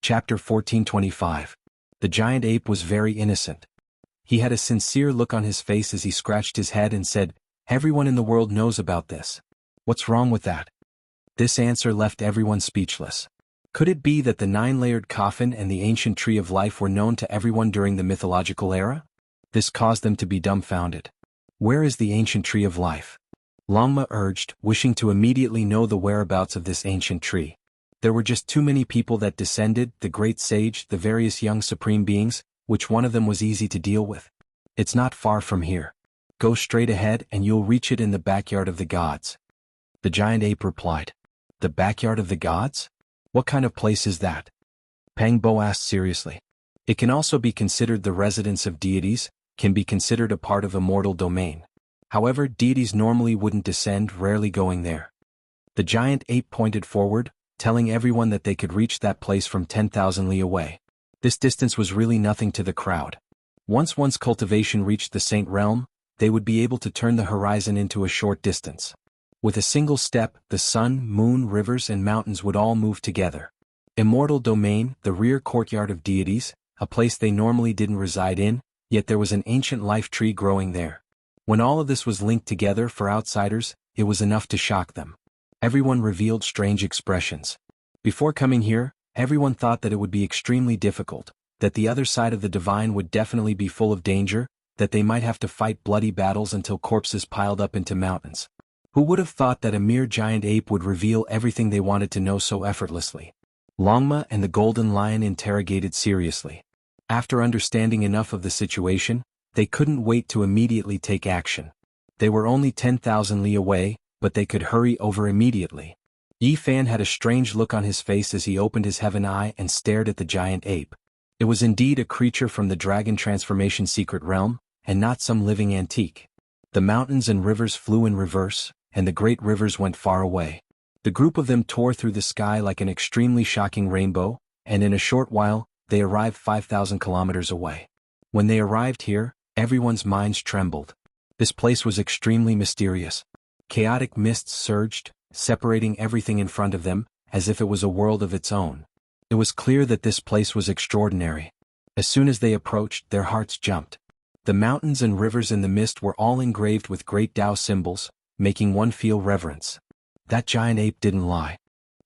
Chapter 1425. The giant ape was very innocent. He had a sincere look on his face as he scratched his head and said, "Everyone in the world knows about this. What's wrong with that?" This answer left everyone speechless. Could it be that the 9-layered coffin and the ancient tree of life were known to everyone during the mythological era? This caused them to be dumbfounded. Where is the ancient tree of life? Longma urged, wishing to immediately know the whereabouts of this ancient tree. There were just too many people that descended, the great sage, the various young supreme beings, which one of them was easy to deal with. It's not far from here. Go straight ahead and you'll reach it in the backyard of the gods. The giant ape replied. The backyard of the gods? What kind of place is that? Pang Bo asked seriously. It can also be considered the residence of deities, can be considered a part of immortal domain. However, deities normally wouldn't descend, rarely going there. The giant ape pointed forward, telling everyone that they could reach that place from 10,000 li away. This distance was really nothing to the crowd. Once cultivation reached the Saint Realm, they would be able to turn the horizon into a short distance. With a single step, the sun, moon, rivers and mountains would all move together. Immortal domain, the rear courtyard of deities, a place they normally didn't reside in, yet there was an ancient life tree growing there. When all of this was linked together for outsiders, it was enough to shock them. Everyone revealed strange expressions. Before coming here, everyone thought that it would be extremely difficult, that the other side of the divine would definitely be full of danger, that they might have to fight bloody battles until corpses piled up into mountains. Who would have thought that a mere giant ape would reveal everything they wanted to know so effortlessly? Longma and the Golden Lion interrogated seriously. After understanding enough of the situation, they couldn't wait to immediately take action. They were only 10,000 li away, but they could hurry over immediately. Yi Fan had a strange look on his face as he opened his heaven eye and stared at the giant ape. It was indeed a creature from the dragon transformation secret realm, and not some living antique. The mountains and rivers flew in reverse, and the great rivers went far away. The group of them tore through the sky like an extremely shocking rainbow, and in a short while, they arrived 5,000 kilometers away. When they arrived here, everyone's minds trembled. This place was extremely mysterious. Chaotic mists surged, separating everything in front of them, as if it was a world of its own. It was clear that this place was extraordinary. As soon as they approached, their hearts jumped. The mountains and rivers in the mist were all engraved with great Tao symbols, making one feel reverence. That giant ape didn't lie.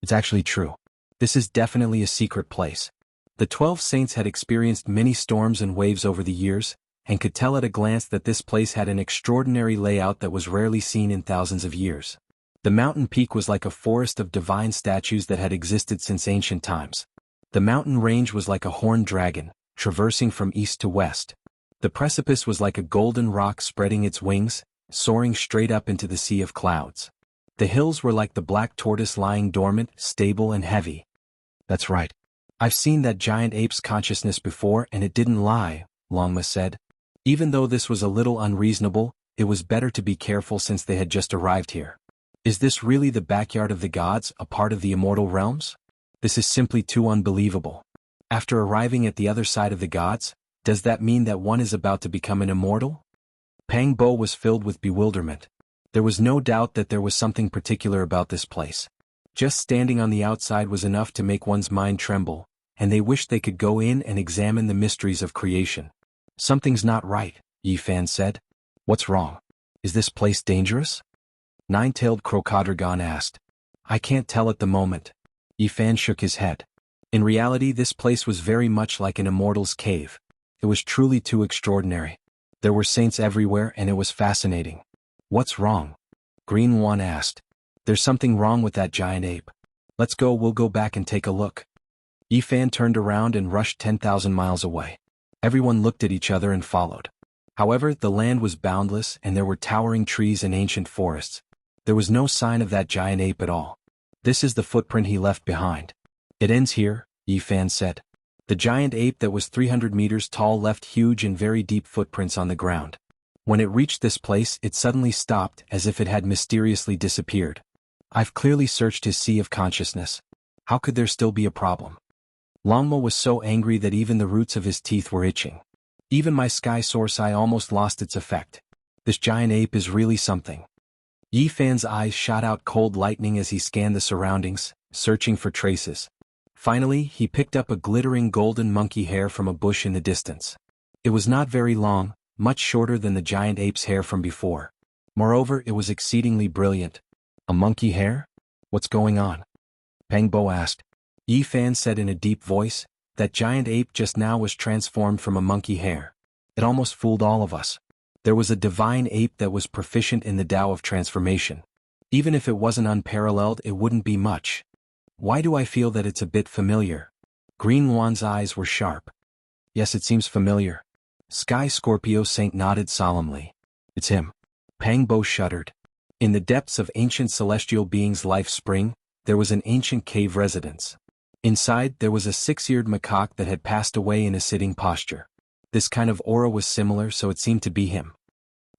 It's actually true. This is definitely a secret place. The 12 saints had experienced many storms and waves over the years, and could tell at a glance that this place had an extraordinary layout that was rarely seen in thousands of years. The mountain peak was like a forest of divine statues that had existed since ancient times. The mountain range was like a horned dragon, traversing from east to west. The precipice was like a golden rock spreading its wings, soaring straight up into the sea of clouds. The hills were like the black tortoise lying dormant, stable and heavy. That's right. I've seen that giant ape's consciousness before and it didn't lie, Longma said. Even though this was a little unreasonable, it was better to be careful since they had just arrived here. Is this really the backyard of the gods, a part of the immortal realms? This is simply too unbelievable. After arriving at the other side of the gods, does that mean that one is about to become an immortal? Pang Bo was filled with bewilderment. There was no doubt that there was something particular about this place. Just standing on the outside was enough to make one's mind tremble, and they wished they could go in and examine the mysteries of creation. Something's not right, Yi Fan said. What's wrong? Is this place dangerous? Nine-tailed Crocodrogon asked. I can't tell at the moment. Yi Fan shook his head. In reality, this place was very much like an immortal's cave. It was truly too extraordinary. There were saints everywhere and it was fascinating. What's wrong? Green One asked. There's something wrong with that giant ape. Let's go, we'll go back and take a look. Yi Fan turned around and rushed 10,000 miles away. Everyone looked at each other and followed. However, the land was boundless and there were towering trees and ancient forests. There was no sign of that giant ape at all. This is the footprint he left behind. It ends here, Yi Fan said. The giant ape that was 300 meters tall left huge and very deep footprints on the ground. When it reached this place, it suddenly stopped as if it had mysteriously disappeared. I've clearly searched his sea of consciousness. How could there still be a problem? Longma was so angry that even the roots of his teeth were itching. Even my sky source eye almost lost its effect. This giant ape is really something. Yi Fan's eyes shot out cold lightning as he scanned the surroundings, searching for traces. Finally, he picked up a glittering golden monkey hair from a bush in the distance. It was not very long, much shorter than the giant ape's hair from before. Moreover, it was exceedingly brilliant. A monkey hair? What's going on? Peng Bo asked. Yi Fan said in a deep voice, that giant ape just now was transformed from a monkey hair. It almost fooled all of us. There was a divine ape that was proficient in the Tao of transformation. Even if it wasn't unparalleled, it wouldn't be much. Why do I feel that it's a bit familiar? Green Luan's eyes were sharp. Yes, it seems familiar. Sky Scorpio Saint nodded solemnly. It's him. Peng Bo shuddered. In the depths of ancient celestial being's life spring, there was an ancient cave residence. Inside, there was a 6-eared macaque that had passed away in a sitting posture. This kind of aura was similar, so it seemed to be him.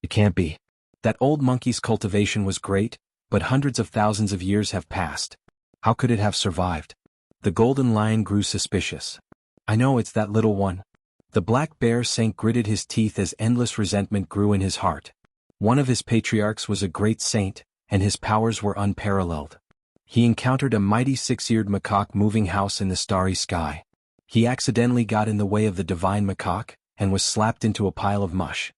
It can't be. That old monkey's cultivation was great, but hundreds of thousands of years have passed. How could it have survived? The golden lion grew suspicious. I know it's that little one. The black bear saint gritted his teeth as endless resentment grew in his heart. One of his patriarchs was a great saint, and his powers were unparalleled. He encountered a mighty 6-eared macaque moving house in the starry sky. He accidentally got in the way of the divine macaque, and was slapped into a pile of mush.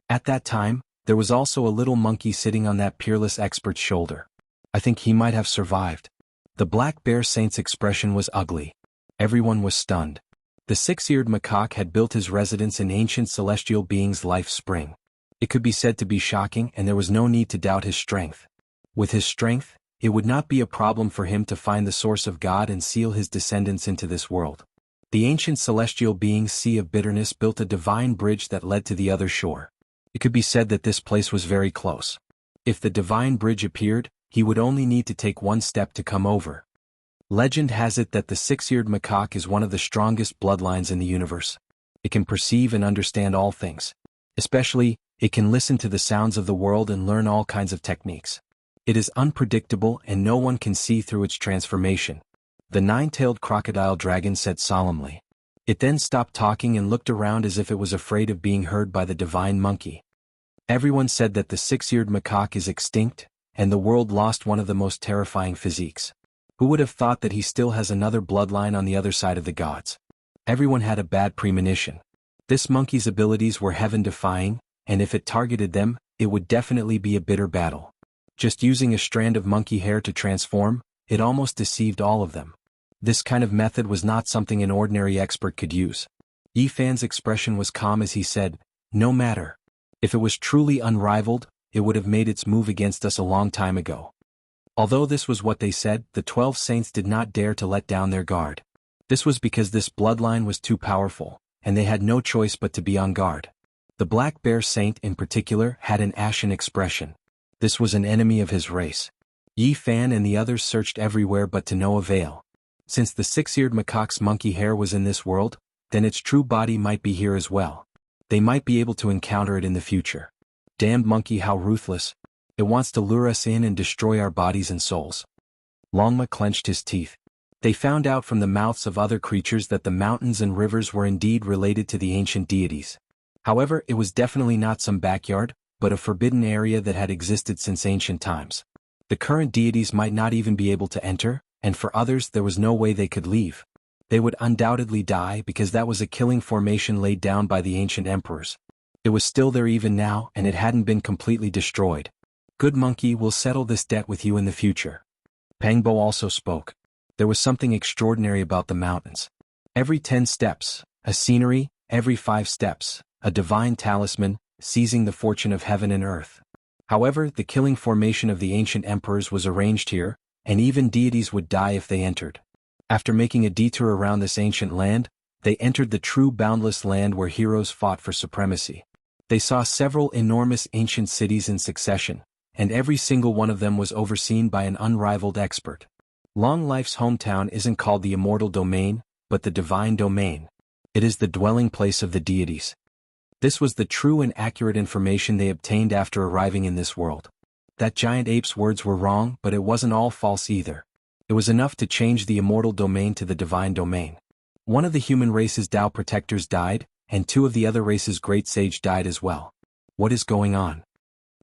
At that time, there was also a little monkey sitting on that peerless expert's shoulder. I think he might have survived. The black bear saint's expression was ugly. Everyone was stunned. The 6-eared macaque had built his residence in ancient celestial being's life spring. It could be said to be shocking, and there was no need to doubt his strength. With his strength, it would not be a problem for him to find the source of God and seal his descendants into this world. The ancient celestial being's sea of bitterness built a divine bridge that led to the other shore. It could be said that this place was very close. If the divine bridge appeared, he would only need to take one step to come over. Legend has it that the 6-eared macaque is one of the strongest bloodlines in the universe. It can perceive and understand all things. Especially, it can listen to the sounds of the world and learn all kinds of techniques. It is unpredictable and no one can see through its transformation. The 9-tailed crocodile dragon said solemnly. It then stopped talking and looked around as if it was afraid of being heard by the divine monkey. Everyone said that the 6-eared macaque is extinct, and the world lost one of the most terrifying physiques. Who would have thought that he still has another bloodline on the other side of the gods? Everyone had a bad premonition. This monkey's abilities were heaven-defying, and if it targeted them, it would definitely be a bitter battle. Just using a strand of monkey hair to transform, it almost deceived all of them. This kind of method was not something an ordinary expert could use. Yi Fan's expression was calm as he said, "No matter. If it was truly unrivaled, it would have made its move against us a long time ago." Although this was what they said, the 12 saints did not dare to let down their guard. This was because this bloodline was too powerful, and they had no choice but to be on guard. The black bear saint in particular had an ashen expression. This was an enemy of his race. Yi Fan and the others searched everywhere but to no avail. Since the 6-eared macaque's monkey hair was in this world, then its true body might be here as well. They might be able to encounter it in the future. Damned monkey, how ruthless. It wants to lure us in and destroy our bodies and souls. Longma clenched his teeth. They found out from the mouths of other creatures that the mountains and rivers were indeed related to the ancient deities. However, it was definitely not some backyard, but a forbidden area that had existed since ancient times. The current deities might not even be able to enter, and for others there was no way they could leave. They would undoubtedly die because that was a killing formation laid down by the ancient emperors. It was still there even now, and it hadn't been completely destroyed. Good monkey, will settle this debt with you in the future. Peng Bo also spoke. There was something extraordinary about the mountains. Every 10 steps, a scenery; every 5 steps, a divine talisman, seizing the fortune of heaven and earth. However, the killing formation of the ancient emperors was arranged here, and even deities would die if they entered. After making a detour around this ancient land, they entered the true boundless land where heroes fought for supremacy. They saw several enormous ancient cities in succession, and every single one of them was overseen by an unrivaled expert. Long Life's hometown isn't called the immortal domain, but the divine domain. It is the dwelling place of the deities. This was the true and accurate information they obtained after arriving in this world. That giant ape's words were wrong, but it wasn't all false either. It was enough to change the immortal domain to the divine domain. One of the human race's Tao protectors died, and 2 of the other race's great sage died as well. What is going on?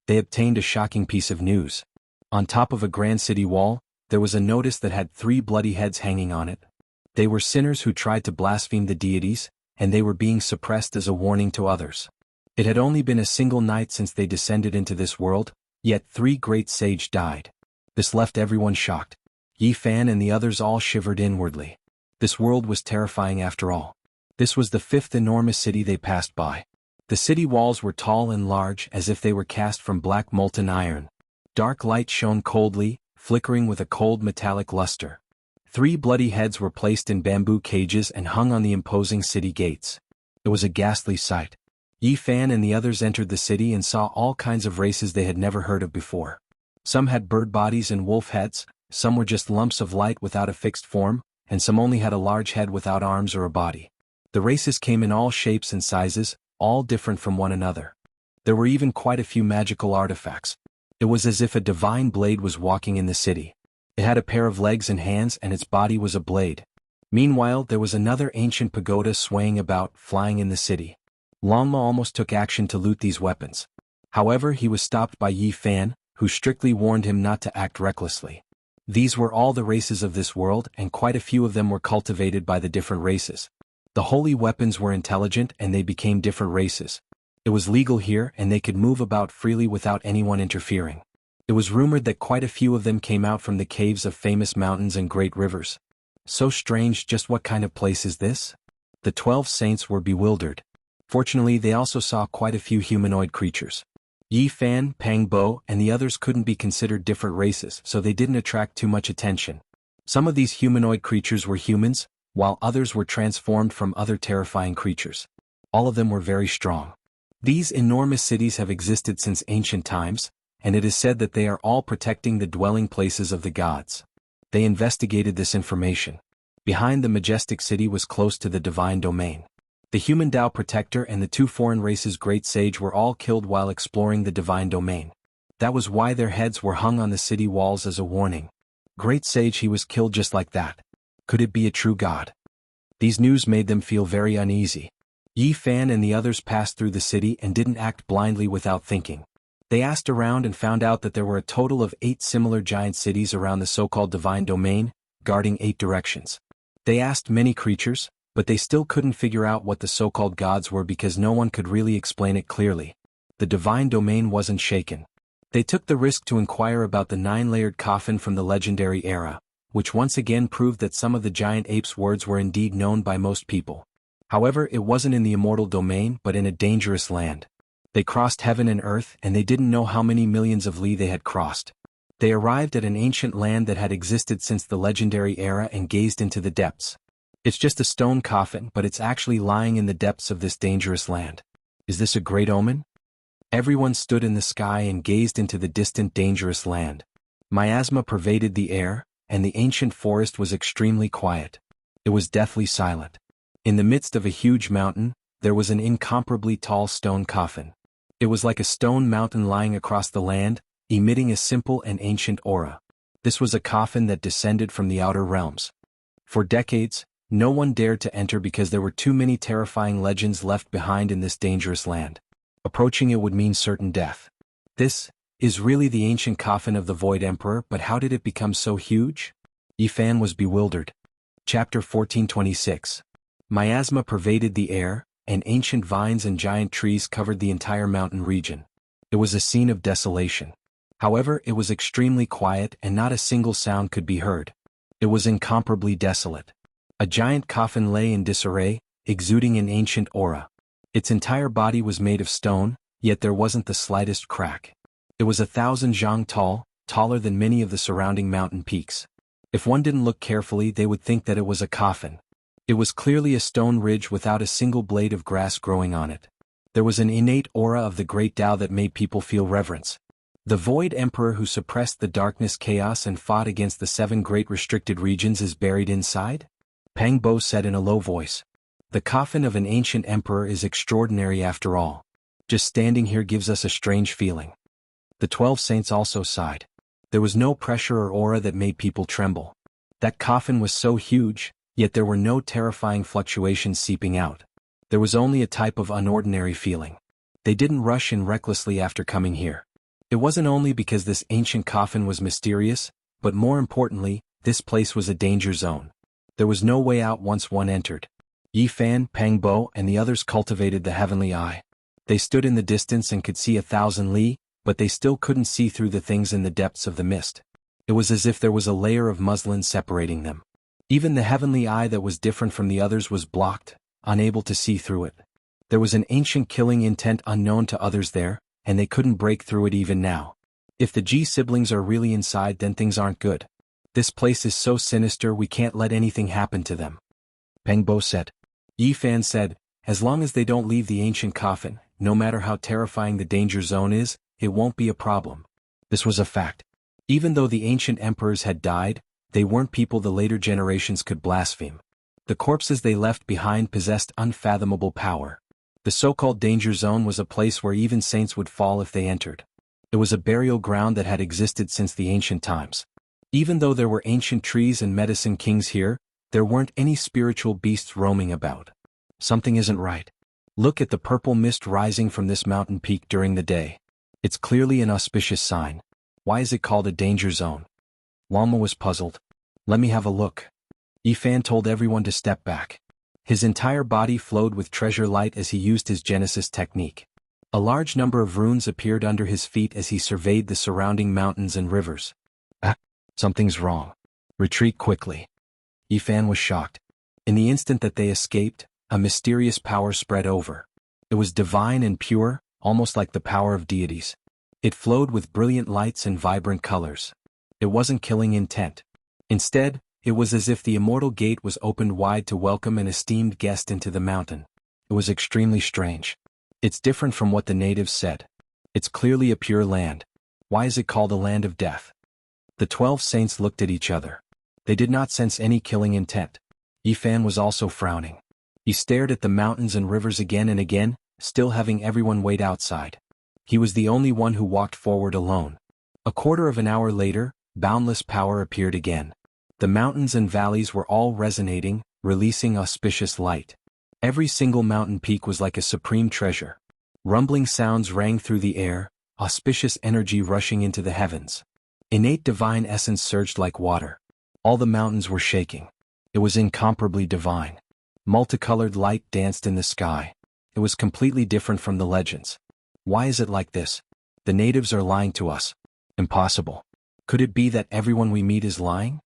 They obtained a shocking piece of news. On top of a grand city wall, there was a notice that had 3 bloody heads hanging on it. They were sinners who tried to blaspheme the deities, and they were being suppressed as a warning to others. It had only been a single night since they descended into this world, yet 3 great sages died. This left everyone shocked. Yi Fan and the others all shivered inwardly. This world was terrifying after all. This was the 5th enormous city they passed by. The city walls were tall and large as if they were cast from black molten iron. Dark light shone coldly, flickering with a cold metallic luster. 3 bloody heads were placed in bamboo cages and hung on the imposing city gates. It was a ghastly sight. Yi Fan and the others entered the city and saw all kinds of races they had never heard of before. Some had bird bodies and wolf heads, some were just lumps of light without a fixed form, and some only had a large head without arms or a body. The races came in all shapes and sizes, all different from one another. There were even quite a few magical artifacts. It was as if a divine blade was walking in the city. It had a pair of legs and hands and its body was a blade. Meanwhile, there was another ancient pagoda swaying about, flying in the city. Longma almost took action to loot these weapons. However, he was stopped by Yi Fan, who strictly warned him not to act recklessly. These were all the races of this world, and quite a few of them were cultivated by the different races. The holy weapons were intelligent and they became different races. It was legal here and they could move about freely without anyone interfering. It was rumored that quite a few of them came out from the caves of famous mountains and great rivers. So strange, just what kind of place is this? The 12 saints were bewildered. Fortunately, they also saw quite a few humanoid creatures. Yi Fan, Pang Bo, and the others couldn't be considered different races, so they didn't attract too much attention. Some of these humanoid creatures were humans, while others were transformed from other terrifying creatures. All of them were very strong. These enormous cities have existed since ancient times, and it is said that they are all protecting the dwelling places of the gods. They investigated this information. Behind the majestic city was close to the divine domain. The human Tao protector and the 2 foreign races' great sage were all killed while exploring the divine domain. That was why their heads were hung on the city walls as a warning. Great sage, he was killed just like that. Could it be a true god? These news made them feel very uneasy. Yi Fan and the others passed through the city and didn't act blindly without thinking. They asked around and found out that there were a total of 8 similar giant cities around the so-called divine domain, guarding 8 directions. They asked many creatures, but they still couldn't figure out what the so-called gods were because no one could really explain it clearly. The divine domain wasn't shaken. They took the risk to inquire about the 9-layered coffin from the legendary era, which once again proved that some of the giant apes' words were indeed known by most people. However, it wasn't in the immortal domain but in a dangerous land. They crossed heaven and earth and they didn't know how many millions of li they had crossed. They arrived at an ancient land that had existed since the legendary era and gazed into the depths. It's just a stone coffin, but it's actually lying in the depths of this dangerous land. Is this a great omen? Everyone stood in the sky and gazed into the distant dangerous land. Miasma pervaded the air, and the ancient forest was extremely quiet. It was deathly silent. In the midst of a huge mountain, there was an incomparably tall stone coffin. It was like a stone mountain lying across the land, emitting a simple and ancient aura. This was a coffin that descended from the outer realms. For decades, no one dared to enter because there were too many terrifying legends left behind in this dangerous land. Approaching it would mean certain death. This is really the ancient coffin of the Void Emperor, but how did it become so huge? Yi Fan was bewildered. Chapter 1426. Miasma pervaded the air, and ancient vines and giant trees covered the entire mountain region. It was a scene of desolation. However, it was extremely quiet and not a single sound could be heard. It was incomparably desolate. A giant coffin lay in disarray, exuding an ancient aura. Its entire body was made of stone, yet there wasn't the slightest crack. It was 1,000 zhang tall, taller than many of the surrounding mountain peaks. If one didn't look carefully, they would think that it was a coffin. It was clearly a stone ridge without a single blade of grass growing on it. There was an innate aura of the great Tao that made people feel reverence. The Void Emperor who suppressed the darkness chaos and fought against the 7 great restricted regions is buried inside? Pang Bo said in a low voice. The coffin of an ancient emperor is extraordinary after all. Just standing here gives us a strange feeling. The 12 saints also sighed. There was no pressure or aura that made people tremble. That coffin was so huge, yet there were no terrifying fluctuations seeping out. There was only a type of unordinary feeling. They didn't rush in recklessly after coming here. It wasn't only because this ancient coffin was mysterious, but more importantly, this place was a danger zone. There was no way out once one entered. Yi Fan, Pang Bo, and the others cultivated the heavenly eye. They stood in the distance and could see 1,000 li, but they still couldn't see through the things in the depths of the mist. It was as if there was a layer of muslin separating them. Even the heavenly eye that was different from the others was blocked, unable to see through it. There was an ancient killing intent unknown to others there, and they couldn't break through it even now. If the Ji siblings are really inside, then things aren't good. This place is so sinister we can't let anything happen to them. Peng Bo said. Yi Fan said, as long as they don't leave the ancient coffin, no matter how terrifying the danger zone is, it won't be a problem. This was a fact. Even though the ancient emperors had died, they weren't people the later generations could blaspheme. The corpses they left behind possessed unfathomable power. The so-called danger zone was a place where even saints would fall if they entered. It was a burial ground that had existed since the ancient times. Even though there were ancient trees and medicine kings here, there weren't any spiritual beasts roaming about. Something isn't right. Look at the purple mist rising from this mountain peak during the day. It's clearly an auspicious sign. Why is it called a danger zone? Walma was puzzled. Let me have a look. Yi Fan told everyone to step back. His entire body flowed with treasure light as he used his Genesis technique. A large number of runes appeared under his feet as he surveyed the surrounding mountains and rivers. Something's wrong. Retreat quickly. Yi Fan was shocked. In the instant that they escaped, a mysterious power spread over. It was divine and pure, almost like the power of deities. It flowed with brilliant lights and vibrant colors. It wasn't killing intent. Instead, it was as if the immortal gate was opened wide to welcome an esteemed guest into the mountain. It was extremely strange. It's different from what the natives said. It's clearly a pure land. Why is it called a land of death? The 12 saints looked at each other. They did not sense any killing intent. Yi Fan was also frowning. He stared at the mountains and rivers again and again, still having everyone wait outside. He was the only one who walked forward alone. A quarter of an hour later, boundless power appeared again. The mountains and valleys were all resonating, releasing auspicious light. Every single mountain peak was like a supreme treasure. Rumbling sounds rang through the air, auspicious energy rushing into the heavens. Innate divine essence surged like water. All the mountains were shaking. It was incomparably divine. Multicolored light danced in the sky. It was completely different from the legends. Why is it like this? The natives are lying to us. Impossible. Could it be that everyone we meet is lying?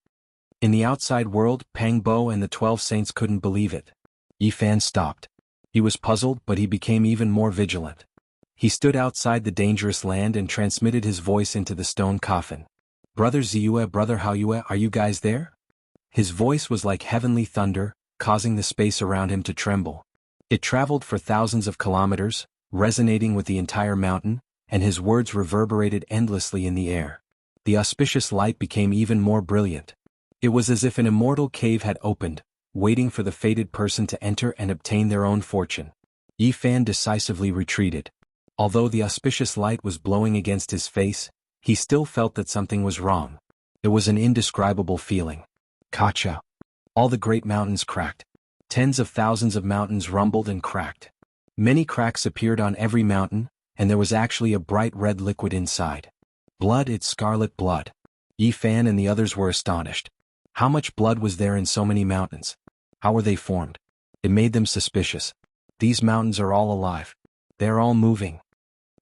In the outside world, Pang Bo and the 12 saints couldn't believe it. Yi Fan stopped. He was puzzled, but he became even more vigilant. He stood outside the dangerous land and transmitted his voice into the stone coffin. Brother Ziyue, Brother Haoyue, are you guys there? His voice was like heavenly thunder, causing the space around him to tremble. It traveled for thousands of kilometers, resonating with the entire mountain, and his words reverberated endlessly in the air. The auspicious light became even more brilliant. It was as if an immortal cave had opened, waiting for the fated person to enter and obtain their own fortune. Yi Fan decisively retreated. Although the auspicious light was blowing against his face, he still felt that something was wrong. It was an indescribable feeling. Kacha. All the great mountains cracked. Tens of thousands of mountains rumbled and cracked. Many cracks appeared on every mountain, and there was actually a bright red liquid inside. Blood, it's scarlet blood. Yi Fan and the others were astonished. How much blood was there in so many mountains? How were they formed? It made them suspicious. These mountains are all alive. They are all moving.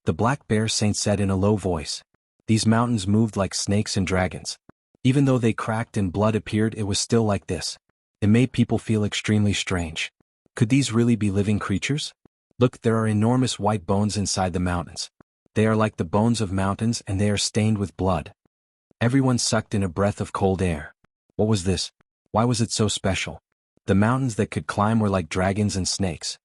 The Black Bear Saint said in a low voice. These mountains moved like snakes and dragons. Even though they cracked and blood appeared, it was still like this. It made people feel extremely strange. Could these really be living creatures? Look, there are enormous white bones inside the mountains. They are like the bones of mountains and they are stained with blood. Everyone sucked in a breath of cold air. What was this? Why was it so special? The mountains that could climb were like dragons and snakes.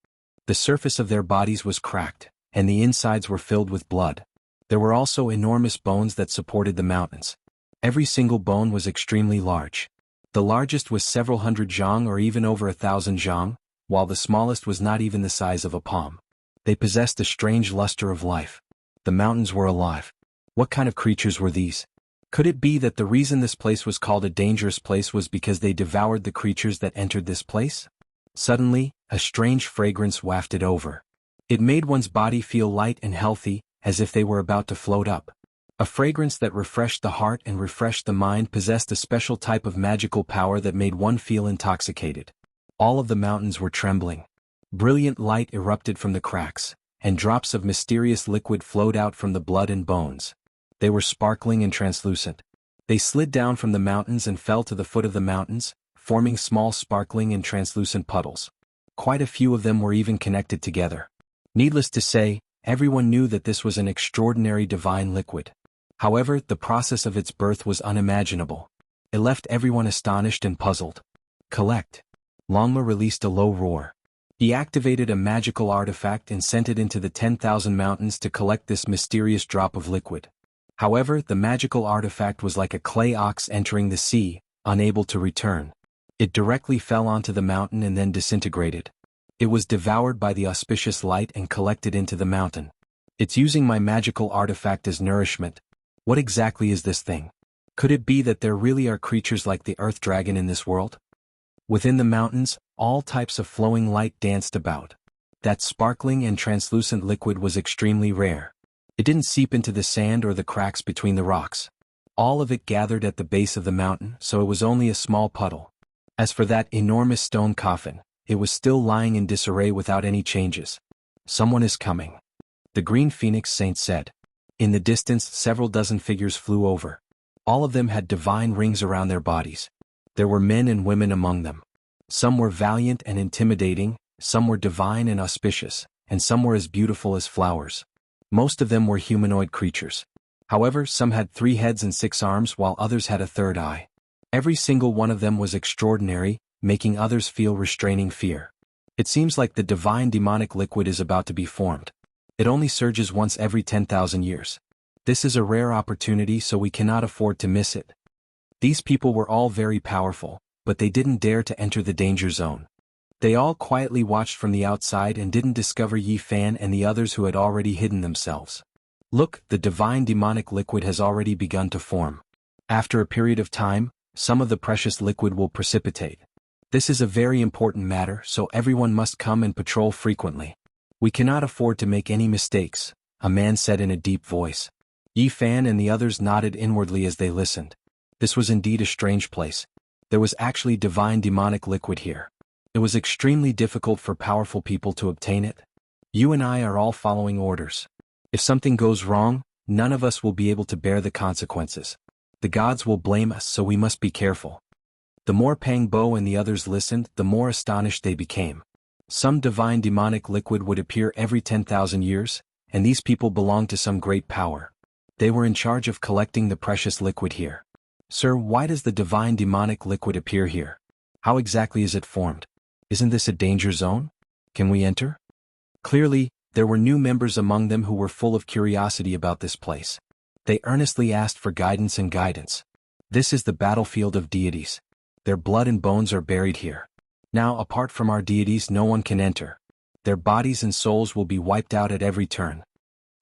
The surface of their bodies was cracked, and the insides were filled with blood. There were also enormous bones that supported the mountains. Every single bone was extremely large. The largest was several hundred zhang or even over 1,000 zhang, while the smallest was not even the size of a palm. They possessed a strange luster of life. The mountains were alive. What kind of creatures were these? Could it be that the reason this place was called a dangerous place was because they devoured the creatures that entered this place? Suddenly, a strange fragrance wafted over. It made one's body feel light and healthy, as if they were about to float up. A fragrance that refreshed the heart and refreshed the mind possessed a special type of magical power that made one feel intoxicated. All of the mountains were trembling. Brilliant light erupted from the cracks, and drops of mysterious liquid flowed out from the blood and bones. They were sparkling and translucent. They slid down from the mountains and fell to the foot of the mountains, forming small sparkling and translucent puddles. Quite a few of them were even connected together. Needless to say, everyone knew that this was an extraordinary divine liquid. However, the process of its birth was unimaginable. It left everyone astonished and puzzled. Collect. Longma released a low roar. He activated a magical artifact and sent it into the 10,000 mountains to collect this mysterious drop of liquid. However, the magical artifact was like a clay ox entering the sea, unable to return. It directly fell onto the mountain and then disintegrated. It was devoured by the auspicious light and collected into the mountain. It's using my magical artifact as nourishment. What exactly is this thing? Could it be that there really are creatures like the earth dragon in this world? Within the mountains, all types of flowing light danced about. That sparkling and translucent liquid was extremely rare. It didn't seep into the sand or the cracks between the rocks. All of it gathered at the base of the mountain, so it was only a small puddle. As for that enormous stone coffin, it was still lying in disarray without any changes. Someone is coming. The Green Phoenix Saint said. In the distance, several dozen figures flew over. All of them had divine rings around their bodies. There were men and women among them. Some were valiant and intimidating, some were divine and auspicious, and some were as beautiful as flowers. Most of them were humanoid creatures. However, some had 3 heads and 6 arms while others had a 3rd eye. Every single one of them was extraordinary, making others feel restraining fear. It seems like the divine demonic liquid is about to be formed. It only surges once every 10,000 years. This is a rare opportunity, so we cannot afford to miss it. These people were all very powerful, but they didn't dare to enter the danger zone. They all quietly watched from the outside and didn't discover Yi Fan and the others who had already hidden themselves. Look, the divine demonic liquid has already begun to form. After a period of time, some of the precious liquid will precipitate. This is a very important matter, so everyone must come and patrol frequently. We cannot afford to make any mistakes, a man said in a deep voice. Yi Fan and the others nodded inwardly as they listened. This was indeed a strange place. There was actually divine demonic liquid here. It was extremely difficult for powerful people to obtain it. You and I are all following orders. If something goes wrong, none of us will be able to bear the consequences. The gods will blame us, so we must be careful. The more Pang Bo and the others listened, the more astonished they became. Some divine demonic liquid would appear every 10,000 years, and these people belonged to some great power. They were in charge of collecting the precious liquid here. Sir, why does the divine demonic liquid appear here? How exactly is it formed? Isn't this a danger zone? Can we enter? Clearly, there were new members among them who were full of curiosity about this place. They earnestly asked for guidance and guidance. This is the battlefield of deities. Their blood and bones are buried here. Now, apart from our deities, no one can enter. Their bodies and souls will be wiped out at every turn.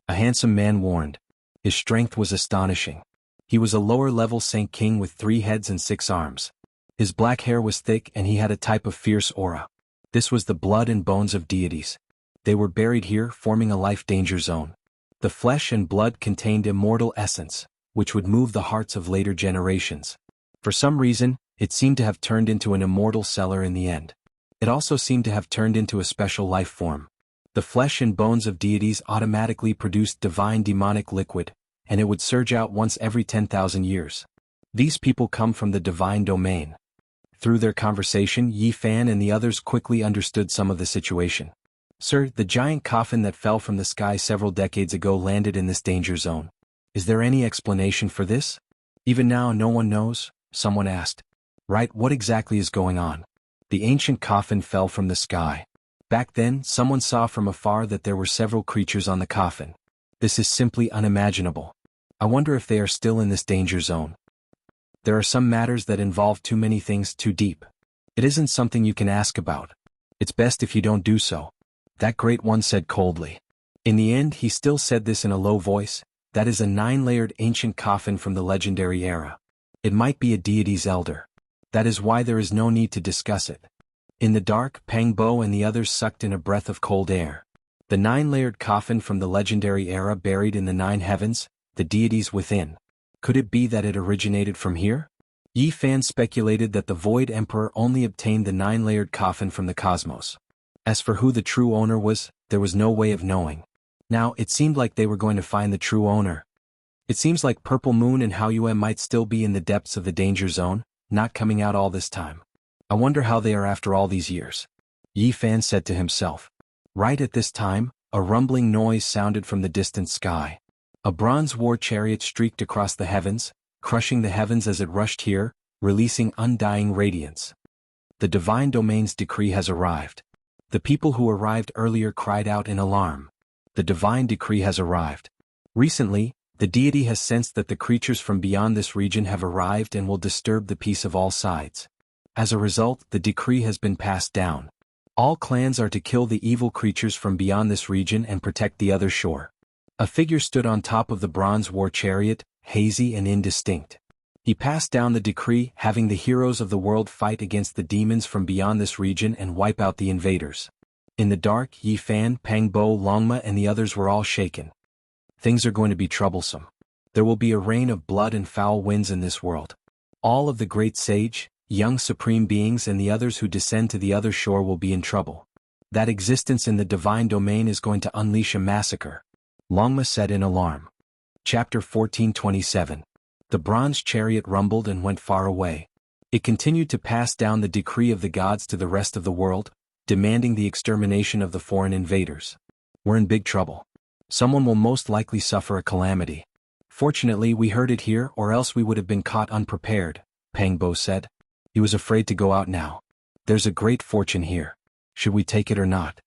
A handsome man warned. His strength was astonishing. He was a lower-level Saint King with 3 heads and 6 arms. His black hair was thick and he had a type of fierce aura. This was the blood and bones of deities. They were buried here, forming a life danger zone. The flesh and blood contained immortal essence, which would move the hearts of later generations. For some reason, it seemed to have turned into an immortal cellar in the end. It also seemed to have turned into a special life form. The flesh and bones of deities automatically produced divine demonic liquid, and it would surge out once every 10,000 years. These people come from the divine domain. Through their conversation, Yi Fan and the others quickly understood some of the situation. Sir, the giant coffin that fell from the sky several decades ago landed in this danger zone. Is there any explanation for this? Even now no one knows, someone asked. Right, what exactly is going on? The ancient coffin fell from the sky. Back then, someone saw from afar that there were several creatures on the coffin. This is simply unimaginable. I wonder if they are still in this danger zone. There are some matters that involve too many things too deep. It isn't something you can ask about. It's best if you don't do so. That great one said coldly. In the end, he still said this in a low voice. That is a 9-layered ancient coffin from the legendary era. It might be a deity's elder. That is why there is no need to discuss it. In the dark, Pang Bo and the others sucked in a breath of cold air. The 9-layered coffin from the legendary era buried in the 9 heavens, the deities within. Could it be that it originated from here? Yi Fan speculated that the Void Emperor only obtained the 9-layered coffin from the cosmos. As for who the true owner was, there was no way of knowing. Now, it seemed like they were going to find the true owner. It seems like Purple Moon and Hao Yue might still be in the depths of the danger zone, not coming out all this time. I wonder how they are after all these years. Yi Fan said to himself. Right at this time, a rumbling noise sounded from the distant sky. A bronze war chariot streaked across the heavens, crushing the heavens as it rushed here, releasing undying radiance. The divine domain's decree has arrived. The people who arrived earlier cried out in alarm. The divine decree has arrived. Recently, the deity has sensed that the creatures from beyond this region have arrived and will disturb the peace of all sides. As a result, the decree has been passed down. All clans are to kill the evil creatures from beyond this region and protect the other shore. A figure stood on top of the bronze war chariot, hazy and indistinct. He passed down the decree, having the heroes of the world fight against the demons from beyond this region and wipe out the invaders. In the dark, Yi Fan, Pang Bo, Longma and the others were all shaken. Things are going to be troublesome. There will be a rain of blood and foul winds in this world. All of the great sage, young supreme beings and the others who descend to the other shore will be in trouble. That existence in the divine domain is going to unleash a massacre. Longma said in alarm. Chapter 1427. The bronze chariot rumbled and went far away. It continued to pass down the decree of the gods to the rest of the world, demanding the extermination of the foreign invaders. We're in big trouble. Someone will most likely suffer a calamity. Fortunately, we heard it here, or else we would have been caught unprepared, Pang Bo said. He was afraid to go out now. There's a great fortune here. Should we take it or not?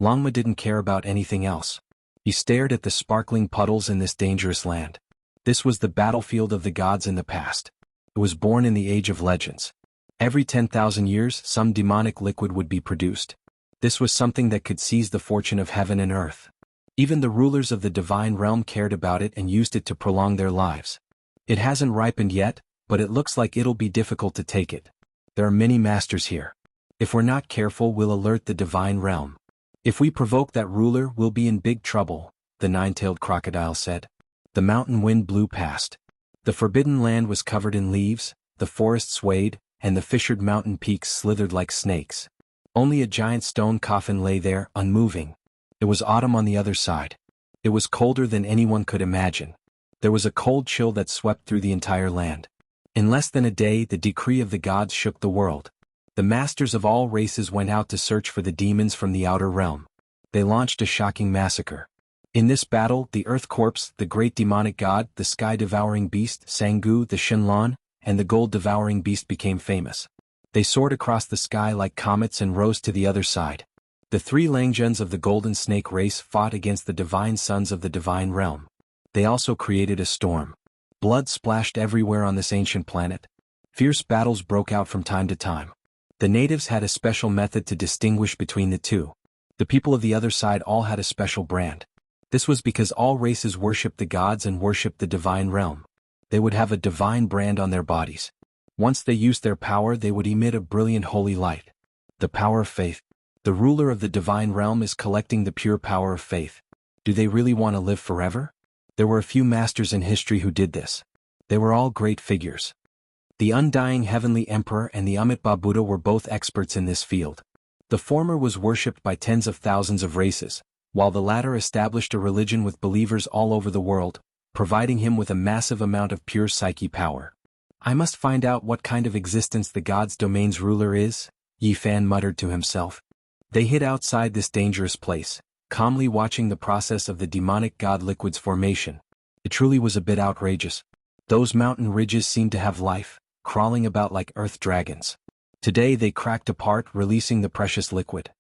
Longma didn't care about anything else. He stared at the sparkling puddles in this dangerous land. This was the battlefield of the gods in the past. It was born in the age of legends. Every 10,000 years, some demonic liquid would be produced. This was something that could seize the fortune of heaven and earth. Even the rulers of the divine realm cared about it and used it to prolong their lives. It hasn't ripened yet, but it looks like it'll be difficult to take it. There are many masters here. If we're not careful, we'll alert the divine realm. If we provoke that ruler, we'll be in big trouble, the nine-tailed crocodile said. The mountain wind blew past. The forbidden land was covered in leaves, the forest swayed, and the fissured mountain peaks slithered like snakes. Only a giant stone coffin lay there, unmoving. It was autumn on the other side. It was colder than anyone could imagine. There was a cold chill that swept through the entire land. In less than a day, the decree of the gods shook the world. The masters of all races went out to search for the demons from the outer realm. They launched a shocking massacre. In this battle, the Earth Corpse, the great demonic god, the sky-devouring beast, Sanggu, the Shenlong, and the gold-devouring beast became famous. They soared across the sky like comets and rose to the other side. The 3 Langjuns of the Golden Snake race fought against the divine sons of the divine realm. They also created a storm. Blood splashed everywhere on this ancient planet. Fierce battles broke out from time to time. The natives had a special method to distinguish between the two. The people of the other side all had a special brand. This was because all races worshipped the gods and worshipped the divine realm. They would have a divine brand on their bodies. Once they used their power, they would emit a brilliant holy light. The power of faith. The ruler of the divine realm is collecting the pure power of faith. Do they really want to live forever? There were a few masters in history who did this. They were all great figures. The undying heavenly emperor and the Amitabha Buddha were both experts in this field. The former was worshipped by tens of thousands of races, while the latter established a religion with believers all over the world, providing him with a massive amount of pure psyche power. I must find out what kind of existence the god's domain's ruler is, Yi Fan muttered to himself. They hid outside this dangerous place, calmly watching the process of the demonic god liquid's formation. It truly was a bit outrageous. Those mountain ridges seemed to have life, crawling about like earth dragons. Today they cracked apart, releasing the precious liquid.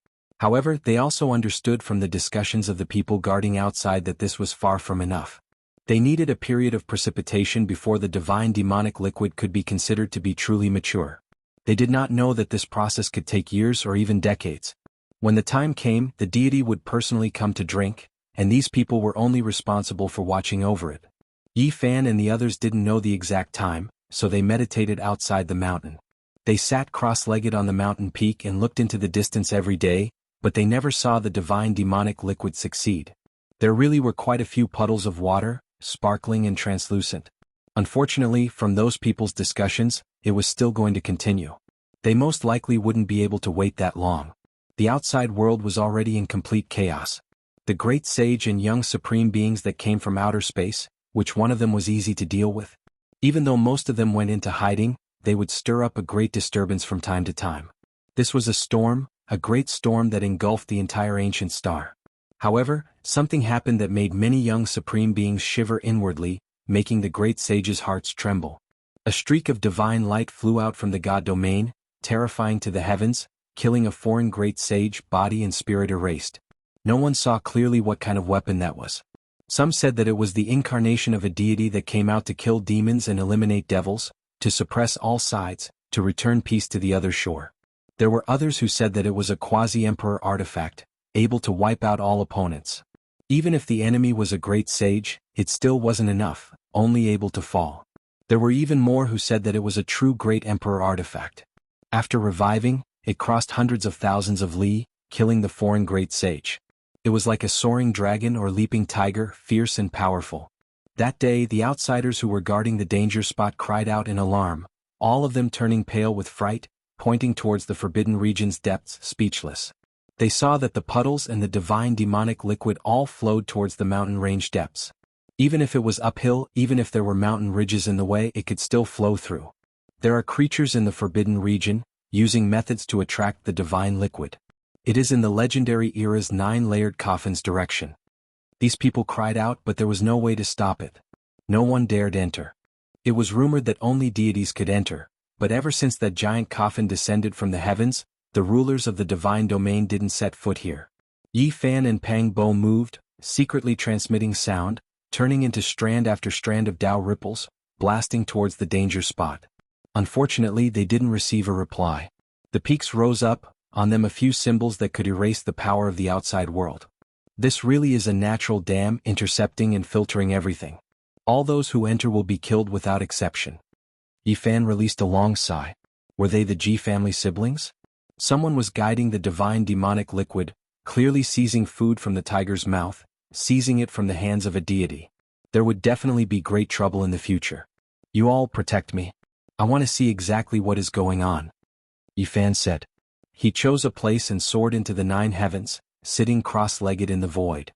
However, they also understood from the discussions of the people guarding outside that this was far from enough. They needed a period of precipitation before the divine demonic liquid could be considered to be truly mature. They did not know that this process could take years or even decades. When the time came, the deity would personally come to drink, and these people were only responsible for watching over it. Yi Fan and the others didn't know the exact time, so they meditated outside the mountain. They sat cross-legged on the mountain peak and looked into the distance every day, but they never saw the divine demonic liquid succeed. There really were quite a few puddles of water, sparkling and translucent. Unfortunately, from those people's discussions, it was still going to continue. They most likely wouldn't be able to wait that long. The outside world was already in complete chaos. The great sage and young supreme beings that came from outer space, which one of them was easy to deal with? Even though most of them went into hiding, they would stir up a great disturbance from time to time. This was a storm, a great storm that engulfed the entire ancient star. However, something happened that made many young supreme beings shiver inwardly, making the great sage's hearts tremble. A streak of divine light flew out from the god domain, terrifying to the heavens, killing a foreign great sage, body and spirit erased. No one saw clearly what kind of weapon that was. Some said that it was the incarnation of a deity that came out to kill demons and eliminate devils, to suppress all sides, to return peace to the other shore. There were others who said that it was a quasi-emperor artifact, able to wipe out all opponents. Even if the enemy was a great sage, it still wasn't enough, only able to fall. There were even more who said that it was a true great emperor artifact. After reviving, it crossed hundreds of thousands of li, killing the foreign great sage. It was like a soaring dragon or leaping tiger, fierce and powerful. That day the outsiders who were guarding the danger spot cried out in alarm, all of them turning pale with fright, pointing towards the forbidden region's depths, speechless. They saw that the puddles and the divine demonic liquid all flowed towards the mountain range depths. Even if it was uphill, even if there were mountain ridges in the way, it could still flow through. There are creatures in the forbidden region, using methods to attract the divine liquid. It is in the legendary era's 9-layered coffin's direction. These people cried out, but there was no way to stop it. No one dared enter. It was rumored that only deities could enter, but ever since that giant coffin descended from the heavens, the rulers of the divine domain didn't set foot here. Yi Fan and Pang Bo moved, secretly transmitting sound, turning into strand after strand of Tao ripples, blasting towards the danger spot. Unfortunately, they didn't receive a reply. The peaks rose up, on them a few symbols that could erase the power of the outside world. This really is a natural dam, intercepting and filtering everything. All those who enter will be killed without exception. Yi Fan released a long sigh. Were they the Ji family siblings? Someone was guiding the divine demonic liquid, clearly seizing food from the tiger's mouth, seizing it from the hands of a deity. There would definitely be great trouble in the future. You all protect me. I want to see exactly what is going on. Yi Fan said. He chose a place and soared into the 9 heavens, sitting cross-legged in the void.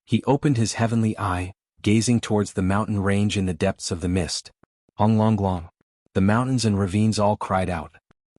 He opened his heavenly eye, gazing towards the mountain range in the depths of the mist. Hong long long. The mountains and ravines all cried out.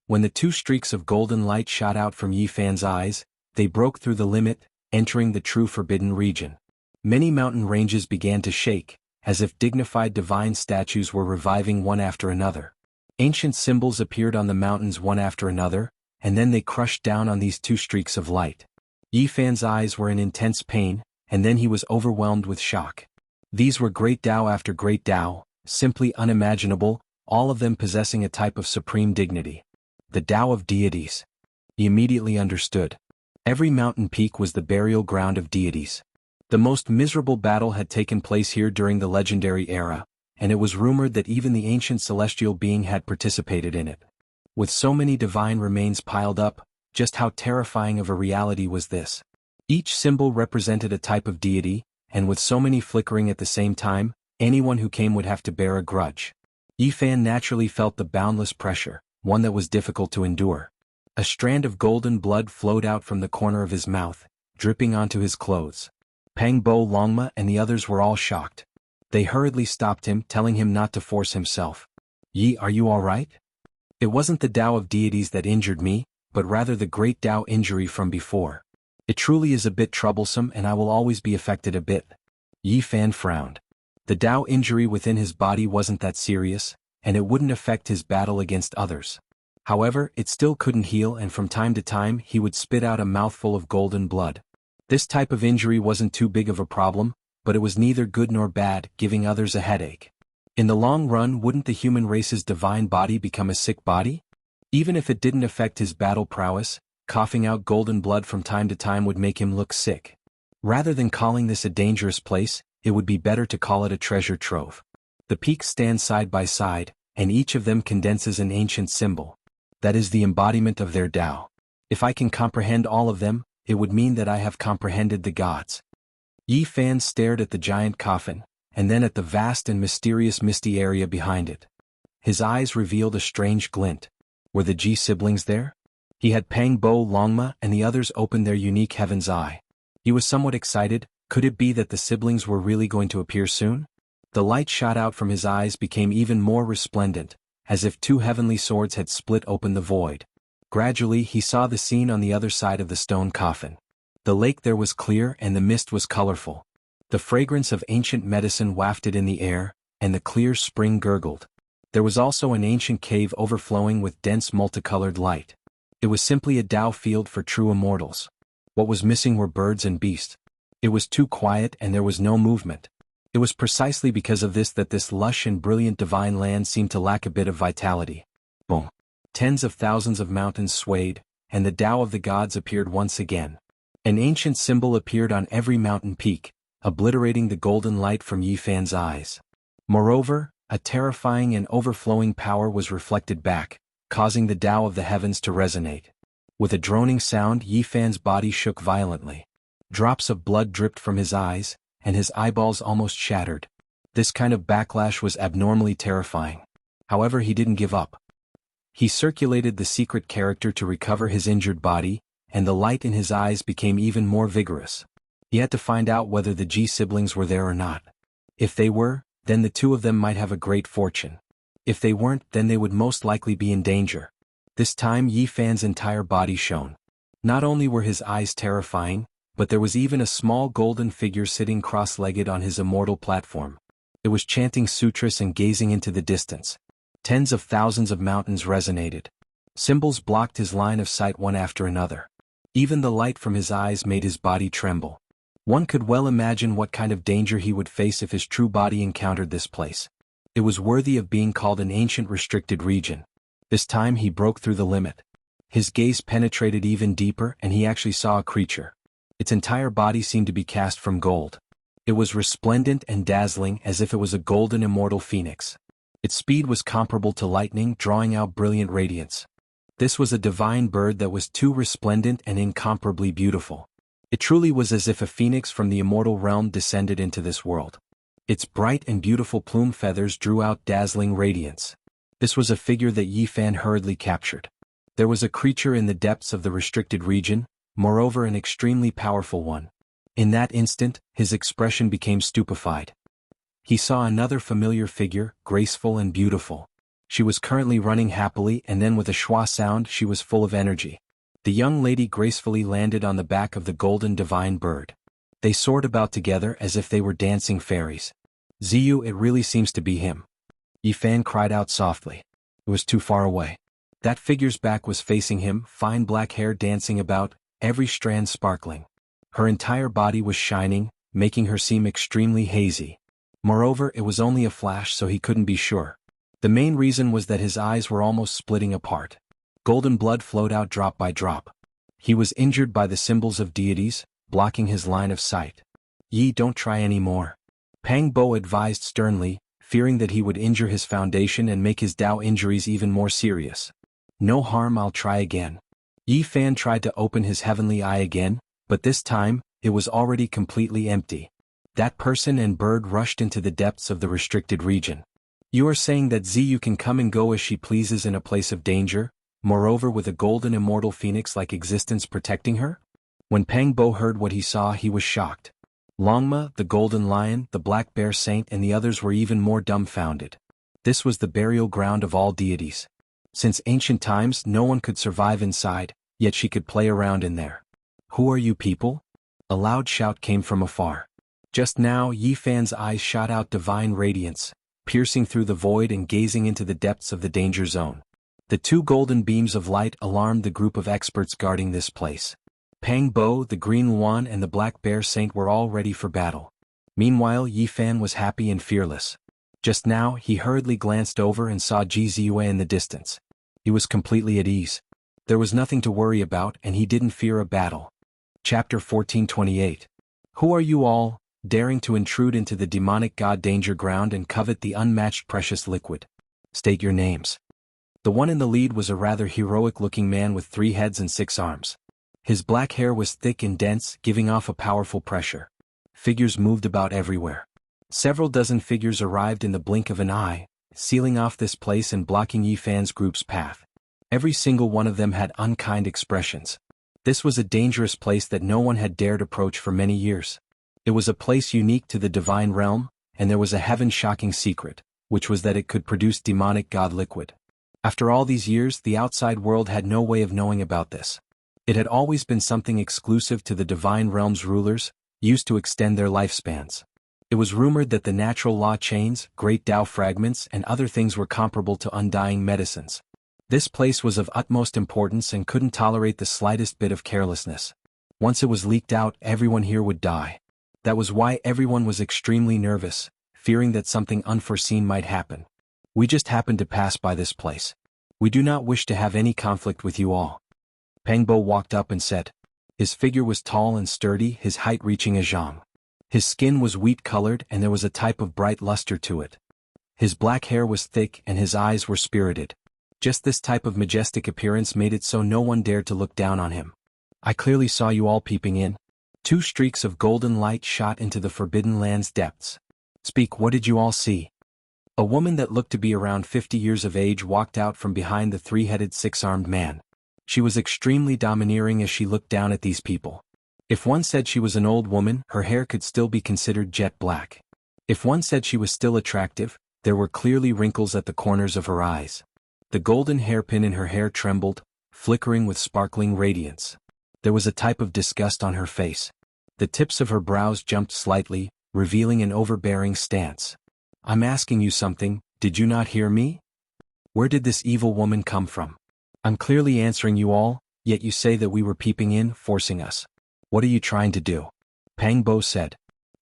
When the 2 streaks of golden light shot out from Yi Fan's eyes, they broke through the limit, entering the true forbidden region. Many mountain ranges began to shake, as if dignified divine statues were reviving one after another. Ancient symbols appeared on the mountains one after another, and then they crushed down on these 2 streaks of light. Yi Fan's eyes were in intense pain, and then he was overwhelmed with shock. These were great Tao after great Tao, simply unimaginable, all of them possessing a type of supreme dignity. The Tao of deities. He immediately understood. Every mountain peak was the burial ground of deities. The most miserable battle had taken place here during the legendary era, and it was rumored that even the ancient celestial being had participated in it. With so many divine remains piled up, just how terrifying of a reality was this? Each symbol represented a type of deity, and with so many flickering at the same time, anyone who came would have to bear a grudge. Yi Fan naturally felt the boundless pressure, one that was difficult to endure. A strand of golden blood flowed out from the corner of his mouth, dripping onto his clothes. Pang Bo Longma and the others were all shocked. They hurriedly stopped him, telling him not to force himself. Yi, are you all right? It wasn't the Tao of deities that injured me, but rather the great Tao injury from before. It truly is a bit troublesome and I will always be affected a bit. Yi Fan frowned. The Tao injury within his body wasn't that serious, and it wouldn't affect his battle against others. However, it still couldn't heal, and from time to time he would spit out a mouthful of golden blood. This type of injury wasn't too big of a problem, but it was neither good nor bad, giving others a headache. In the long run, wouldn't the human race's divine body become a sick body? Even if it didn't affect his battle prowess, coughing out golden blood from time to time would make him look sick. Rather than calling this a dangerous place, it would be better to call it a treasure trove. The peaks stand side by side, and each of them condenses an ancient symbol. That is the embodiment of their Tao. If I can comprehend all of them, it would mean that I have comprehended the gods. Yi Fan stared at the giant coffin, and then at the vast and mysterious misty area behind it. His eyes revealed a strange glint. Were the Ji siblings there? He had Pang Bo, Longma, and the others opened their unique heaven's eye. He was somewhat excited. Could it be that the siblings were really going to appear soon? The light shot out from his eyes became even more resplendent, as if two heavenly swords had split open the void. Gradually he saw the scene on the other side of the stone coffin. The lake there was clear and the mist was colorful. The fragrance of ancient medicine wafted in the air, and the clear spring gurgled. There was also an ancient cave overflowing with dense multicolored light. It was simply a Tao field for true immortals. What was missing were birds and beasts. It was too quiet and there was no movement. It was precisely because of this that this lush and brilliant divine land seemed to lack a bit of vitality. Boom! Tens of thousands of mountains swayed, and the Tao of the gods appeared once again. An ancient symbol appeared on every mountain peak, obliterating the golden light from Yi Fan's eyes. Moreover, a terrifying and overflowing power was reflected back, causing the Tao of the heavens to resonate. With a droning sound, Yi Fan's body shook violently. Drops of blood dripped from his eyes, and his eyeballs almost shattered. This kind of backlash was abnormally terrifying. However, he didn't give up. He circulated the secret character to recover his injured body, and the light in his eyes became even more vigorous. He had to find out whether the Ji siblings were there or not. If they were, then the two of them might have a great fortune. If they weren't, then they would most likely be in danger. This time Yi Fan's entire body shone. Not only were his eyes terrifying, but there was even a small golden figure sitting cross-legged on his immortal platform. It was chanting sutras and gazing into the distance. Tens of thousands of mountains resonated. Symbols blocked his line of sight one after another. Even the light from his eyes made his body tremble. One could well imagine what kind of danger he would face if his true body encountered this place. It was worthy of being called an ancient restricted region. This time he broke through the limit. His gaze penetrated even deeper and he actually saw a creature. Its entire body seemed to be cast from gold. It was resplendent and dazzling as if it was a golden immortal phoenix. Its speed was comparable to lightning, drawing out brilliant radiance. This was a divine bird that was too resplendent and incomparably beautiful. It truly was as if a phoenix from the immortal realm descended into this world. Its bright and beautiful plume feathers drew out dazzling radiance. This was a figure that Yi Fan hurriedly captured. There was a creature in the depths of the restricted region, moreover an extremely powerful one. In that instant, his expression became stupefied. He saw another familiar figure, graceful and beautiful. She was currently running happily and then with a schwa sound she was full of energy. The young lady gracefully landed on the back of the golden divine bird. They soared about together as if they were dancing fairies. Ziyu, it really seems to be him. Yi Fan cried out softly. It was too far away. That figure's back was facing him, fine black hair dancing about, every strand sparkling. Her entire body was shining, making her seem extremely hazy. Moreover, it was only a flash so he couldn't be sure. The main reason was that his eyes were almost splitting apart. Golden blood flowed out drop by drop. He was injured by the symbols of deities, blocking his line of sight. Yi, don't try any more. Pang Bo advised sternly, fearing that he would injure his foundation and make his Tao injuries even more serious. No harm, I'll try again. Yi Fan tried to open his heavenly eye again, but this time, it was already completely empty. That person and bird rushed into the depths of the restricted region. You are saying that Ziyu can come and go as she pleases in a place of danger, moreover with a golden immortal phoenix-like existence protecting her? When Pang Bo heard what he saw, he was shocked. Longma, the golden lion, the black bear saint and the others were even more dumbfounded. This was the burial ground of all deities. Since ancient times no one could survive inside, yet she could play around in there. Who are you people? A loud shout came from afar. Just now Yi Fan's eyes shot out divine radiance, piercing through the void and gazing into the depths of the danger zone. The two golden beams of light alarmed the group of experts guarding this place. Pang Bo, the green Luan and the black bear saint were all ready for battle. Meanwhile Yi Fan was happy and fearless. Just now he hurriedly glanced over and saw Ji Ziyue in the distance. He was completely at ease. There was nothing to worry about and he didn't fear a battle. Chapter 1428. Who are you all, daring to intrude into the demonic god danger ground and covet the unmatched precious liquid? State your names. The one in the lead was a rather heroic-looking man with 3 heads and 6 arms. His black hair was thick and dense, giving off a powerful pressure. Figures moved about everywhere. Several dozen figures arrived in the blink of an eye, sealing off this place and blocking Yi Fan's group's path. Every single one of them had unkind expressions. This was a dangerous place that no one had dared approach for many years. It was a place unique to the divine realm, and there was a heaven-shocking secret, which was that it could produce demonic god liquid. After all these years, the outside world had no way of knowing about this. It had always been something exclusive to the divine realm's rulers, used to extend their lifespans. It was rumored that the natural law chains, great Tao fragments, and other things were comparable to undying medicines. This place was of utmost importance and couldn't tolerate the slightest bit of carelessness. Once it was leaked out, everyone here would die. That was why everyone was extremely nervous, fearing that something unforeseen might happen. We just happened to pass by this place. We do not wish to have any conflict with you all. Pengbo walked up and said. His figure was tall and sturdy, his height reaching a zhang. His skin was wheat-colored and there was a type of bright luster to it. His black hair was thick and his eyes were spirited. Just this type of majestic appearance made it so no one dared to look down on him. I clearly saw you all peeping in. 2 streaks of golden light shot into the Forbidden Land's depths. Speak, what did you all see? A woman that looked to be around 50 years of age walked out from behind the 3-headed 6-armed man. She was extremely domineering as she looked down at these people. If one said she was an old woman, her hair could still be considered jet black. If one said she was still attractive, there were clearly wrinkles at the corners of her eyes. The golden hairpin in her hair trembled, flickering with sparkling radiance. There was a type of disgust on her face. The tips of her brows jumped slightly, revealing an overbearing stance. I'm asking you something, did you not hear me? Where did this evil woman come from? I'm clearly answering you all, yet you say that we were peeping in, forcing us. What are you trying to do? Pengbo said.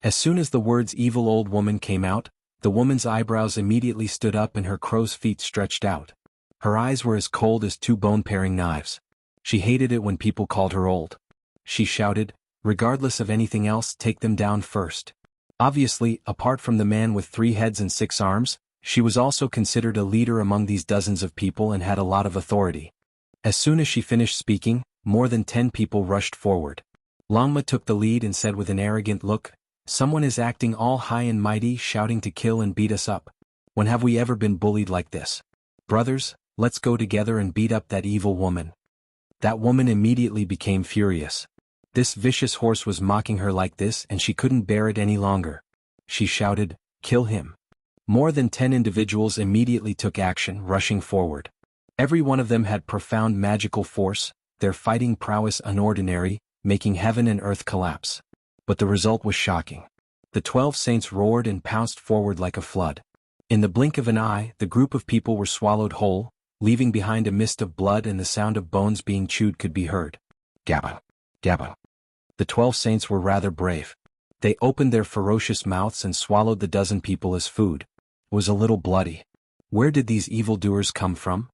As soon as the words evil old woman came out, the woman's eyebrows immediately stood up and her crow's feet stretched out. Her eyes were as cold as 2 bone-paring knives. She hated it when people called her old. She shouted, regardless of anything else, take them down first. Obviously, apart from the man with 3 heads and 6 arms, she was also considered a leader among these dozens of people and had a lot of authority. As soon as she finished speaking, more than 10 people rushed forward. Longma took the lead and said with an arrogant look, someone is acting all high and mighty, shouting to kill and beat us up. When have we ever been bullied like this? Brothers, let's go together and beat up that evil woman. That woman immediately became furious. This vicious horse was mocking her like this and she couldn't bear it any longer. She shouted, kill him. More than 10 individuals immediately took action, rushing forward. Every one of them had profound magical force, their fighting prowess unordinary, making heaven and earth collapse. But the result was shocking. The 12 saints roared and pounced forward like a flood. In the blink of an eye, the group of people were swallowed whole, leaving behind a mist of blood and the sound of bones being chewed could be heard. Gabba. Gabba. The 12 saints were rather brave. They opened their ferocious mouths and swallowed the dozen people as food. It was a little bloody. Where did these evildoers come from?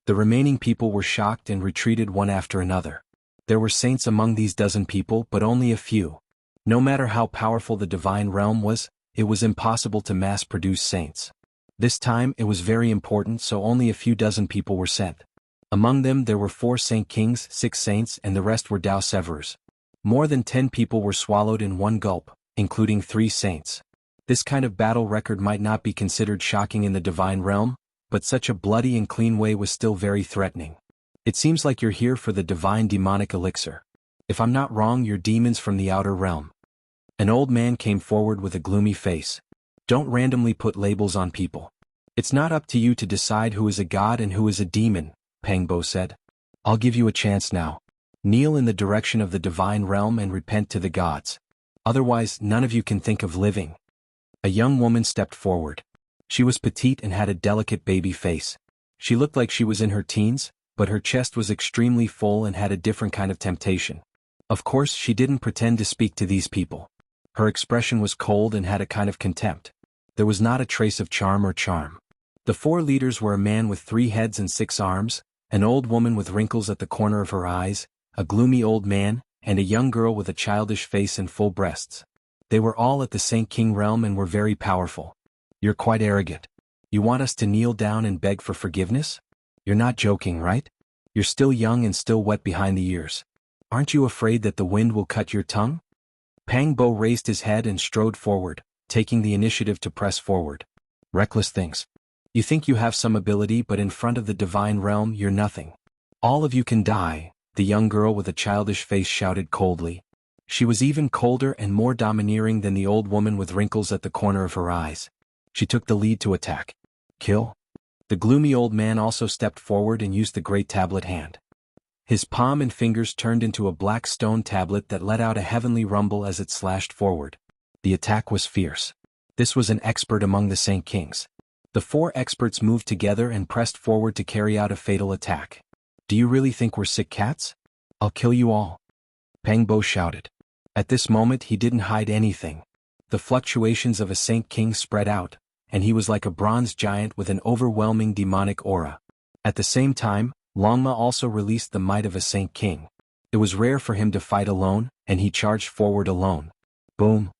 The remaining people were shocked and retreated one after another. There were saints among these dozen people, but only a few. No matter how powerful the divine realm was, it was impossible to mass-produce saints. This time it was very important, so only a few dozen people were sent. Among them there were 4 saint kings, 6 saints, and the rest were Dao Severers. More than 10 people were swallowed in one gulp, including 3 saints. This kind of battle record might not be considered shocking in the divine realm, but such a bloody and clean way was still very threatening. It seems like you're here for the divine demonic elixir. If I'm not wrong, you're demons from the outer realm. An old man came forward with a gloomy face. Don't randomly put labels on people. It's not up to you to decide who is a god and who is a demon, Pengbo said. I'll give you a chance now. Kneel in the direction of the divine realm and repent to the gods. Otherwise, none of you can think of living. A young woman stepped forward. She was petite and had a delicate baby face. She looked like she was in her teens, but her chest was extremely full and had a different kind of temptation. Of course, she didn't pretend to speak to these people. Her expression was cold and had a kind of contempt. There was not a trace of charm or charm. The 4 leaders were a man with 3 heads and 6 arms, an old woman with wrinkles at the corner of her eyes, a gloomy old man, and a young girl with a childish face and full breasts. They were all at the Saint King realm and were very powerful. You're quite arrogant. You want us to kneel down and beg for forgiveness? You're not joking, right? You're still young and still wet behind the ears. Aren't you afraid that the wind will cut your tongue? Pengbo raised his head and strode forward, taking the initiative to press forward. Reckless things. You think you have some ability, but in front of the divine realm you're nothing. All of you can die, the young girl with a childish face shouted coldly. She was even colder and more domineering than the old woman with wrinkles at the corner of her eyes. She took the lead to attack. Kill? The gloomy old man also stepped forward and used the great tablet hand. His palm and fingers turned into a black stone tablet that let out a heavenly rumble as it slashed forward. The attack was fierce. This was an expert among the Saint Kings. The 4 experts moved together and pressed forward to carry out a fatal attack. Do you really think we're sick cats? I'll kill you all. Pangbo shouted. At this moment he didn't hide anything. The fluctuations of a Saint King spread out, and he was like a bronze giant with an overwhelming demonic aura. At the same time, Longma also released the might of a Saint King. It was rare for him to fight alone, and he charged forward alone. Boom.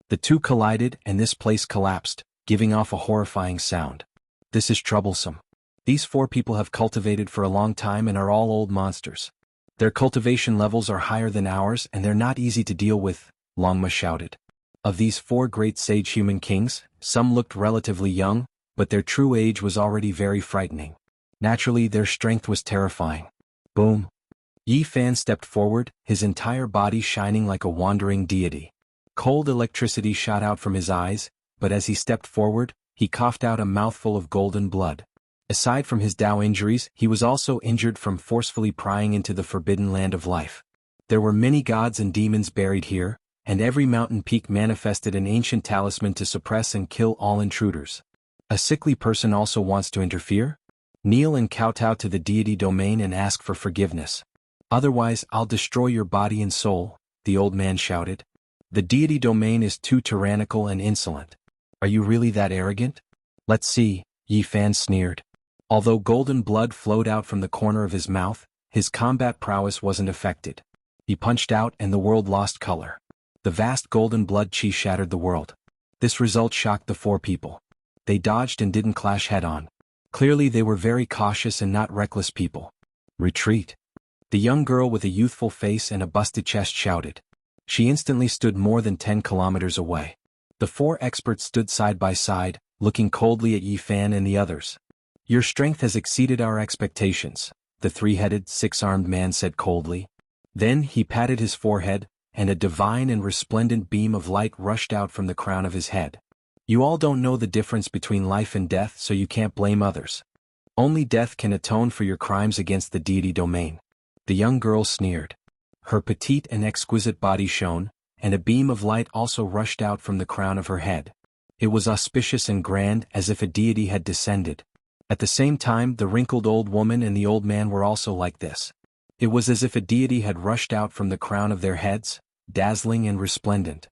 The two collided and this place collapsed, giving off a horrifying sound. This is troublesome. These 4 people have cultivated for a long time and are all old monsters. Their cultivation levels are higher than ours and they're not easy to deal with, Longma shouted. Of these 4 great sage human kings, some looked relatively young, but their true age was already very frightening. Naturally, their strength was terrifying. Boom. Yi Fan stepped forward, his entire body shining like a wandering deity. Cold electricity shot out from his eyes, but as he stepped forward, he coughed out a mouthful of golden blood. Aside from his Dao injuries, he was also injured from forcefully prying into the forbidden land of life. There were many gods and demons buried here, and every mountain peak manifested an ancient talisman to suppress and kill all intruders. A sickly person also wants to interfere? Kneel and kowtow to the deity domain and ask for forgiveness. Otherwise I'll destroy your body and soul, the old man shouted. The deity domain is too tyrannical and insolent. Are you really that arrogant? Let's see, Yi Fan sneered. Although golden blood flowed out from the corner of his mouth, his combat prowess wasn't affected. He punched out and the world lost color. The vast golden blood chi shattered the world. This result shocked the 4 people. They dodged and didn't clash head-on. Clearly they were very cautious and not reckless people. Retreat. The young girl with a youthful face and a busted chest shouted. She instantly stood more than 10 kilometers away. The 4 experts stood side by side, looking coldly at Yi Fan and the others. Your strength has exceeded our expectations, the 3-headed, 6-armed man said coldly. Then he patted his forehead, and a divine and resplendent beam of light rushed out from the crown of his head. You all don't know the difference between life and death, so you can't blame others. Only death can atone for your crimes against the deity domain. The young girl sneered. Her petite and exquisite body shone, and a beam of light also rushed out from the crown of her head. It was auspicious and grand, as if a deity had descended. At the same time, the wrinkled old woman and the old man were also like this. It was as if a deity had rushed out from the crown of their heads, dazzling and resplendent.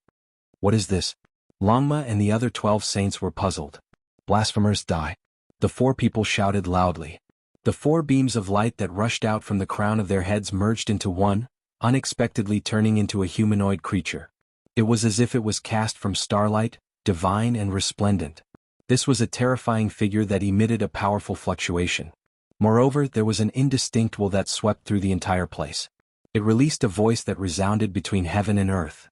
What is this? Longma and the other 12 saints were puzzled. Blasphemers die. The 4 people shouted loudly. The 4 beams of light that rushed out from the crown of their heads merged into one, unexpectedly turning into a humanoid creature. It was as if it was cast from starlight, divine and resplendent. This was a terrifying figure that emitted a powerful fluctuation. Moreover, there was an indistinct will that swept through the entire place. It released a voice that resounded between heaven and earth.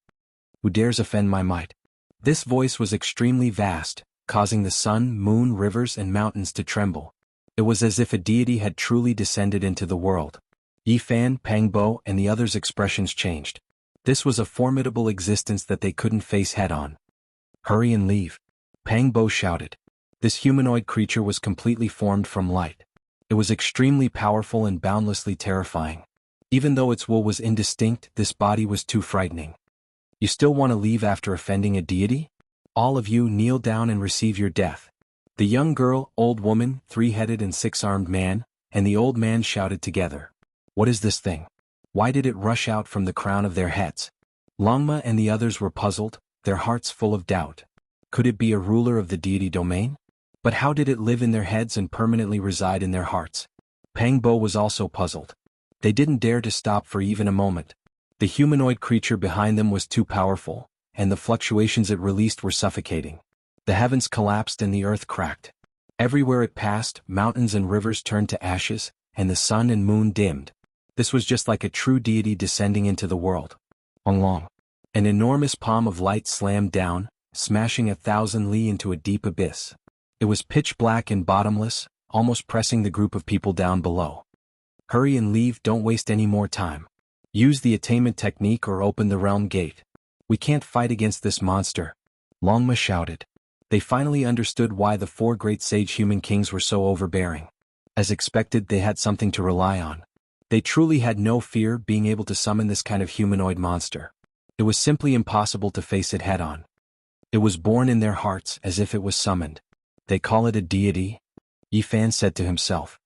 Who dares offend my might? This voice was extremely vast, causing the sun, moon, rivers and mountains to tremble. It was as if a deity had truly descended into the world. Yi Fan, Pangbo and the others' expressions changed. This was a formidable existence that they couldn't face head-on. Hurry and leave. Pangbo shouted. This humanoid creature was completely formed from light. It was extremely powerful and boundlessly terrifying. Even though its will was indistinct, this body was too frightening. You still want to leave after offending a deity? All of you kneel down and receive your death. The young girl, old woman, 3-headed and 6-armed man, and the old man shouted together. What is this thing? Why did it rush out from the crown of their heads? Longma and the others were puzzled, their hearts full of doubt. Could it be a ruler of the deity domain? But how did it live in their heads and permanently reside in their hearts? Pangbo was also puzzled. They didn't dare to stop for even a moment. The humanoid creature behind them was too powerful, and the fluctuations it released were suffocating. The heavens collapsed and the earth cracked. Everywhere it passed, mountains and rivers turned to ashes, and the sun and moon dimmed. This was just like a true deity descending into the world. Long. An enormous palm of light slammed down, smashing 1,000 li into a deep abyss. It was pitch black and bottomless, almost pressing the group of people down below. Hurry and leave, don't waste any more time. Use the attainment technique or open the realm gate. We can't fight against this monster, Longma shouted. They finally understood why the 4 great sage human kings were so overbearing. As expected, they had something to rely on. They truly had no fear being able to summon this kind of humanoid monster. It was simply impossible to face it head-on. It was born in their hearts as if it was summoned. They call it a deity? Yi Fan said to himself.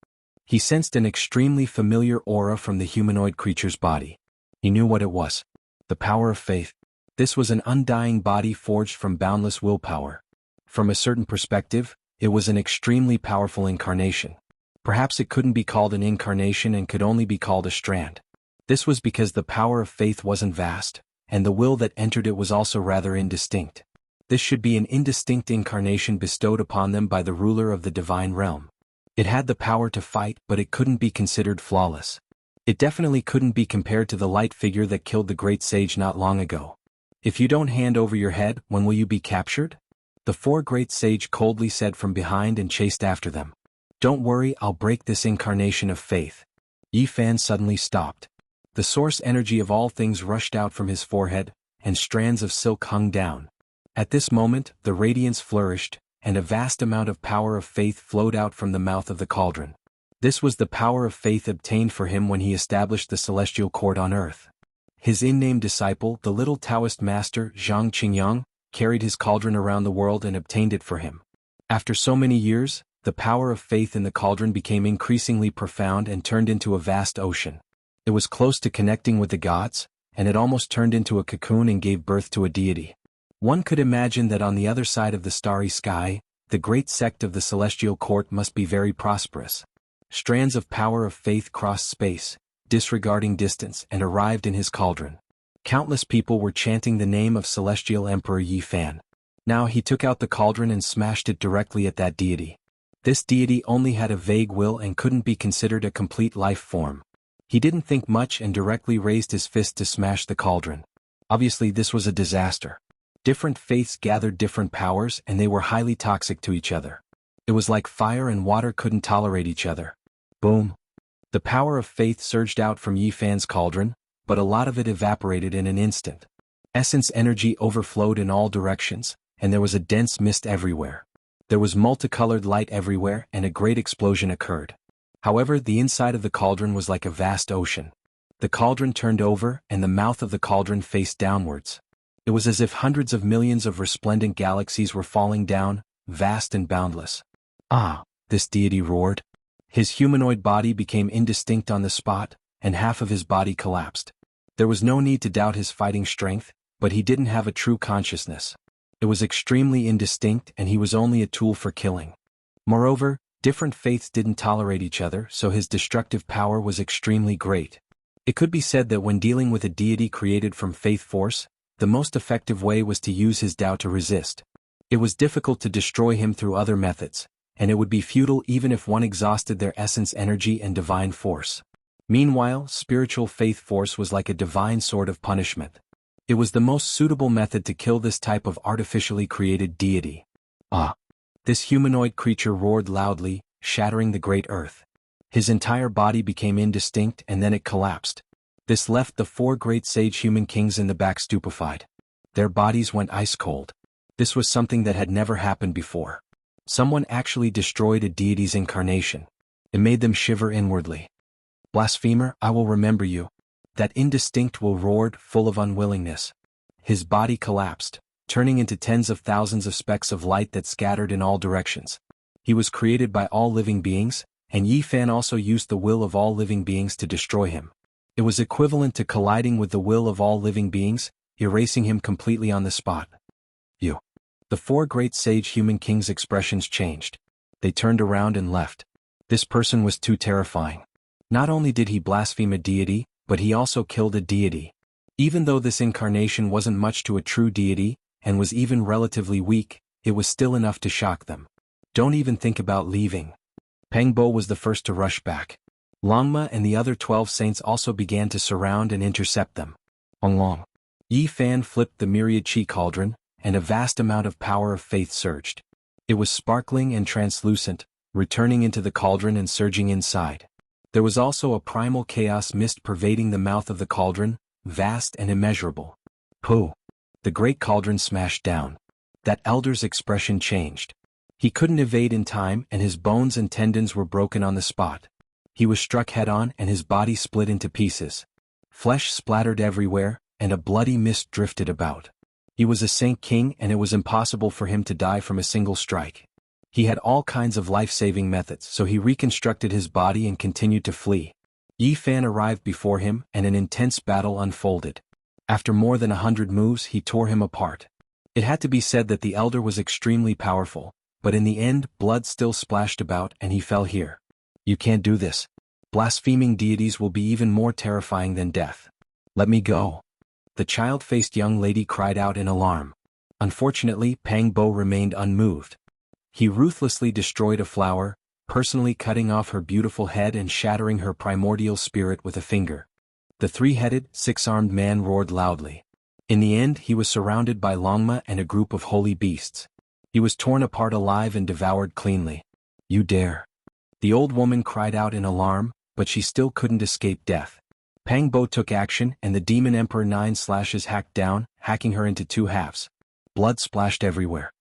He sensed an extremely familiar aura from the humanoid creature's body. He knew what it was. The power of faith. This was an undying body forged from boundless willpower. From a certain perspective, it was an extremely powerful incarnation. Perhaps it couldn't be called an incarnation and could only be called a strand. This was because the power of faith wasn't vast, and the will that entered it was also rather indistinct. This should be an indistinct incarnation bestowed upon them by the ruler of the divine realm. It had the power to fight, but it couldn't be considered flawless. It definitely couldn't be compared to the light figure that killed the great sage not long ago. If you don't hand over your head, when will you be captured? The 4 great sage coldly said from behind and chased after them. Don't worry, I'll break this incarnation of faith. Yi Fan suddenly stopped. The source energy of all things rushed out from his forehead, and strands of silk hung down. At this moment, the radiance flourished, and a vast amount of power of faith flowed out from the mouth of the cauldron. This was the power of faith obtained for him when he established the celestial court on earth. His in-named disciple, the little Taoist master Zhang Qingyang, carried his cauldron around the world and obtained it for him. After so many years, the power of faith in the cauldron became increasingly profound and turned into a vast ocean. It was close to connecting with the gods, and it almost turned into a cocoon and gave birth to a deity. One could imagine that on the other side of the starry sky, the great sect of the celestial court must be very prosperous. Strands of power of faith crossed space, disregarding distance, and arrived in his cauldron. Countless people were chanting the name of Celestial Emperor Yi Fan. Now he took out the cauldron and smashed it directly at that deity. This deity only had a vague will and couldn't be considered a complete life form. He didn't think much and directly raised his fist to smash the cauldron. Obviously this was a disaster. Different faiths gathered different powers and they were highly toxic to each other. It was like fire and water couldn't tolerate each other. Boom. The power of faith surged out from Yi Fan's cauldron, but a lot of it evaporated in an instant. Essence energy overflowed in all directions, and there was a dense mist everywhere. There was multicolored light everywhere and a great explosion occurred. However, the inside of the cauldron was like a vast ocean. The cauldron turned over and the mouth of the cauldron faced downwards. It was as if hundreds of millions of resplendent galaxies were falling down, vast and boundless. Ah, this deity roared. His humanoid body became indistinct on the spot, and half of his body collapsed. There was no need to doubt his fighting strength, but he didn't have a true consciousness. It was extremely indistinct and he was only a tool for killing. Moreover, different faiths didn't tolerate each other, so his destructive power was extremely great. It could be said that when dealing with a deity created from faith force, the most effective way was to use his Tao to resist. It was difficult to destroy him through other methods, and it would be futile even if one exhausted their essence energy and divine force. Meanwhile, spiritual faith force was like a divine sword of punishment. It was the most suitable method to kill this type of artificially created deity. Ah! This humanoid creature roared loudly, shattering the great earth. His entire body became indistinct and then it collapsed. This left the 4 great sage human kings in the back stupefied. Their bodies went ice cold. This was something that had never happened before. Someone actually destroyed a deity's incarnation. It made them shiver inwardly. Blasphemer, I will remember you. That indistinct will roared, full of unwillingness. His body collapsed, turning into tens of thousands of specks of light that scattered in all directions. He was created by all living beings, and Yi Fan also used the will of all living beings to destroy him. It was equivalent to colliding with the will of all living beings, erasing him completely on the spot. You. The 4 great sage human kings' expressions changed. They turned around and left. This person was too terrifying. Not only did he blaspheme a deity, but he also killed a deity. Even though this incarnation wasn't much to a true deity, and was even relatively weak, it was still enough to shock them. Don't even think about leaving. Peng Bo was the first to rush back. Longma and the other 12 saints also began to surround and intercept them. Long. Yi Fan flipped the myriad chi cauldron, and a vast amount of power of faith surged. It was sparkling and translucent, returning into the cauldron and surging inside. There was also a primal chaos mist pervading the mouth of the cauldron, vast and immeasurable. Pooh! The great cauldron smashed down. That elder's expression changed. He couldn't evade in time, and his bones and tendons were broken on the spot. He was struck head-on and his body split into pieces. Flesh splattered everywhere, and a bloody mist drifted about. He was a Saint King, and it was impossible for him to die from a single strike. He had all kinds of life-saving methods, so he reconstructed his body and continued to flee. Yi Fan arrived before him, and an intense battle unfolded. After more than 100 moves, he tore him apart. It had to be said that the elder was extremely powerful, but in the end, blood still splashed about and he fell here. You can't do this. Blaspheming deities will be even more terrifying than death. Let me go. The child-faced young lady cried out in alarm. Unfortunately, Pang Bo remained unmoved. He ruthlessly destroyed a flower, personally cutting off her beautiful head and shattering her primordial spirit with a finger. The three-headed, six-armed man roared loudly. In the end, he was surrounded by Longma and a group of holy beasts. He was torn apart alive and devoured cleanly. You dare. The old woman cried out in alarm, but she still couldn't escape death. Pang Bo took action, and the Demon Emperor 9 slashes hacked down, hacking her into two halves. Blood splashed everywhere.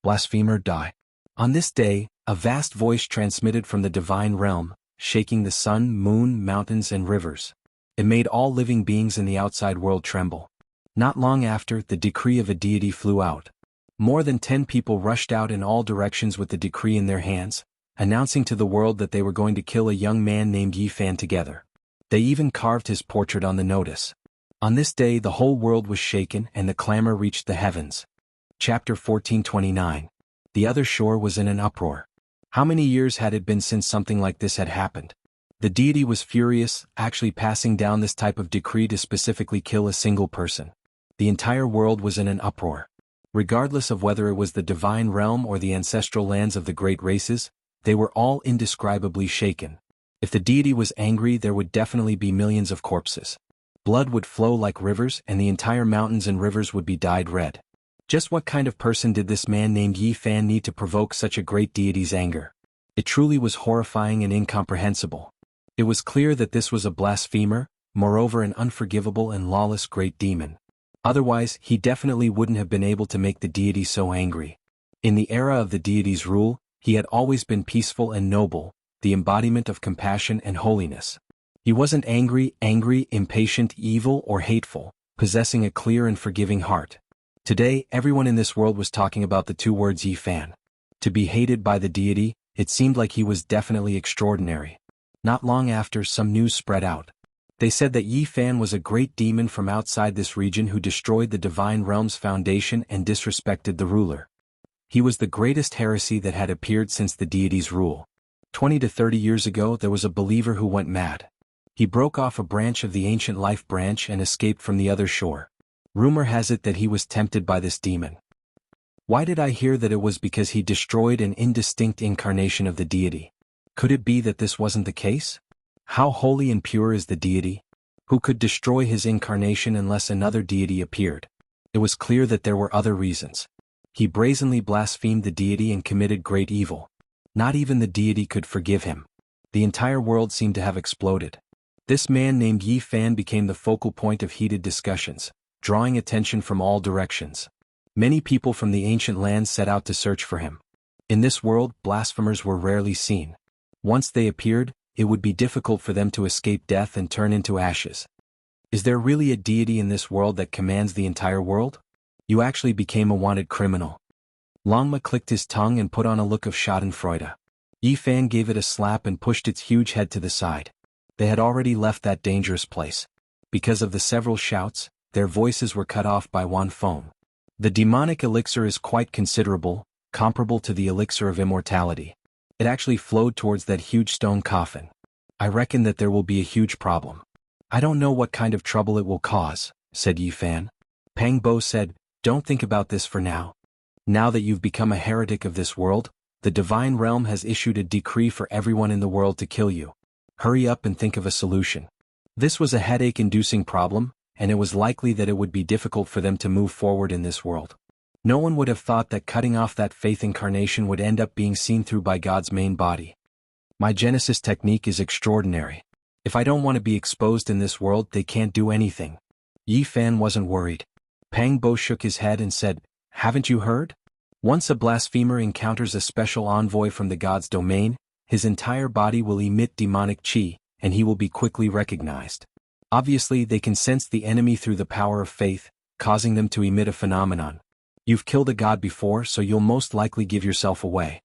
Blasphemer, die. On this day, a vast voice transmitted from the divine realm, shaking the sun, moon, mountains, and rivers. It made all living beings in the outside world tremble. Not long after, the decree of a deity flew out. More than 10 people rushed out in all directions with the decree in their hands, announcing to the world that they were going to kill a young man named Yi Fan together. They even carved his portrait on the notice. On this day, the whole world was shaken and the clamor reached the heavens. Chapter 1429. The other shore was in an uproar. How many years had it been since something like this had happened? The deity was furious, actually passing down this type of decree to specifically kill a single person. The entire world was in an uproar. Regardless of whether it was the divine realm or the ancestral lands of the great races, they were all indescribably shaken. If the deity was angry, there would definitely be millions of corpses. Blood would flow like rivers, and the entire mountains and rivers would be dyed red. Just what kind of person did this man named Yi Fan need to provoke such a great deity's anger? It truly was horrifying and incomprehensible. It was clear that this was a blasphemer, moreover an unforgivable and lawless great demon. Otherwise, he definitely wouldn't have been able to make the deity so angry. In the era of the deity's rule, he had always been peaceful and noble, the embodiment of compassion and holiness. He wasn't angry, impatient, evil, or hateful, possessing a clear and forgiving heart. Today, everyone in this world was talking about the two words Yi Fan. To be hated by the deity, it seemed like he was definitely extraordinary. Not long after, some news spread out. They said that Yi Fan was a great demon from outside this region who destroyed the divine realm's foundation and disrespected the ruler. He was the greatest heresy that had appeared since the deity's rule. 20 to 30 years ago, there was a believer who went mad. He broke off a branch of the ancient life branch and escaped from the other shore. Rumor has it that he was tempted by this demon. Why did I hear that it was because he destroyed an indistinct incarnation of the deity? Could it be that this wasn't the case? How holy and pure is the deity? Who could destroy his incarnation unless another deity appeared? It was clear that there were other reasons. He brazenly blasphemed the deity and committed great evil. Not even the deity could forgive him. The entire world seemed to have exploded. This man named Yi Fan became the focal point of heated discussions, drawing attention from all directions. Many people from the ancient lands set out to search for him. In this world, blasphemers were rarely seen. Once they appeared, it would be difficult for them to escape death and turn into ashes. Is there really a deity in this world that commands the entire world? You actually became a wanted criminal. Longma clicked his tongue and put on a look of schadenfreude. Yi Fan gave it a slap and pushed its huge head to the side. They had already left that dangerous place. Because of the several shouts, their voices were cut off by one foam. The demonic elixir is quite considerable, comparable to the elixir of immortality. It actually flowed towards that huge stone coffin. I reckon that there will be a huge problem. I don't know what kind of trouble it will cause, said Yi Fan. Pang Bo said, don't think about this for now. Now that you've become a heretic of this world, the divine realm has issued a decree for everyone in the world to kill you. Hurry up and think of a solution. This was a headache-inducing problem, and it was likely that it would be difficult for them to move forward in this world. No one would have thought that cutting off that faith incarnation would end up being seen through by God's main body. My Genesis technique is extraordinary. If I don't want to be exposed in this world, they can't do anything. Yi Fan wasn't worried. Pang Bo shook his head and said, "Haven't you heard? Once a blasphemer encounters a special envoy from the god's domain, his entire body will emit demonic chi, and he will be quickly recognized. Obviously, they can sense the enemy through the power of faith, causing them to emit a phenomenon. You've killed a god before, so you'll most likely give yourself away.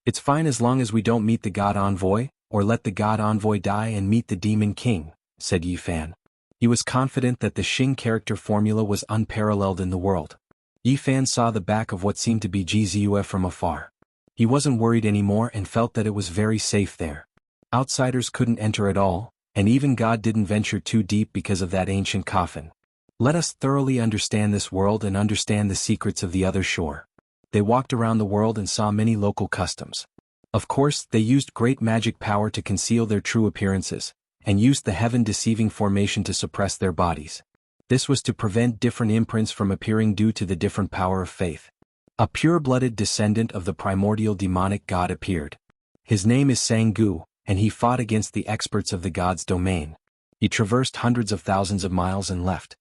It's fine as long as we don't meet the god envoy, or let the god envoy die and meet the demon king," said Yi Fan. He was confident that the Xing character formula was unparalleled in the world. Yi Fan saw the back of what seemed to be Jizue from afar. He wasn't worried anymore and felt that it was very safe there. Outsiders couldn't enter at all, and even God didn't venture too deep because of that ancient coffin. Let us thoroughly understand this world and understand the secrets of the other shore. They walked around the world and saw many local customs. Of course, they used great magic power to conceal their true appearances, and used the heaven-deceiving formation to suppress their bodies. This was to prevent different imprints from appearing due to the different power of faith. A pure-blooded descendant of the primordial demonic god appeared. His name is Jianghu, and he fought against the experts of the god's domain. He traversed hundreds of thousands of miles and left.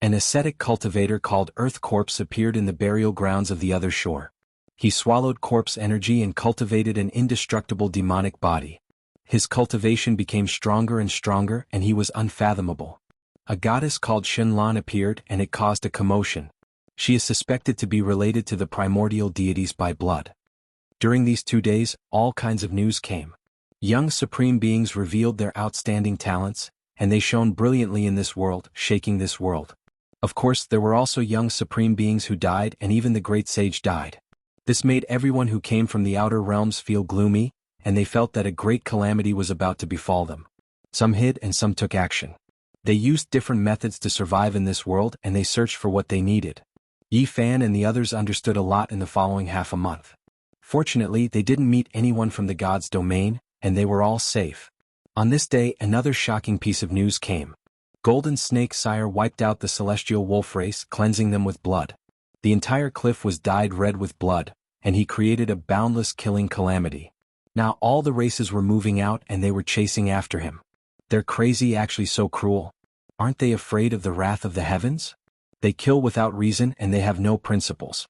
An ascetic cultivator called Earth Corpse appeared in the burial grounds of the other shore. He swallowed corpse energy and cultivated an indestructible demonic body. His cultivation became stronger and stronger, and he was unfathomable. A goddess called Shenlan appeared, and it caused a commotion. She is suspected to be related to the primordial deities by blood. During these 2 days, all kinds of news came. Young supreme beings revealed their outstanding talents, and they shone brilliantly in this world, shaking this world. Of course, there were also young supreme beings who died, and even the great sage died. This made everyone who came from the outer realms feel gloomy, and they felt that a great calamity was about to befall them. Some hid and some took action. They used different methods to survive in this world, and they searched for what they needed. Yi Fan and the others understood a lot in the following half a month. Fortunately, they didn't meet anyone from the god's domain, and they were all safe. On this day, another shocking piece of news came. Golden Snake Sire wiped out the celestial wolf race, cleansing them with blood. The entire cliff was dyed red with blood, and he created a boundless killing calamity. Now all the races were moving out and they were chasing after him. They're crazy, actually so cruel. Aren't they afraid of the wrath of the heavens? They kill without reason and they have no principles.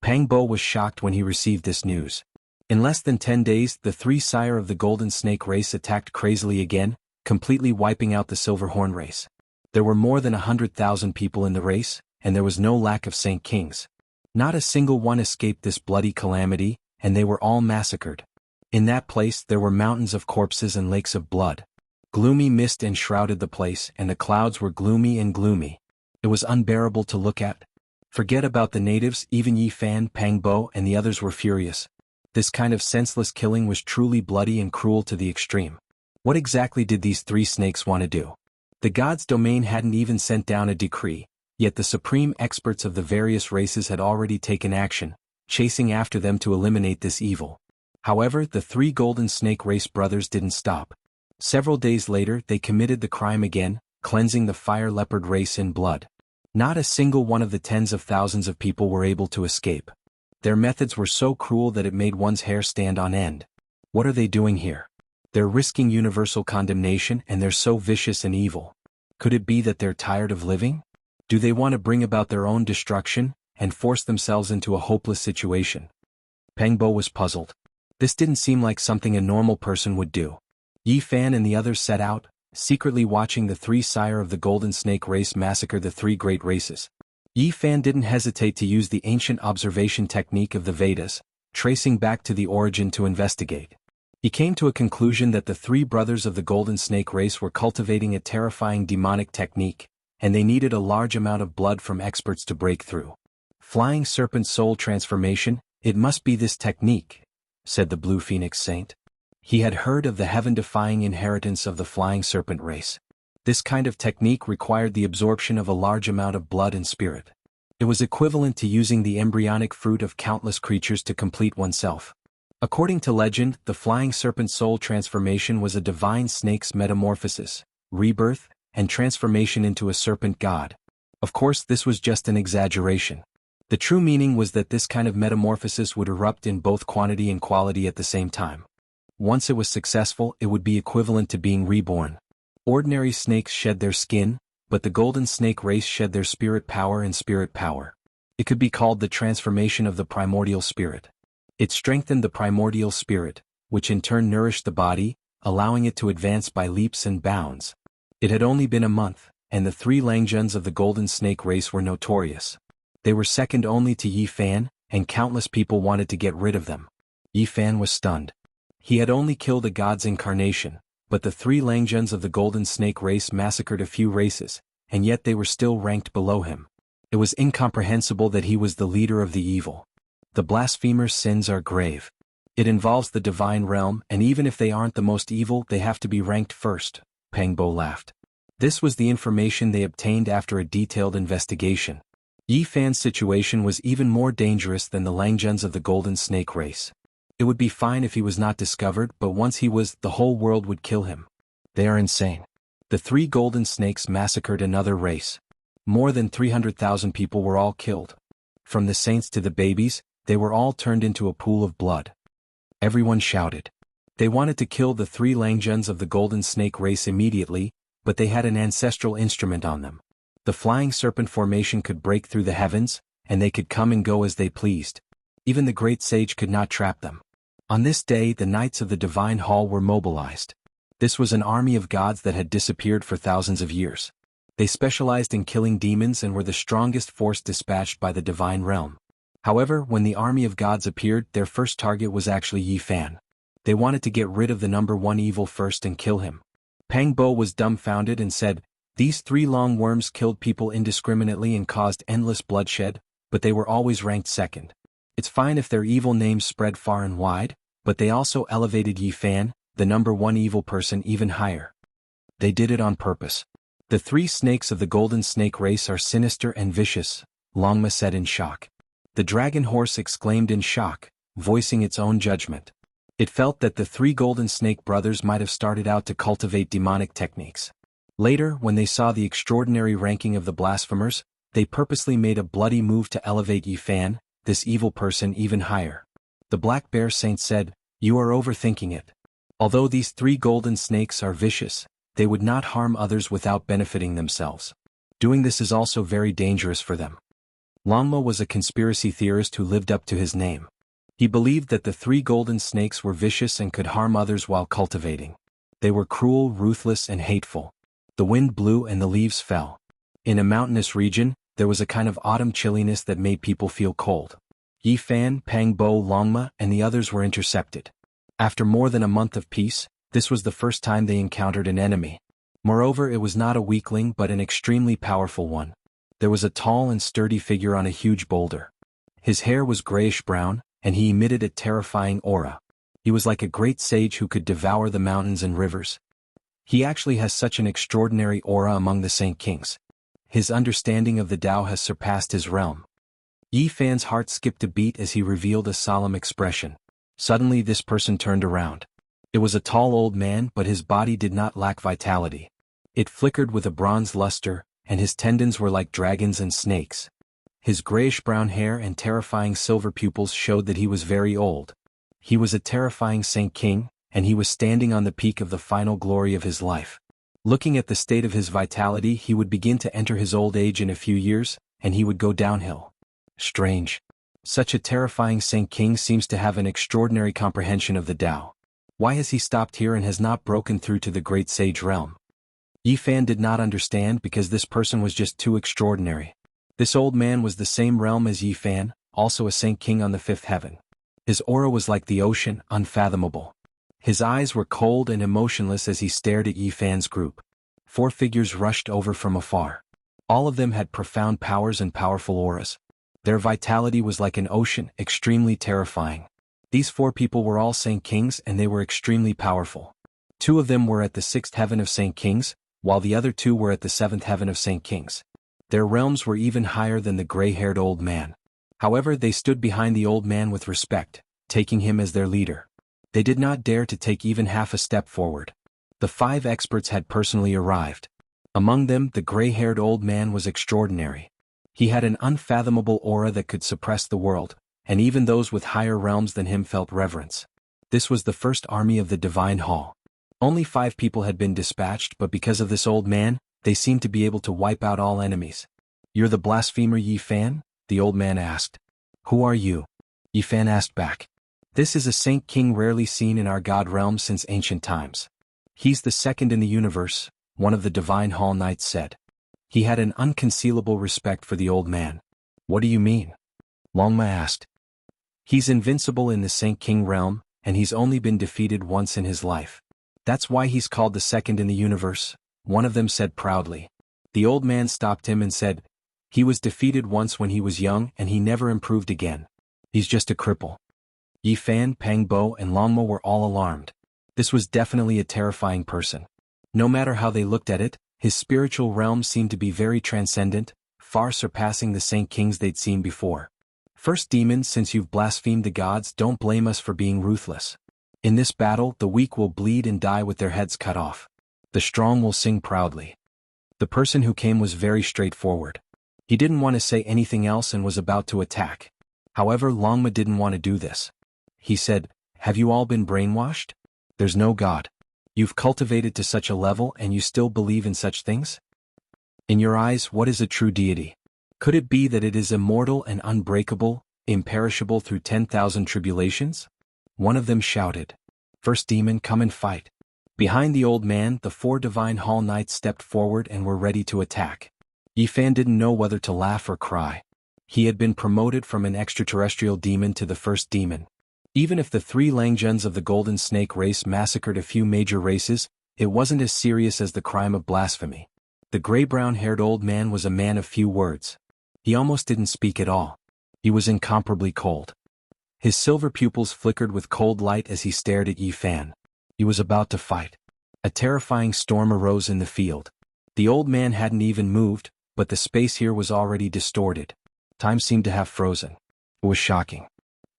Pang Bo was shocked when he received this news. In less than 10 days, the 3 sire of the Golden Snake race attacked crazily again, completely wiping out the Silverhorn race. There were more than 100,000 people in the race, and there was no lack of Saint Kings. Not a single one escaped this bloody calamity, and they were all massacred. In that place there were mountains of corpses and lakes of blood. Gloomy mist enshrouded the place, and the clouds were gloomy and gloomy. It was unbearable to look at. Forget about the natives, even Yi Fan, Pang Bo, and the others were furious. This kind of senseless killing was truly bloody and cruel to the extreme. What exactly did these 3 snakes want to do? The god's domain hadn't even sent down a decree, yet the supreme experts of the various races had already taken action, chasing after them to eliminate this evil. However, the 3 Golden Snake race brothers didn't stop. Several days later, they committed the crime again, cleansing the fire leopard race in blood. Not a single one of the tens of thousands of people were able to escape. Their methods were so cruel that it made one's hair stand on end. What are they doing here? They're risking universal condemnation, and they're so vicious and evil. Could it be that they're tired of living? Do they want to bring about their own destruction, and force themselves into a hopeless situation? Pang Bo was puzzled. This didn't seem like something a normal person would do. Yi Fan and the others set out, secretly watching the 3 sire of the Golden Snake race massacre the 3 great races. Yi Fan didn't hesitate to use the ancient observation technique of the Vedas, tracing back to the origin to investigate. He came to a conclusion that the 3 brothers of the Golden Snake race were cultivating a terrifying demonic technique, and they needed a large amount of blood from experts to break through. Flying Serpent Soul Transformation, it must be this technique, said the Blue Phoenix Saint. He had heard of the heaven-defying inheritance of the Flying Serpent race. This kind of technique required the absorption of a large amount of blood and spirit. It was equivalent to using the embryonic fruit of countless creatures to complete oneself. According to legend, the Flying Serpent Soul Transformation was a divine snake's metamorphosis, rebirth, and transformation into a serpent god. Of course, this was just an exaggeration. The true meaning was that this kind of metamorphosis would erupt in both quantity and quality at the same time. Once it was successful, it would be equivalent to being reborn. Ordinary snakes shed their skin, but the golden snake race shed their spirit power and spirit power. It could be called the transformation of the primordial spirit. It strengthened the primordial spirit, which in turn nourished the body, allowing it to advance by leaps and bounds. It had only been a month, and the three Langjuns of the golden snake race were notorious. They were second only to Yi Fan, and countless people wanted to get rid of them. Yi Fan was stunned. He had only killed a god's incarnation, but the three Langjuns of the golden snake race massacred a few races, and yet they were still ranked below him. It was incomprehensible that he was the leader of the evil. The blasphemer's sins are grave. It involves the divine realm, and even if they aren't the most evil, they have to be ranked first, Pang Bo laughed. This was the information they obtained after a detailed investigation. Yi Fan's situation was even more dangerous than the Langjuns of the golden snake race. It would be fine if he was not discovered, but once he was, the whole world would kill him. They are insane. The three golden snakes massacred another race. More than 300,000 people were all killed. From the saints to the babies, they were all turned into a pool of blood. Everyone shouted. They wanted to kill the three Langjuns of the golden snake race immediately, but they had an ancestral instrument on them. The flying serpent formation could break through the heavens, and they could come and go as they pleased. Even the great sage could not trap them. On this day the knights of the divine hall were mobilized. This was an army of gods that had disappeared for thousands of years. They specialized in killing demons and were the strongest force dispatched by the divine realm. However, when the army of gods appeared, their first target was actually Yi Fan. They wanted to get rid of the number one evil first and kill him. Pang Bo was dumbfounded and said, "These three long worms killed people indiscriminately and caused endless bloodshed, but they were always ranked second. It's fine if their evil names spread far and wide, but they also elevated Yi Fan, the number one evil person, even higher. They did it on purpose. The three snakes of the golden snake race are sinister and vicious," Longma said in shock. The dragon horse exclaimed in shock, voicing its own judgment. It felt that the three golden snake brothers might have started out to cultivate demonic techniques. Later, when they saw the extraordinary ranking of the blasphemers, they purposely made a bloody move to elevate Yi Fan, this evil person, even higher. The Black Bear Saint said, "You are overthinking it. Although these three golden snakes are vicious, they would not harm others without benefiting themselves. Doing this is also very dangerous for them." Longma was a conspiracy theorist who lived up to his name. He believed that the three golden snakes were vicious and could harm others while cultivating. They were cruel, ruthless, and hateful. The wind blew and the leaves fell. In a mountainous region, there was a kind of autumn chilliness that made people feel cold. Yi Fan, Pang Bo, Longma, and the others were intercepted. After more than a month of peace, this was the first time they encountered an enemy. Moreover, it was not a weakling but an extremely powerful one. There was a tall and sturdy figure on a huge boulder. His hair was grayish-brown, and he emitted a terrifying aura. He was like a great sage who could devour the mountains and rivers. He actually has such an extraordinary aura among the Saint Kings. His understanding of the Tao has surpassed his realm. Yi Fan's heart skipped a beat as he revealed a solemn expression. Suddenly this person turned around. It was a tall old man, but his body did not lack vitality. It flickered with a bronze luster, and his tendons were like dragons and snakes. His grayish-brown hair and terrifying silver pupils showed that he was very old. He was a terrifying Saint King, and he was standing on the peak of the final glory of his life. Looking at the state of his vitality, he would begin to enter his old age in a few years, and he would go downhill. Strange. Such a terrifying Saint King seems to have an extraordinary comprehension of the Tao. Why has he stopped here and has not broken through to the great sage realm? Yi Fan did not understand because this person was just too extraordinary. This old man was the same realm as Yi Fan, also a Saint King on the fifth heaven. His aura was like the ocean, unfathomable. His eyes were cold and emotionless as he stared at Yi Fan's group. Four figures rushed over from afar. All of them had profound powers and powerful auras. Their vitality was like an ocean, extremely terrifying. These four people were all Saint Kings and they were extremely powerful. Two of them were at the sixth heaven of Saint Kings, while the other two were at the seventh heaven of Saint Kings. Their realms were even higher than the gray-haired old man. However, they stood behind the old man with respect, taking him as their leader. They did not dare to take even half a step forward. The 5 experts had personally arrived. Among them, the gray-haired old man was extraordinary. He had an unfathomable aura that could suppress the world, and even those with higher realms than him felt reverence. This was the first army of the Divine Hall. Only 5 people had been dispatched, but because of this old man, they seemed to be able to wipe out all enemies. "You're the blasphemer Yi Fan?" the old man asked. "Who are you?" Yi Fan asked back. "This is a Saint King rarely seen in our god realm since ancient times. He's the second in the universe," one of the Divine Hall Knights said. He had an unconcealable respect for the old man. "What do you mean?" Longma asked. "He's invincible in the Saint King realm, and he's only been defeated once in his life. That's why he's called the second in the universe," one of them said proudly. The old man stopped him and said, "He was defeated once when he was young and he never improved again. He's just a cripple." Yi Fan, Pang Bo and Longma were all alarmed. This was definitely a terrifying person. No matter how they looked at it, his spiritual realm seemed to be very transcendent, far surpassing the Saint Kings they'd seen before. "First demon, since you've blasphemed the gods, don't blame us for being ruthless. In this battle, the weak will bleed and die with their heads cut off. The strong will sing proudly." The person who came was very straightforward. He didn't want to say anything else and was about to attack. However, Longma didn't want to do this. He said, "Have you all been brainwashed? There's no God. You've cultivated to such a level and you still believe in such things? In your eyes, what is a true deity? Could it be that it is immortal and unbreakable, imperishable through 10,000 tribulations?" One of them shouted, "First demon, come and fight." Behind the old man, the 4 Divine Hall Knights stepped forward and were ready to attack. Yi Fan didn't know whether to laugh or cry. He had been promoted from an extraterrestrial demon to the first demon. Even if the 3 Langjuns of the Golden Snake race massacred a few major races, it wasn't as serious as the crime of blasphemy. The gray-brown-haired old man was a man of few words. He almost didn't speak at all. He was incomparably cold. His silver pupils flickered with cold light as he stared at Yi Fan. He was about to fight. A terrifying storm arose in the field. The old man hadn't even moved, but the space here was already distorted. Time seemed to have frozen. It was shocking.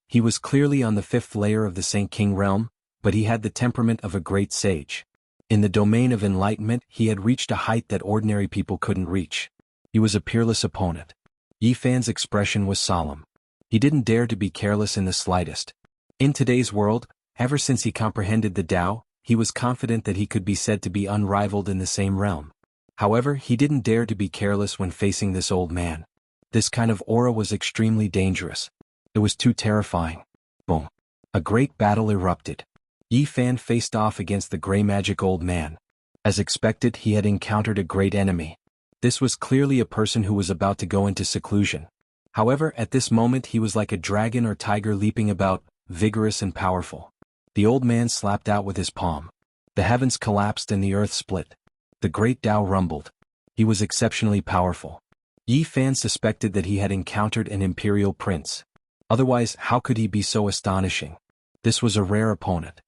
He was clearly on the 5th layer of the Saint King realm, but he had the temperament of a great sage. In the domain of enlightenment, he had reached a height that ordinary people couldn't reach. He was a peerless opponent. Yi Fan's expression was solemn. He didn't dare to be careless in the slightest. In today's world, ever since he comprehended the Tao, he was confident that he could be said to be unrivaled in the same realm. However, he didn't dare to be careless when facing this old man. This kind of aura was extremely dangerous. It was too terrifying. Boom. A great battle erupted. Yi Fan faced off against the gray magic old man. As expected, he had encountered a great enemy. This was clearly a person who was about to go into seclusion. However, at this moment he was like a dragon or tiger leaping about, vigorous and powerful. The old man slapped out with his palm. The heavens collapsed and the earth split. The great Tao rumbled. He was exceptionally powerful. Yi Fan suspected that he had encountered an imperial prince. Otherwise, how could he be so astonishing? This was a rare opponent.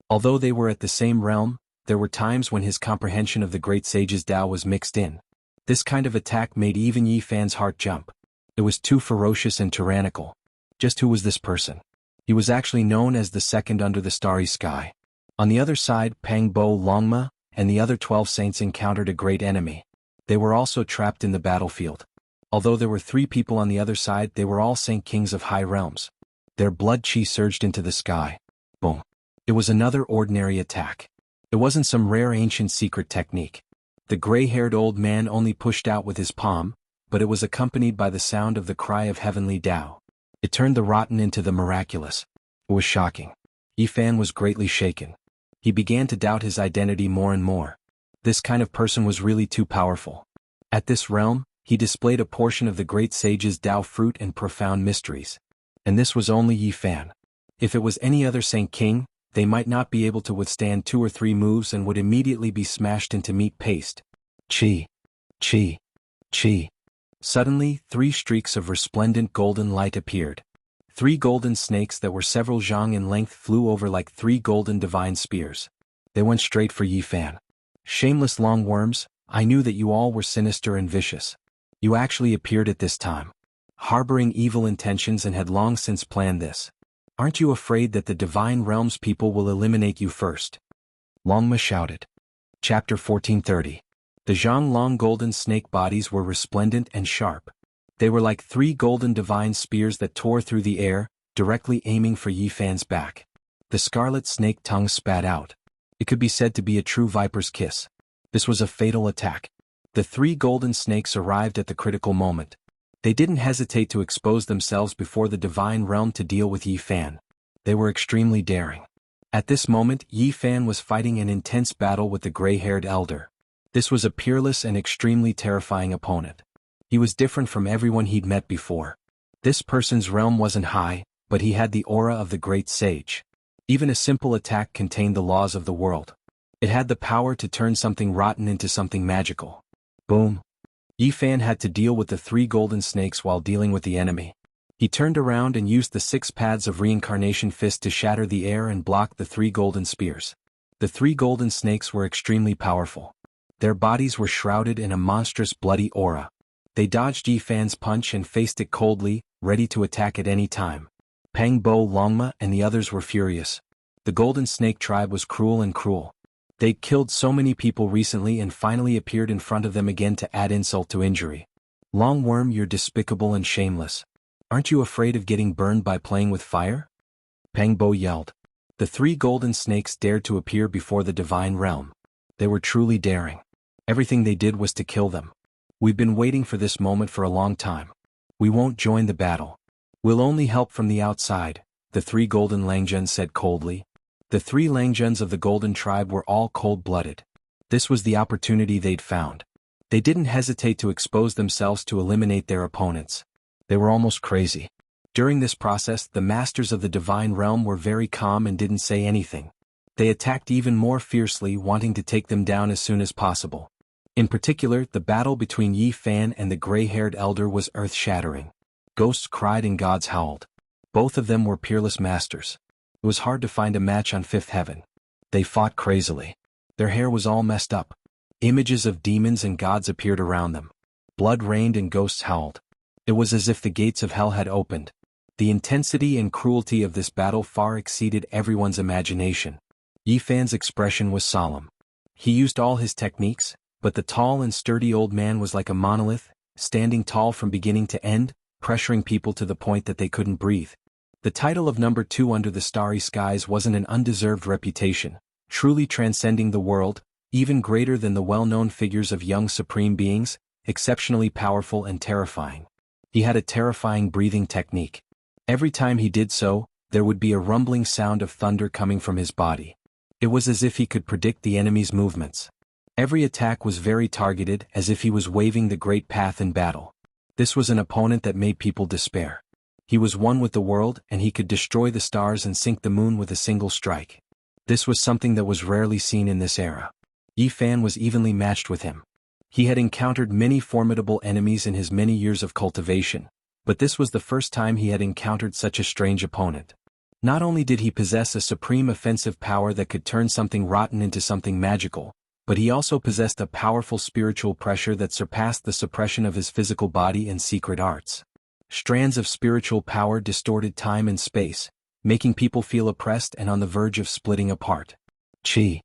Although they were at the same realm, there were times when his comprehension of the great sage's Tao was mixed in. This kind of attack made even Yi Fan's heart jump. It was too ferocious and tyrannical. Just who was this person? He was actually known as the second under the starry sky. On the other side, Pang Bo Longma and the other 12 saints encountered a great enemy. They were also trapped in the battlefield. Although there were 3 people on the other side, they were all Saint Kings of high realms. Their blood chi surged into the sky. Boom. It was another ordinary attack. It wasn't some rare ancient secret technique. The gray-haired old man only pushed out with his palm, but it was accompanied by the sound of the cry of heavenly Tao. It turned the rotten into the miraculous. It was shocking. Yi Fan was greatly shaken. He began to doubt his identity more and more. This kind of person was really too powerful. At this realm, he displayed a portion of the great sage's Tao fruit and profound mysteries. And this was only Yi Fan. If it was any other Saint King, they might not be able to withstand 2 or 3 moves and would immediately be smashed into meat paste. Chi. Chi. Chi. Suddenly, 3 streaks of resplendent golden light appeared. 3 golden snakes that were several zhang in length flew over like 3 golden divine spears. They went straight for Yi Fan. "Shameless long worms, I knew that you all were sinister and vicious. You actually appeared at this time, harboring evil intentions and had long since planned this. Aren't you afraid that the Divine Realms people will eliminate you first?" Longma shouted. Chapter 1430. The Zhang Long golden snake bodies were resplendent and sharp. They were like three golden divine spears that tore through the air, directly aiming for Yi Fan's back. The scarlet snake tongue spat out. It could be said to be a true viper's kiss. This was a fatal attack. The three golden snakes arrived at the critical moment. They didn't hesitate to expose themselves before the divine realm to deal with Yi Fan. They were extremely daring. At this moment, Yi Fan was fighting an intense battle with the gray-haired elder. This was a peerless and extremely terrifying opponent. He was different from everyone he'd met before. This person's realm wasn't high, but he had the aura of the great sage. Even a simple attack contained the laws of the world. It had the power to turn something rotten into something magical. Boom. Yi Fan had to deal with the three golden snakes while dealing with the enemy. He turned around and used the 6 paths of reincarnation fist to shatter the air and block the 3 golden spears. The 3 golden snakes were extremely powerful. Their bodies were shrouded in a monstrous bloody aura. They dodged Yi Fan's punch and faced it coldly, ready to attack at any time. Peng Bo Longma and the others were furious. The Golden Snake tribe was cruel and cruel. They'd killed so many people recently and finally appeared in front of them again to add insult to injury. Long Worm, you're despicable and shameless. Aren't you afraid of getting burned by playing with fire? Peng Bo yelled. The 3 golden snakes dared to appear before the divine realm. They were truly daring. Everything they did was to kill them. We've been waiting for this moment for a long time. We won't join the battle. We'll only help from the outside, the 3 golden Langjuns said coldly. The 3 Langjuns of the golden tribe were all cold-blooded. This was the opportunity they'd found. They didn't hesitate to expose themselves to eliminate their opponents. They were almost crazy. During this process, the masters of the divine realm were very calm and didn't say anything. They attacked even more fiercely, wanting to take them down as soon as possible. In particular, the battle between Yi Fan and the gray-haired elder was earth-shattering. Ghosts cried and gods howled. Both of them were peerless masters. It was hard to find a match on Fifth Heaven. They fought crazily. Their hair was all messed up. Images of demons and gods appeared around them. Blood rained and ghosts howled. It was as if the gates of hell had opened. The intensity and cruelty of this battle far exceeded everyone's imagination. Yi Fan's expression was solemn. He used all his techniques, but the tall and sturdy old man was like a monolith, standing tall from beginning to end, pressuring people to the point that they couldn't breathe. The title of number 2 under the starry skies wasn't an undeserved reputation, truly transcending the world, even greater than the well-known figures of young supreme beings, exceptionally powerful and terrifying. He had a terrifying breathing technique. Every time he did so, there would be a rumbling sound of thunder coming from his body. It was as if he could predict the enemy's movements. Every attack was very targeted, as if he was waving the great path in battle. This was an opponent that made people despair. He was one with the world, and he could destroy the stars and sink the moon with a single strike. This was something that was rarely seen in this era. Yi Fan was evenly matched with him. He had encountered many formidable enemies in his many years of cultivation, but this was the first time he had encountered such a strange opponent. Not only did he possess a supreme offensive power that could turn something rotten into something magical, but he also possessed a powerful spiritual pressure that surpassed the suppression of his physical body and secret arts. Strands of spiritual power distorted time and space, making people feel oppressed and on the verge of splitting apart. Chi.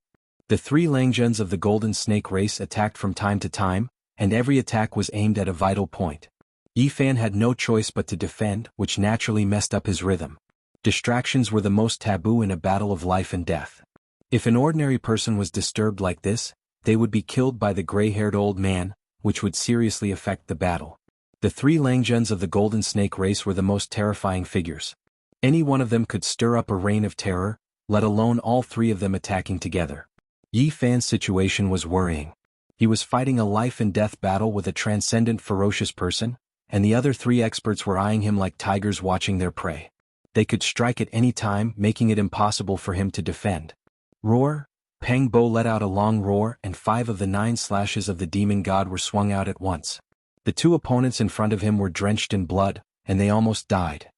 The 3 Langjuns of the Golden Snake race attacked from time to time, and every attack was aimed at a vital point. Yi Fan had no choice but to defend, which naturally messed up his rhythm. Distractions were the most taboo in a battle of life and death. If an ordinary person was disturbed like this, they would be killed by the gray-haired old man, which would seriously affect the battle. The 3 Langjuns of the Golden Snake race were the most terrifying figures. Any one of them could stir up a reign of terror, let alone all 3 of them attacking together. Yi Fan's situation was worrying. He was fighting a life-and-death battle with a transcendent ferocious person, and the other 3 experts were eyeing him like tigers watching their prey. They could strike at any time, making it impossible for him to defend. Roar! Peng Bo let out a long roar, and 5 of the 9 slashes of the demon god were swung out at once. The 2 opponents in front of him were drenched in blood, and they almost died.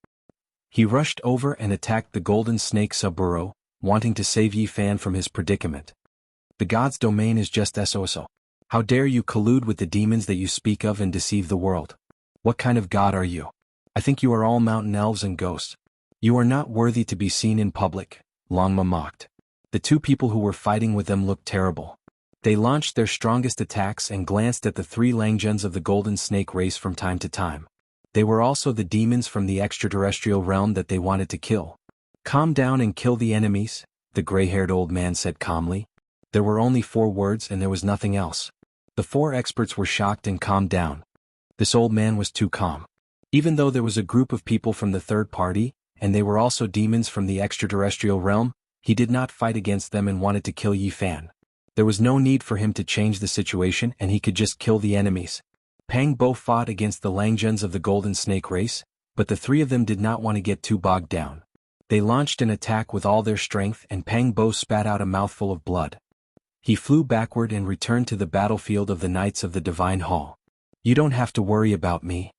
He rushed over and attacked the Golden Snake Saburo, wanting to save Yi Fan from his predicament. The god's domain is just so. How dare you collude with the demons that you speak of and deceive the world? What kind of god are you? I think you are all mountain elves and ghosts. You are not worthy to be seen in public, Longma mocked. The 2 people who were fighting with them looked terrible. They launched their strongest attacks and glanced at the 3 Langjuns of the Golden Snake race from time to time. They were also the demons from the extraterrestrial realm that they wanted to kill. "Calm down and kill the enemies," the gray-haired old man said calmly. There were only 4 words and there was nothing else. The 4 experts were shocked and calmed down. This old man was too calm. Even though there was a group of people from the third party, and they were also demons from the extraterrestrial realm, he did not fight against them and wanted to kill Yi Fan. There was no need for him to change the situation and he could just kill the enemies. Pang Bo fought against the Langjuns of the Golden Snake race, but the 3 of them did not want to get too bogged down. They launched an attack with all their strength and Pang Bo spat out a mouthful of blood. He flew backward and returned to the battlefield of the Knights of the Divine Hall. "You don't have to worry about me,"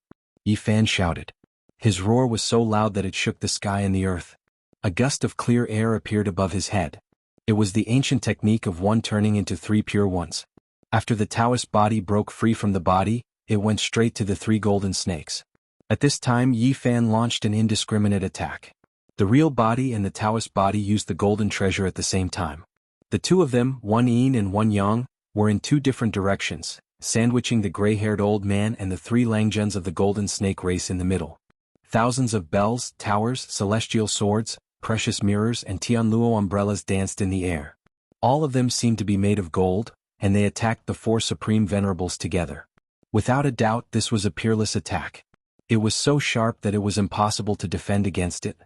Yi Fan shouted. His roar was so loud that it shook the sky and the earth. A gust of clear air appeared above his head. It was the ancient technique of one turning into 3 pure ones. After the Taoist body broke free from the body, it went straight to the 3 golden snakes. At this time Yi Fan launched an indiscriminate attack. The real body and the Taoist body used the golden treasure at the same time. The 2 of them, one yin and one yang, were in 2 different directions, sandwiching the gray-haired old man and the 3 Langjuns of the golden snake race in the middle. Thousands of bells, towers, celestial swords, precious mirrors and Tianluo umbrellas danced in the air. All of them seemed to be made of gold, and they attacked the 4 supreme venerables together. Without a doubt this was a peerless attack. It was so sharp that it was impossible to defend against it.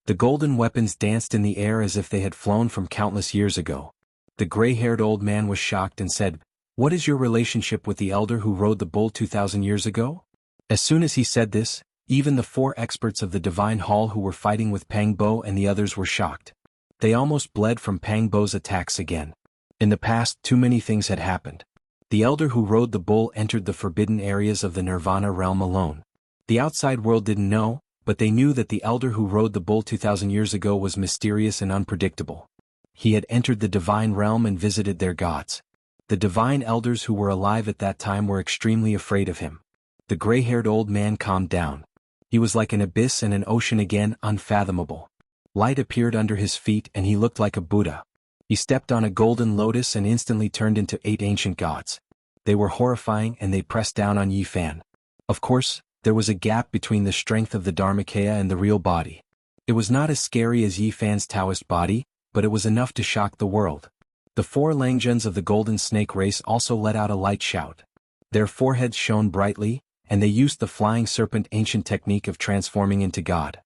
The golden weapons danced in the air as if they had flown from countless years ago. The gray-haired old man was shocked and said, "What is your relationship with the elder who rode the bull 2,000 years ago?" As soon as he said this, even the 4 experts of the Divine Hall who were fighting with Pang Bo and the others were shocked. They almost bled from Pang Bo's attacks again. In the past, too many things had happened. The elder who rode the bull entered the forbidden areas of the Nirvana realm alone. The outside world didn't know, but they knew that the elder who rode the bull 2,000 years ago was mysterious and unpredictable. He had entered the divine realm and visited their gods. The divine elders who were alive at that time were extremely afraid of him. The gray-haired old man calmed down. He was like an abyss and an ocean again, unfathomable. Light appeared under his feet and he looked like a Buddha. He stepped on a golden lotus and instantly turned into 8 ancient gods. They were horrifying and they pressed down on Yi Fan. Of course, there was a gap between the strength of the Dharmakaya and the real body. It was not as scary as Yi Fan's Taoist body, but it was enough to shock the world. The 4 Langjuns of the Golden Snake race also let out a light shout. Their foreheads shone brightly, and they used the flying serpent ancient technique of transforming into God.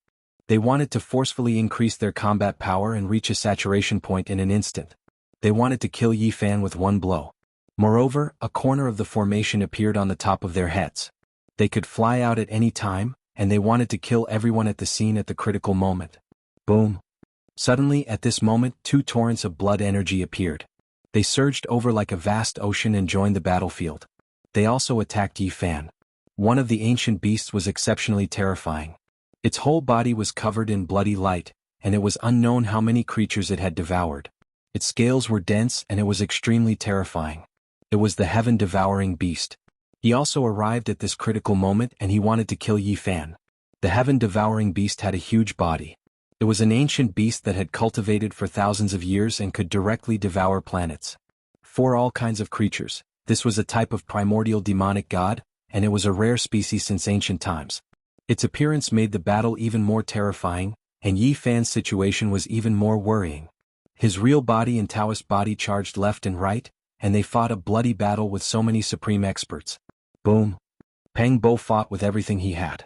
They wanted to forcefully increase their combat power and reach a saturation point in an instant. They wanted to kill Yi Fan with one blow. Moreover, a corner of the formation appeared on the top of their heads. They could fly out at any time, and they wanted to kill everyone at the scene at the critical moment. Boom. Suddenly, at this moment, 2 torrents of blood energy appeared. They surged over like a vast ocean and joined the battlefield. They also attacked Yi Fan. One of the ancient beasts was exceptionally terrifying. Its whole body was covered in bloody light, and it was unknown how many creatures it had devoured. Its scales were dense and it was extremely terrifying. It was the heaven-devouring beast. He also arrived at this critical moment and he wanted to kill Yi Fan. The heaven-devouring beast had a huge body. It was an ancient beast that had cultivated for thousands of years and could directly devour planets. For all kinds of creatures, this was a type of primordial demonic god, and it was a rare species since ancient times. Its appearance made the battle even more terrifying, and Yi Fan's situation was even more worrying. His real body and Taoist body charged left and right, and they fought a bloody battle with so many supreme experts. Boom. Pang Bo fought with everything he had.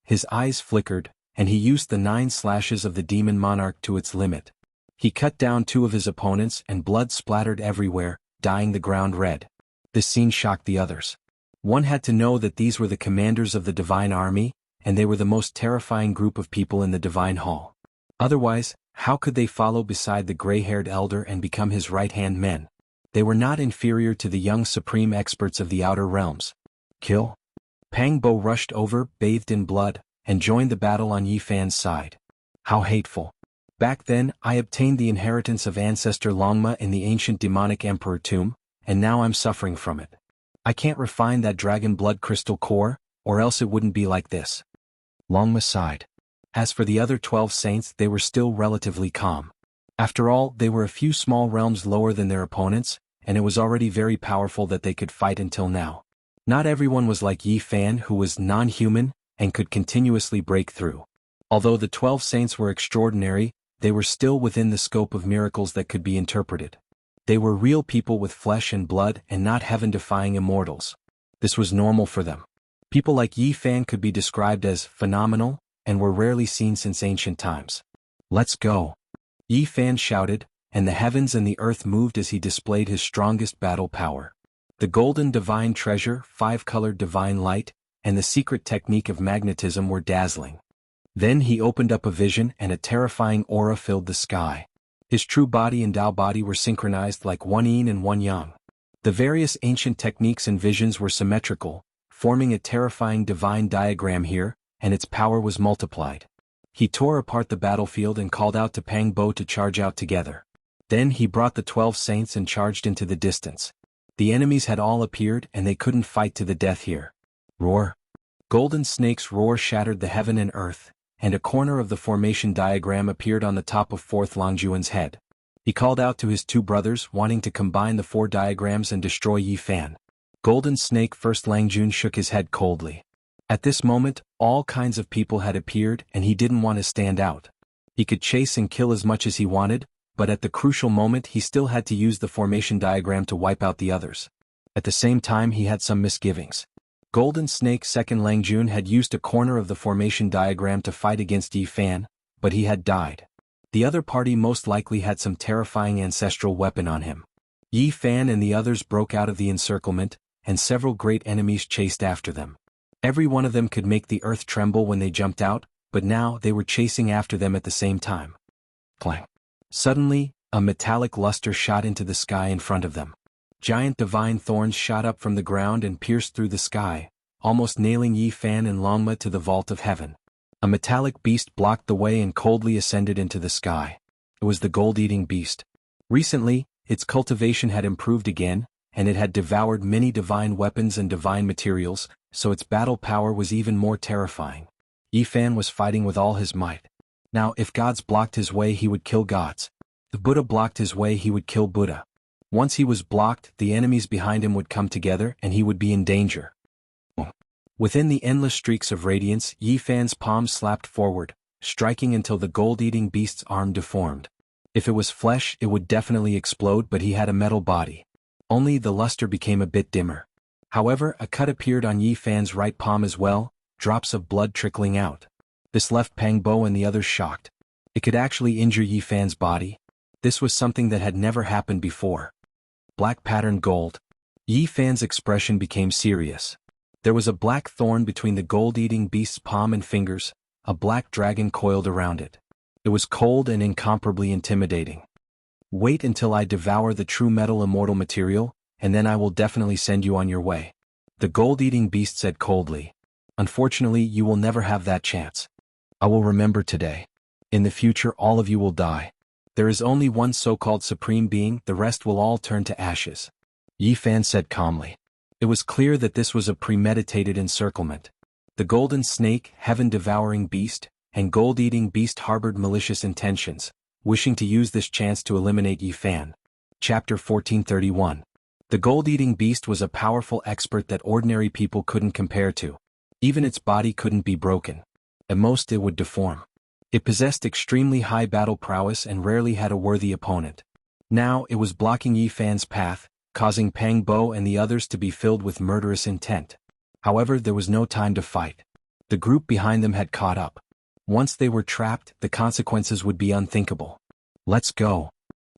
His eyes flickered, and he used the 9 slashes of the demon monarch to its limit. He cut down 2 of his opponents and blood splattered everywhere, dyeing the ground red. This scene shocked the others. One had to know that these were the commanders of the divine army, and they were the most terrifying group of people in the divine hall. Otherwise, how could they follow beside the gray-haired elder and become his right-hand men? They were not inferior to the young supreme experts of the outer realms. Kill. Pang Bo rushed over, bathed in blood, and joined the battle on Yi Fan's side. How hateful. Back then, I obtained the inheritance of ancestor Longma in the ancient demonic emperor tomb, and now I'm suffering from it. I can't refine that dragon blood crystal core, or else it wouldn't be like this. Longma sighed. As for the other 12 saints, they were still relatively calm. After all, they were a few small realms lower than their opponents, and it was already very powerful that they could fight until now. Not everyone was like Yi Fan, who was non-human, and could continuously break through. Although the 12 saints were extraordinary, they were still within the scope of miracles that could be interpreted. They were real people with flesh and blood and not heaven-defying immortals. This was normal for them. People like Yi Fan could be described as phenomenal, and were rarely seen since ancient times. "Let's go!" Yi Fan shouted, and the heavens and the earth moved as he displayed his strongest battle power. The golden divine treasure, 5-colored divine light, and the secret technique of magnetism were dazzling. Then he opened up a vision and a terrifying aura filled the sky. His true body and Tao body were synchronized like one yin and one yang. The various ancient techniques and visions were symmetrical, forming a terrifying divine diagram here, and its power was multiplied. He tore apart the battlefield and called out to Pang Bo to charge out together. Then he brought the 12 saints and charged into the distance. The enemies had all appeared and they couldn't fight to the death here. Roar! Golden Snake's roar shattered the heaven and earth, and a corner of the formation diagram appeared on the top of 4th Longjuan's head. He called out to his 2 brothers, wanting to combine the 4 diagrams and destroy Yi Fan. Golden Snake 1st Langjun shook his head coldly. At this moment, all kinds of people had appeared and he didn't want to stand out. He could chase and kill as much as he wanted, but at the crucial moment he still had to use the formation diagram to wipe out the others. At the same time he had some misgivings. Golden Snake 2nd Langjun had used a corner of the formation diagram to fight against Yi Fan, but he had died. The other party most likely had some terrifying ancestral weapon on him. Yi Fan and the others broke out of the encirclement, and several great enemies chased after them. Every one of them could make the earth tremble when they jumped out, but now they were chasing after them at the same time. Clang! Suddenly, a metallic luster shot into the sky in front of them. Giant divine thorns shot up from the ground and pierced through the sky, almost nailing Yi Fan and Longma to the vault of heaven. A metallic beast blocked the way and coldly ascended into the sky. It was the gold-eating beast. Recently, its cultivation had improved again, and it had devoured many divine weapons and divine materials, so its battle power was even more terrifying. Yi Fan was fighting with all his might. Now if gods blocked his way he would kill gods. If Buddha blocked his way he would kill Buddha. Once he was blocked, the enemies behind him would come together and he would be in danger. Within the endless streaks of radiance, Yi Fan's palm slapped forward, striking until the gold-eating beast's arm deformed. If it was flesh it would definitely explode, but he had a metal body. Only the luster became a bit dimmer. However, a cut appeared on Yi Fan's right palm as well, drops of blood trickling out. This left Pang Bo and the others shocked. It could actually injure Yi Fan's body. This was something that had never happened before. Black patterned gold. Yi Fan's expression became serious. There was a black thorn between the gold-eating beast's palm and fingers, a black dragon coiled around it. It was cold and incomparably intimidating. Wait until I devour the true metal immortal material, and then I will definitely send you on your way. The gold-eating beast said coldly. Unfortunately, you will never have that chance. I will remember today. In the future all of you will die. There is only one so-called supreme being, the rest will all turn to ashes. Yi Fan said calmly. It was clear that this was a premeditated encirclement. The golden snake, heaven-devouring beast, and gold-eating beast harbored malicious intentions, wishing to use this chance to eliminate Yi Fan. Chapter 1431. The gold-eating beast was a powerful expert that ordinary people couldn't compare to. Even its body couldn't be broken. At most it would deform. It possessed extremely high battle prowess and rarely had a worthy opponent. Now it was blocking Yi Fan's path, causing Pang Bo and the others to be filled with murderous intent. However, there was no time to fight. The group behind them had caught up. Once they were trapped, the consequences would be unthinkable. Let's go!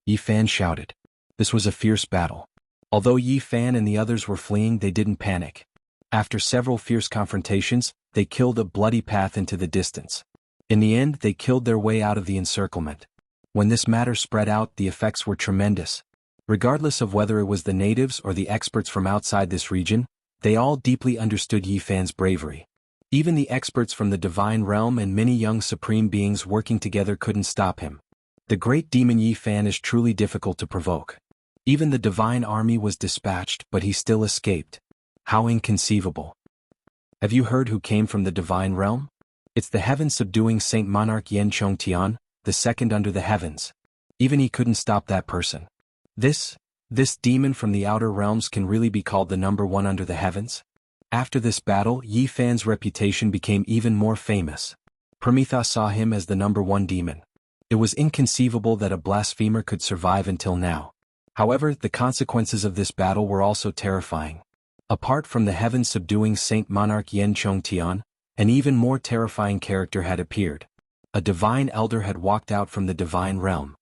Yi Fan shouted. This was a fierce battle. Although Yi Fan and the others were fleeing, they didn't panic. After several fierce confrontations, they killed a bloody path into the distance. In the end, they killed their way out of the encirclement. When this matter spread out, the effects were tremendous. Regardless of whether it was the natives or the experts from outside this region, they all deeply understood Yi Fan's bravery. Even the experts from the divine realm and many young supreme beings working together couldn't stop him. The great demon Yi Fan is truly difficult to provoke. Even the divine army was dispatched, but he still escaped. How inconceivable. Have you heard who came from the divine realm? It's the heaven-subduing Saint Monarch Yen Chong Tian, the second under the heavens. Even he couldn't stop that person. This demon from the outer realms can really be called the number one under the heavens? After this battle, Yi Fan's reputation became even more famous. Prometheus saw him as the #1 demon. It was inconceivable that a blasphemer could survive until now. However, the consequences of this battle were also terrifying. Apart from the heaven-subduing Saint Monarch Yen Chongtian, an even more terrifying character had appeared. A divine elder had walked out from the divine realm.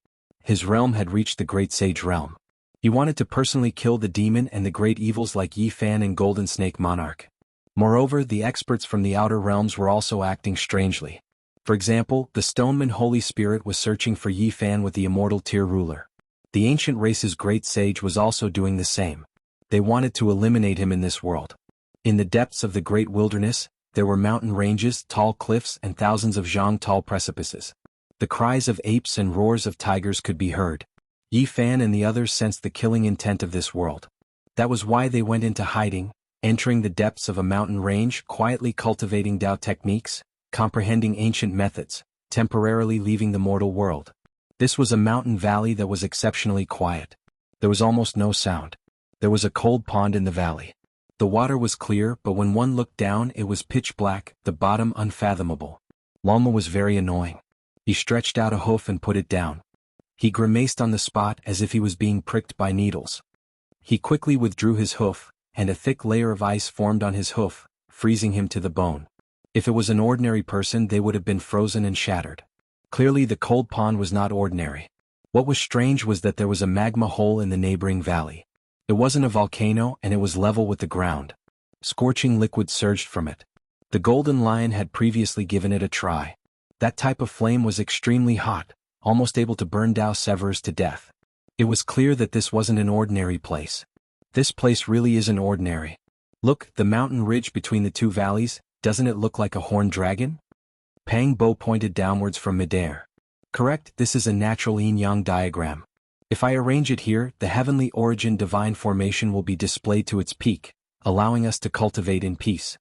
His realm had reached the Great Sage realm. He wanted to personally kill the demon and the great evils like Yi Fan and Golden Snake Monarch. Moreover, the experts from the outer realms were also acting strangely. For example, the Stoneman Holy Spirit was searching for Yi Fan with the immortal Tier ruler. The ancient race's great sage was also doing the same. They wanted to eliminate him in this world. In the depths of the great wilderness, there were mountain ranges, tall cliffs, and thousands of zhang tall precipices. The cries of apes and roars of tigers could be heard. Yi Fan and the others sensed the killing intent of this world. That was why they went into hiding, entering the depths of a mountain range, quietly cultivating Dao techniques, comprehending ancient methods, temporarily leaving the mortal world. This was a mountain valley that was exceptionally quiet. There was almost no sound. There was a cold pond in the valley. The water was clear, but when one looked down it was pitch black, the bottom unfathomable. Lama was very annoying. He stretched out a hoof and put it down. He grimaced on the spot as if he was being pricked by needles. He quickly withdrew his hoof, and a thick layer of ice formed on his hoof, freezing him to the bone. If it was an ordinary person they would have been frozen and shattered. Clearly the cold pond was not ordinary. What was strange was that there was a magma hole in the neighboring valley. It wasn't a volcano and it was level with the ground. Scorching liquid surged from it. The golden lion had previously given it a try. That type of flame was extremely hot, almost able to burn Dao Severus to death. It was clear that this wasn't an ordinary place. This place really isn't ordinary. Look, the mountain ridge between the two valleys, doesn't it look like a horned dragon? Pang Bo pointed downwards from midair. Correct, this is a natural yin-yang diagram. If I arrange it here, the heavenly origin divine formation will be displayed to its peak, allowing us to cultivate in peace.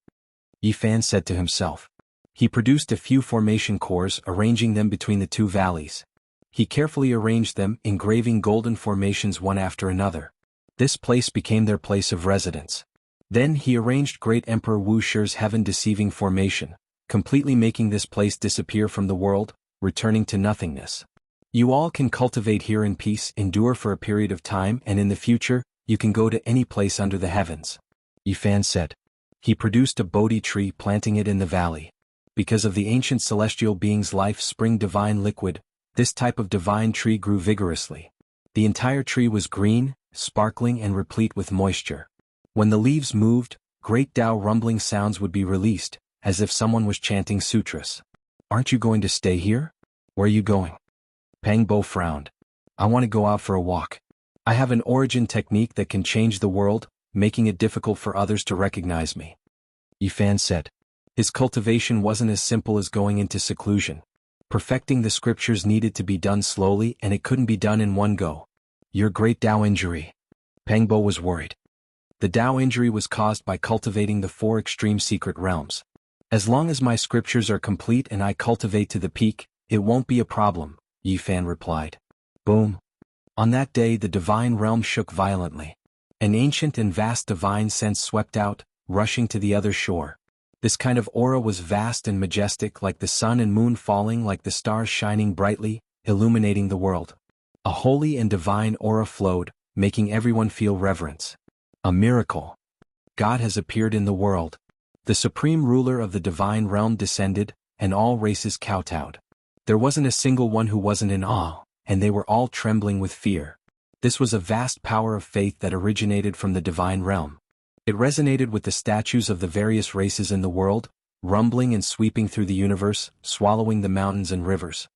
Yi Fan said to himself. He produced a few formation cores, arranging them between the two valleys. He carefully arranged them, engraving golden formations one after another. This place became their place of residence. Then he arranged Great Emperor Wuxia's heaven-deceiving formation, completely making this place disappear from the world, returning to nothingness. You all can cultivate here in peace, endure for a period of time, and in the future, you can go to any place under the heavens. Yi Fan said. He produced a Bodhi tree, planting it in the valley. Because of the ancient celestial being's life spring divine liquid, this type of divine tree grew vigorously. The entire tree was green, sparkling and replete with moisture. When the leaves moved, great Tao rumbling sounds would be released, as if someone was chanting sutras. Aren't you going to stay here? Where are you going? Pang Bo frowned. I want to go out for a walk. I have an origin technique that can change the world, making it difficult for others to recognize me. Yi Fan said. His cultivation wasn't as simple as going into seclusion. Perfecting the scriptures needed to be done slowly and it couldn't be done in one go. Your great Dao injury. Pang Bo was worried. The Dao injury was caused by cultivating the 4 extreme secret realms. As long as my scriptures are complete and I cultivate to the peak, it won't be a problem, Yi Fan replied. Boom. On that day the divine realm shook violently. An ancient and vast divine sense swept out, rushing to the other shore. This kind of aura was vast and majestic, like the sun and moon falling, like the stars shining brightly, illuminating the world. A holy and divine aura flowed, making everyone feel reverence. A miracle. God has appeared in the world. The supreme ruler of the divine realm descended, and all races kowtowed. There wasn't a single one who wasn't in awe, and they were all trembling with fear. This was a vast power of faith that originated from the divine realm. It resonated with the statues of the various races in the world, rumbling and sweeping through the universe, swallowing the mountains and rivers.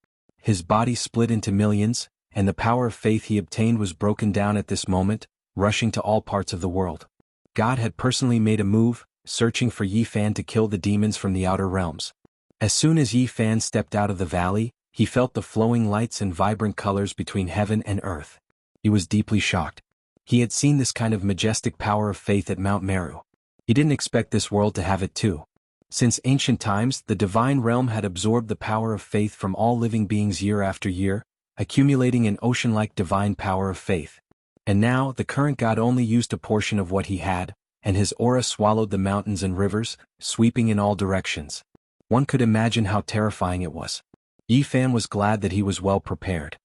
His body split into millions, and the power of faith he obtained was broken down at this moment, rushing to all parts of the world. God had personally made a move, searching for Yi Fan to kill the demons from the outer realms. As soon as Yi Fan stepped out of the valley, he felt the flowing lights and vibrant colors between heaven and earth. He was deeply shocked. He had seen this kind of majestic power of faith at Mount Meru. He didn't expect this world to have it too. Since ancient times, the divine realm had absorbed the power of faith from all living beings year after year, accumulating an ocean-like divine power of faith. And now, the current god only used a portion of what he had, and his aura swallowed the mountains and rivers, sweeping in all directions. One could imagine how terrifying it was. Yi Fan was glad that he was well prepared.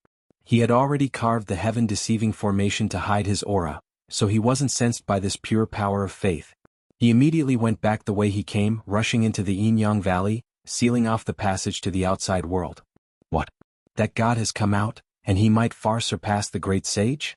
He had already carved the heaven-deceiving formation to hide his aura, so he wasn't sensed by this pure power of faith. He immediately went back the way he came, rushing into the Yinyang Valley, sealing off the passage to the outside world. What? That god has come out, and he might far surpass the great sage?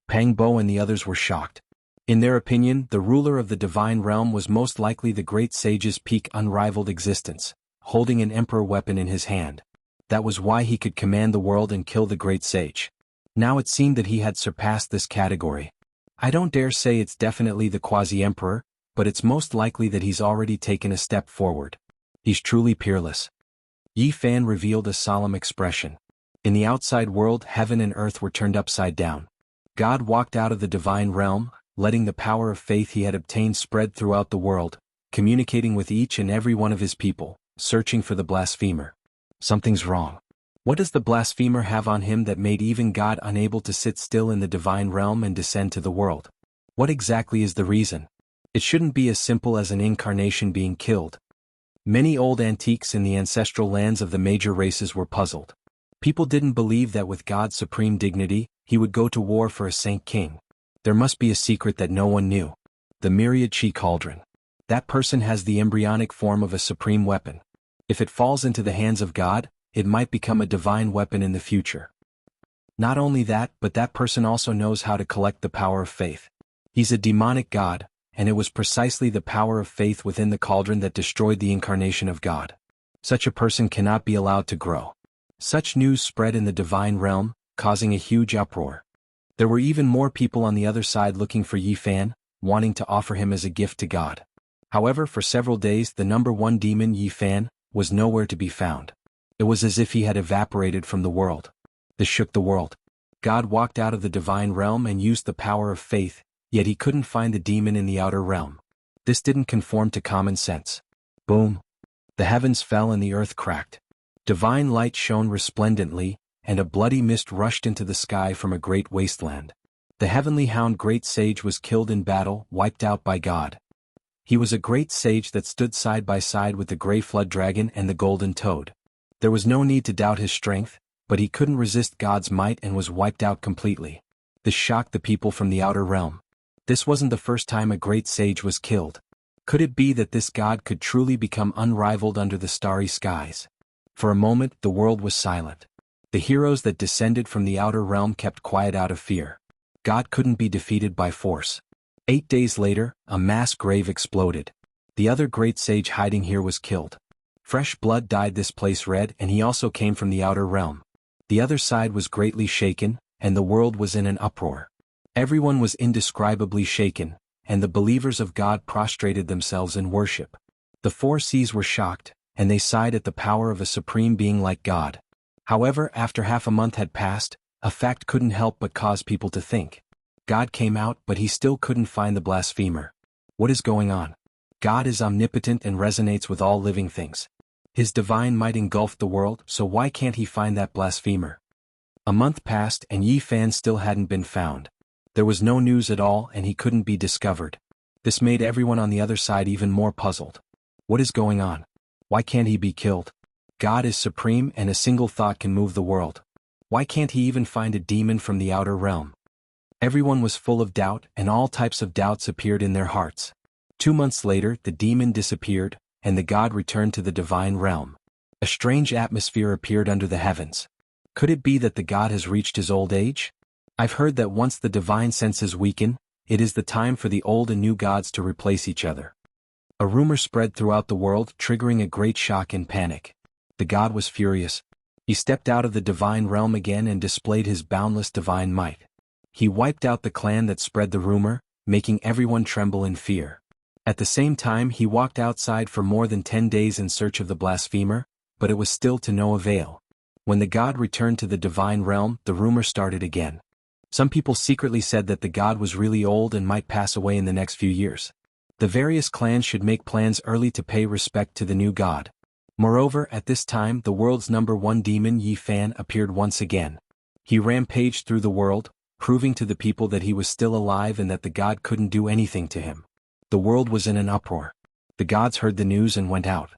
Pang Bo and the others were shocked. In their opinion, the ruler of the divine realm was most likely the great sage's peak unrivaled existence, holding an emperor weapon in his hand. That was why he could command the world and kill the great sage. Now it seemed that he had surpassed this category. I don't dare say it's definitely the quasi-emperor, but it's most likely that he's already taken a step forward. He's truly peerless. Yi Fan revealed a solemn expression. In the outside world, heaven and earth were turned upside down. God walked out of the divine realm, letting the power of faith he had obtained spread throughout the world, communicating with each and every one of his people, searching for the blasphemer. Something's wrong. What does the blasphemer have on him that made even God unable to sit still in the divine realm and descend to the world? What exactly is the reason? It shouldn't be as simple as an incarnation being killed. Many old antiques in the ancestral lands of the major races were puzzled. People didn't believe that with God's supreme dignity, he would go to war for a saint king. There must be a secret that no one knew. The myriad chi cauldron. That person has the embryonic form of a supreme weapon. If it falls into the hands of God, it might become a divine weapon in the future. Not only that, but that person also knows how to collect the power of faith. He's a demonic god, and it was precisely the power of faith within the cauldron that destroyed the incarnation of God. Such a person cannot be allowed to grow. Such news spread in the divine realm, causing a huge uproar. There were even more people on the other side looking for Yi Fan, wanting to offer him as a gift to God. However, for several days the number one demon Yi Fan was nowhere to be found. It was as if he had evaporated from the world. This shook the world. God walked out of the divine realm and used the power of faith, yet he couldn't find the demon in the outer realm. This didn't conform to common sense. Boom! The heavens fell and the earth cracked. Divine light shone resplendently, and a bloody mist rushed into the sky from a great wasteland. The heavenly hound great sage was killed in battle, wiped out by God. He was a great sage that stood side by side with the gray flood dragon and the golden toad. There was no need to doubt his strength, but he couldn't resist God's might and was wiped out completely. This shocked the people from the outer realm. This wasn't the first time a great sage was killed. Could it be that this god could truly become unrivaled under the starry skies? For a moment the world was silent. The heroes that descended from the outer realm kept quiet out of fear. God couldn't be defeated by force. 8 days later, a mass grave exploded. The other great sage hiding here was killed. Fresh blood dyed this place red, and he also came from the outer realm. The other side was greatly shaken, and the world was in an uproar. Everyone was indescribably shaken, and the believers of God prostrated themselves in worship. The 4 seas were shocked, and they sighed at the power of a supreme being like God. However, after half a month had passed, a fact couldn't help but cause people to think. God came out, but he still couldn't find the blasphemer. What is going on? God is omnipotent and resonates with all living things. His divine might engulfed the world, so why can't he find that blasphemer? A month passed and Yi Fan still hadn't been found. There was no news at all and he couldn't be discovered. This made everyone on the other side even more puzzled. What is going on? Why can't he be killed? God is supreme and a single thought can move the world. Why can't he even find a demon from the outer realm? Everyone was full of doubt and all types of doubts appeared in their hearts. 2 months later, the demon disappeared, and the god returned to the divine realm. A strange atmosphere appeared under the heavens. Could it be that the god has reached his old age? I've heard that once the divine senses weaken, it is the time for the old and new gods to replace each other. A rumor spread throughout the world, triggering a great shock and panic. The god was furious. He stepped out of the divine realm again and displayed his boundless divine might. He wiped out the clan that spread the rumor, making everyone tremble in fear. At the same time, he walked outside for more than 10 days in search of the blasphemer, but it was still to no avail. When the god returned to the divine realm, the rumor started again. Some people secretly said that the god was really old and might pass away in the next few years. The various clans should make plans early to pay respect to the new god. Moreover, at this time the world's number one demon Yi Fan appeared once again. He rampaged through the world, proving to the people that he was still alive and that the god couldn't do anything to him. The world was in an uproar. The gods heard the news and went out.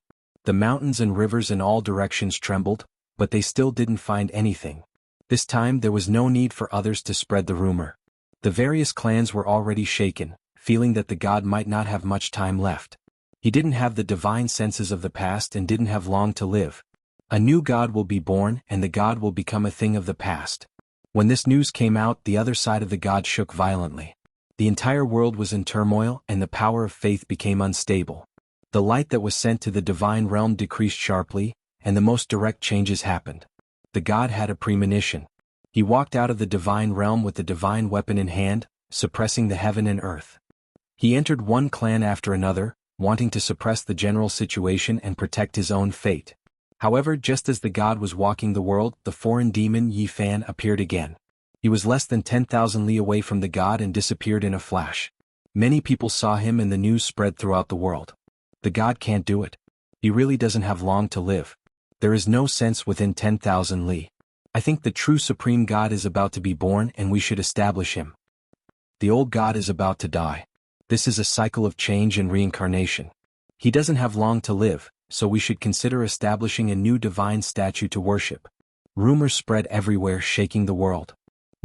The mountains and rivers in all directions trembled, but they still didn't find anything. This time there was no need for others to spread the rumor. The various clans were already shaken, feeling that the god might not have much time left. He didn't have the divine senses of the past and didn't have long to live. A new god will be born and the god will become a thing of the past. When this news came out, the other side of the god shook violently. The entire world was in turmoil and the power of faith became unstable. The light that was sent to the divine realm decreased sharply, and the most direct changes happened. The god had a premonition. He walked out of the divine realm with the divine weapon in hand, suppressing the heaven and earth. He entered one clan after another, wanting to suppress the general situation and protect his own fate. However, just as the god was walking the world, the foreign demon Yi Fan appeared again. He was less than 10,000 li away from the god and disappeared in a flash. Many people saw him and the news spread throughout the world. The god can't do it. He really doesn't have long to live. There is no sense within 10,000 li. I think the true supreme god is about to be born and we should establish him. The old god is about to die. This is a cycle of change and reincarnation. He doesn't have long to live, so we should consider establishing a new divine statue to worship. Rumors spread everywhere, shaking the world.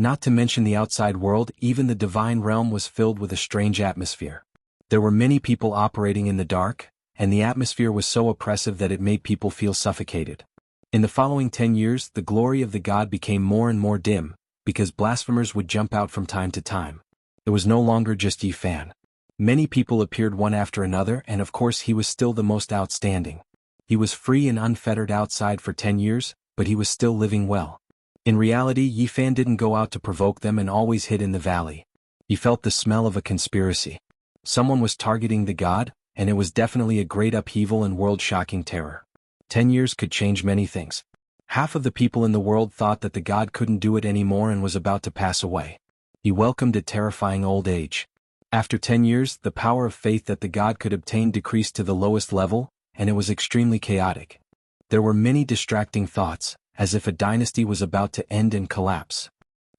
Not to mention the outside world, even the divine realm was filled with a strange atmosphere. There were many people operating in the dark, and the atmosphere was so oppressive that it made people feel suffocated. In the following 10 years, the glory of the god became more and more dim, because blasphemers would jump out from time to time. It was no longer just Yi Fan. Many people appeared one after another, and of course he was still the most outstanding. He was free and unfettered outside for 10 years, but he was still living well. In reality, Yi Fan didn't go out to provoke them and always hid in the valley. He felt the smell of a conspiracy. Someone was targeting the god, and it was definitely a great upheaval and world-shocking terror. 10 years could change many things. Half of the people in the world thought that the god couldn't do it anymore and was about to pass away. He welcomed a terrifying old age. After 10 years, the power of faith that the god could obtain decreased to the lowest level, and it was extremely chaotic. There were many distracting thoughts, as if a dynasty was about to end and collapse.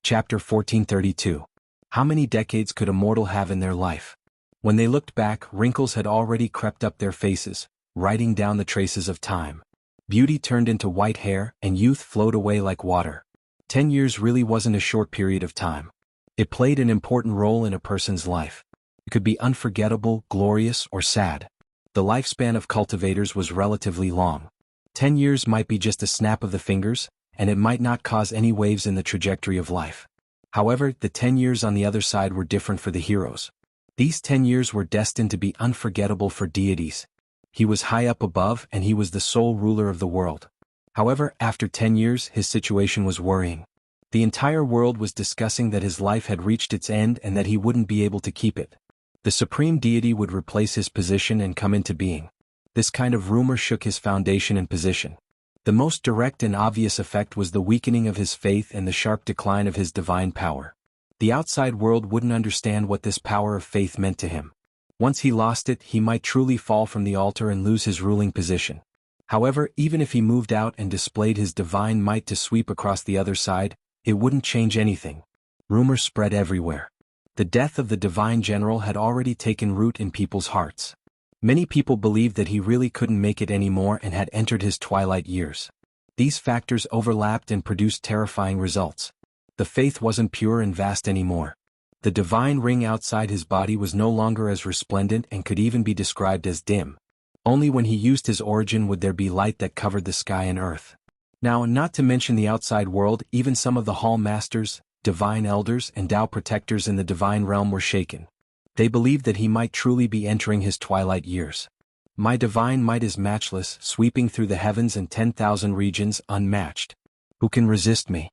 Chapter 1432. How many decades could a mortal have in their life? When they looked back, wrinkles had already crept up their faces, writing down the traces of time. Beauty turned into white hair, and youth flowed away like water. 10 years really wasn't a short period of time. It played an important role in a person's life. It could be unforgettable, glorious, or sad. The lifespan of cultivators was relatively long. 10 years might be just a snap of the fingers, and it might not cause any waves in the trajectory of life. However, the 10 years on the other side were different for the heroes. These 10 years were destined to be unforgettable for deities. He was high up above and he was the sole ruler of the world. However, after 10 years, his situation was worrying. The entire world was discussing that his life had reached its end and that he wouldn't be able to keep it. The supreme deity would replace his position and come into being. This kind of rumor shook his foundation and position. The most direct and obvious effect was the weakening of his faith and the sharp decline of his divine power. The outside world wouldn't understand what this power of faith meant to him. Once he lost it, he might truly fall from the altar and lose his ruling position. However, even if he moved out and displayed his divine might to sweep across the other side, it wouldn't change anything. Rumors spread everywhere. The death of the divine general had already taken root in people's hearts. Many people believed that he really couldn't make it anymore and had entered his twilight years. These factors overlapped and produced terrifying results. The faith wasn't pure and vast anymore. The divine ring outside his body was no longer as resplendent and could even be described as dim. Only when he used his origin would there be light that covered the sky and earth. Now, not to mention the outside world, even some of the hall masters, divine elders, and Tao protectors in the divine realm were shaken. They believed that he might truly be entering his twilight years. My divine might is matchless, sweeping through the heavens and 10,000 regions, unmatched. Who can resist me?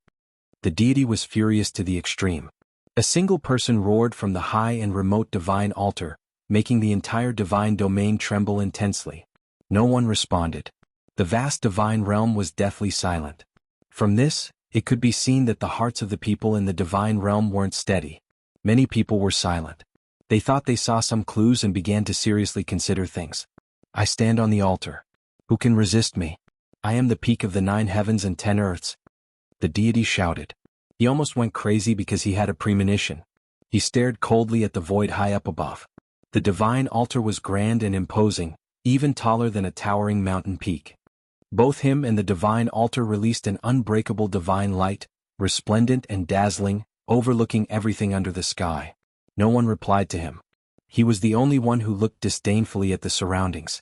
The deity was furious to the extreme. A single person roared from the high and remote divine altar, making the entire divine domain tremble intensely. No one responded. The vast divine realm was deathly silent. From this, it could be seen that the hearts of the people in the divine realm weren't steady. Many people were silent. They thought they saw some clues and began to seriously consider things. I stand on the altar. Who can resist me? I am the peak of the 9 heavens and 10 earths. The deity shouted. He almost went crazy because he had a premonition. He stared coldly at the void high up above. The divine altar was grand and imposing, even taller than a towering mountain peak. Both him and the divine altar released an unbreakable divine light, resplendent and dazzling, overlooking everything under the sky. No one replied to him. He was the only one who looked disdainfully at the surroundings.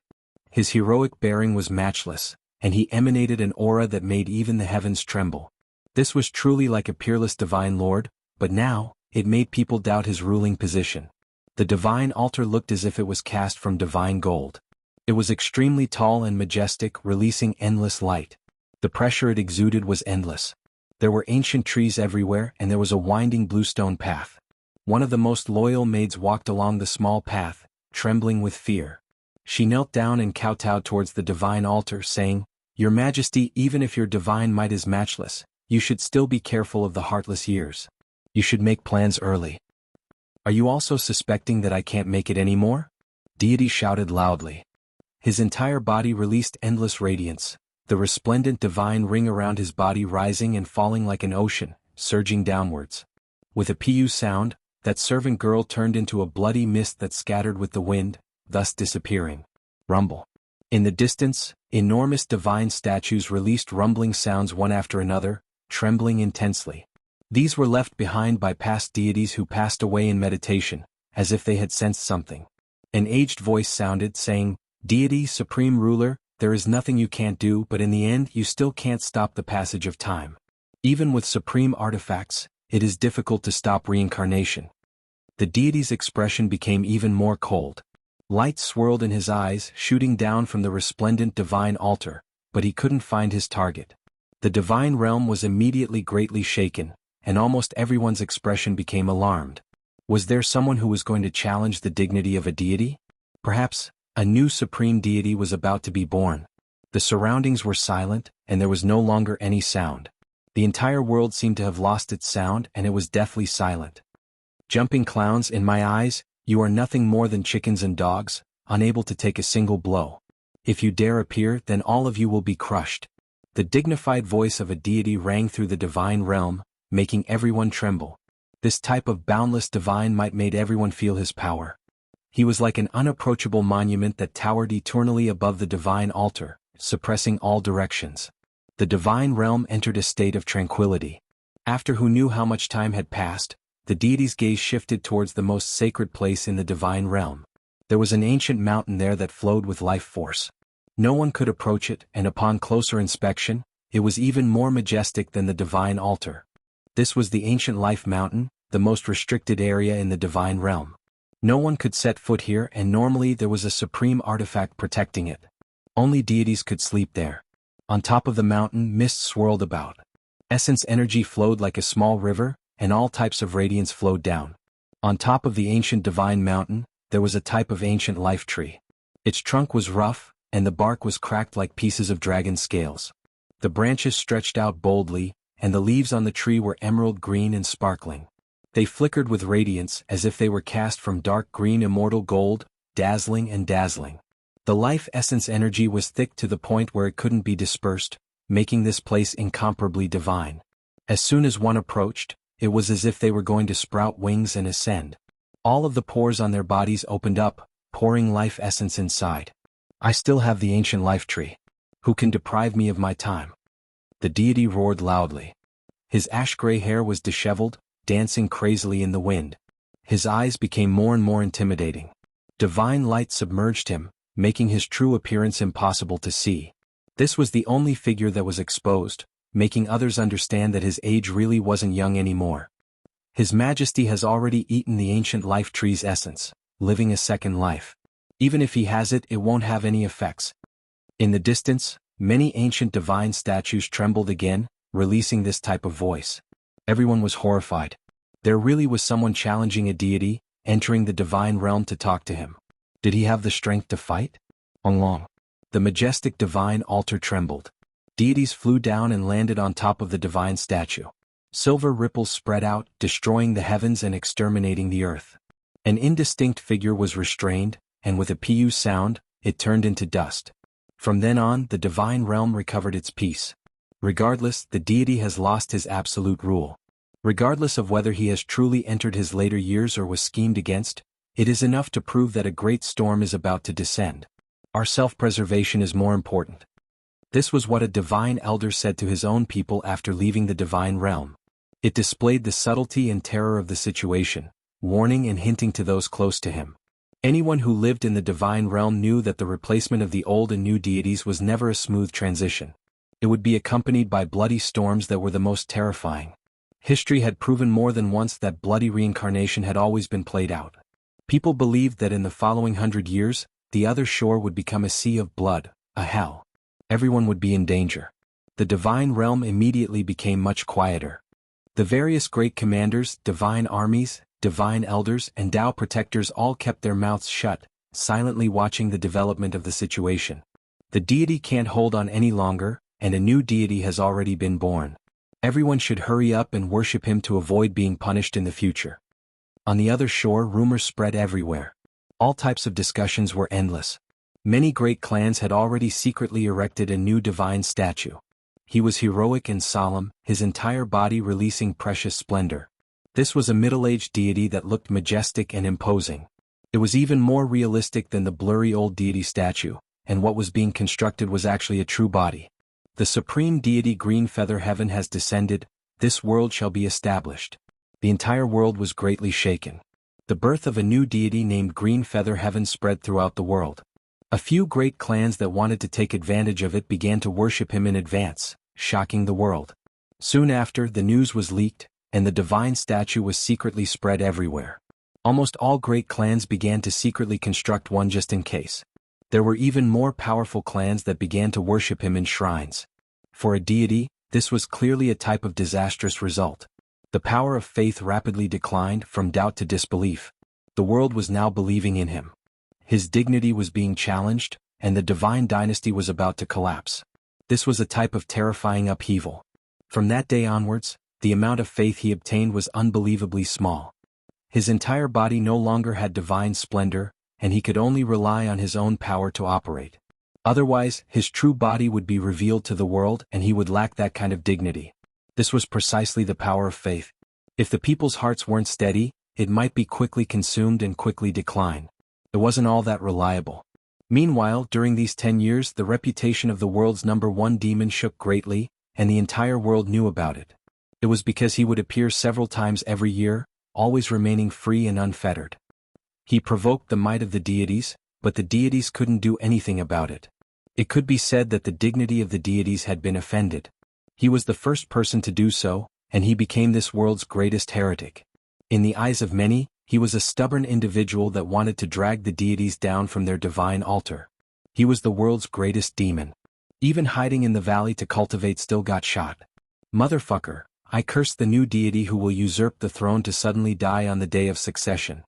His heroic bearing was matchless, and he emanated an aura that made even the heavens tremble. This was truly like a peerless divine lord, but now, it made people doubt his ruling position. The divine altar looked as if it was cast from divine gold. It was extremely tall and majestic, releasing endless light. The pressure it exuded was endless. There were ancient trees everywhere, and there was a winding bluestone path. One of the most loyal maids walked along the small path, trembling with fear. She knelt down and kowtowed towards the divine altar, saying, "Your Majesty, even if your divine might is matchless, you should still be careful of the heartless years. You should make plans early." "Are you also suspecting that I can't make it anymore?" Deity shouted loudly. His entire body released endless radiance, the resplendent divine ring around his body rising and falling like an ocean, surging downwards. With a pu sound, that servant girl turned into a bloody mist that scattered with the wind, thus disappearing. Rumble. In the distance, enormous divine statues released rumbling sounds one after another, trembling intensely. These were left behind by past deities who passed away in meditation, as if they had sensed something. An aged voice sounded, saying, "Deity, Supreme Ruler, there is nothing you can't do, but in the end you still can't stop the passage of time. Even with supreme artifacts, it is difficult to stop reincarnation." The deity's expression became even more cold. Light swirled in his eyes, shooting down from the resplendent divine altar, but he couldn't find his target. The divine realm was immediately greatly shaken, and almost everyone's expression became alarmed. Was there someone who was going to challenge the dignity of a deity? Perhaps, a new supreme deity was about to be born. The surroundings were silent, and there was no longer any sound. The entire world seemed to have lost its sound, and it was deathly silent. "Jumping clowns, in my eyes, you are nothing more than chickens and dogs, unable to take a single blow. If you dare appear, then all of you will be crushed." The dignified voice of a deity rang through the divine realm, making everyone tremble. This type of boundless divine might made everyone feel his power. He was like an unapproachable monument that towered eternally above the divine altar, suppressing all directions. The divine realm entered a state of tranquility. After who knew how much time had passed, the deity's gaze shifted towards the most sacred place in the divine realm. There was an ancient mountain there that flowed with life force. No one could approach it, and upon closer inspection, it was even more majestic than the divine altar. This was the ancient life mountain, the most restricted area in the divine realm. No one could set foot here, and normally there was a supreme artifact protecting it. Only deities could sleep there. On top of the mountain, mist swirled about. Essence energy flowed like a small river, and all types of radiance flowed down. On top of the ancient divine mountain, there was a type of ancient life tree. Its trunk was rough, and the bark was cracked like pieces of dragon scales. The branches stretched out boldly, and the leaves on the tree were emerald green and sparkling. They flickered with radiance as if they were cast from dark green immortal gold, dazzling and dazzling. The life essence energy was thick to the point where it couldn't be dispersed, making this place incomparably divine. As soon as one approached, it was as if they were going to sprout wings and ascend. All of the pores on their bodies opened up, pouring life essence inside. "I still have the ancient life tree. Who can deprive me of my time?" The deity roared loudly. His ash-gray hair was disheveled, dancing crazily in the wind. His eyes became more and more intimidating. Divine light submerged him, making his true appearance impossible to see. This was the only figure that was exposed, making others understand that his age really wasn't young anymore. His Majesty has already eaten the ancient life tree's essence, living a second life. Even if he has it, it won't have any effects. In the distance, many ancient divine statues trembled again, releasing this type of voice. Everyone was horrified. There really was someone challenging a deity, entering the divine realm to talk to him. Did he have the strength to fight? Long. The majestic divine altar trembled. Deities flew down and landed on top of the divine statue. Silver ripples spread out, destroying the heavens and exterminating the earth. An indistinct figure was restrained, and with a pu sound, it turned into dust. From then on, the divine realm recovered its peace. Regardless, the deity has lost his absolute rule. Regardless of whether he has truly entered his later years or was schemed against, It is enough to prove that a great storm is about to descend. Our self-preservation is more important. This was what a divine elder said to his own people after leaving the divine realm. It displayed the subtlety and terror of the situation, warning and hinting to those close to him. Anyone who lived in the divine realm knew that the replacement of the old and new deities was never a smooth transition. It would be accompanied by bloody storms that were the most terrifying. History had proven more than once that bloody reincarnation had always been played out. People believed that in the following 100 years, the other shore would become a sea of blood, a hell. Everyone would be in danger. The divine realm immediately became much quieter. The various great commanders, divine armies, divine elders, and Tao protectors all kept their mouths shut, silently watching the development of the situation. The deity can't hold on any longer, and a new deity has already been born. Everyone should hurry up and worship him to avoid being punished in the future. On the other shore, rumors spread everywhere. All types of discussions were endless. Many great clans had already secretly erected a new divine statue. He was heroic and solemn, his entire body releasing precious splendor. This was a middle-aged deity that looked majestic and imposing. It was even more realistic than the blurry old deity statue, and what was being constructed was actually a true body. The supreme deity Green Feather Heaven has descended, this world shall be established. The entire world was greatly shaken. The birth of a new deity named Green Feather Heaven spread throughout the world. A few great clans that wanted to take advantage of it began to worship him in advance, shocking the world. Soon after, the news was leaked, and the divine statue was secretly spread everywhere. Almost all great clans began to secretly construct one just in case. There were even more powerful clans that began to worship him in shrines. For a deity, this was clearly a type of disastrous result. The power of faith rapidly declined from doubt to disbelief. The world was now believing in him. His dignity was being challenged, and the divine dynasty was about to collapse. This was a type of terrifying upheaval. From that day onwards, the amount of faith he obtained was unbelievably small. His entire body no longer had divine splendor, and he could only rely on his own power to operate. Otherwise, his true body would be revealed to the world and he would lack that kind of dignity. This was precisely the power of faith. If the people's hearts weren't steady, it might be quickly consumed and quickly decline. It wasn't all that reliable. Meanwhile, during these 10 years, the reputation of the world's #1 demon shook greatly, and the entire world knew about it. It was because he would appear several times every year, always remaining free and unfettered. He provoked the might of the deities, but the deities couldn't do anything about it. It could be said that the dignity of the deities had been offended. He was the first person to do so, and he became this world's greatest heretic. In the eyes of many, he was a stubborn individual that wanted to drag the deities down from their divine altar. He was the world's greatest demon. Even hiding in the valley to cultivate still got shot. Motherfucker, I curse the new deity who will usurp the throne to suddenly die on the day of succession.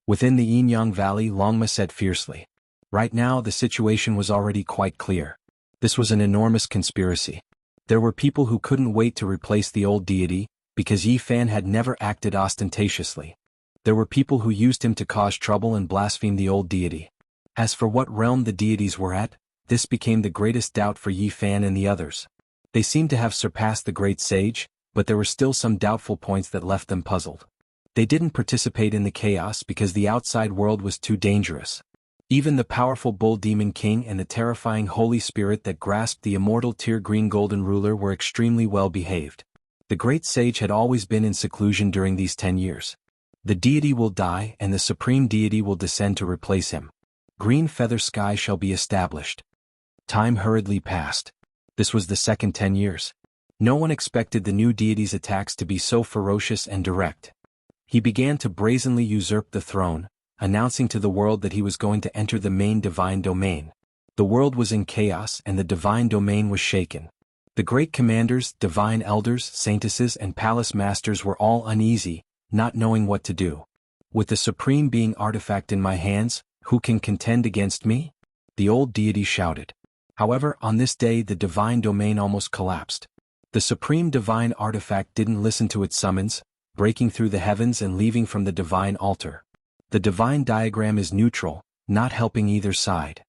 Within the Yin-Yang Valley, Longma said fiercely. Right now the situation was already quite clear. This was an enormous conspiracy. There were people who couldn't wait to replace the old deity, because Yi Fan had never acted ostentatiously. There were people who used him to cause trouble and blaspheme the old deity. As for what realm the deities were at, this became the greatest doubt for Yi Fan and the others. They seemed to have surpassed the great sage, but there were still some doubtful points that left them puzzled. They didn't participate in the chaos because the outside world was too dangerous. Even the powerful Bull Demon King and the terrifying Holy Spirit that grasped the immortal Tear Green Golden Ruler were extremely well behaved. The great sage had always been in seclusion during these 10 years. The deity will die and the supreme deity will descend to replace him. Green Feather Sky shall be established. Time hurriedly passed. This was the second 10 years. No one expected the new deity's attacks to be so ferocious and direct. He began to brazenly usurp the throne, announcing to the world that he was going to enter the main divine domain. The world was in chaos and the divine domain was shaken. The great commanders, divine elders, saintesses and palace masters were all uneasy, not knowing what to do. With the supreme being artifact in my hands, who can contend against me? The old deity shouted. However, on this day the divine domain almost collapsed. The supreme divine artifact didn't listen to its summons, breaking through the heavens and leaving from the divine altar. The divine diagram is neutral, not helping either side.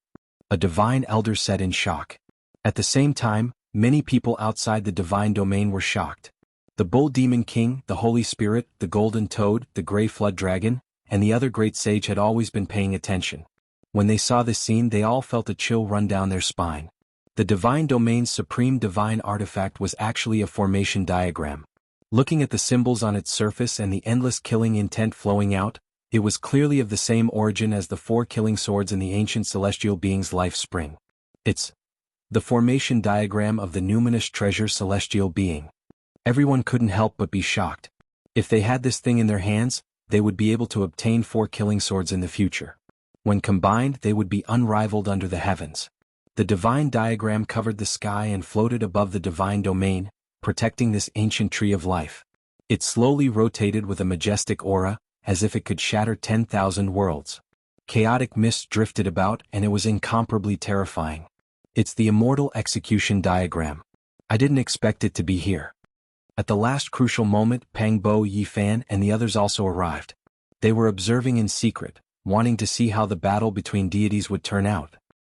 A divine elder said in shock. At the same time, many people outside the divine domain were shocked. The Bull Demon King, the Holy Spirit, the Golden Toad, the Grey Flood Dragon, and the other great sage had always been paying attention. When they saw this scene, they all felt a chill run down their spine. The divine domain's supreme divine artifact was actually a formation diagram. Looking at the symbols on its surface and the endless killing intent flowing out, it was clearly of the same origin as the 4 killing swords in the ancient celestial being's life spring. It's the formation diagram of the numinous treasure celestial being. Everyone couldn't help but be shocked. If they had this thing in their hands, they would be able to obtain 4 killing swords in the future. When combined, they would be unrivaled under the heavens. The divine diagram covered the sky and floated above the divine domain, protecting this ancient tree of life. It slowly rotated with a majestic aura, as if it could shatter 10,000 worlds. Chaotic mist drifted about, and it was incomparably terrifying. It's the immortal execution diagram. I didn't expect it to be here. At the last crucial moment, Pang Bo Yifan and the others also arrived. They were observing in secret, wanting to see how the battle between deities would turn out.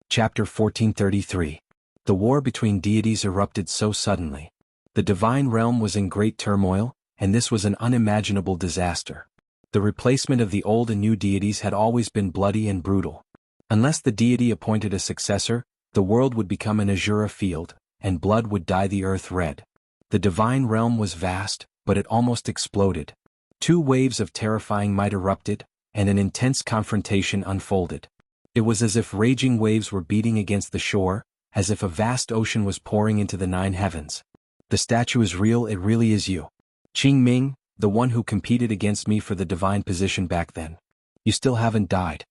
Chapter 1433. The war between deities erupted so suddenly. The divine realm was in great turmoil, and this was an unimaginable disaster. The replacement of the old and new deities had always been bloody and brutal. Unless the deity appointed a successor, the world would become an azure field, and blood would dye the earth red. The divine realm was vast, but it almost exploded. 2 waves of terrifying might erupted, and an intense confrontation unfolded. It was as if raging waves were beating against the shore, as if a vast ocean was pouring into the 9 heavens. The statue is real, it really is you. Qing Ming, the one who competed against me for the divine position back then. You still haven't died.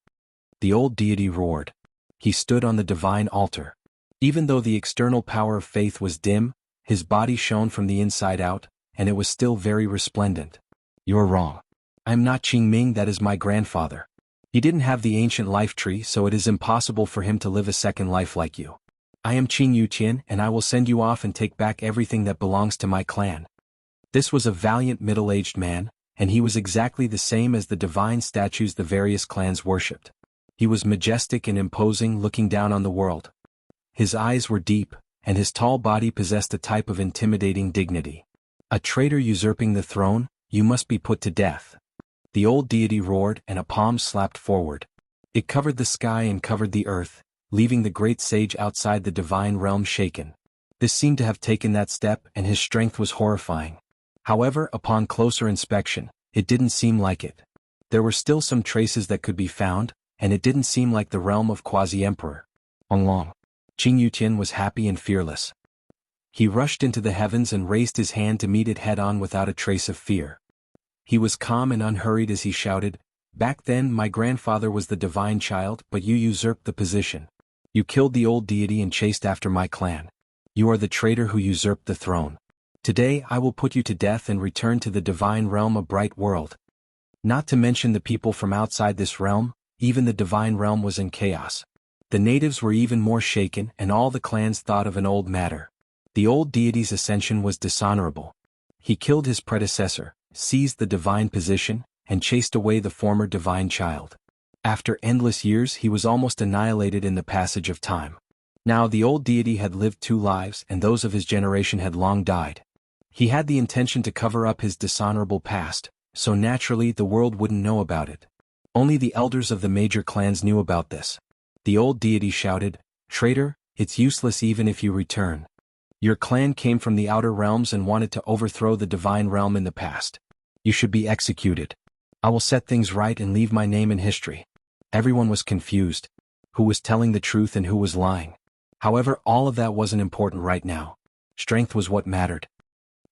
The old deity roared. He stood on the divine altar. Even though the external power of faith was dim, his body shone from the inside out, and it was still very resplendent. You're wrong. I am not Qing Ming, that is my grandfather. He didn't have the ancient life tree, so it is impossible for him to live a second life like you. I am Qing Yuqian, and I will send you off and take back everything that belongs to my clan. This was a valiant middle-aged man, and he was exactly the same as the divine statues the various clans worshipped. He was majestic and imposing, looking down on the world. His eyes were deep, and his tall body possessed a type of intimidating dignity. A traitor usurping the throne, you must be put to death. The old deity roared, and a palm slapped forward. It covered the sky and covered the earth, leaving the great sage outside the divine realm shaken. This seemed to have taken that step, and his strength was horrifying. However, upon closer inspection, it didn't seem like it. There were still some traces that could be found, and it didn't seem like the realm of Quasi-Emperor Onglong. Qing Yuqian was happy and fearless. He rushed into the heavens and raised his hand to meet it head-on without a trace of fear. He was calm and unhurried as he shouted, "Back then my grandfather was the divine child, but you usurped the position. You killed the old deity and chased after my clan. You are the traitor who usurped the throne. Today I will put you to death and return to the divine realm, a bright world." Not to mention the people from outside this realm, even the divine realm was in chaos. The natives were even more shaken, and all the clans thought of an old matter. The old deity's ascension was dishonorable. He killed his predecessor, seized the divine position, and chased away the former divine child. After endless years, he was almost annihilated in the passage of time. Now the old deity had lived 2 lives, and those of his generation had long died. He had the intention to cover up his dishonorable past, so naturally the world wouldn't know about it. Only the elders of the major clans knew about this. The old deity shouted, "Traitor, it's useless even if you return. Your clan came from the outer realms and wanted to overthrow the divine realm in the past. You should be executed. I will set things right and leave my name in history." Everyone was confused. Who was telling the truth and who was lying? However, all of that wasn't important right now. Strength was what mattered.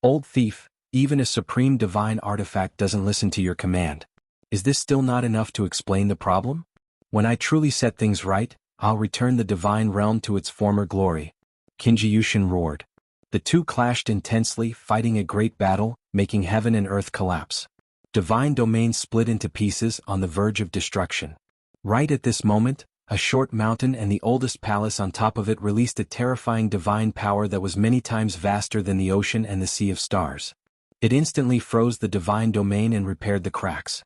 Old thief, even a supreme divine artifact doesn't listen to your command. Is this still not enough to explain the problem? When I truly set things right, I'll return the divine realm to its former glory. Kinji-Yushin roared. The 2 clashed intensely, fighting a great battle, making heaven and earth collapse. Divine domain split into pieces on the verge of destruction. Right at this moment, a short mountain and the oldest palace on top of it released a terrifying divine power that was many times vaster than the ocean and the sea of stars. It instantly froze the divine domain and repaired the cracks.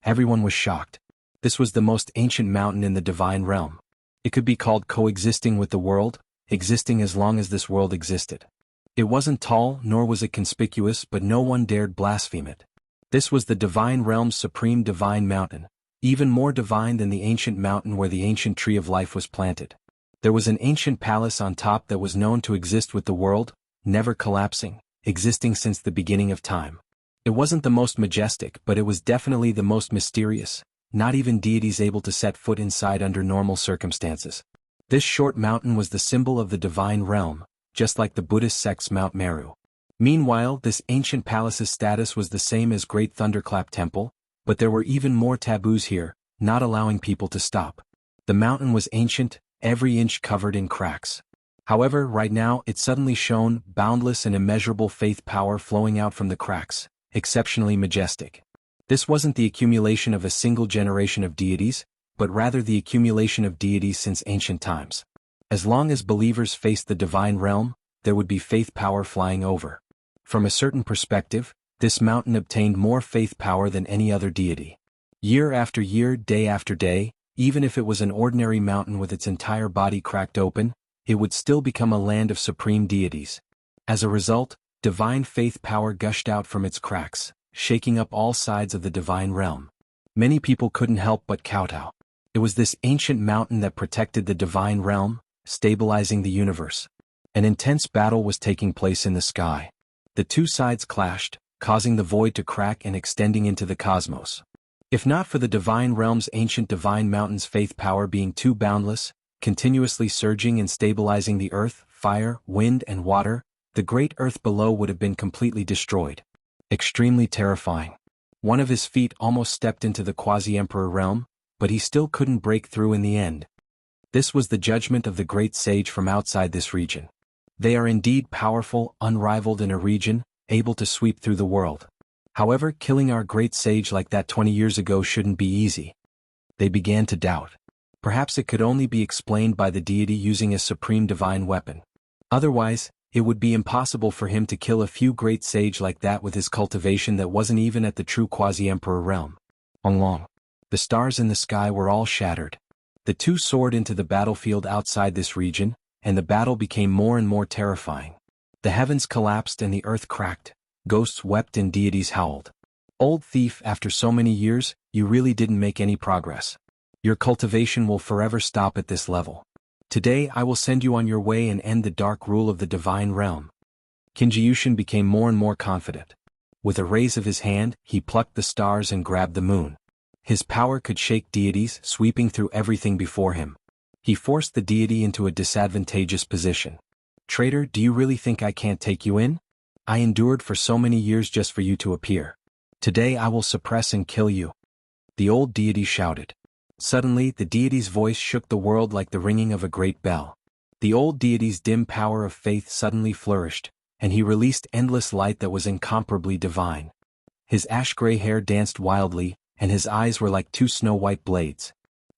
Everyone was shocked. This was the most ancient mountain in the divine realm. It could be called coexisting with the world, existing as long as this world existed. It wasn't tall, nor was it conspicuous, but no one dared blaspheme it. This was the divine realm's supreme divine mountain, even more divine than the ancient mountain where the ancient tree of life was planted. There was an ancient palace on top that was known to exist with the world, never collapsing, existing since the beginning of time. It wasn't the most majestic, but it was definitely the most mysterious, not even deities able to set foot inside under normal circumstances. This short mountain was the symbol of the divine realm, just like the Buddhist sect's Mount Meru. Meanwhile, this ancient palace's status was the same as Great Thunderclap Temple, but there were even more taboos here, not allowing people to stop. The mountain was ancient, every inch covered in cracks. However, right now it suddenly shone, boundless and immeasurable faith power flowing out from the cracks, exceptionally majestic. This wasn't the accumulation of a single generation of deities, but rather the accumulation of deities since ancient times. As long as believers faced the divine realm, there would be faith power flying over. From a certain perspective, this mountain obtained more faith power than any other deity. Year after year, day after day, even if it was an ordinary mountain with its entire body cracked open, it would still become a land of supreme deities. As a result, divine faith power gushed out from its cracks, shaking up all sides of the divine realm. Many people couldn't help but kowtow. It was this ancient mountain that protected the divine realm, stabilizing the universe. An intense battle was taking place in the sky. The two sides clashed, causing the void to crack and extending into the cosmos. If not for the divine realm's ancient divine mountain's faith power being too boundless, continuously surging and stabilizing the earth, fire, wind, and water, the great earth below would have been completely destroyed. Extremely terrifying. One of his feet almost stepped into the quasi-emperor realm, but he still couldn't break through in the end. This was the judgment of the great sage from outside this region. They are indeed powerful, unrivaled in a region, able to sweep through the world. However, killing our great sage like that 20 years ago shouldn't be easy. They began to doubt. Perhaps it could only be explained by the deity using a supreme divine weapon. Otherwise, it would be impossible for him to kill a few great sage like that with his cultivation that wasn't even at the true quasi-emperor realm. Long. The stars in the sky were all shattered. The two soared into the battlefield outside this region, and the battle became more and more terrifying. The heavens collapsed and the earth cracked. Ghosts wept and deities howled. Old thief, after so many years, you really didn't make any progress. Your cultivation will forever stop at this level. Today I will send you on your way and end the dark rule of the divine realm. Kinji became more and more confident. With a raise of his hand, he plucked the stars and grabbed the moon. His power could shake deities, sweeping through everything before him. He forced the deity into a disadvantageous position. Traitor, do you really think I can't take you in? I endured for so many years just for you to appear. Today I will suppress and kill you. The old deity shouted. Suddenly, the deity's voice shook the world like the ringing of a great bell. The old deity's dim power of faith suddenly flourished, and he released endless light that was incomparably divine. His ash-gray hair danced wildly, and his eyes were like two snow-white blades.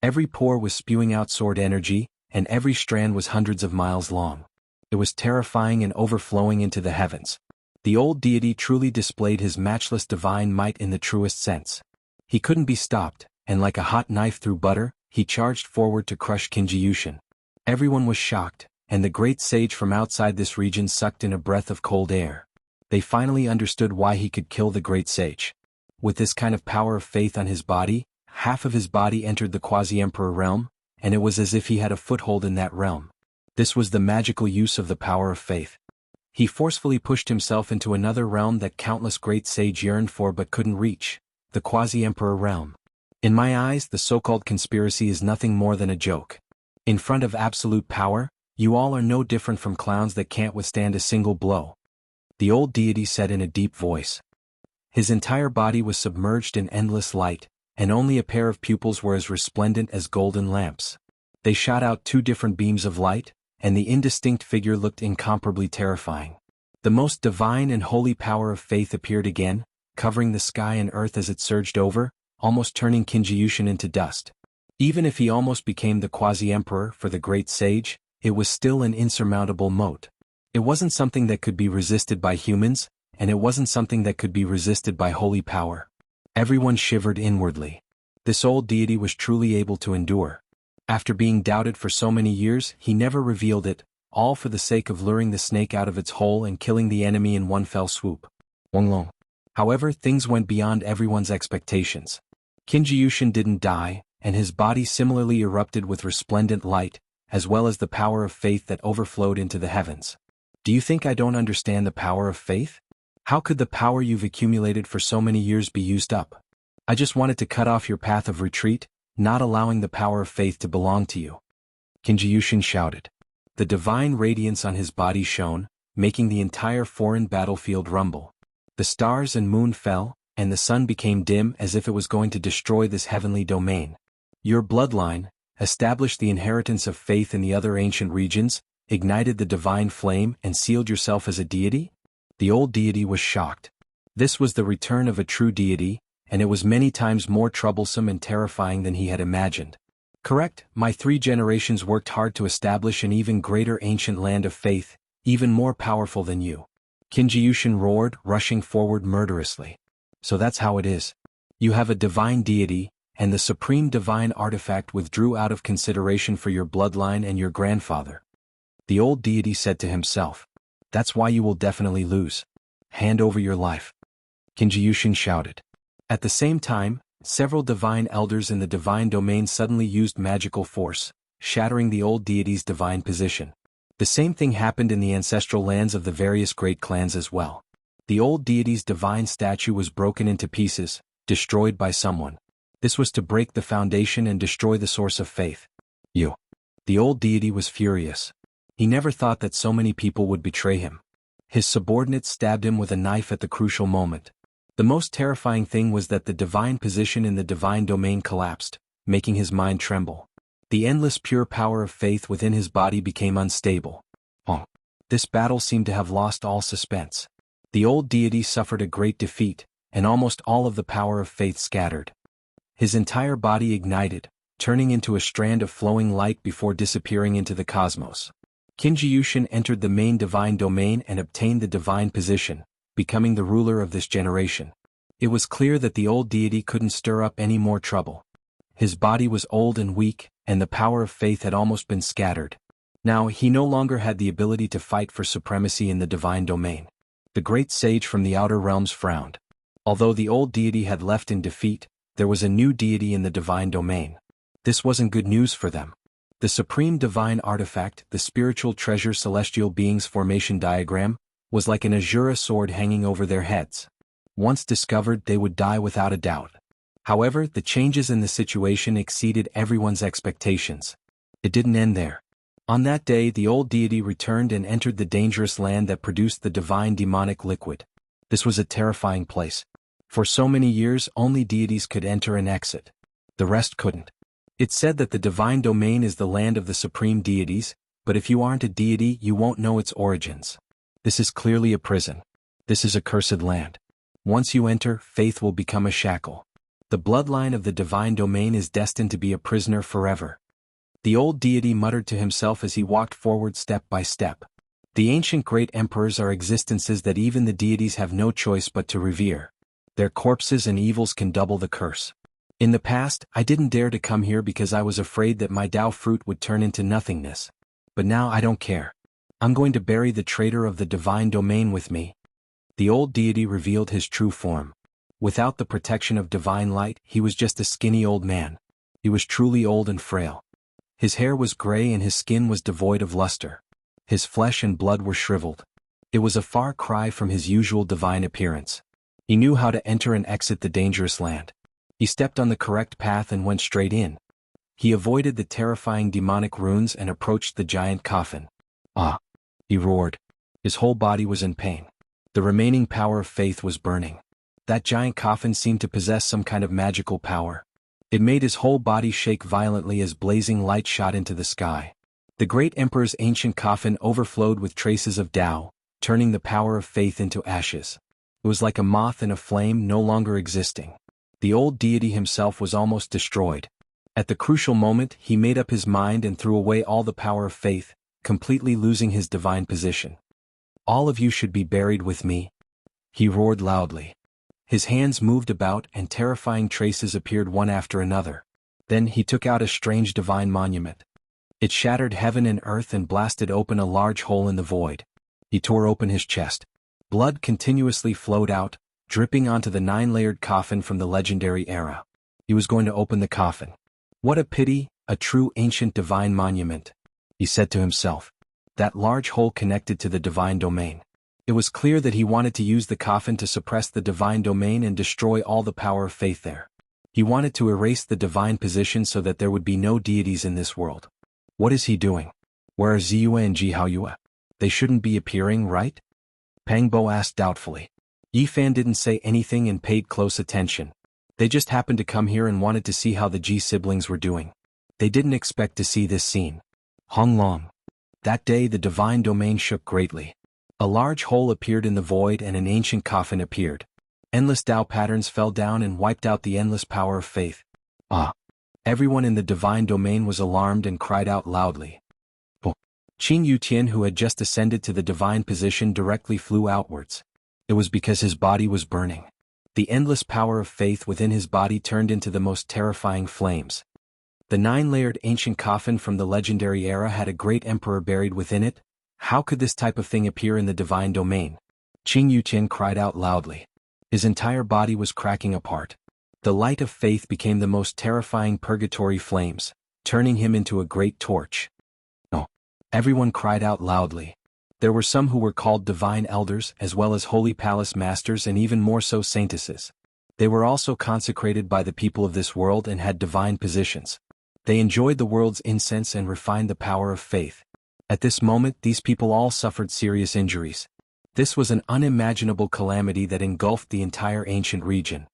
Every pore was spewing out sword energy, and every strand was hundreds of miles long. It was terrifying and overflowing into the heavens. The old deity truly displayed his matchless divine might in the truest sense. He couldn't be stopped, and like a hot knife through butter, he charged forward to crush Kinji. Everyone was shocked, and the great sage from outside this region sucked in a breath of cold air. They finally understood why he could kill the great sage. With this kind of power of faith on his body, half of his body entered the quasi-emperor realm, and it was as if he had a foothold in that realm. This was the magical use of the power of faith. He forcefully pushed himself into another realm that countless great sage yearned for but couldn't reach, the quasi-emperor realm. In my eyes, the so-called conspiracy is nothing more than a joke. In front of absolute power, you all are no different from clowns that can't withstand a single blow. The old deity said in a deep voice. His entire body was submerged in endless light, and only a pair of pupils were as resplendent as golden lamps. They shot out two different beams of light, and the indistinct figure looked incomparably terrifying. The most divine and holy power of faith appeared again, covering the sky and earth as it surged over, almost turning Kinji into dust. Even if he almost became the quasi-emperor for the great sage, it was still an insurmountable moat. It wasn't something that could be resisted by humans, and it wasn't something that could be resisted by holy power. Everyone shivered inwardly. This old deity was truly able to endure. After being doubted for so many years, he never revealed it, all for the sake of luring the snake out of its hole and killing the enemy in one fell swoop. Long. However, things went beyond everyone's expectations. Qin Jiyushin didn't die, and his body similarly erupted with resplendent light, as well as the power of faith that overflowed into the heavens. Do you think I don't understand the power of faith? How could the power you've accumulated for so many years be used up? I just wanted to cut off your path of retreat, not allowing the power of faith to belong to you. Qin Jiyushin shouted. The divine radiance on his body shone, making the entire foreign battlefield rumble. The stars and moon fell, and the sun became dim as if it was going to destroy this heavenly domain. Your bloodline, established the inheritance of faith in the other ancient regions, ignited the divine flame and sealed yourself as a deity? The old deity was shocked. This was the return of a true deity, and it was many times more troublesome and terrifying than he had imagined. Correct, my 3 generations worked hard to establish an even greater ancient land of faith, even more powerful than you. Qin Jiyushin roared, rushing forward murderously. So that's how it is. You have a divine deity, and the supreme divine artifact withdrew out of consideration for your bloodline and your grandfather. The old deity said to himself. That's why you will definitely lose. Hand over your life. Qin Jiyushin shouted. At the same time, several divine elders in the divine domain suddenly used magical force, shattering the old deity's divine position. The same thing happened in the ancestral lands of the various great clans as well. The old deity's divine statue was broken into pieces, destroyed by someone. This was to break the foundation and destroy the source of faith. You. The old deity was furious. He never thought that so many people would betray him. His subordinates stabbed him with a knife at the crucial moment. The most terrifying thing was that the divine position in the divine domain collapsed, making his mind tremble. The endless pure power of faith within his body became unstable. Oh. This battle seemed to have lost all suspense. The old deity suffered a great defeat, and almost all of the power of faith scattered. His entire body ignited, turning into a strand of flowing light before disappearing into the cosmos. Qin Jiyushin entered the main divine domain and obtained the divine position, becoming the ruler of this generation. It was clear that the old deity couldn't stir up any more trouble. His body was old and weak, and the power of faith had almost been scattered. Now he no longer had the ability to fight for supremacy in the divine domain. The great sage from the outer realms frowned. Although the old deity had left in defeat, there was a new deity in the divine domain. This wasn't good news for them. The supreme divine artifact, the spiritual treasure celestial beings formation diagram, was like an azure sword hanging over their heads. Once discovered, they would die without a doubt. However, the changes in the situation exceeded everyone's expectations. It didn't end there. On that day, the old deity returned and entered the dangerous land that produced the divine demonic liquid. This was a terrifying place. For so many years, only deities could enter and exit. The rest couldn't. It's said that the divine domain is the land of the supreme deities, but if you aren't a deity, you won't know its origins. This is clearly a prison. This is a cursed land. Once you enter, faith will become a shackle. The bloodline of the divine domain is destined to be a prisoner forever. The old deity muttered to himself as he walked forward step by step. The ancient great emperors are existences that even the deities have no choice but to revere. Their corpses and evils can double the curse. In the past, I didn't dare to come here because I was afraid that my Tao fruit would turn into nothingness. But now I don't care. I'm going to bury the traitor of the divine domain with me. The old deity revealed his true form. Without the protection of divine light, he was just a skinny old man. He was truly old and frail. His hair was gray and his skin was devoid of luster. His flesh and blood were shriveled. It was a far cry from his usual divine appearance. He knew how to enter and exit the dangerous land. He stepped on the correct path and went straight in. He avoided the terrifying demonic runes and approached the giant coffin. Ah! He roared. His whole body was in pain. The remaining power of faith was burning. That giant coffin seemed to possess some kind of magical power. It made his whole body shake violently as blazing light shot into the sky. The great emperor's ancient coffin overflowed with traces of Tao, turning the power of faith into ashes. It was like a moth in a flame no longer existing. The old deity himself was almost destroyed. At the crucial moment, he made up his mind and threw away all the power of faith, completely losing his divine position. All of you should be buried with me. He roared loudly. His hands moved about and terrifying traces appeared one after another. Then he took out a strange divine monument. It shattered heaven and earth and blasted open a large hole in the void. He tore open his chest. Blood continuously flowed out, dripping onto the 9-layered coffin from the legendary era. He was going to open the coffin. What a pity, a true ancient divine monument, he said to himself. That large hole connected to the divine domain. It was clear that he wanted to use the coffin to suppress the divine domain and destroy all the power of faith there. He wanted to erase the divine position so that there would be no deities in this world. What is he doing? Where are Ziyue and Jihaoyue? They shouldn't be appearing, right? Pang Bo asked doubtfully. Yifan didn't say anything and paid close attention. They just happened to come here and wanted to see how the Ji siblings were doing. They didn't expect to see this scene. Hong Long. That day the divine domain shook greatly. A large hole appeared in the void and an ancient coffin appeared. Endless Tao patterns fell down and wiped out the endless power of faith. Ah! Everyone in the divine domain was alarmed and cried out loudly. Qin Yutian, who had just ascended to the divine position, directly flew outwards. It was because his body was burning. The endless power of faith within his body turned into the most terrifying flames. The 9-layered ancient coffin from the legendary era had a great emperor buried within it. How could this type of thing appear in the divine domain? Qin Yutian cried out loudly. His entire body was cracking apart. The light of faith became the most terrifying purgatory flames, turning him into a great torch. Oh! Everyone cried out loudly. There were some who were called divine elders as well as holy palace masters and even more so saintesses. They were also consecrated by the people of this world and had divine positions. They enjoyed the world's incense and refined the power of faith. At this moment these people all suffered serious injuries. This was an unimaginable calamity that engulfed the entire ancient region.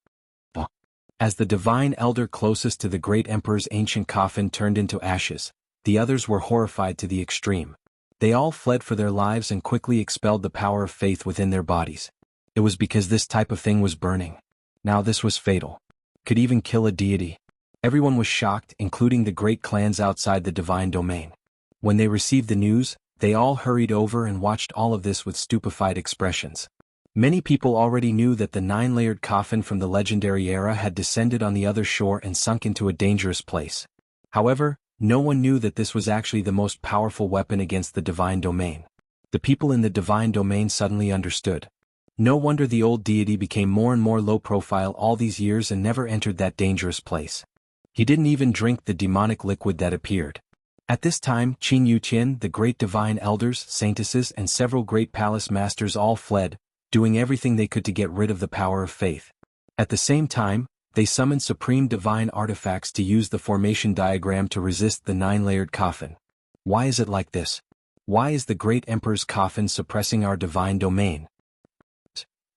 As the divine elder closest to the great emperor's ancient coffin turned into ashes, the others were horrified to the extreme. They all fled for their lives and quickly expelled the power of faith within their bodies. It was because this type of thing was burning. Now this was fatal. Could even kill a deity. Everyone was shocked, including the great clans outside the divine domain. When they received the news, they all hurried over and watched all of this with stupefied expressions. Many people already knew that the 9-layered coffin from the legendary era had descended on the other shore and sunk into a dangerous place. However, no one knew that this was actually the most powerful weapon against the divine domain. The people in the divine domain suddenly understood. No wonder the old deity became more and more low profile all these years and never entered that dangerous place. He didn't even drink the demonic liquid that appeared. At this time, Qin Yutian, the great divine elders, saintesses, and several great palace masters all fled, doing everything they could to get rid of the power of faith. At the same time, they summoned supreme divine artifacts to use the formation diagram to resist the 9-layered coffin. Why is it like this? Why is the great emperor's coffin suppressing our divine domain?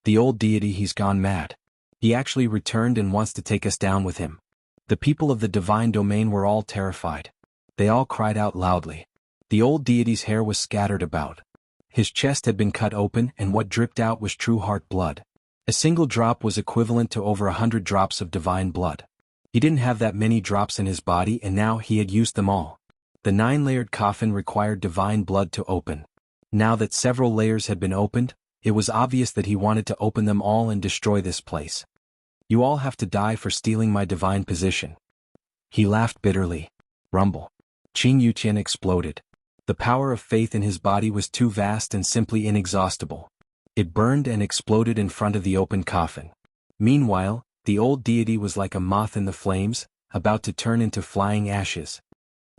The old deity, he's gone mad. He actually returned and wants to take us down with him. The people of the divine domain were all terrified. They all cried out loudly. The old deity's hair was scattered about. His chest had been cut open and what dripped out was true heart blood. A single drop was equivalent to over 100 drops of divine blood. He didn't have that many drops in his body and now he had used them all. The 9-layered coffin required divine blood to open. Now that several layers had been opened, it was obvious that he wanted to open them all and destroy this place. You all have to die for stealing my divine position. He laughed bitterly. Rumble. Qin Yutian exploded. The power of faith in his body was too vast and simply inexhaustible. It burned and exploded in front of the open coffin. Meanwhile, the old deity was like a moth in the flames, about to turn into flying ashes.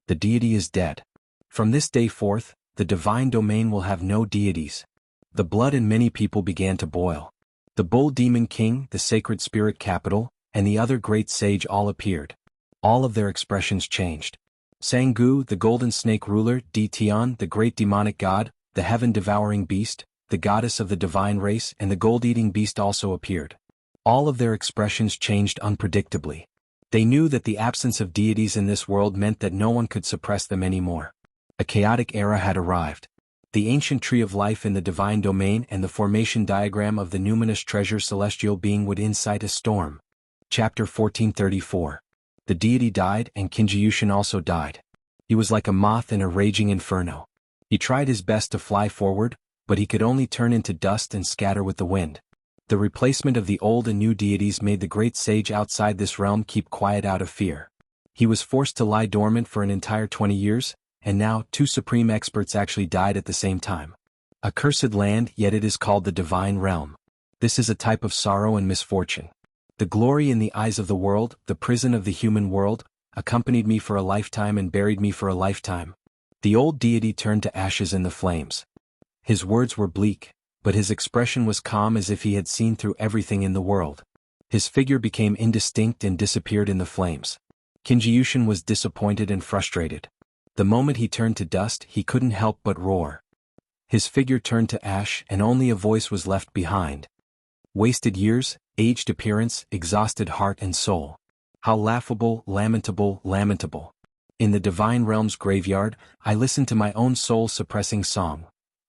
The deity is dead. From this day forth, the divine domain will have no deities. The blood in many people began to boil. The bull demon king, the sacred spirit capital, and the other great sage all appeared. All of their expressions changed. Sanggu, the golden snake ruler, Di Tian, the great demonic god, the heaven-devouring beast, the goddess of the divine race, and the gold-eating beast also appeared. All of their expressions changed unpredictably. They knew that the absence of deities in this world meant that no one could suppress them anymore. A chaotic era had arrived. The ancient tree of life in the divine domain and the formation diagram of the numinous treasure celestial being would incite a storm. Chapter 1434. The deity died and Kinjiyushin also died. He was like a moth in a raging inferno. He tried his best to fly forward, but he could only turn into dust and scatter with the wind. The replacement of the old and new deities made the great sage outside this realm keep quiet out of fear. He was forced to lie dormant for an entire 20 years, and now 2 supreme experts actually died at the same time. A cursed land, yet it is called the divine realm. This is a type of sorrow and misfortune. The glory in the eyes of the world, the prison of the human world, accompanied me for a lifetime and buried me for a lifetime. The old deity turned to ashes in the flames. His words were bleak, but his expression was calm as if he had seen through everything in the world. His figure became indistinct and disappeared in the flames. Kinji was disappointed and frustrated. The moment he turned to dust, he couldn't help but roar. His figure turned to ash and only a voice was left behind. Wasted years, aged appearance, exhausted heart and soul. How laughable, lamentable, lamentable. In the divine realm's graveyard, I listened to my own soul-suppressing song.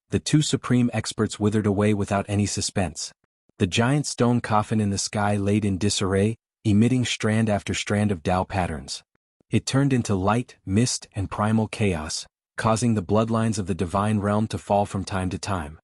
The two supreme experts withered away without any suspense. The giant stone coffin in the sky laid in disarray, emitting strand after strand of Tao patterns. It turned into light, mist, and primal chaos, causing the bloodlines of the divine realm to fall from time to time.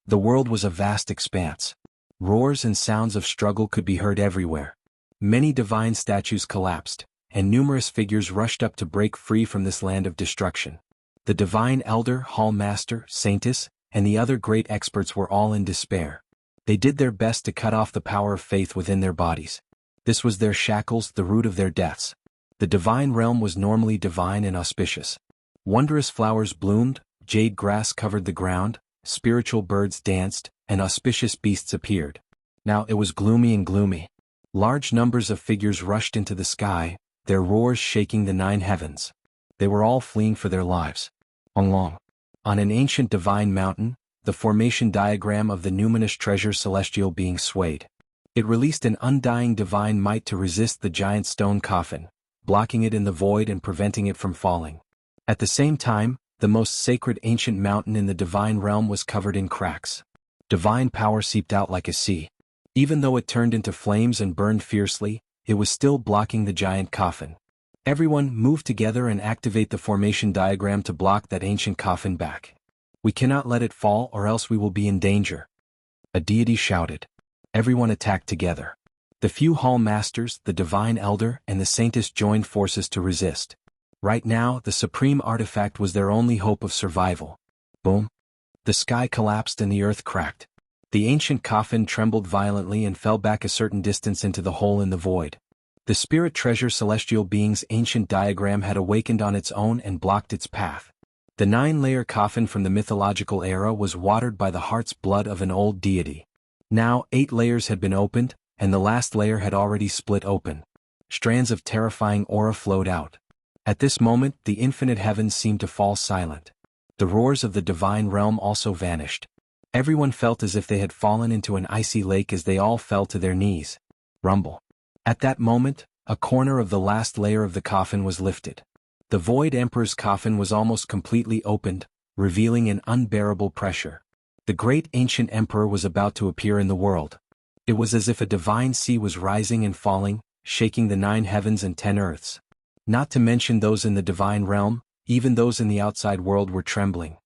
The world was a vast expanse. Roars and sounds of struggle could be heard everywhere. Many divine statues collapsed, and numerous figures rushed up to break free from this land of destruction. The divine elder, hall master, saintess, and the other great experts were all in despair. They did their best to cut off the power of faith within their bodies. This was their shackles, the root of their deaths. The divine realm was normally divine and auspicious. Wondrous flowers bloomed, jade grass covered the ground, spiritual birds danced, and auspicious beasts appeared. Now it was gloomy and gloomy. Large numbers of figures rushed into the sky, their roars shaking the 9 heavens. They were all fleeing for their lives. On an ancient divine mountain, the formation diagram of the numinous treasure celestial being swayed. It released an undying divine might to resist the giant stone coffin, blocking it in the void and preventing it from falling. At the same time, the most sacred ancient mountain in the divine realm was covered in cracks. Divine power seeped out like a sea. Even though it turned into flames and burned fiercely, it was still blocking the giant coffin. Everyone, move together and activate the formation diagram to block that ancient coffin back. We cannot let it fall or else we will be in danger. A deity shouted. Everyone attacked together. The few hall masters, the divine elder, and the saintess joined forces to resist. Right now, the supreme artifact was their only hope of survival. Boom. The sky collapsed and the earth cracked. The ancient coffin trembled violently and fell back a certain distance into the hole in the void. The spirit treasure celestial being's ancient diagram had awakened on its own and blocked its path. The 9-layer coffin from the mythological era was watered by the heart's blood of an old deity. Now 8 layers had been opened, and the last layer had already split open. Strands of terrifying aura flowed out. At this moment, the infinite heavens seemed to fall silent. The roars of the divine realm also vanished. Everyone felt as if they had fallen into an icy lake as they all fell to their knees. Rumble. At that moment, a corner of the last layer of the coffin was lifted. The Void Emperor's coffin was almost completely opened, revealing an unbearable pressure. The great ancient emperor was about to appear in the world. It was as if a divine sea was rising and falling, shaking the 9 heavens and 10 earths. Not to mention those in the divine realm, even those in the outside world were trembling.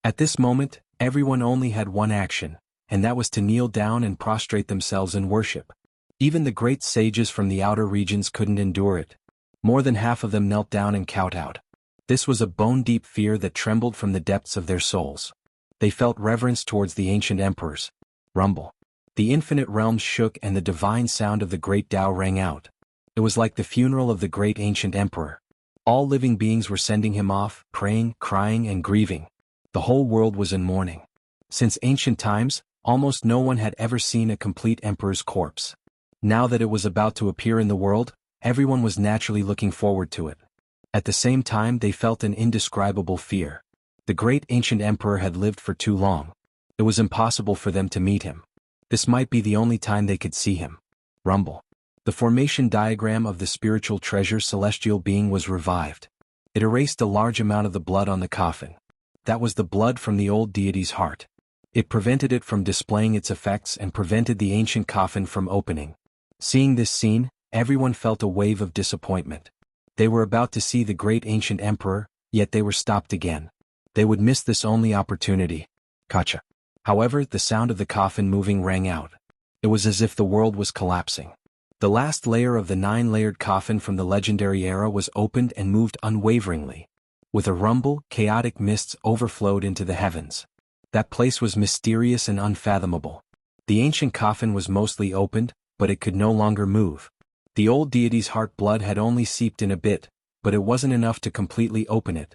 At this moment, everyone only had one action, and that was to kneel down and prostrate themselves in worship. Even the great sages from the outer regions couldn't endure it. More than half of them knelt down and kowtowed. This was a bone-deep fear that trembled from the depths of their souls. They felt reverence towards the ancient emperors. Rumble. The infinite realms shook and the divine sound of the great Tao rang out. It was like the funeral of the great ancient emperor. All living beings were sending him off, praying, crying, and grieving. The whole world was in mourning. Since ancient times, almost no one had ever seen a complete emperor's corpse. Now that it was about to appear in the world, everyone was naturally looking forward to it. At the same time, they felt an indescribable fear. The great ancient emperor had lived for too long. It was impossible for them to meet him. This might be the only time they could see him. Rumble. The formation diagram of the spiritual treasure celestial being was revived. It erased a large amount of the blood on the coffin. That was the blood from the old deity's heart. It prevented it from displaying its effects and prevented the ancient coffin from opening. Seeing this scene, everyone felt a wave of disappointment. They were about to see the great ancient emperor, yet they were stopped again. They would miss this only opportunity. Gotcha. However, the sound of the coffin moving rang out. It was as if the world was collapsing. The last layer of the 9-layered coffin from the legendary era was opened and moved unwaveringly. With a rumble, chaotic mists overflowed into the heavens. That place was mysterious and unfathomable. The ancient coffin was mostly opened, but it could no longer move. The old deity's heart blood had only seeped in a bit, but it wasn't enough to completely open it.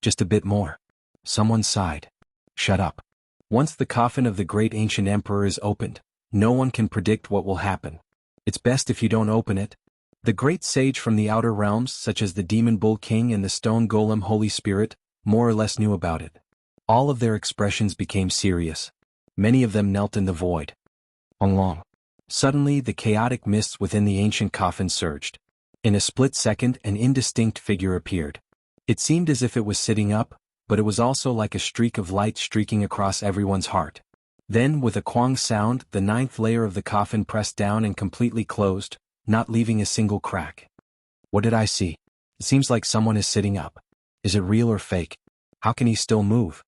Just a bit more. Someone sighed. Shut up. Once the coffin of the great ancient emperor is opened, no one can predict what will happen. It's best if you don't open it. The great sage from the outer realms, such as the demon bull king and the stone golem holy spirit, more or less knew about it. All of their expressions became serious. Many of them knelt in the void. Long. Suddenly the chaotic mists within the ancient coffin surged. In a split second an indistinct figure appeared. It seemed as if it was sitting up, but it was also like a streak of light streaking across everyone's heart. Then, with a quang sound, the 9th layer of the coffin pressed down and completely closed, not leaving a single crack. What did I see? It seems like someone is sitting up. Is it real or fake? How can he still move?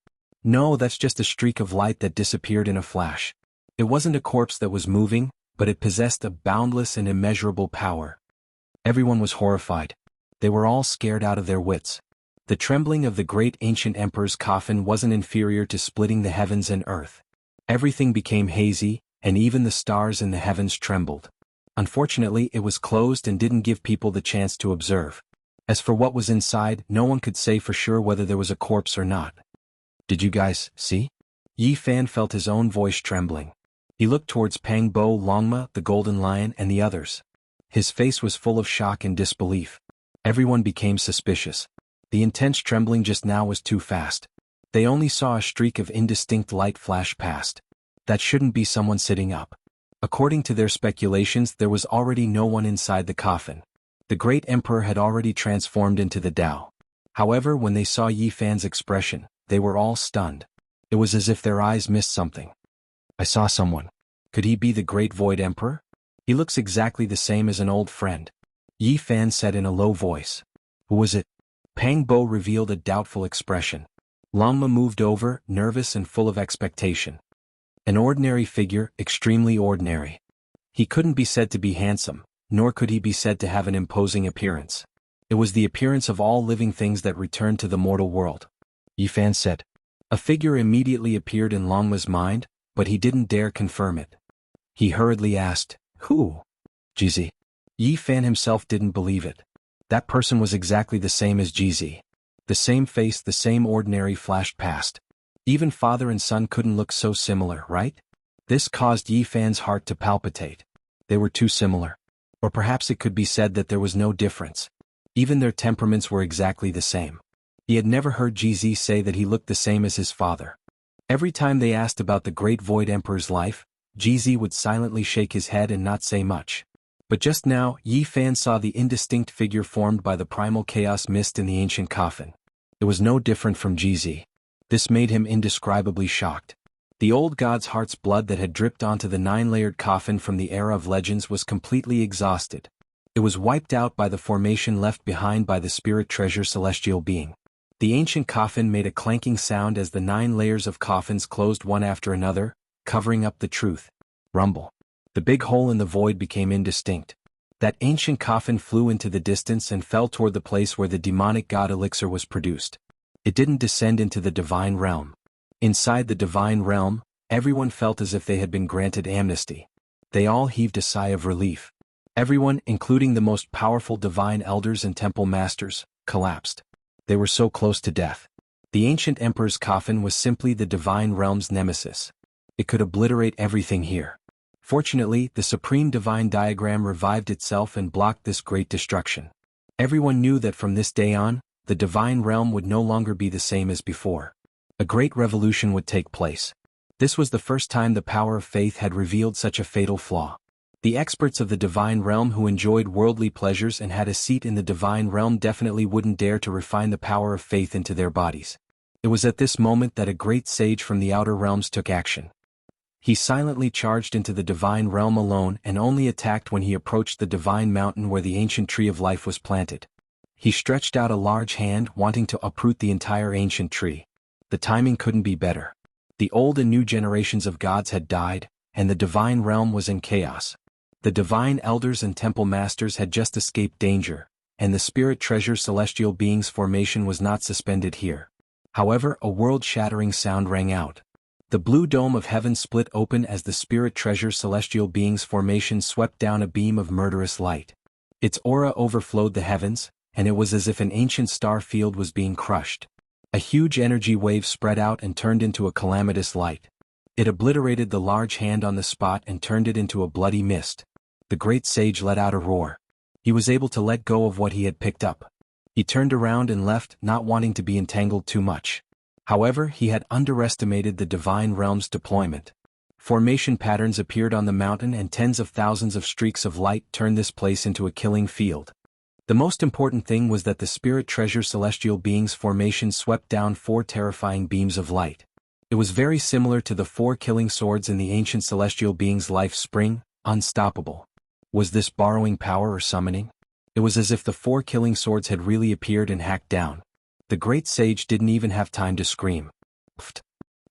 No, that's just a streak of light that disappeared in a flash. It wasn't a corpse that was moving, but it possessed a boundless and immeasurable power. Everyone was horrified. They were all scared out of their wits. The trembling of the great ancient emperor's coffin wasn't inferior to splitting the heavens and earth. Everything became hazy, and even the stars in the heavens trembled. Unfortunately, it was closed and didn't give people the chance to observe. As for what was inside, no one could say for sure whether there was a corpse or not. Did you guys see? Yi Fan felt his own voice trembling. He looked towards Pang Bo, Longma, the Golden Lion, and the others. His face was full of shock and disbelief. Everyone became suspicious. The intense trembling just now was too fast. They only saw a streak of indistinct light flash past. That shouldn't be someone sitting up. According to their speculations, there was already no one inside the coffin. The great emperor had already transformed into the Tao. However, when they saw Yi Fan's expression, they were all stunned. It was as if their eyes missed something. I saw someone. Could he be the great Void Emperor? He looks exactly the same as an old friend. Yi Fan said in a low voice. Who was it? Pang Bo revealed a doubtful expression. Longma moved over, nervous and full of expectation. An ordinary figure, extremely ordinary. He couldn't be said to be handsome, nor could he be said to have an imposing appearance. It was the appearance of all living things that returned to the mortal world. Yi Fan said. A figure immediately appeared in Longma's mind, but he didn't dare confirm it. He hurriedly asked, Who? Jizi. Yi Fan himself didn't believe it. That person was exactly the same as Jizi. The same face, the same ordinary flashed past. Even father and son couldn't look so similar, right? This caused Yi Fan's heart to palpitate. They were too similar. Or perhaps it could be said that there was no difference. Even their temperaments were exactly the same. He had never heard Jizi say that he looked the same as his father. Every time they asked about the great Void Emperor's life, Jizi would silently shake his head and not say much. But just now, Yi Fan saw the indistinct figure formed by the primal chaos mist in the ancient coffin. It was no different from Jizi. This made him indescribably shocked. The old god's heart's blood that had dripped onto the 9-layered coffin from the era of legends was completely exhausted. It was wiped out by the formation left behind by the spirit treasure celestial being. The ancient coffin made a clanking sound as the 9 layers of coffins closed one after another, covering up the truth. Rumble. The big hole in the void became indistinct. That ancient coffin flew into the distance and fell toward the place where the demonic god elixir was produced. It didn't descend into the divine realm. Inside the divine realm, everyone felt as if they had been granted amnesty. They all heaved a sigh of relief. Everyone, including the most powerful divine elders and temple masters, collapsed. They were so close to death. The ancient emperor's coffin was simply the divine realm's nemesis. It could obliterate everything here. Fortunately, the supreme divine diagram revived itself and blocked this great destruction. Everyone knew that from this day on, the divine realm would no longer be the same as before. A great revolution would take place. This was the first time the power of faith had revealed such a fatal flaw. The experts of the divine realm who enjoyed worldly pleasures and had a seat in the divine realm definitely wouldn't dare to refine the power of faith into their bodies. It was at this moment that a great sage from the outer realms took action. He silently charged into the divine realm alone and only attacked when he approached the divine mountain where the ancient tree of life was planted. He stretched out a large hand, wanting to uproot the entire ancient tree. The timing couldn't be better. The old and new generations of gods had died, and the divine realm was in chaos. The divine elders and temple masters had just escaped danger, and the spirit treasure celestial being's formation was not suspended here. However, a world-shattering sound rang out. The blue dome of heaven split open as the spirit treasure celestial being's formation swept down a beam of murderous light. Its aura overflowed the heavens, and it was as if an ancient star field was being crushed. A huge energy wave spread out and turned into a calamitous light. It obliterated the large hand on the spot and turned it into a bloody mist. The great sage let out a roar. He was able to let go of what he had picked up. He turned around and left, not wanting to be entangled too much. However, he had underestimated the divine realm's deployment. Formation patterns appeared on the mountain and tens of thousands of streaks of light turned this place into a killing field. The most important thing was that the spirit treasure celestial being's formation swept down 4 terrifying beams of light. It was very similar to the 4 killing swords in the ancient celestial being's life spring, unstoppable. Was this borrowing power or summoning? It was as if the 4 killing swords had really appeared and hacked down. The great sage didn't even have time to scream. Pfft.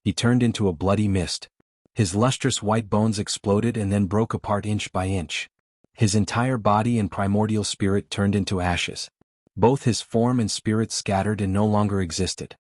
He turned into a bloody mist. His lustrous white bones exploded and then broke apart inch by inch. His entire body and primordial spirit turned into ashes. Both his form and spirit scattered and no longer existed.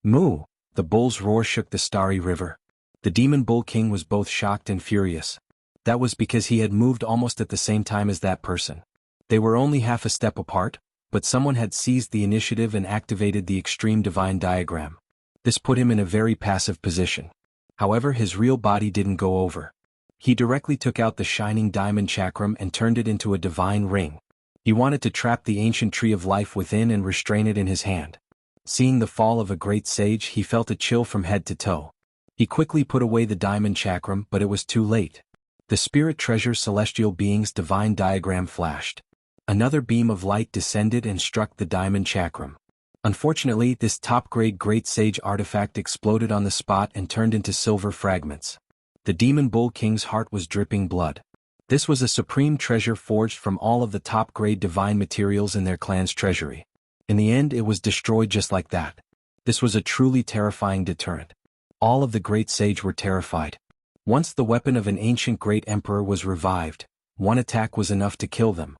Moo! The bull's roar shook the starry river. The demon bull king was both shocked and furious. That was because he had moved almost at the same time as that person. They were only half a step apart, but someone had seized the initiative and activated the extreme divine diagram. This put him in a very passive position. However, his real body didn't go over. He directly took out the shining diamond chakram and turned it into a divine ring. He wanted to trap the ancient tree of life within and restrain it in his hand. Seeing the fall of a great sage, he felt a chill from head to toe. He quickly put away the diamond chakram, but it was too late. The spirit treasure celestial being's divine diagram flashed. Another beam of light descended and struck the diamond chakram. Unfortunately, this top-grade great sage artifact exploded on the spot and turned into silver fragments. The demon bull king's heart was dripping blood. This was a supreme treasure forged from all of the top-grade divine materials in their clan's treasury. In the end, it was destroyed just like that. This was a truly terrifying deterrent. All of the great sage were terrified. Once the weapon of an ancient great emperor was revived, one attack was enough to kill them.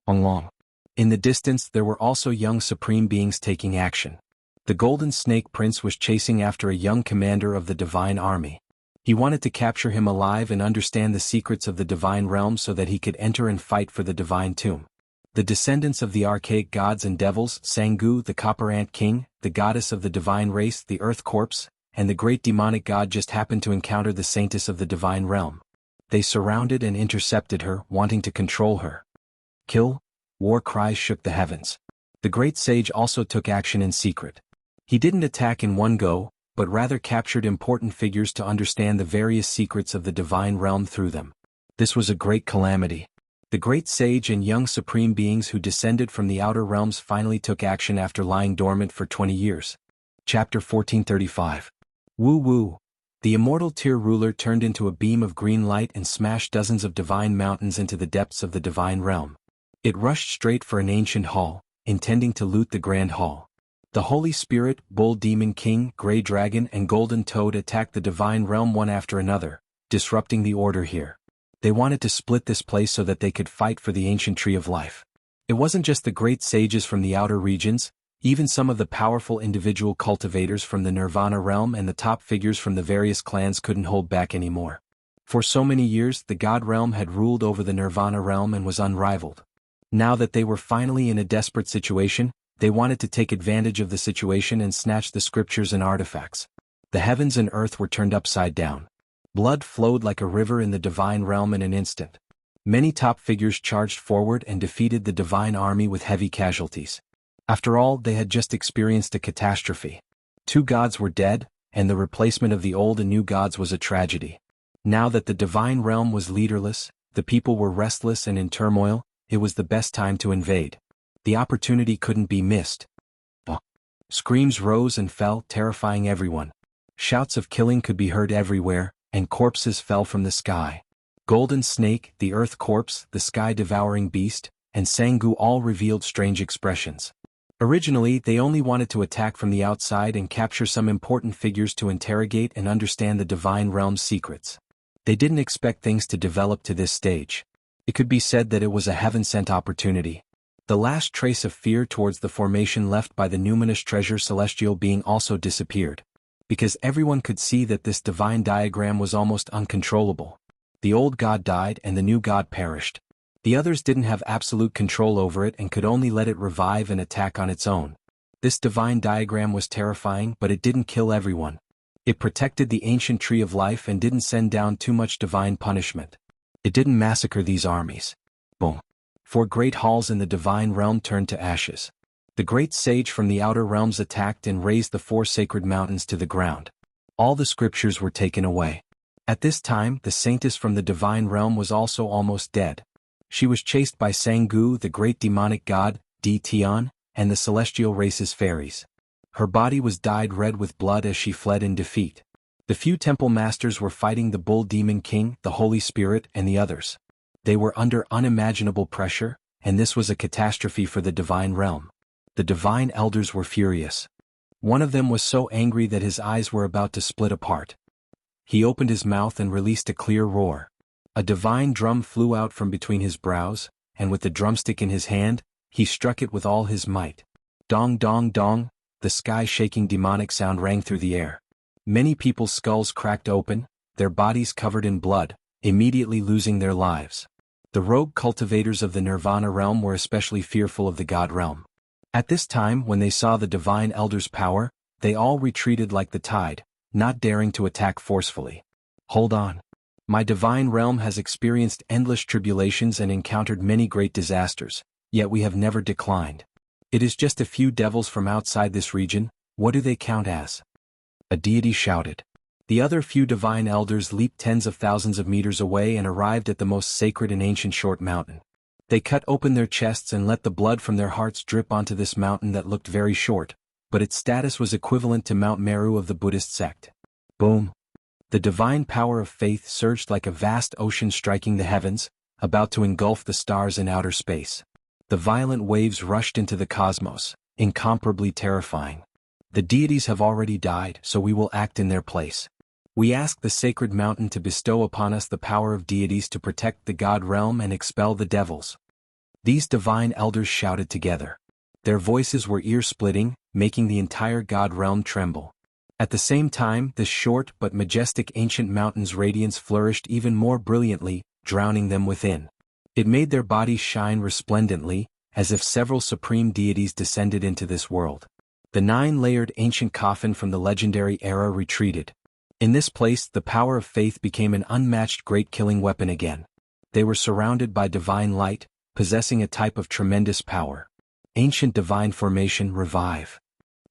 Long. In the distance there were also young supreme beings taking action. The Golden Snake Prince was chasing after a young commander of the divine army. He wanted to capture him alive and understand the secrets of the divine realm so that he could enter and fight for the divine tomb. The descendants of the archaic gods and devils, Jianghu the Copper Ant King, the goddess of the divine race, the Earth Corpse, and the great demonic god just happened to encounter the saintess of the divine realm. They surrounded and intercepted her, wanting to control her. Kill! War cries shook the heavens. The great sage also took action in secret. He didn't attack in one go, but rather captured important figures to understand the various secrets of the divine realm through them. This was a great calamity. The great sage and young supreme beings who descended from the outer realms finally took action after lying dormant for 20 years. Chapter 1435. Woo woo! The immortal tier ruler turned into a beam of green light and smashed dozens of divine mountains into the depths of the divine realm. It rushed straight for an ancient hall, intending to loot the grand hall. The Holy Spirit, Bull Demon King, Grey Dragon, and Golden Toad attacked the divine realm one after another, disrupting the order here. They wanted to split this place so that they could fight for the ancient tree of life. It wasn't just the great sages from the outer regions, even some of the powerful individual cultivators from the Nirvana realm and the top figures from the various clans couldn't hold back anymore. For so many years, the God realm had ruled over the Nirvana realm and was unrivaled. Now that they were finally in a desperate situation, they wanted to take advantage of the situation and snatch the scriptures and artifacts. The heavens and earth were turned upside down. Blood flowed like a river in the divine realm in an instant. Many top figures charged forward and defeated the divine army with heavy casualties. After all, they had just experienced a catastrophe. 2 gods were dead, and the replacement of the old and new gods was a tragedy. Now that the divine realm was leaderless, the people were restless and in turmoil, it was the best time to invade. The opportunity couldn't be missed. Screams rose and fell, terrifying everyone. Shouts of killing could be heard everywhere, and corpses fell from the sky. Golden Snake, the Earth Corpse, the Sky-devouring Beast, and Jianghu all revealed strange expressions. Originally, they only wanted to attack from the outside and capture some important figures to interrogate and understand the divine realm's secrets. They didn't expect things to develop to this stage. It could be said that it was a heaven-sent opportunity. The last trace of fear towards the formation left by the numinous treasure celestial being also disappeared. because everyone could see that this divine diagram was almost uncontrollable. The old god died and the new god perished. The others didn't have absolute control over it and could only let it revive and attack on its own. This divine diagram was terrifying, but it didn't kill everyone. It protected the ancient tree of life and didn't send down too much divine punishment. It didn't massacre these armies. Boom. 4 great halls in the divine realm turned to ashes. The great sage from the outer realms attacked and razed the 4 sacred mountains to the ground. All the scriptures were taken away. At this time, the saintess from the divine realm was also almost dead. She was chased by Jianghu, the great demonic god, Tian, and the celestial race's fairies. Her body was dyed red with blood as she fled in defeat. The few temple masters were fighting the bull demon king, the Holy Spirit, and the others. They were under unimaginable pressure, and this was a catastrophe for the divine realm. The divine elders were furious. One of them was so angry that his eyes were about to split apart. He opened his mouth and released a clear roar. A divine drum flew out from between his brows, and with the drumstick in his hand, he struck it with all his might. Dong dong dong, the sky-shaking demonic sound rang through the air. Many people's skulls cracked open, their bodies covered in blood, immediately losing their lives. The rogue cultivators of the Nirvana realm were especially fearful of the God realm. At this time, when they saw the divine elder's power, they all retreated like the tide, not daring to attack forcefully. Hold on. My divine realm has experienced endless tribulations and encountered many great disasters, yet we have never declined. It is just a few devils from outside this region, what do they count as? A deity shouted. The other few divine elders leaped tens of thousands of meters away and arrived at the most sacred and ancient short mountain. They cut open their chests and let the blood from their hearts drip onto this mountain that looked very short, but its status was equivalent to Mount Meru of the Buddhist sect. Boom. The divine power of faith surged like a vast ocean striking the heavens, about to engulf the stars in outer space. The violent waves rushed into the cosmos, incomparably terrifying. The deities have already died, so we will act in their place. We ask the sacred mountain to bestow upon us the power of deities to protect the God realm and expel the devils. These divine elders shouted together. Their voices were ear-splitting, making the entire God realm tremble. At the same time, this short but majestic ancient mountain's radiance flourished even more brilliantly, drowning them within. It made their bodies shine resplendently, as if several supreme deities descended into this world. The 9-layered ancient coffin from the legendary era retreated. In this place, the power of faith became an unmatched great killing weapon again. They were surrounded by divine light, possessing a type of tremendous power. Ancient divine formation revive.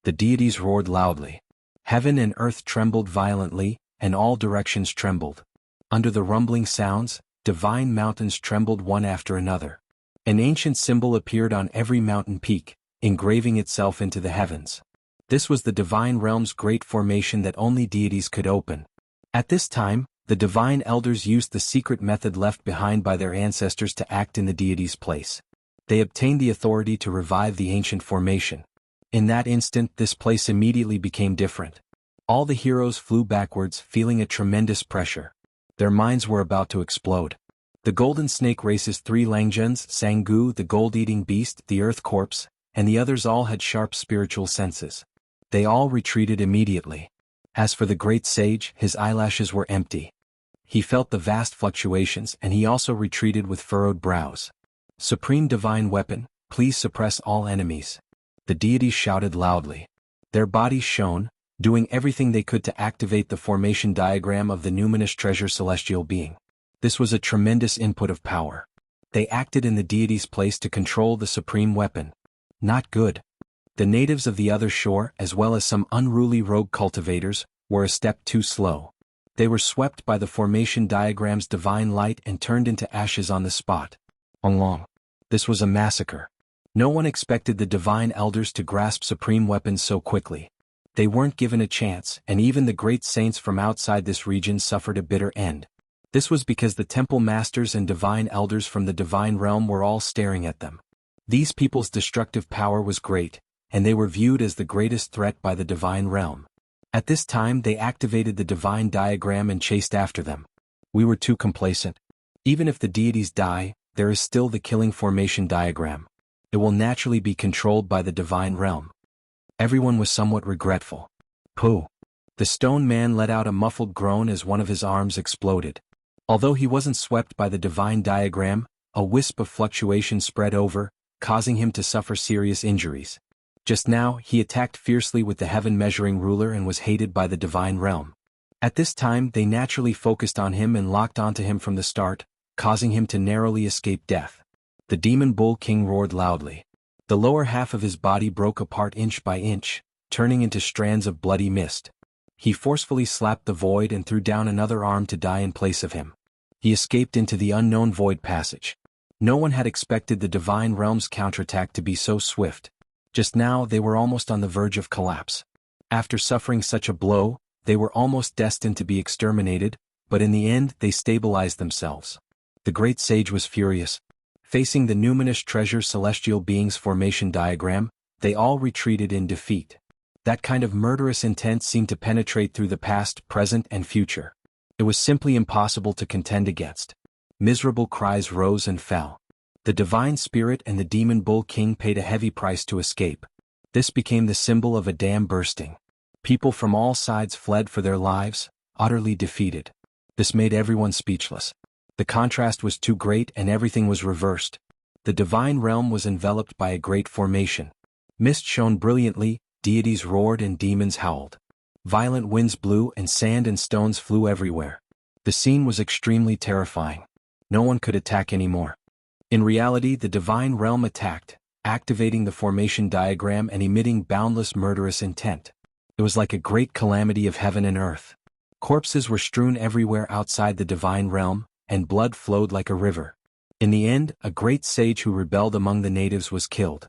The deities roared loudly. Heaven and earth trembled violently, and all directions trembled. Under the rumbling sounds, divine mountains trembled one after another. An ancient symbol appeared on every mountain peak, engraving itself into the heavens. This was the divine realm's great formation that only deities could open. At this time, the divine elders used the secret method left behind by their ancestors to act in the deity's place. They obtained the authority to revive the ancient formation. In that instant, this place immediately became different. All the heroes flew backwards, feeling a tremendous pressure. Their minds were about to explode. The Golden Snake Race's 3 Langjuns, Jianghu, the gold-eating beast, the Earth Corpse, and the others all had sharp spiritual senses. They all retreated immediately. As for the great sage, his eyelashes were empty. He felt the vast fluctuations and he also retreated with furrowed brows. Supreme divine weapon, please suppress all enemies. The deities shouted loudly. Their bodies shone, doing everything they could to activate the formation diagram of the numinous treasure celestial being. This was a tremendous input of power. They acted in the deity's place to control the supreme weapon. Not good. The natives of the other shore, as well as some unruly rogue cultivators, were a step too slow. They were swept by the formation diagram's divine light and turned into ashes on the spot. Long. This was a massacre. No one expected the divine elders to grasp supreme weapons so quickly. They weren't given a chance, and even the great saints from outside this region suffered a bitter end. This was because the temple masters and divine elders from the divine realm were all staring at them. These people's destructive power was great, and they were viewed as the greatest threat by the divine realm. At this time they activated the divine diagram and chased after them. We were too complacent. Even if the deities die, there is still the killing formation diagram. It will naturally be controlled by the divine realm. Everyone was somewhat regretful. Pooh. The stone man let out a muffled groan as one of his arms exploded. Although he wasn't swept by the divine diagram, a wisp of fluctuation spread over, causing him to suffer serious injuries. Just now, he attacked fiercely with the heaven-measuring ruler and was hated by the divine realm. At this time, they naturally focused on him and locked onto him from the start, causing him to narrowly escape death. The demon bull king roared loudly. The lower half of his body broke apart inch by inch, turning into strands of bloody mist. He forcefully slapped the void and threw down another arm to die in place of him. He escaped into the unknown void passage. No one had expected the divine realm's counterattack to be so swift. Just now they were almost on the verge of collapse. After suffering such a blow, they were almost destined to be exterminated, but in the end they stabilized themselves. The great sage was furious. Facing the numinous treasure celestial beings formation diagram, they all retreated in defeat. That kind of murderous intent seemed to penetrate through the past, present, and future. It was simply impossible to contend against. Miserable cries rose and fell. The divine spirit and the demon bull king paid a heavy price to escape. This became the symbol of a dam bursting. People from all sides fled for their lives, utterly defeated. This made everyone speechless. The contrast was too great and everything was reversed. The divine realm was enveloped by a great formation. Mist shone brilliantly, deities roared and demons howled. Violent winds blew and sand and stones flew everywhere. The scene was extremely terrifying. No one could attack anymore. In reality, the divine realm attacked, activating the formation diagram and emitting boundless murderous intent. It was like a great calamity of heaven and earth. Corpses were strewn everywhere outside the divine realm, and blood flowed like a river. In the end, a great sage who rebelled among the natives was killed.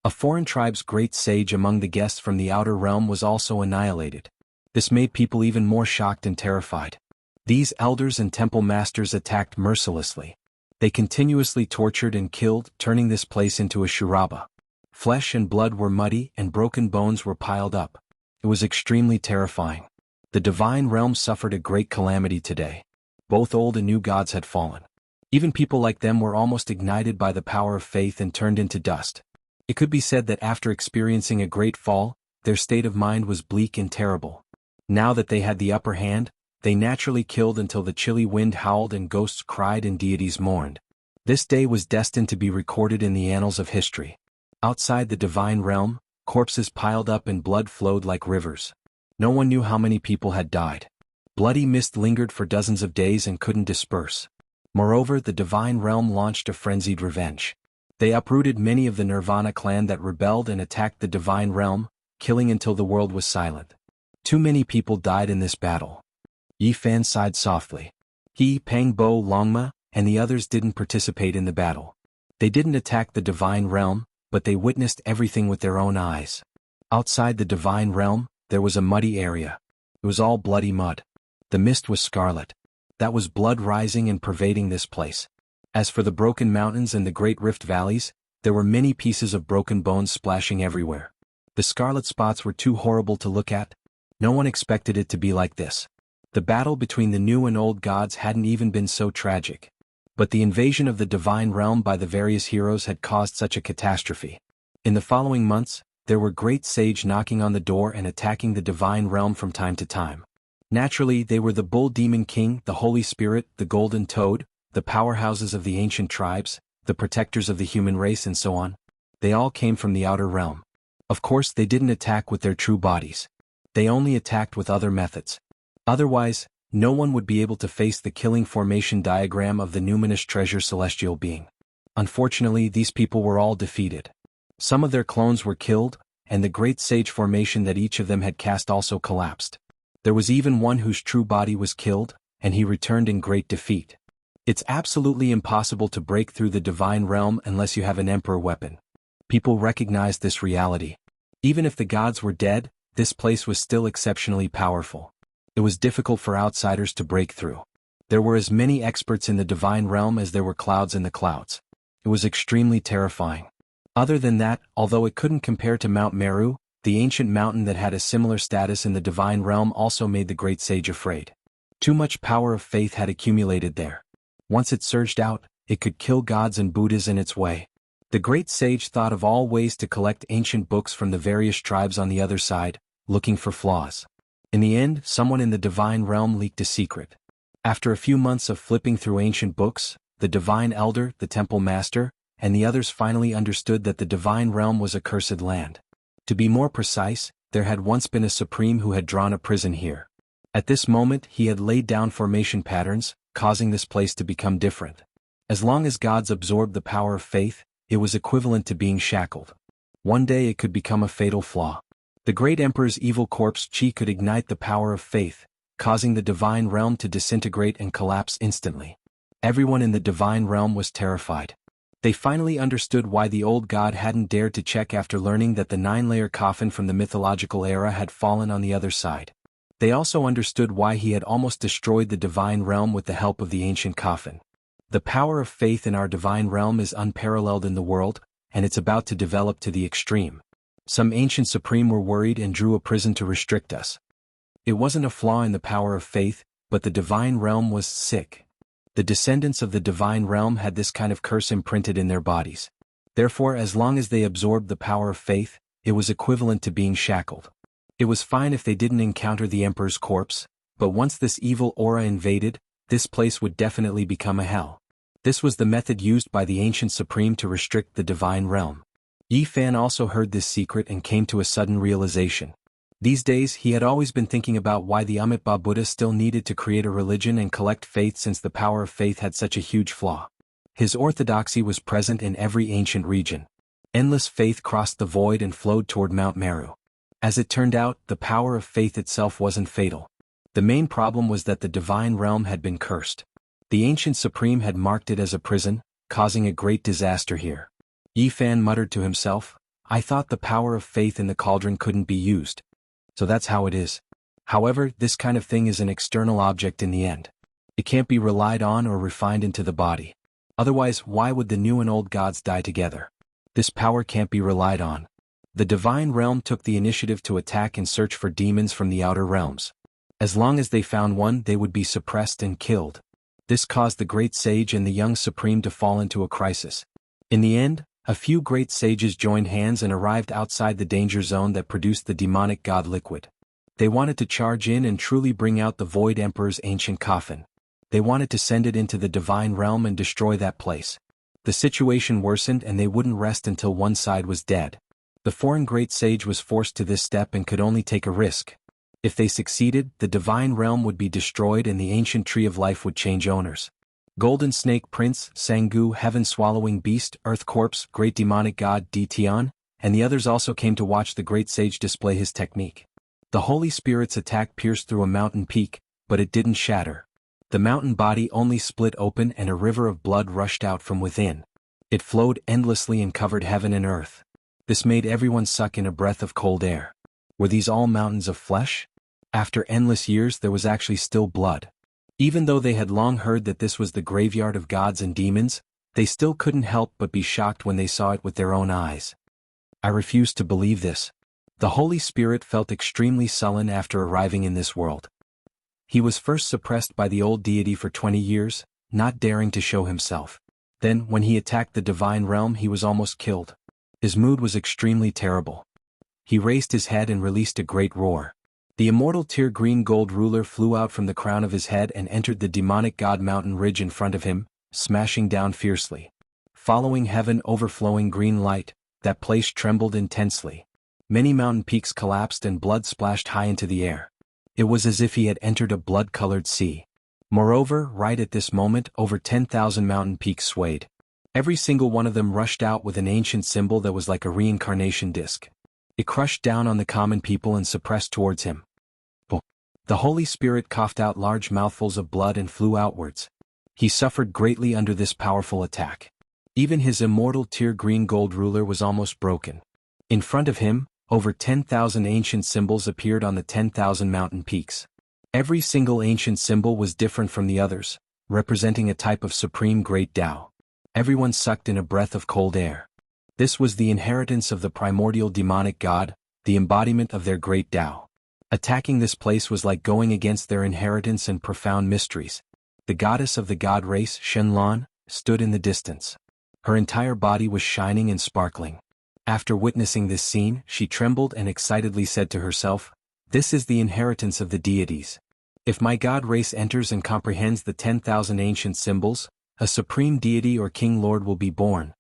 A foreign tribe's great sage among the guests from the outer realm was also annihilated. This made people even more shocked and terrified. These elders and temple masters attacked mercilessly. They continuously tortured and killed, turning this place into a shuraba. Flesh and blood were muddy and broken bones were piled up. It was extremely terrifying. The divine realm suffered a great calamity today. Both old and new gods had fallen. Even people like them were almost ignited by the power of faith and turned into dust. It could be said that after experiencing a great fall, their state of mind was bleak and terrible. Now that they had the upper hand, they naturally killed until the chilly wind howled and ghosts cried and deities mourned. This day was destined to be recorded in the annals of history. Outside the divine realm, corpses piled up and blood flowed like rivers. No one knew how many people had died. Bloody mist lingered for dozens of days and couldn't disperse. Moreover, the divine realm launched a frenzied revenge. They uprooted many of the Nirvana clan that rebelled and attacked the divine realm, killing until the world was silent. Too many people died in this battle. Yi Fan sighed softly. He, Pang Bo, Longma, and the others didn't participate in the battle. They didn't attack the divine realm, but they witnessed everything with their own eyes. Outside the divine realm, there was a muddy area. It was all bloody mud. The mist was scarlet. That was blood rising and pervading this place. As for the broken mountains and the great rift valleys, there were many pieces of broken bones splashing everywhere. The scarlet spots were too horrible to look at. No one expected it to be like this. The battle between the new and old gods hadn't even been so tragic. But the invasion of the divine realm by the various heroes had caused such a catastrophe. In the following months, there were great sage knocking on the door and attacking the divine realm from time to time. Naturally, they were the Bull Demon King, the Holy Spirit, the Golden Toad, the powerhouses of the ancient tribes, the protectors of the human race and so on. They all came from the outer realm. Of course, they didn't attack with their true bodies. They only attacked with other methods. Otherwise, no one would be able to face the killing formation diagram of the numinous treasure celestial being. Unfortunately, these people were all defeated. Some of their clones were killed, and the great sage formation that each of them had cast also collapsed. There was even one whose true body was killed, and he returned in great defeat. It's absolutely impossible to break through the divine realm unless you have an emperor weapon. People recognized this reality. Even if the gods were dead, this place was still exceptionally powerful. It was difficult for outsiders to break through. There were as many experts in the divine realm as there were clouds in the clouds. It was extremely terrifying. Other than that, although it couldn't compare to Mount Meru, the ancient mountain that had a similar status in the divine realm also made the great sage afraid. Too much power of faith had accumulated there. Once it surged out, it could kill gods and Buddhas in its way. The great sage thought of all ways to collect ancient books from the various tribes on the other side, looking for flaws. In the end, someone in the divine realm leaked a secret. After a few months of flipping through ancient books, the divine elder, the temple master, and the others finally understood that the divine realm was a cursed land. To be more precise, there had once been a supreme who had drawn a prison here. At this moment he had laid down formation patterns, causing this place to become different. As long as gods absorbed the power of faith, it was equivalent to being shackled. One day it could become a fatal flaw. The great emperor's evil corpse Qi could ignite the power of faith, causing the divine realm to disintegrate and collapse instantly. Everyone in the divine realm was terrified. They finally understood why the old god hadn't dared to check after learning that the 9-layer coffin from the mythological era had fallen on the other side. They also understood why he had almost destroyed the divine realm with the help of the ancient coffin. The power of faith in our divine realm is unparalleled in the world, and it's about to develop to the extreme. Some ancient supreme were worried and drew a prison to restrict us. It wasn't a flaw in the power of faith, but the divine realm was sick. The descendants of the divine realm had this kind of curse imprinted in their bodies. Therefore, as long as they absorbed the power of faith, it was equivalent to being shackled. It was fine if they didn't encounter the emperor's corpse, but once this evil aura invaded, this place would definitely become a hell. This was the method used by the ancient supreme to restrict the divine realm. Yi Fan also heard this secret and came to a sudden realization. These days he had always been thinking about why the Amitabha Buddha still needed to create a religion and collect faith since the power of faith had such a huge flaw. His orthodoxy was present in every ancient region. Endless faith crossed the void and flowed toward Mount Meru. As it turned out, the power of faith itself wasn't fatal. The main problem was that the divine realm had been cursed. The ancient supreme had marked it as a prison, causing a great disaster here. Yi Fan muttered to himself, "I thought the power of faith in the cauldron couldn't be used. So that's how it is." However, this kind of thing is an external object in the end. It can't be relied on or refined into the body. Otherwise, why would the new and old gods die together? This power can't be relied on. The divine realm took the initiative to attack and search for demons from the outer realms. As long as they found one, they would be suppressed and killed. This caused the great sage and the young supreme to fall into a crisis. In the end, a few great sages joined hands and arrived outside the danger zone that produced the demonic god liquid. They wanted to charge in and truly bring out the Void Emperor's ancient coffin. They wanted to send it into the divine realm and destroy that place. The situation worsened and they wouldn't rest until one side was dead. The foreign great sage was forced to this step and could only take a risk. If they succeeded, the divine realm would be destroyed and the ancient tree of life would change owners. Golden Snake Prince, Sangu, Heaven-Swallowing Beast, Earth Corpse, Great Demonic God Ditian, and the others also came to watch the great sage display his technique. The Holy Spirit's attack pierced through a mountain peak, but it didn't shatter. The mountain body only split open and a river of blood rushed out from within. It flowed endlessly and covered heaven and earth. This made everyone suck in a breath of cold air. Were these all mountains of flesh? After endless years there was actually still blood. Even though they had long heard that this was the graveyard of gods and demons, they still couldn't help but be shocked when they saw it with their own eyes. I refused to believe this. The Holy Spirit felt extremely sullen after arriving in this world. He was first suppressed by the old deity for 20 years, not daring to show himself. Then, when he attacked the divine realm, he was almost killed. His mood was extremely terrible. He raised his head and released a great roar. The immortal tear green gold ruler flew out from the crown of his head and entered the demonic god mountain ridge in front of him, smashing down fiercely. Following heaven overflowing green light, that place trembled intensely. Many mountain peaks collapsed and blood splashed high into the air. It was as if he had entered a blood-colored sea. Moreover, right at this moment, over 10,000 mountain peaks swayed. Every single one of them rushed out with an ancient symbol that was like a reincarnation disc. It crushed down on the common people and suppressed towards him. The Holy Spirit coughed out large mouthfuls of blood and flew outwards. He suffered greatly under this powerful attack. Even his immortal tear green gold ruler was almost broken. In front of him, over 10,000 ancient symbols appeared on the 10,000 mountain peaks. Every single ancient symbol was different from the others, representing a type of supreme great Tao. Everyone sucked in a breath of cold air. This was the inheritance of the primordial demonic god, the embodiment of their great Tao. Attacking this place was like going against their inheritance and profound mysteries. The goddess of the god race, Shenlan, stood in the distance. Her entire body was shining and sparkling. After witnessing this scene, she trembled and excitedly said to herself, This is the inheritance of the deities. If my god race enters and comprehends the 10,000 ancient symbols, a supreme deity or king lord will be born.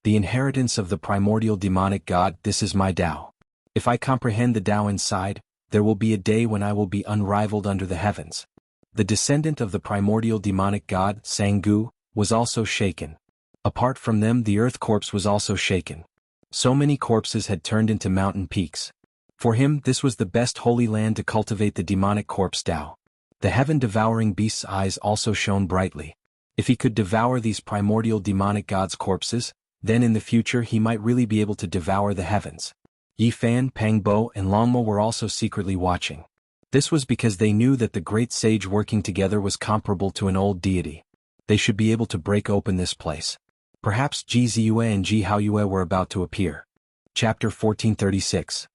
The inheritance of the primordial demonic god, this is my Tao. If I comprehend the Tao inside, there will be a day when I will be unrivaled under the heavens. The descendant of the primordial demonic god, Jianghu, was also shaken. Apart from them, the earth corpse was also shaken. So many corpses had turned into mountain peaks. For him, this was the best holy land to cultivate the demonic corpse Tao. The heaven-devouring beast's eyes also shone brightly. If he could devour these primordial demonic gods' corpses, then in the future he might really be able to devour the heavens. Yi Fan, Pang Bo, and Longmo were also secretly watching. This was because they knew that the great sage working together was comparable to an old deity. They should be able to break open this place. Perhaps Ji Ziyue and Ji Haoyue were about to appear. Chapter 1436.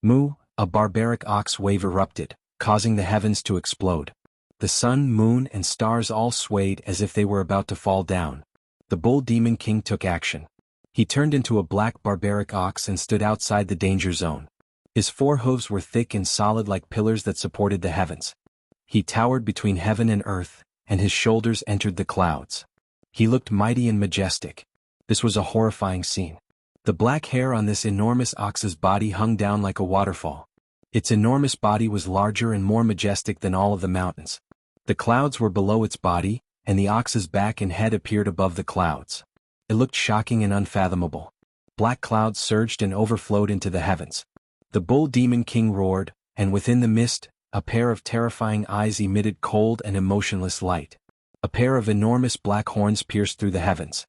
Mu, a barbaric ox wave erupted, causing the heavens to explode. The sun, moon, and stars all swayed as if they were about to fall down. The bull demon king took action. He turned into a black barbaric ox and stood outside the danger zone. His four hooves were thick and solid like pillars that supported the heavens. He towered between heaven and earth, and his shoulders entered the clouds. He looked mighty and majestic. This was a horrifying scene. The black hair on this enormous ox's body hung down like a waterfall. Its enormous body was larger and more majestic than all of the mountains. The clouds were below its body, and the ox's back and head appeared above the clouds. It looked shocking and unfathomable. Black clouds surged and overflowed into the heavens. The bull demon king roared, and within the mist, a pair of terrifying eyes emitted cold and emotionless light. A pair of enormous black horns pierced through the heavens.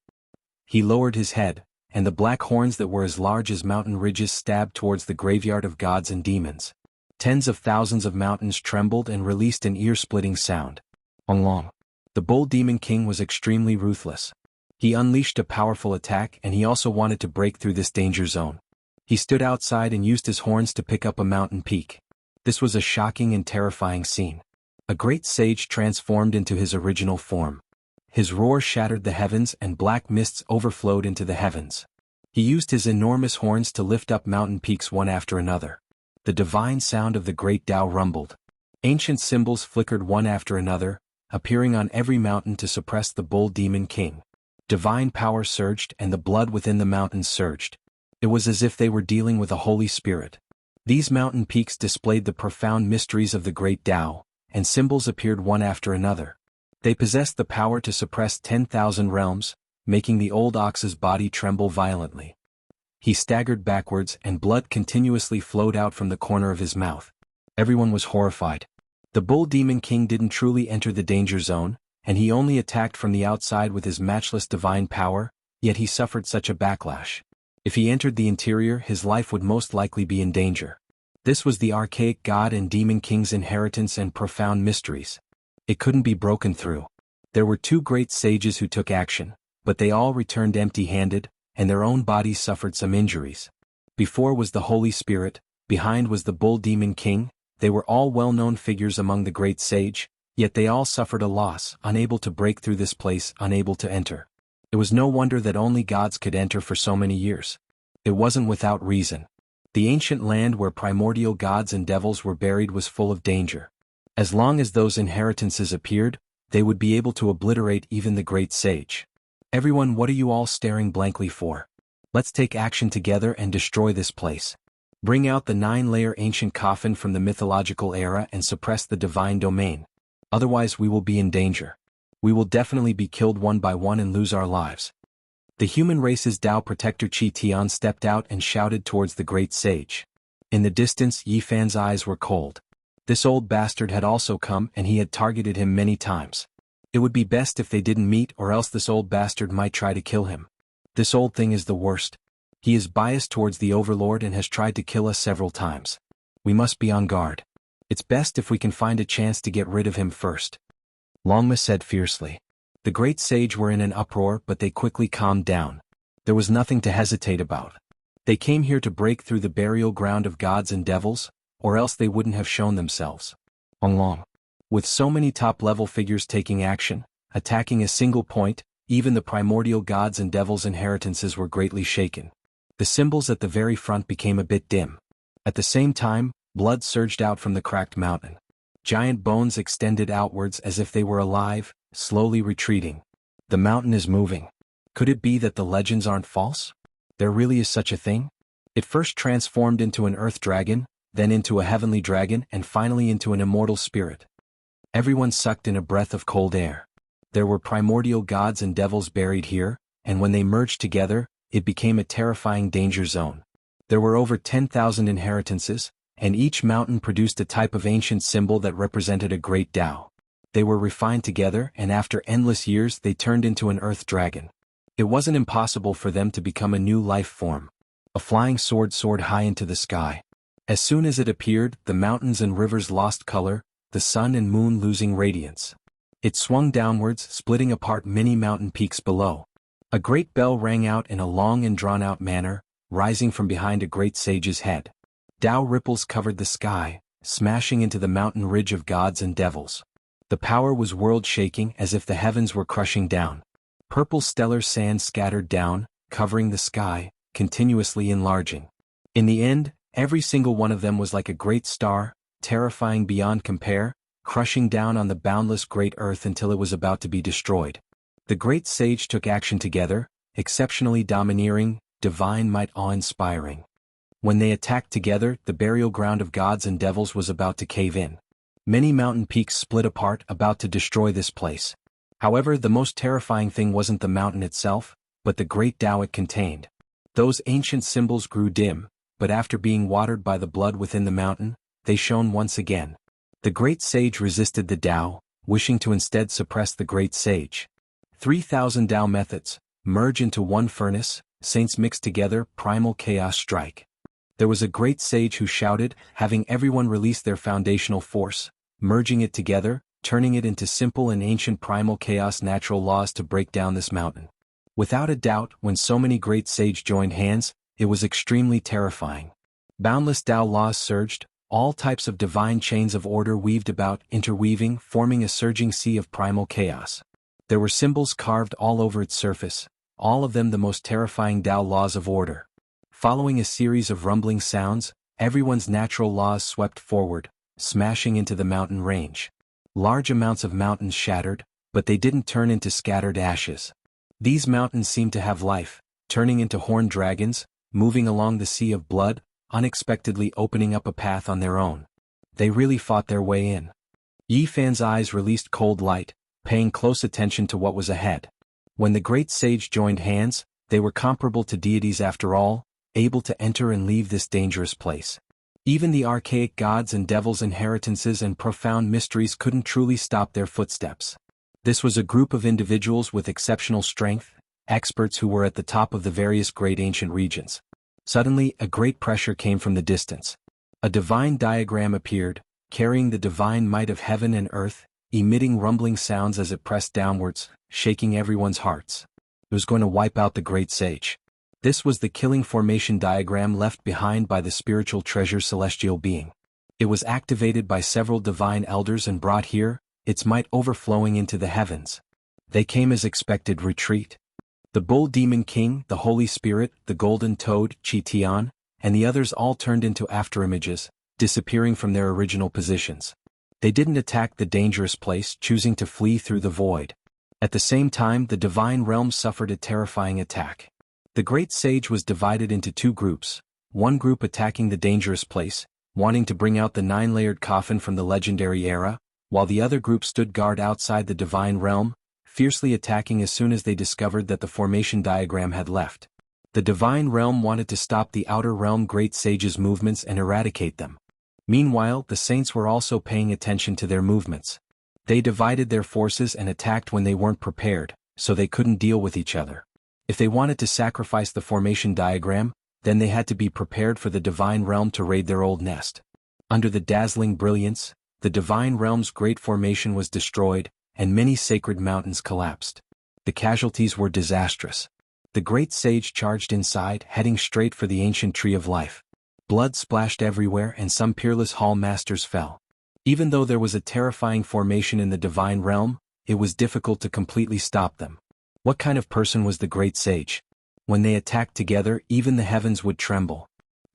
He lowered his head, and the black horns that were as large as mountain ridges stabbed towards the graveyard of gods and demons. Tens of thousands of mountains trembled and released an ear-splitting sound. Onglong. The bull demon king was extremely ruthless. He unleashed a powerful attack, and he also wanted to break through this danger zone. He stood outside and used his horns to pick up a mountain peak. This was a shocking and terrifying scene. A great sage transformed into his original form. His roar shattered the heavens and black mists overflowed into the heavens. He used his enormous horns to lift up mountain peaks one after another. The divine sound of the great Tao rumbled. Ancient symbols flickered one after another, appearing on every mountain to suppress the bull demon king. Divine power surged and the blood within the mountains surged. It was as if they were dealing with a holy spirit. These mountain peaks displayed the profound mysteries of the great Tao, and symbols appeared one after another. They possessed the power to suppress 10,000 realms, making the old ox's body tremble violently. He staggered backwards and blood continuously flowed out from the corner of his mouth. Everyone was horrified. The bull demon king didn't truly enter the danger zone, and he only attacked from the outside with his matchless divine power, yet he suffered such a backlash. If he entered the interior, his life would most likely be in danger. This was the archaic god and demon king's inheritance and profound mysteries. It couldn't be broken through. There were two great sages who took action, but they all returned empty-handed, and their own bodies suffered some injuries. Before was the Holy Spirit, behind was the bull demon king. They were all well-known figures among the great sage, yet they all suffered a loss, unable to break through this place, unable to enter. It was no wonder that only gods could enter for so many years. It wasn't without reason. The ancient land where primordial gods and devils were buried was full of danger. As long as those inheritances appeared, they would be able to obliterate even the great sage. Everyone, what are you all staring blankly for? Let's take action together and destroy this place. Bring out the 9-layer ancient coffin from the mythological era and suppress the divine domain. Otherwise we will be in danger. We will definitely be killed one by one and lose our lives. The human race's Tao protector Qi Tian stepped out and shouted towards the great sage. In the distance, Yi Fan's eyes were cold. This old bastard had also come and he had targeted him many times. It would be best if they didn't meet, or else this old bastard might try to kill him. This old thing is the worst. He is biased towards the Overlord and has tried to kill us several times. We must be on guard. It's best if we can find a chance to get rid of him first. Longma said fiercely. The great sage were in an uproar, but they quickly calmed down. There was nothing to hesitate about. They came here to break through the burial ground of gods and devils, or else they wouldn't have shown themselves. Onglong. With so many top-level figures taking action, attacking a single point, even the primordial gods and devils' inheritances were greatly shaken. The symbols at the very front became a bit dim. At the same time, Blood surged out from the cracked mountain. Giant bones extended outwards as if they were alive, slowly retreating. The mountain is moving. Could it be that the legends aren't false? There really is such a thing? It first transformed into an earth dragon, then into a heavenly dragon, and finally into an immortal spirit. Everyone sucked in a breath of cold air. There were primordial gods and devils buried here, and when they merged together, it became a terrifying danger zone. There were over 10,000 inheritances, and each mountain produced a type of ancient symbol that represented a great Tao. They were refined together, and after endless years they turned into an earth dragon. It wasn't impossible for them to become a new life form. A flying sword soared high into the sky. As soon as it appeared, the mountains and rivers lost color, the sun and moon losing radiance. It swung downwards, splitting apart many mountain peaks below. A great bell rang out in a long and drawn-out manner, rising from behind a great sage's head. Tao ripples covered the sky, smashing into the mountain ridge of gods and devils. The power was world-shaking, as if the heavens were crushing down. Purple stellar sand scattered down, covering the sky, continuously enlarging. In the end, every single one of them was like a great star, terrifying beyond compare, crushing down on the boundless great earth until it was about to be destroyed. The great sage took action together, exceptionally domineering, divine might awe-inspiring. When they attacked together, the burial ground of gods and devils was about to cave in. Many mountain peaks split apart, about to destroy this place. However, the most terrifying thing wasn't the mountain itself, but the great Tao it contained. Those ancient symbols grew dim, but after being watered by the blood within the mountain, they shone once again. The great sage resisted the Tao, wishing to instead suppress the great sage. 3,000 Tao methods, merge into one furnace, saints mix together, primal chaos strike. There was a great sage who shouted, having everyone release their foundational force, merging it together, turning it into simple and ancient primal chaos natural laws to break down this mountain. Without a doubt, when so many great sage joined hands, it was extremely terrifying. Boundless Tao laws surged, all types of divine chains of order weaved about, interweaving, forming a surging sea of primal chaos. There were symbols carved all over its surface, all of them the most terrifying Tao laws of order. Following a series of rumbling sounds, everyone's natural laws swept forward, smashing into the mountain range. Large amounts of mountains shattered, but they didn't turn into scattered ashes. These mountains seemed to have life, turning into horned dragons, moving along the sea of blood, unexpectedly opening up a path on their own. They really fought their way in. Yi Fan's eyes released cold light, paying close attention to what was ahead. When the great sage joined hands, they were comparable to deities after all, able to enter and leave this dangerous place. Even the archaic gods and devils' inheritances and profound mysteries couldn't truly stop their footsteps. This was a group of individuals with exceptional strength, experts who were at the top of the various great ancient regions. Suddenly, a great pressure came from the distance. A divine diagram appeared, carrying the divine might of heaven and earth, emitting rumbling sounds as it pressed downwards, shaking everyone's hearts. It was going to wipe out the great sage. This was the killing formation diagram left behind by the spiritual treasure celestial being. It was activated by several divine elders and brought here, its might overflowing into the heavens. They came as expected retreat. The bull demon king, the Holy Spirit, the golden toad, Chi Tian, and the others all turned into afterimages, disappearing from their original positions. They didn't attack the dangerous place, choosing to flee through the void. At the same time, the divine realm suffered a terrifying attack. The great sage was divided into two groups, one group attacking the dangerous place, wanting to bring out the 9-layered coffin from the legendary era, while the other group stood guard outside the divine realm, fiercely attacking as soon as they discovered that the formation diagram had left. The divine realm wanted to stop the outer realm great sage's movements and eradicate them. Meanwhile, the saints were also paying attention to their movements. They divided their forces and attacked when they weren't prepared, so they couldn't deal with each other. If they wanted to sacrifice the formation diagram, then they had to be prepared for the divine realm to raid their old nest. Under the dazzling brilliance, the divine realm's great formation was destroyed, and many sacred mountains collapsed. The casualties were disastrous. The great sage charged inside, heading straight for the ancient tree of life. Blood splashed everywhere and some peerless hall masters fell. Even though there was a terrifying formation in the divine realm, it was difficult to completely stop them. What kind of person was the great sage? When they attacked together, even the heavens would tremble.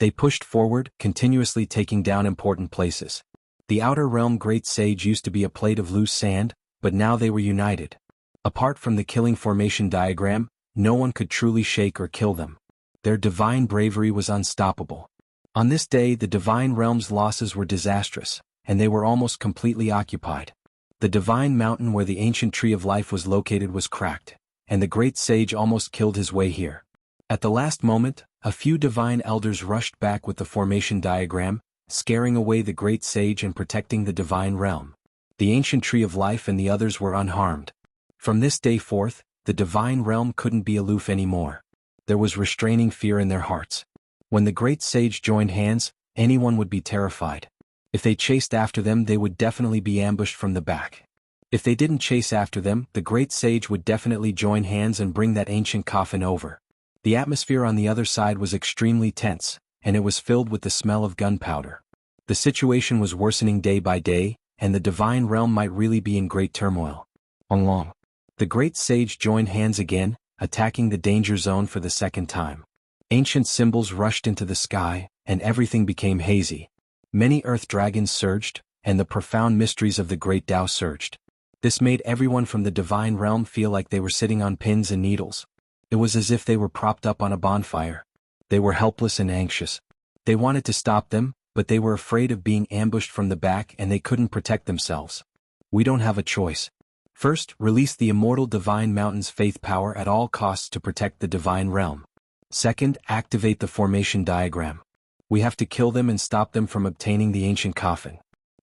They pushed forward, continuously taking down important places. The outer realm Great Sage used to be a plate of loose sand, but now they were united. Apart from the killing formation diagram, no one could truly shake or kill them. Their divine bravery was unstoppable. On this day the divine realm's losses were disastrous, and they were almost completely occupied. The divine mountain where the ancient tree of life was located was cracked, and the great sage almost killed his way here. At the last moment, a few divine elders rushed back with the formation diagram, scaring away the great sage and protecting the divine realm. The ancient tree of life and the others were unharmed. From this day forth, the divine realm couldn't be aloof anymore. There was restraining fear in their hearts. When the great sage joined hands, anyone would be terrified. If they chased after them, they would definitely be ambushed from the back. If they didn't chase after them, the great sage would definitely join hands and bring that ancient coffin over. The atmosphere on the other side was extremely tense, and it was filled with the smell of gunpowder. The situation was worsening day by day, and the divine realm might really be in great turmoil. Long. The great sage joined hands again, attacking the danger zone for the second time. Ancient symbols rushed into the sky, and everything became hazy. Many earth dragons surged, and the profound mysteries of the great Tao surged. This made everyone from the divine realm feel like they were sitting on pins and needles. It was as if they were propped up on a bonfire. They were helpless and anxious. They wanted to stop them, but they were afraid of being ambushed from the back and they couldn't protect themselves. We don't have a choice. First, release the immortal divine mountain's faith power at all costs to protect the divine realm. Second, activate the formation diagram. We have to kill them and stop them from obtaining the ancient coffin.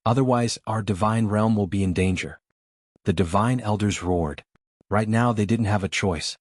Otherwise, our divine realm will be in danger. The divine elders roared. Right now they didn't have a choice.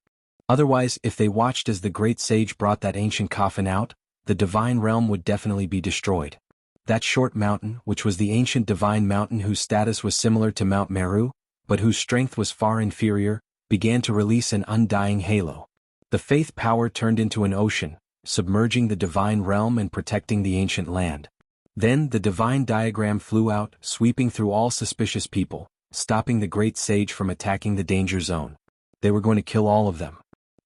Otherwise, if they watched as the great sage brought that ancient coffin out, the divine realm would definitely be destroyed. That short mountain, which was the ancient divine mountain whose status was similar to Mount Meru, but whose strength was far inferior, began to release an undying halo. The faith power turned into an ocean, submerging the divine realm and protecting the ancient land. Then the divine diagram flew out, sweeping through all suspicious people, stopping the great sage from attacking the danger zone. They were going to kill all of them.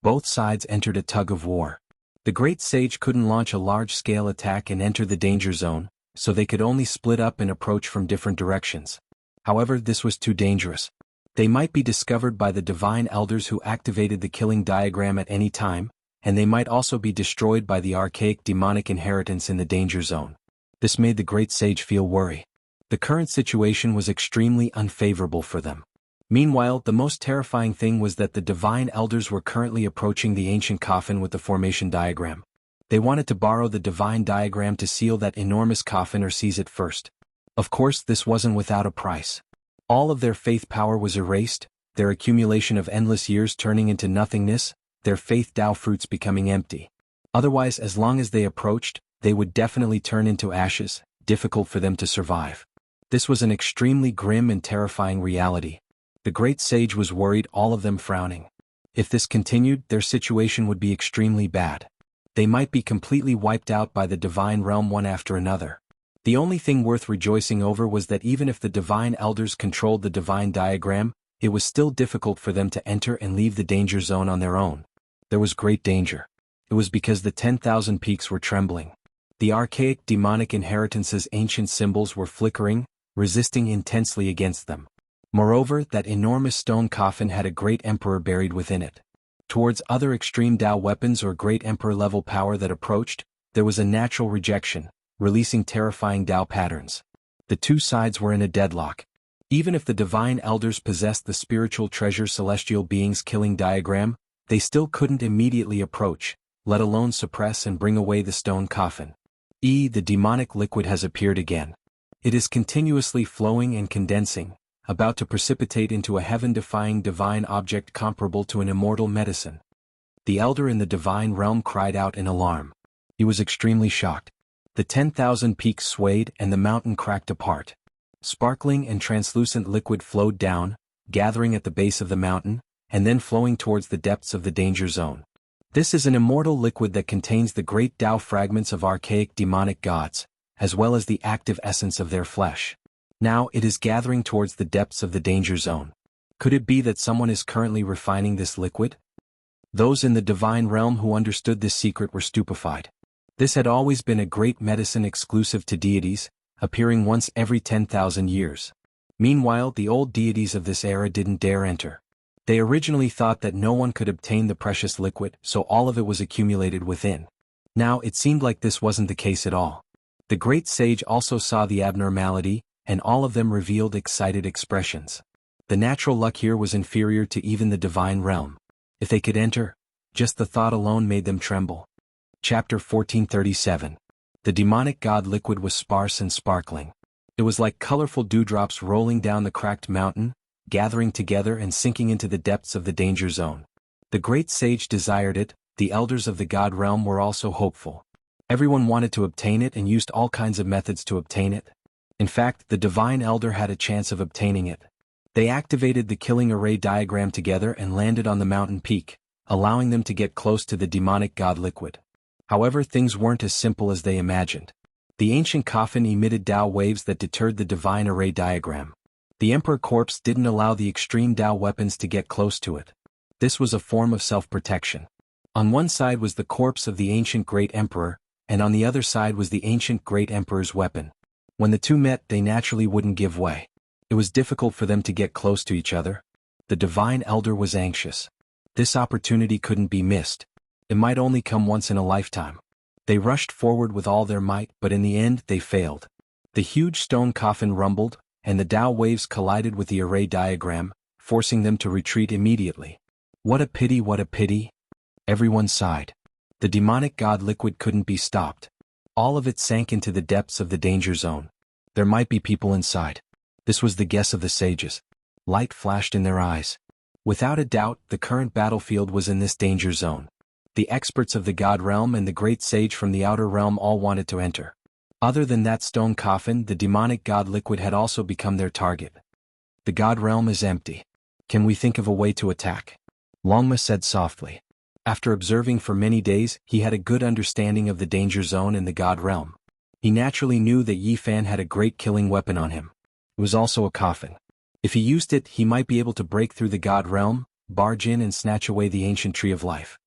Both sides entered a tug of war. The great sage couldn't launch a large-scale attack and enter the danger zone, so they could only split up and approach from different directions. However, this was too dangerous. They might be discovered by the divine elders who activated the killing diagram at any time, and they might also be destroyed by the archaic demonic inheritance in the danger zone. This made the great sage feel worry. The current situation was extremely unfavorable for them. Meanwhile, the most terrifying thing was that the divine elders were currently approaching the ancient coffin with the formation diagram. They wanted to borrow the divine diagram to seal that enormous coffin or seize it first. Of course, this wasn't without a price. All of their faith power was erased, their accumulation of endless years turning into nothingness, their faith Tao fruits becoming empty. Otherwise, as long as they approached, they would definitely turn into ashes, difficult for them to survive. This was an extremely grim and terrifying reality. The great sage was worried, all of them frowning. If this continued, their situation would be extremely bad. They might be completely wiped out by the divine realm one after another. The only thing worth rejoicing over was that even if the divine elders controlled the divine diagram, it was still difficult for them to enter and leave the danger zone on their own. There was great danger. It was because the 10,000 peaks were trembling. The archaic demonic inheritance's ancient symbols were flickering, resisting intensely against them. Moreover, that enormous stone coffin had a great emperor buried within it. Towards other extreme Tao weapons or great emperor-level power that approached, there was a natural rejection, releasing terrifying Tao patterns. The two sides were in a deadlock. Even if the divine elders possessed the spiritual treasure celestial beings killing diagram, they still couldn't immediately approach, let alone suppress and bring away the stone coffin. The demonic liquid has appeared again. It is continuously flowing and condensing, about to precipitate into a heaven-defying divine object comparable to an immortal medicine. The elder in the divine realm cried out in alarm. He was extremely shocked. The 10,000 peaks swayed and the mountain cracked apart. Sparkling and translucent liquid flowed down, gathering at the base of the mountain, and then flowing towards the depths of the danger zone. This is an immortal liquid that contains the great Tao fragments of archaic demonic gods, as well as the active essence of their flesh. Now it is gathering towards the depths of the danger zone. Could it be that someone is currently refining this liquid? Those in the divine realm who understood this secret were stupefied. This had always been a great medicine exclusive to deities, appearing once every 10,000 years. Meanwhile, the old deities of this era didn't dare enter. They originally thought that no one could obtain the precious liquid, so all of it was accumulated within. Now it seemed like this wasn't the case at all. The great sage also saw the abnormality, and all of them revealed excited expressions. The natural luck here was inferior to even the divine realm. If they could enter, just the thought alone made them tremble. Chapter 1437. The demonic god liquid was sparse and sparkling. It was like colorful dewdrops rolling down the cracked mountain, gathering together and sinking into the depths of the danger zone. The great sage desired it, the elders of the god realm were also hopeful. Everyone wanted to obtain it and used all kinds of methods to obtain it. In fact, the divine elder had a chance of obtaining it. They activated the killing array diagram together and landed on the mountain peak, allowing them to get close to the demonic god liquid. However, things weren't as simple as they imagined. The ancient coffin emitted Tao waves that deterred the divine array diagram. The emperor corpse didn't allow the extreme Tao weapons to get close to it. This was a form of self-protection. On one side was the corpse of the ancient great emperor, and on the other side was the ancient great emperor's weapon. When the two met, they naturally wouldn't give way. It was difficult for them to get close to each other. The divine elder was anxious. This opportunity couldn't be missed. It might only come once in a lifetime. They rushed forward with all their might, but in the end they failed. The huge stone coffin rumbled, and the Tao waves collided with the array diagram, forcing them to retreat immediately. What a pity, what a pity! Everyone sighed. The demonic god liquid couldn't be stopped. All of it sank into the depths of the danger zone. There might be people inside. This was the guess of the sages. Light flashed in their eyes. Without a doubt, the current battlefield was in this danger zone. The experts of the god realm and the great sage from the outer realm all wanted to enter. Other than that stone coffin, the demonic god liquid had also become their target. The god realm is empty. Can we think of a way to attack? Longma said softly. After observing for many days, he had a good understanding of the danger zone and the god realm. He naturally knew that Yi Fan had a great killing weapon on him. It was also a coffin. If he used it, he might be able to break through the god realm, barge in and snatch away the ancient tree of life.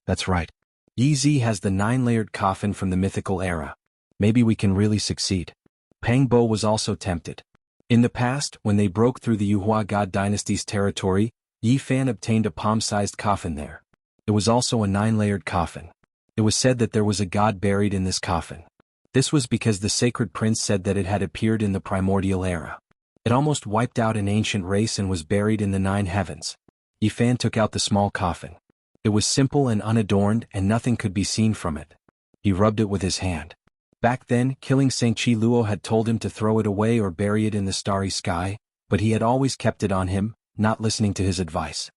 That's right. Yi Zi has the 9-layered coffin from the mythical era. Maybe we can really succeed. Pang Bo was also tempted. In the past, when they broke through the Yuhua god dynasty's territory, Yi Fan obtained a palm-sized coffin there. It was also a 9-layered coffin. It was said that there was a god buried in this coffin. This was because the sacred prince said that it had appeared in the primordial era. It almost wiped out an ancient race and was buried in the 9 heavens. Yi Fan took out the small coffin. It was simple and unadorned and nothing could be seen from it. He rubbed it with his hand. Back then, killing Saint Chi Luo had told him to throw it away or bury it in the starry sky, but he had always kept it on him, not listening to his advice.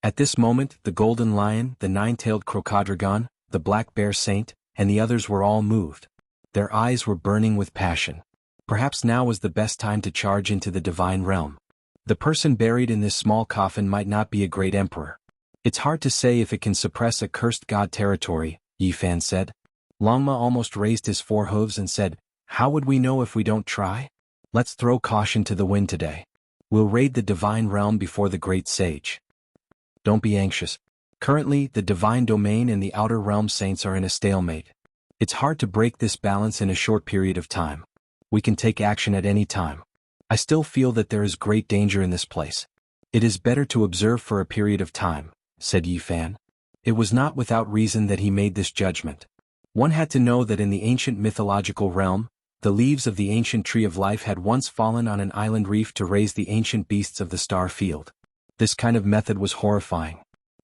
At this moment, the golden lion, the 9-tailed crocodragon, the black bear saint, and the others were all moved. Their eyes were burning with passion. Perhaps now was the best time to charge into the divine realm. The person buried in this small coffin might not be a great emperor. It's hard to say if it can suppress a cursed god territory, Yi Fan said. Longma almost raised his 4 hooves and said, how would we know if we don't try? Let's throw caution to the wind today. We'll raid the divine realm before the great sage. Don't be anxious. Currently, the divine domain and the outer realm saints are in a stalemate. It's hard to break this balance in a short period of time. We can take action at any time. I still feel that there is great danger in this place. It is better to observe for a period of time, said Yi Fan. It was not without reason that he made this judgment. One had to know that in the ancient mythological realm, the leaves of the ancient tree of life had once fallen on an island reef to raise the ancient beasts of the star field. This kind of method was horrifying.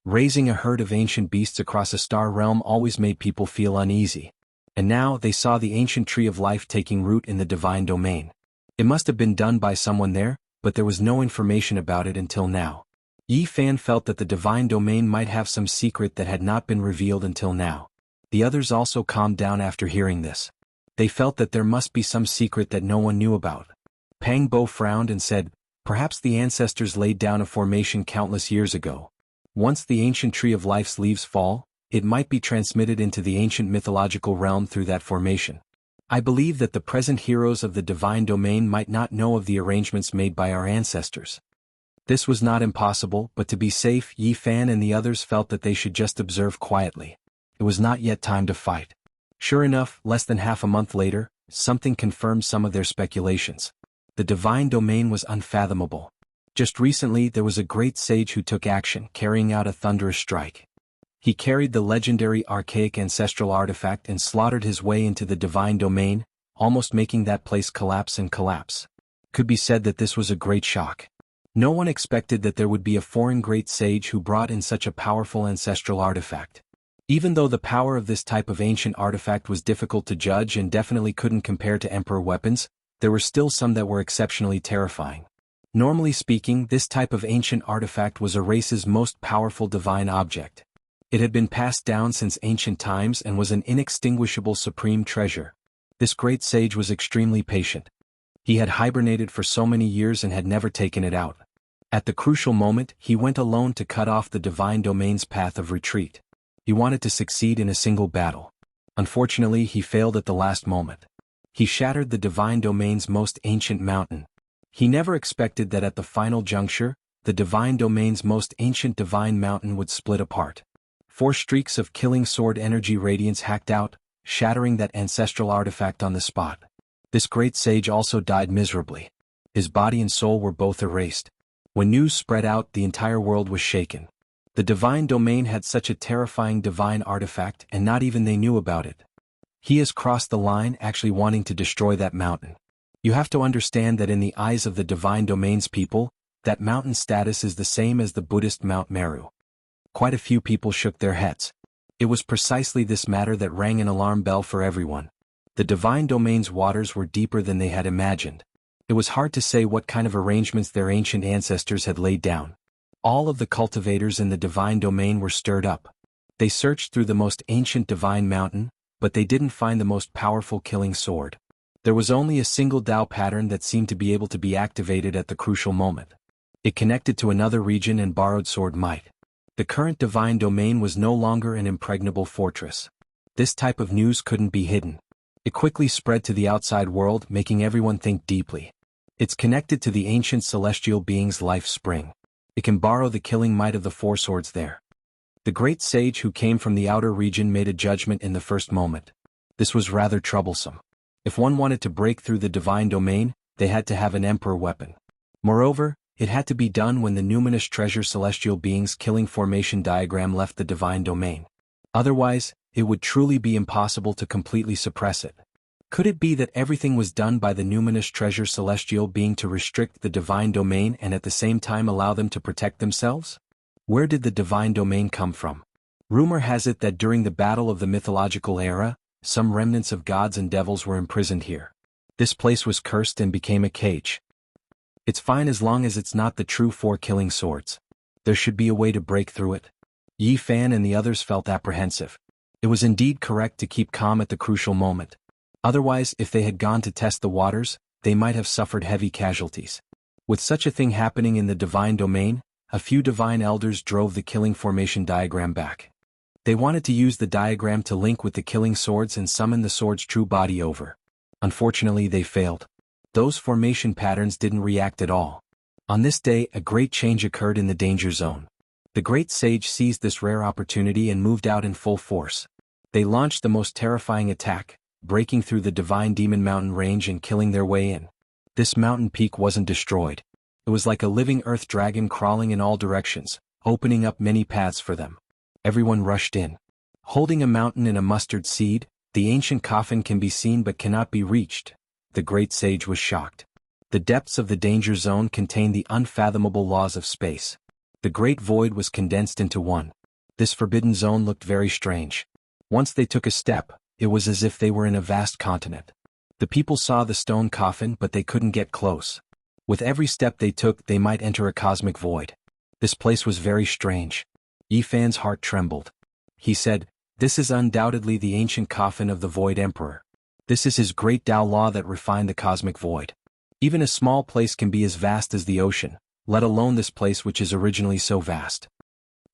Raising a herd of ancient beasts across a star realm always made people feel uneasy. And now they saw the ancient tree of life taking root in the divine domain. It must have been done by someone there, but there was no information about it until now. Yi Fan felt that the divine domain might have some secret that had not been revealed until now. The others also calmed down after hearing this. They felt that there must be some secret that no one knew about. Pang Bo frowned and said, perhaps the ancestors laid down a formation countless years ago. Once the ancient tree of life's leaves fall, it might be transmitted into the ancient mythological realm through that formation. I believe that the present heroes of the divine domain might not know of the arrangements made by our ancestors. This was not impossible, but to be safe, Yi Fan and the others felt that they should just observe quietly. It was not yet time to fight. Sure enough, less than half a month later, something confirmed some of their speculations. The divine domain was unfathomable. Just recently there was a great sage who took action, carrying out a thunderous strike. He carried the legendary archaic ancestral artifact and slaughtered his way into the divine domain, almost making that place collapse and collapse. Could be said that this was a great shock. No one expected that there would be a foreign great sage who brought in such a powerful ancestral artifact. Even though the power of this type of ancient artifact was difficult to judge and definitely couldn't compare to emperor weapons, there were still some that were exceptionally terrifying. Normally speaking, this type of ancient artifact was a race's most powerful divine object. It had been passed down since ancient times and was an inextinguishable supreme treasure. This great sage was extremely patient. He had hibernated for so many years and had never taken it out. At the crucial moment, he went alone to cut off the divine domain's path of retreat. He wanted to succeed in a single battle. Unfortunately, he failed at the last moment. He shattered the divine domain's most ancient mountain. He never expected that at the final juncture, the divine domain's most ancient divine mountain would split apart. 4 streaks of killing sword energy radiance hacked out, shattering that ancestral artifact on the spot. This great sage also died miserably. His body and soul were both erased. When news spread out, the entire world was shaken. The divine domain had such a terrifying divine artifact and not even they knew about it. He has crossed the line, actually wanting to destroy that mountain. You have to understand that in the eyes of the divine domain's people, that mountain status is the same as the Buddhist Mount Meru. Quite a few people shook their heads. It was precisely this matter that rang an alarm bell for everyone. The divine domain's waters were deeper than they had imagined. It was hard to say what kind of arrangements their ancient ancestors had laid down. All of the cultivators in the divine domain were stirred up. They searched through the most ancient divine mountain, but they didn't find the most powerful killing sword. There was only a single Tao pattern that seemed to be able to be activated at the crucial moment. It connected to another region and borrowed sword might. The current divine domain was no longer an impregnable fortress. This type of news couldn't be hidden. It quickly spread to the outside world, making everyone think deeply. It's connected to the ancient celestial being's life spring. It can borrow the killing might of the 4 swords there. The great sage who came from the outer region made a judgment in the first moment. This was rather troublesome. If one wanted to break through the divine domain, they had to have an emperor weapon. Moreover, it had to be done when the numinous treasure celestial being's killing formation diagram left the divine domain. Otherwise, it would truly be impossible to completely suppress it. Could it be that everything was done by the numinous treasure celestial being to restrict the divine domain and at the same time allow them to protect themselves? Where did the divine domain come from? Rumor has it that during the battle of the mythological era, some remnants of gods and devils were imprisoned here. This place was cursed and became a cage. It's fine as long as it's not the true 4 killing swords. There should be a way to break through it. Yi Fan and the others felt apprehensive. It was indeed correct to keep calm at the crucial moment. Otherwise, if they had gone to test the waters, they might have suffered heavy casualties. With such a thing happening in the divine domain, a few divine elders drove the killing formation diagram back. They wanted to use the diagram to link with the killing swords and summon the sword's true body over. Unfortunately, they failed. Those formation patterns didn't react at all. On this day, a great change occurred in the danger zone. The great sage seized this rare opportunity and moved out in full force. They launched the most terrifying attack, breaking through the divine demon mountain range and killing their way in. This mountain peak wasn't destroyed. It was like a living earth dragon crawling in all directions, opening up many paths for them. Everyone rushed in. Holding a mountain and a mustard seed, the ancient coffin can be seen but cannot be reached. The great sage was shocked. The depths of the danger zone contained the unfathomable laws of space. The great void was condensed into one. This forbidden zone looked very strange. Once they took a step, it was as if they were in a vast continent. The people saw the stone coffin but they couldn't get close. With every step they took, they might enter a cosmic void. This place was very strange. Yi Fan's heart trembled. He said, "This is undoubtedly the ancient coffin of the Void Emperor. This is his great Tao law that refined the cosmic void. Even a small place can be as vast as the ocean, let alone this place which is originally so vast."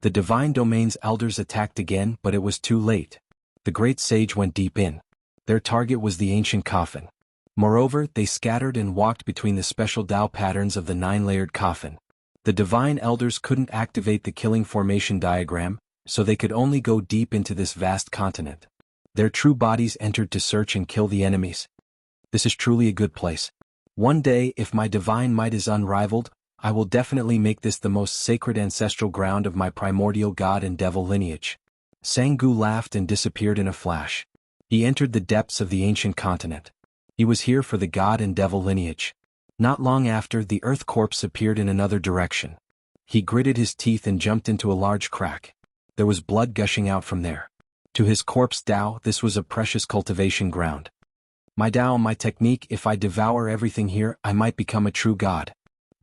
The divine domain's elders attacked again, but it was too late. The great sage went deep in. Their target was the ancient coffin. Moreover, they scattered and walked between the special Tao patterns of the 9-layered coffin. The divine elders couldn't activate the killing formation diagram, so they could only go deep into this vast continent. Their true bodies entered to search and kill the enemies. This is truly a good place. One day, if my divine might is unrivaled, I will definitely make this the most sacred ancestral ground of my primordial god and devil lineage. Jianghu laughed and disappeared in a flash. He entered the depths of the ancient continent. He was here for the god and devil lineage. Not long after, the earth corpse appeared in another direction. He gritted his teeth and jumped into a large crack. There was blood gushing out from there. To his corpse Tao, this was a precious cultivation ground. My Tao, my technique, if I devour everything here, I might become a true god.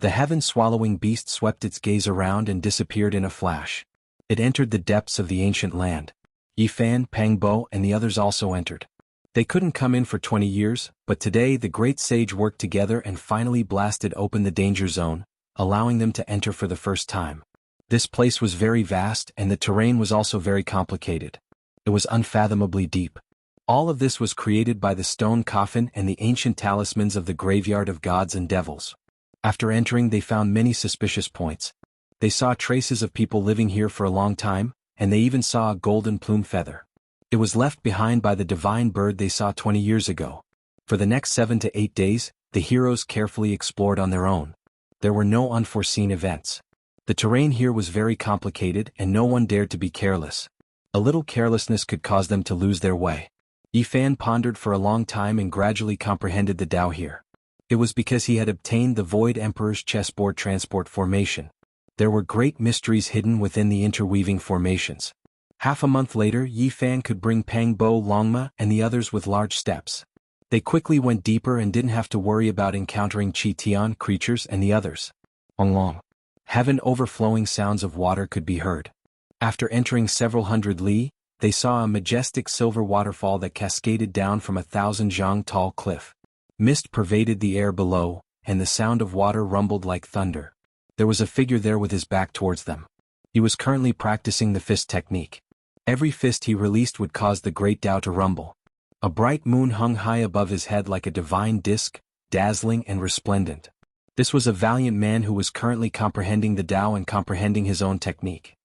The heaven-swallowing beast swept its gaze around and disappeared in a flash. It entered the depths of the ancient land. Yi Fan, Pang Bo, and the others also entered. They couldn't come in for 20 years, but today the great sage worked together and finally blasted open the danger zone, allowing them to enter for the first time. This place was very vast and the terrain was also very complicated. It was unfathomably deep. All of this was created by the stone coffin and the ancient talismans of the graveyard of gods and devils. After entering, they found many suspicious points. They saw traces of people living here for a long time, and they even saw a golden plume feather. It was left behind by the divine bird they saw 20 years ago. For the next 7 to 8 days, the heroes carefully explored on their own. There were no unforeseen events. The terrain here was very complicated and no one dared to be careless. A little carelessness could cause them to lose their way. Yi Fan pondered for a long time and gradually comprehended the Tao here. It was because he had obtained the Void Emperor's chessboard transport formation. There were great mysteries hidden within the interweaving formations. Half a month later, Yi Fan could bring Pang Bo, Longma, and the others with large steps. They quickly went deeper and didn't have to worry about encountering Chi Tian creatures and the others. Long. Heaven overflowing sounds of water could be heard. After entering several hundred li, they saw a majestic silver waterfall that cascaded down from 1,000 zhang tall cliff. Mist pervaded the air below, and the sound of water rumbled like thunder. There was a figure there with his back towards them. He was currently practicing the fist technique. Every fist he released would cause the great Tao to rumble. A bright moon hung high above his head like a divine disk, dazzling and resplendent. This was a valiant man who was currently comprehending the Tao and comprehending his own technique.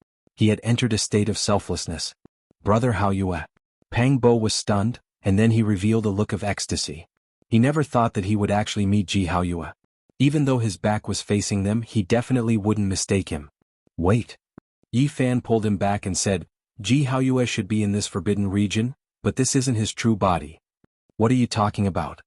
He had entered a state of selflessness. Brother Hao Yue. Pang Bo was stunned, and then he revealed a look of ecstasy. He never thought that he would actually meet Ji Hao Yue. Even though his back was facing them, he definitely wouldn't mistake him. Wait. Yi Fan pulled him back and said, Ji Hao Yue should be in this forbidden region, but this isn't his true body. What are you talking about?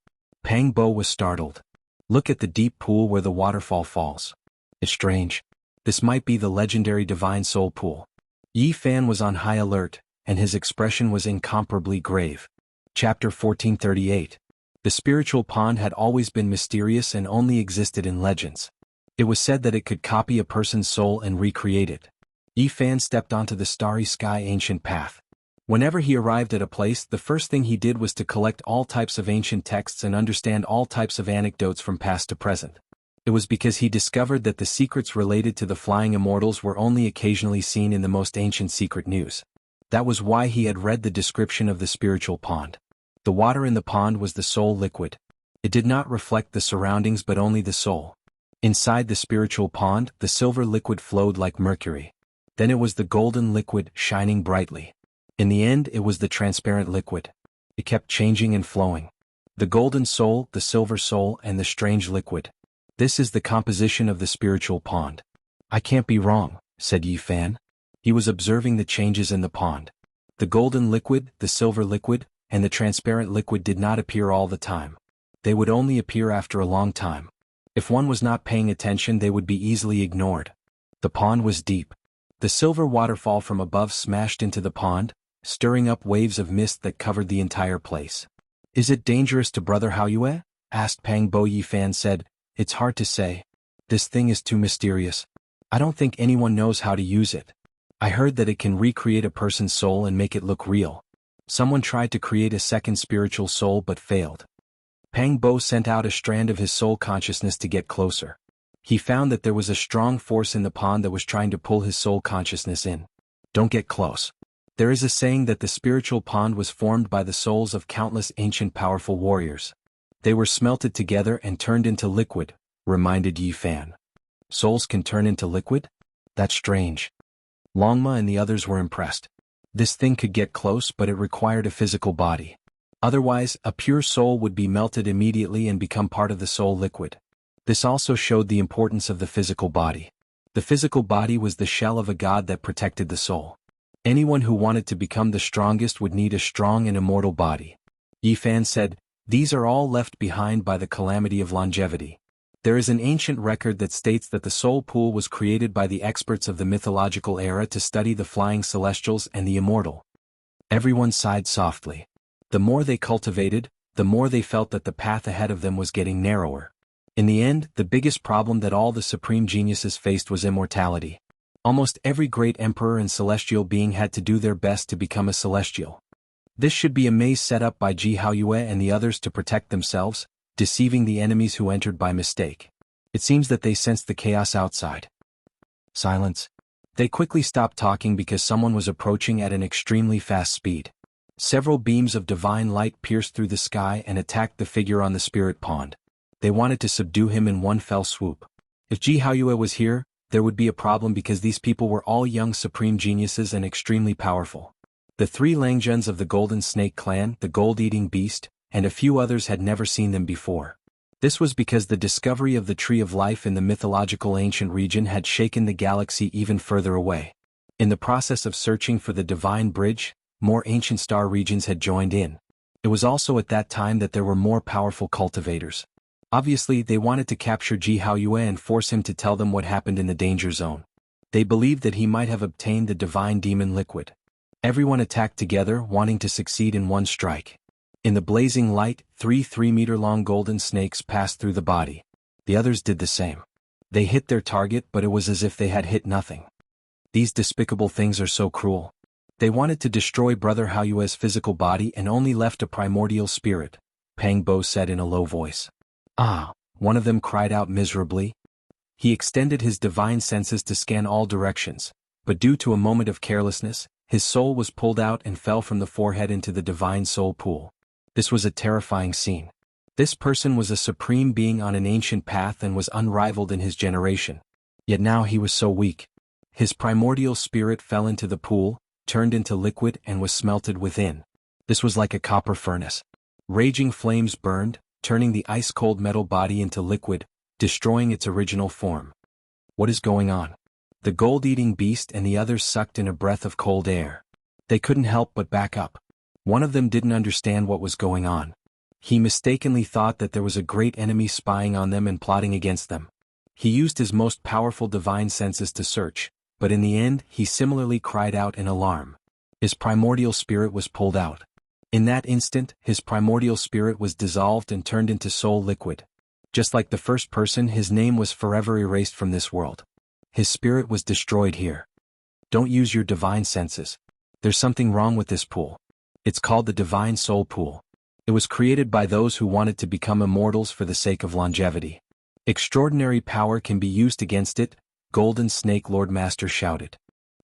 Pang Bo was startled. Look at the deep pool where the waterfall falls. It's strange. This might be the legendary Divine Soul Pool. Yi Fan was on high alert, and his expression was incomparably grave. Chapter 1438. The spiritual pond had always been mysterious and only existed in legends. It was said that it could copy a person's soul and recreate it. Yi Fan stepped onto the starry sky ancient path. Whenever he arrived at a place, the first thing he did was to collect all types of ancient texts and understand all types of anecdotes from past to present. It was because he discovered that the secrets related to the flying immortals were only occasionally seen in the most ancient secret news. That was why he had read the description of the spiritual pond. The water in the pond was the soul liquid. It did not reflect the surroundings but only the soul. Inside the spiritual pond, the silver liquid flowed like mercury. Then it was the golden liquid, shining brightly. In the end, it was the transparent liquid. It kept changing and flowing. The golden soul, the silver soul, and the strange liquid. This is the composition of the spiritual pond. I can't be wrong, said Yi Fan. He was observing the changes in the pond. The golden liquid, the silver liquid, and the transparent liquid did not appear all the time. They would only appear after a long time. If one was not paying attention, they would be easily ignored. The pond was deep. The silver waterfall from above smashed into the pond, stirring up waves of mist that covered the entire place. Is it dangerous to Brother Hao Yue? Asked Pang Bo. Yi Fan said, It's hard to say. This thing is too mysterious. I don't think anyone knows how to use it. I heard that it can recreate a person's soul and make it look real. Someone tried to create a second spiritual soul but failed. Pang Bo sent out a strand of his soul consciousness to get closer. He found that there was a strong force in the pond that was trying to pull his soul consciousness in. Don't get close. There is a saying that the spiritual pond was formed by the souls of countless ancient powerful warriors. They were smelted together and turned into liquid, reminded Yi Fan. Souls can turn into liquid? That's strange. Longma and the others were impressed. This thing could get close, but it required a physical body. Otherwise, a pure soul would be melted immediately and become part of the soul liquid. This also showed the importance of the physical body. The physical body was the shell of a god that protected the soul. Anyone who wanted to become the strongest would need a strong and immortal body. Yi Fan said, "These are all left behind by the calamity of longevity." There is an ancient record that states that the soul pool was created by the experts of the mythological era to study the flying celestials and the immortal. Everyone sighed softly. The more they cultivated, the more they felt that the path ahead of them was getting narrower. In the end, the biggest problem that all the supreme geniuses faced was immortality. Almost every great emperor and celestial being had to do their best to become a celestial. This should be a maze set up by Jianghu and the others to protect themselves, deceiving the enemies who entered by mistake. It seems that they sensed the chaos outside. Silence. They quickly stopped talking because someone was approaching at an extremely fast speed. Several beams of divine light pierced through the sky and attacked the figure on the spirit pond. They wanted to subdue him in one fell swoop. If Jianghu was here, there would be a problem because these people were all young supreme geniuses and extremely powerful. The three Langjuns of the Golden Snake clan, the gold-eating beast, and a few others had never seen them before. This was because the discovery of the Tree of Life in the mythological ancient region had shaken the galaxy even further away. In the process of searching for the Divine Bridge, more ancient star regions had joined in. It was also at that time that there were more powerful cultivators. Obviously, they wanted to capture Jianghu and force him to tell them what happened in the danger zone. They believed that he might have obtained the divine demon liquid. Everyone attacked together, wanting to succeed in one strike. In the blazing light, 3-meter-long golden snakes passed through the body. The others did the same. They hit their target, but it was as if they had hit nothing. These despicable things are so cruel. They wanted to destroy Brother Haoyue's physical body and only left a primordial spirit, Pang Bo said in a low voice. Ah, one of them cried out miserably. He extended his divine senses to scan all directions, but due to a moment of carelessness, his soul was pulled out and fell from the forehead into the divine soul pool. This was a terrifying scene. This person was a supreme being on an ancient path and was unrivaled in his generation. Yet now he was so weak. His primordial spirit fell into the pool, turned into liquid and was smelted within. This was like a copper furnace. Raging flames burned, turning the ice-cold metal body into liquid, destroying its original form. What is going on? The gold-eating beast and the others sucked in a breath of cold air. They couldn't help but back up. One of them didn't understand what was going on. He mistakenly thought that there was a great enemy spying on them and plotting against them. He used his most powerful divine senses to search, but in the end he similarly cried out in alarm. His primordial spirit was pulled out. In that instant, his primordial spirit was dissolved and turned into soul liquid. Just like the first person, his name was forever erased from this world. His spirit was destroyed here. Don't use your divine senses. There's something wrong with this pool. It's called the Divine Soul Pool. It was created by those who wanted to become immortals for the sake of longevity. Extraordinary power can be used against it, Golden Snake Lord Master shouted.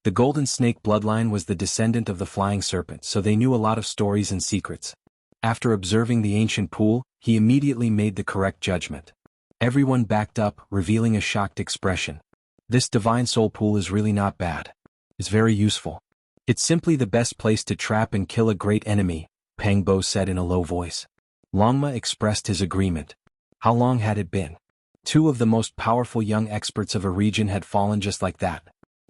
The Golden Snake bloodline was the descendant of the Flying Serpent, so they knew a lot of stories and secrets. After observing the ancient pool, he immediately made the correct judgment. Everyone backed up, revealing a shocked expression. This Divine Soul Pool is really not bad. It's very useful. It's simply the best place to trap and kill a great enemy, Pang Bo said in a low voice. Longma expressed his agreement. How long had it been? 2 of the most powerful young experts of a region had fallen just like that.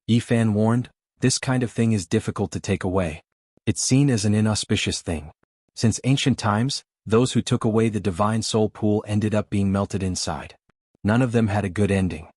Yi Fan warned, this kind of thing is difficult to take away. It's seen as an inauspicious thing. Since ancient times, those who took away the Divine Soul Pool ended up being melted inside. None of them had a good ending.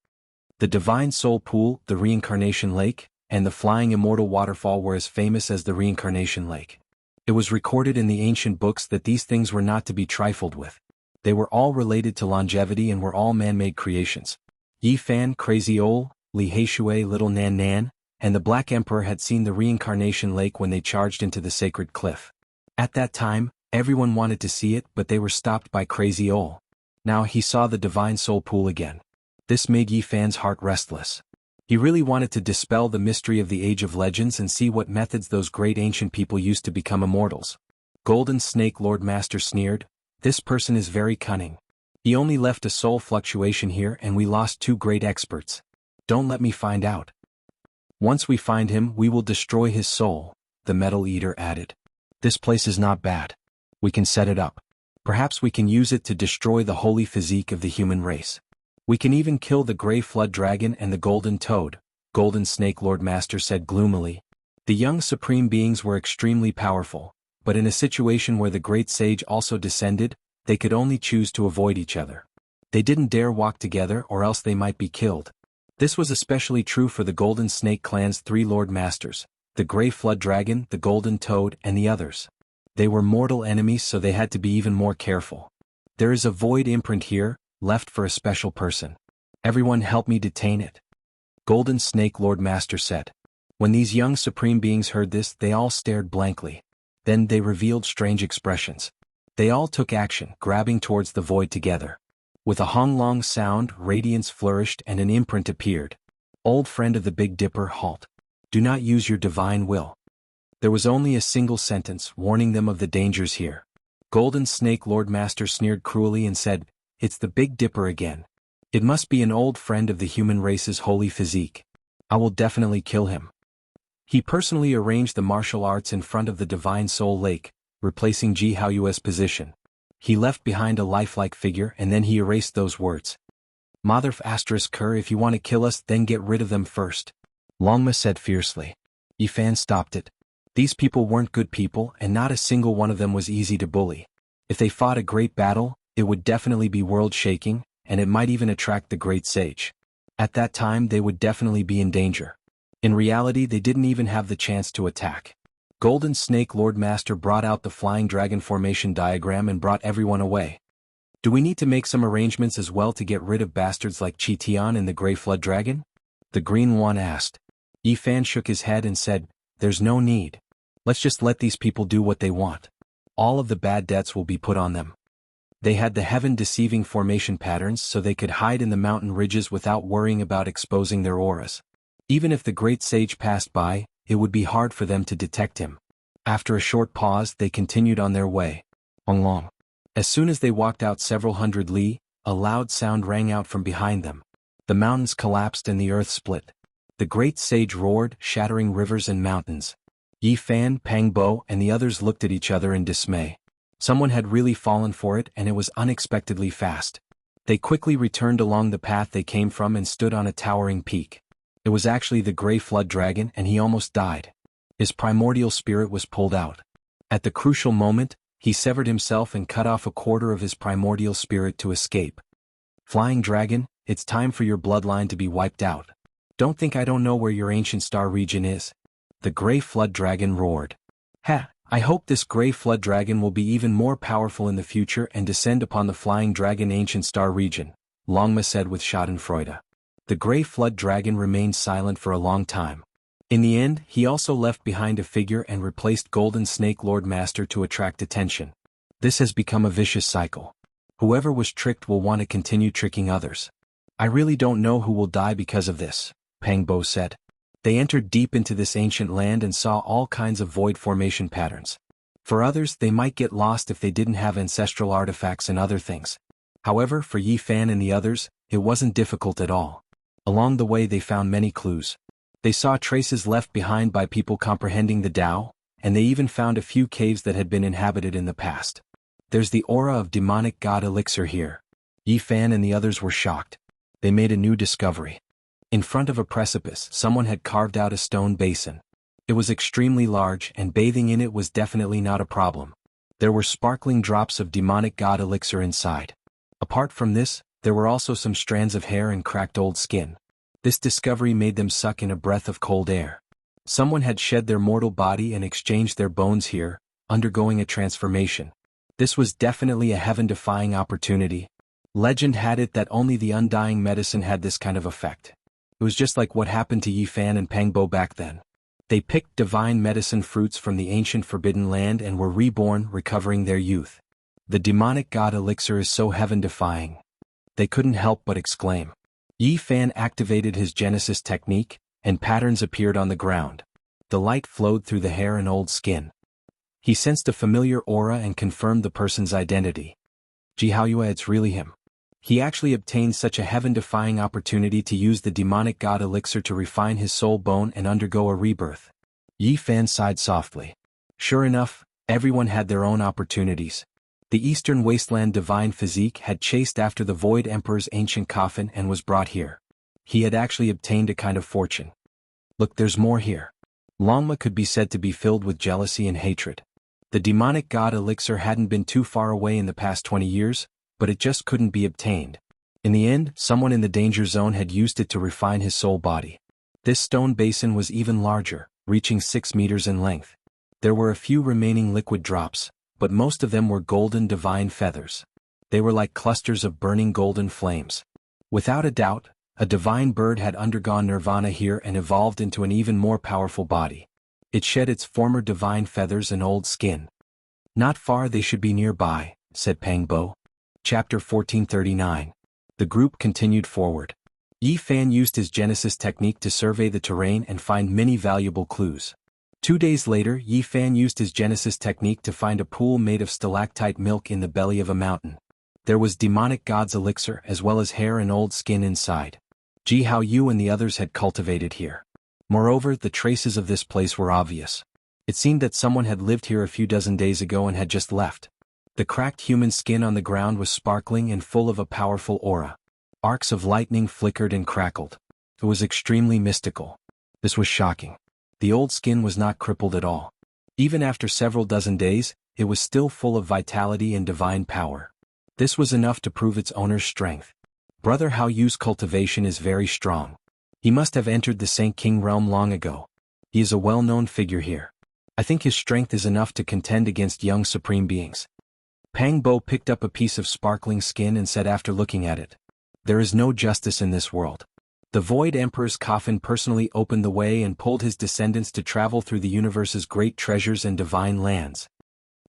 The Divine Soul Pool, the Reincarnation Lake, and the Flying Immortal Waterfall were as famous as the Reincarnation Lake. It was recorded in the ancient books that these things were not to be trifled with. They were all related to longevity and were all man-made creations. Yi Fan, Crazy Ol, Li Haishui, Little Nan Nan, and the Black Emperor had seen the Reincarnation Lake when they charged into the sacred cliff. At that time, everyone wanted to see it, but they were stopped by Crazy Ol. Now he saw the Divine Soul Pool again. This made Yi Fan's heart restless. He really wanted to dispel the mystery of the Age of Legends and see what methods those great ancient people used to become immortals. Golden Snake Lord Master sneered, this person is very cunning. He only left a soul fluctuation here and we lost 2 great experts. Don't let me find out. Once we find him, we will destroy his soul. the Metal Eater added. This place is not bad. We can set it up. Perhaps we can use it to destroy the holy physique of the human race. We can even kill the Grey Flood Dragon and the Golden Toad, Golden Snake Lord Master said gloomily. The young supreme beings were extremely powerful, but in a situation where the great sage also descended, they could only choose to avoid each other. They didn't dare walk together or else they might be killed. This was especially true for the Golden Snake Clan's 3 Lord Masters, the Grey Flood Dragon, the Golden Toad, and the others. They were mortal enemies, so they had to be even more careful. There is a void imprint here, left for a special person. Everyone help me detain it. Golden Snake Lord Master said. When these young supreme beings heard this, they all stared blankly. Then they revealed strange expressions. They all took action, grabbing towards the void together. With a hong-long sound, radiance flourished and an imprint appeared. Old friend of the Big Dipper, halt. Do not use your divine will. There was only a single sentence, warning them of the dangers here. Golden Snake Lord Master sneered cruelly and said, It's the Big Dipper again. It must be an old friend of the human race's holy physique. I will definitely kill him. He personally arranged the martial arts in front of the Divine Soul Lake, replacing Jianghu's position. He left behind a lifelike figure and then he erased those words. Motherf *Cur, if you want to kill us, then get rid of them first. Longma said fiercely. Yifan stopped it. These people weren't good people and not a single one of them was easy to bully. If they fought a great battle, it would definitely be world-shaking, and it might even attract the great sage. At that time they would definitely be in danger. In reality they didn't even have the chance to attack. Golden Snake Lord Master brought out the Flying Dragon formation diagram and brought everyone away. Do we need to make some arrangements as well to get rid of bastards like Chitian and the Grey Flood Dragon? The Green One asked. Yifan shook his head and said, There's no need. Let's just let these people do what they want. All of the bad debts will be put on them. They had the heaven-deceiving formation patterns so they could hide in the mountain ridges without worrying about exposing their auras. Even if the great sage passed by, it would be hard for them to detect him. After a short pause they continued on their way. Long. As soon as they walked out several hundred li, a loud sound rang out from behind them. The mountains collapsed and the earth split. The great sage roared, shattering rivers and mountains. Yifan, Pangbo, and the others looked at each other in dismay. Someone had really fallen for it and it was unexpectedly fast. They quickly returned along the path they came from and stood on a towering peak. It was actually the Grey Flood Dragon and he almost died. His primordial spirit was pulled out. At the crucial moment, he severed himself and cut off a quarter of his primordial spirit to escape. Flying Dragon, it's time for your bloodline to be wiped out. Don't think I don't know where your ancient star region is. The Grey Flood Dragon roared. Ha! I hope this Grey Flood Dragon will be even more powerful in the future and descend upon the Flying Dragon ancient star region, Longma said with schadenfreude. The Grey Flood Dragon remained silent for a long time. In the end, he also left behind a figure and replaced Golden Snake Lord Master to attract attention. This has become a vicious cycle. Whoever was tricked will want to continue tricking others. I really don't know who will die because of this, Pangbo said. They entered deep into this ancient land and saw all kinds of void formation patterns. For others, they might get lost if they didn't have ancestral artifacts and other things. However, for Yifan and the others, it wasn't difficult at all. Along the way they found many clues. They saw traces left behind by people comprehending the Tao, and they even found a few caves that had been inhabited in the past. There's the aura of demonic god elixir here. Yifan and the others were shocked. They made a new discovery. In front of a precipice, someone had carved out a stone basin. It was extremely large and bathing in it was definitely not a problem. There were sparkling drops of demonic god elixir inside. Apart from this, there were also some strands of hair and cracked old skin. This discovery made them suck in a breath of cold air. Someone had shed their mortal body and exchanged their bones here, undergoing a transformation. This was definitely a heaven-defying opportunity. Legend had it that only the undying medicine had this kind of effect. It was just like what happened to Yifan and Pangbo back then. They picked divine medicine fruits from the ancient forbidden land and were reborn, recovering their youth. The demonic god elixir is so heaven-defying. They couldn't help but exclaim. Yifan activated his Genesis technique, and patterns appeared on the ground. The light flowed through the hair and old skin. He sensed a familiar aura and confirmed the person's identity. Jianghu, it's really him. He actually obtained such a heaven-defying opportunity to use the demonic god elixir to refine his soul bone and undergo a rebirth. Yi Fan sighed softly. Sure enough, everyone had their own opportunities. The Eastern Wasteland divine physique had chased after the Void Emperor's ancient coffin and was brought here. He had actually obtained a kind of fortune. Look, there's more here. Longma could be said to be filled with jealousy and hatred. The demonic god elixir hadn't been too far away in the past 20 years, but it just couldn't be obtained. In the end, someone in the danger zone had used it to refine his soul body. This stone basin was even larger, reaching 6 meters in length. There were a few remaining liquid drops, but most of them were golden divine feathers. They were like clusters of burning golden flames. Without a doubt, a divine bird had undergone nirvana here and evolved into an even more powerful body. It shed its former divine feathers and old skin. Not far, they should be nearby, said Pang Bo. Chapter 1439. The group continued forward. Yi Fan used his Genesis technique to survey the terrain and find many valuable clues. 2 days later, Yi Fan used his Genesis technique to find a pool made of stalactite milk in the belly of a mountain. There was demonic god's elixir as well as hair and old skin inside. Ji Hao Yu and the others had cultivated here. Moreover, the traces of this place were obvious. It seemed that someone had lived here a few dozen days ago and had just left. The cracked human skin on the ground was sparkling and full of a powerful aura. Arcs of lightning flickered and crackled. It was extremely mystical. This was shocking. The old skin was not crippled at all. Even after several dozen days, it was still full of vitality and divine power. This was enough to prove its owner's strength. Brother Hao Yu's cultivation is very strong. He must have entered the Saint King realm long ago. He is a well-known figure here. I think his strength is enough to contend against young supreme beings. Pang Bo picked up a piece of sparkling skin and said after looking at it, "There is no justice in this world." The Void Emperor's coffin personally opened the way and pulled his descendants to travel through the universe's great treasures and divine lands.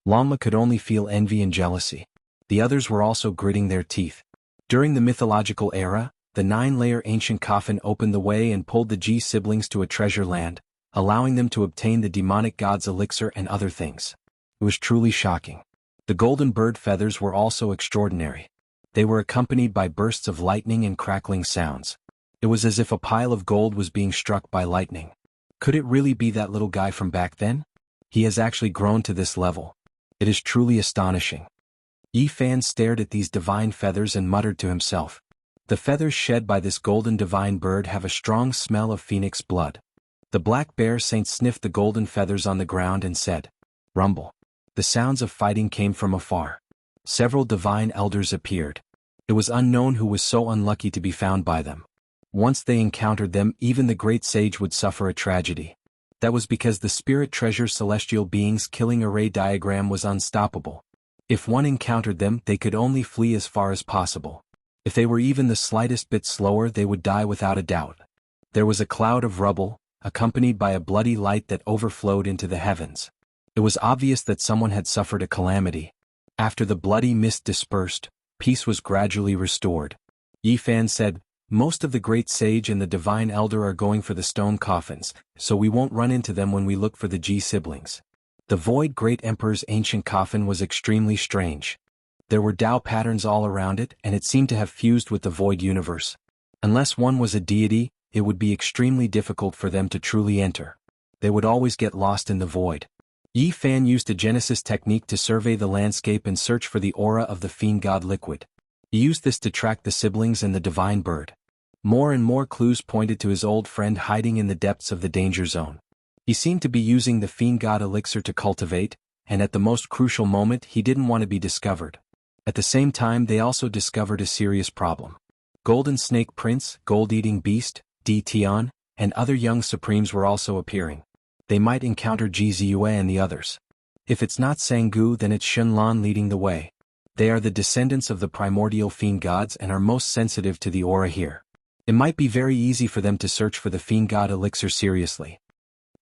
Longma could only feel envy and jealousy. The others were also gritting their teeth. During the mythological era, the 9-layer ancient coffin opened the way and pulled the Ji siblings to a treasure land, allowing them to obtain the demonic god's elixir and other things. It was truly shocking. The golden bird feathers were also extraordinary. They were accompanied by bursts of lightning and crackling sounds. It was as if a pile of gold was being struck by lightning. Could it really be that little guy from back then? He has actually grown to this level. It is truly astonishing. Yi Fan stared at these divine feathers and muttered to himself. The feathers shed by this golden divine bird have a strong smell of phoenix blood. The black bear saint sniffed the golden feathers on the ground and said, "Rumble." The sounds of fighting came from afar. Several divine elders appeared. It was unknown who was so unlucky to be found by them. Once they encountered them, even the great sage would suffer a tragedy. That was because the spirit treasure celestial beings killing array diagram was unstoppable. If one encountered them, they could only flee as far as possible. If they were even the slightest bit slower, they would die without a doubt. There was a cloud of rubble, accompanied by a bloody light that overflowed into the heavens. It was obvious that someone had suffered a calamity. After the bloody mist dispersed, peace was gradually restored. Yi Fan said, "Most of the great sage and the divine elder are going for the stone coffins, so we won't run into them when we look for the Ji siblings." The Void Great Emperor's ancient coffin was extremely strange. There were Tao patterns all around it, and it seemed to have fused with the Void universe. Unless one was a deity, it would be extremely difficult for them to truly enter. They would always get lost in the void. Yi Fan used a Genesis technique to survey the landscape and search for the aura of the fiend god liquid. He used this to track the siblings and the divine bird. More and more clues pointed to his old friend hiding in the depths of the danger zone. He seemed to be using the fiend god elixir to cultivate, and at the most crucial moment he didn't want to be discovered. At the same time, they also discovered a serious problem. Golden Snake Prince, Gold-Eating Beast, Di Tian, and other young supremes were also appearing. They might encounter Ji Ziyue and the others. If it's not Sanggu, then it's Shenlan leading the way. They are the descendants of the primordial fiend gods and are most sensitive to the aura here. It might be very easy for them to search for the fiend god elixir seriously.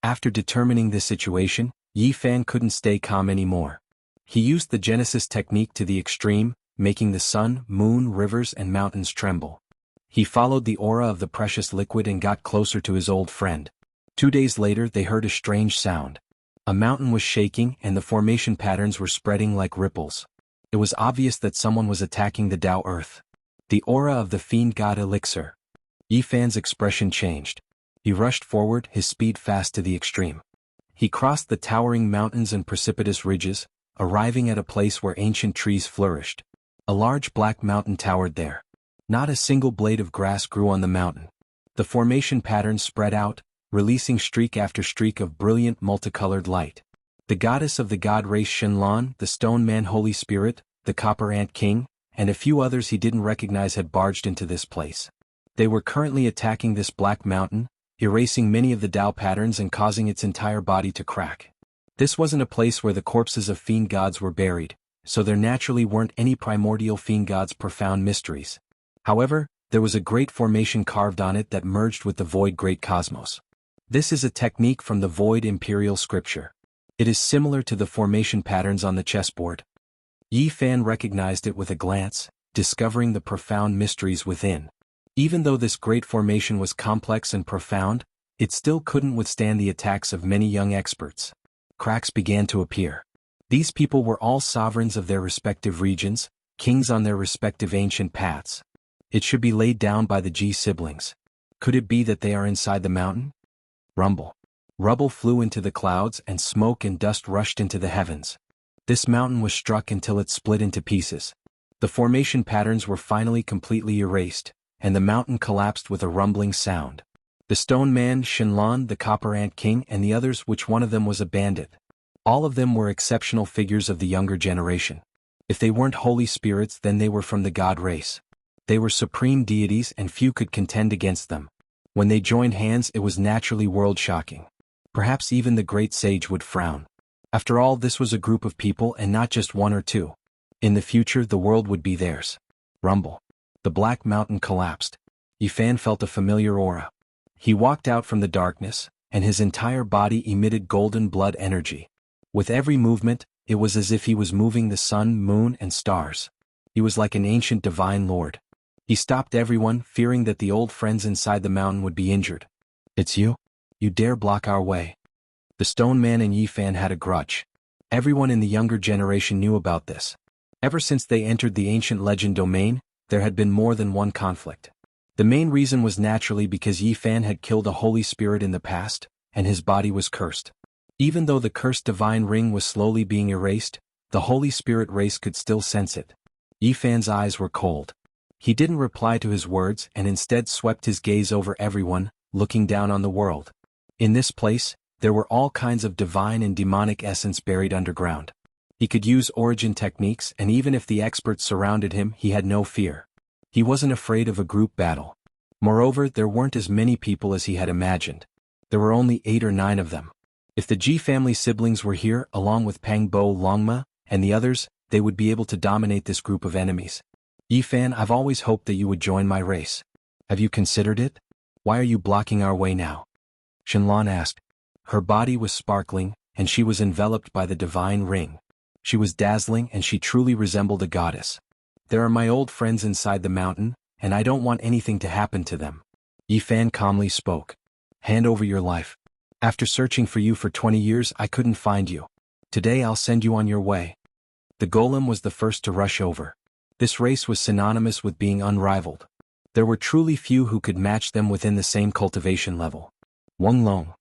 After determining this situation, Yi Fan couldn't stay calm anymore. He used the Genesis technique to the extreme, making the sun, moon, rivers, and mountains tremble. He followed the aura of the precious liquid and got closer to his old friend. 2 days later, they heard a strange sound. A mountain was shaking and the formation patterns were spreading like ripples. It was obvious that someone was attacking the Tao Earth. The aura of the fiend god elixir. Yi Fan's expression changed. He rushed forward, his speed fast to the extreme. He crossed the towering mountains and precipitous ridges, arriving at a place where ancient trees flourished. A large black mountain towered there. Not a single blade of grass grew on the mountain. The formation pattern spread out, releasing streak after streak of brilliant multicolored light. The goddess of the god race Shenlong, the stone man Holy Spirit, the copper ant king, and a few others he didn't recognize had barged into this place. They were currently attacking this black mountain, erasing many of the Tao patterns and causing its entire body to crack. This wasn't a place where the corpses of fiend gods were buried, so there naturally weren't any primordial fiend gods' profound mysteries. However, there was a great formation carved on it that merged with the void great cosmos. This is a technique from the void imperial scripture. It is similar to the formation patterns on the chessboard. Yi Fan recognized it with a glance, discovering the profound mysteries within. Even though this great formation was complex and profound, it still couldn't withstand the attacks of many young experts. Cracks began to appear. These people were all sovereigns of their respective regions, kings on their respective ancient paths. It should be laid down by the Ji siblings. Could it be that they are inside the mountain? Rumble. Rubble flew into the clouds and smoke and dust rushed into the heavens. This mountain was struck until it split into pieces. The formation patterns were finally completely erased, and the mountain collapsed with a rumbling sound. The stone man Shenlong, the copper ant king, and the others, which one of them was a bandit. All of them were exceptional figures of the younger generation. If they weren't holy spirits, then they were from the god race. They were supreme deities and few could contend against them. When they joined hands, it was naturally world-shocking. Perhaps even the great sage would frown. After all, this was a group of people and not just one or two. In the future, the world would be theirs. Rumble. The black mountain collapsed. Yi Fan felt a familiar aura. He walked out from the darkness, and his entire body emitted golden blood energy. With every movement, it was as if he was moving the sun, moon, and stars. He was like an ancient divine lord. He stopped everyone, fearing that the old friends inside the mountain would be injured. "It's you? You dare block our way?" The stone man and Yi Fan had a grudge. Everyone in the younger generation knew about this. Ever since they entered the ancient legend domain, there had been more than one conflict. The main reason was naturally because Yi Fan had killed a holy spirit in the past, and his body was cursed. Even though the cursed divine ring was slowly being erased, the holy spirit race could still sense it. Yi Fan's eyes were cold. He didn't reply to his words and instead swept his gaze over everyone, looking down on the world. In this place, there were all kinds of divine and demonic essence buried underground. He could use origin techniques, and even if the experts surrounded him, he had no fear. He wasn't afraid of a group battle. Moreover, there weren't as many people as he had imagined. There were only 8 or 9 of them. If the Ji family siblings were here, along with Pangbo Longma and the others, they would be able to dominate this group of enemies. "Yi Fan, I've always hoped that you would join my race. Have you considered it? Why are you blocking our way now?" Shenlong asked. Her body was sparkling, and she was enveloped by the divine ring. She was dazzling, and she truly resembled a goddess. "There are my old friends inside the mountain, and I don't want anything to happen to them." Yi Fan calmly spoke. "Hand over your life. After searching for you for 20 years, I couldn't find you. Today I'll send you on your way." The golem was the first to rush over. This race was synonymous with being unrivaled. There were truly few who could match them within the same cultivation level. Wang Long.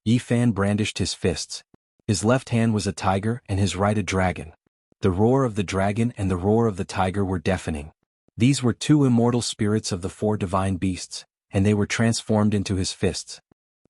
Yi Fan brandished his fists. His left hand was a tiger and his right a dragon. The roar of the dragon and the roar of the tiger were deafening. These were 2 immortal spirits of the 4 divine beasts, and they were transformed into his fists.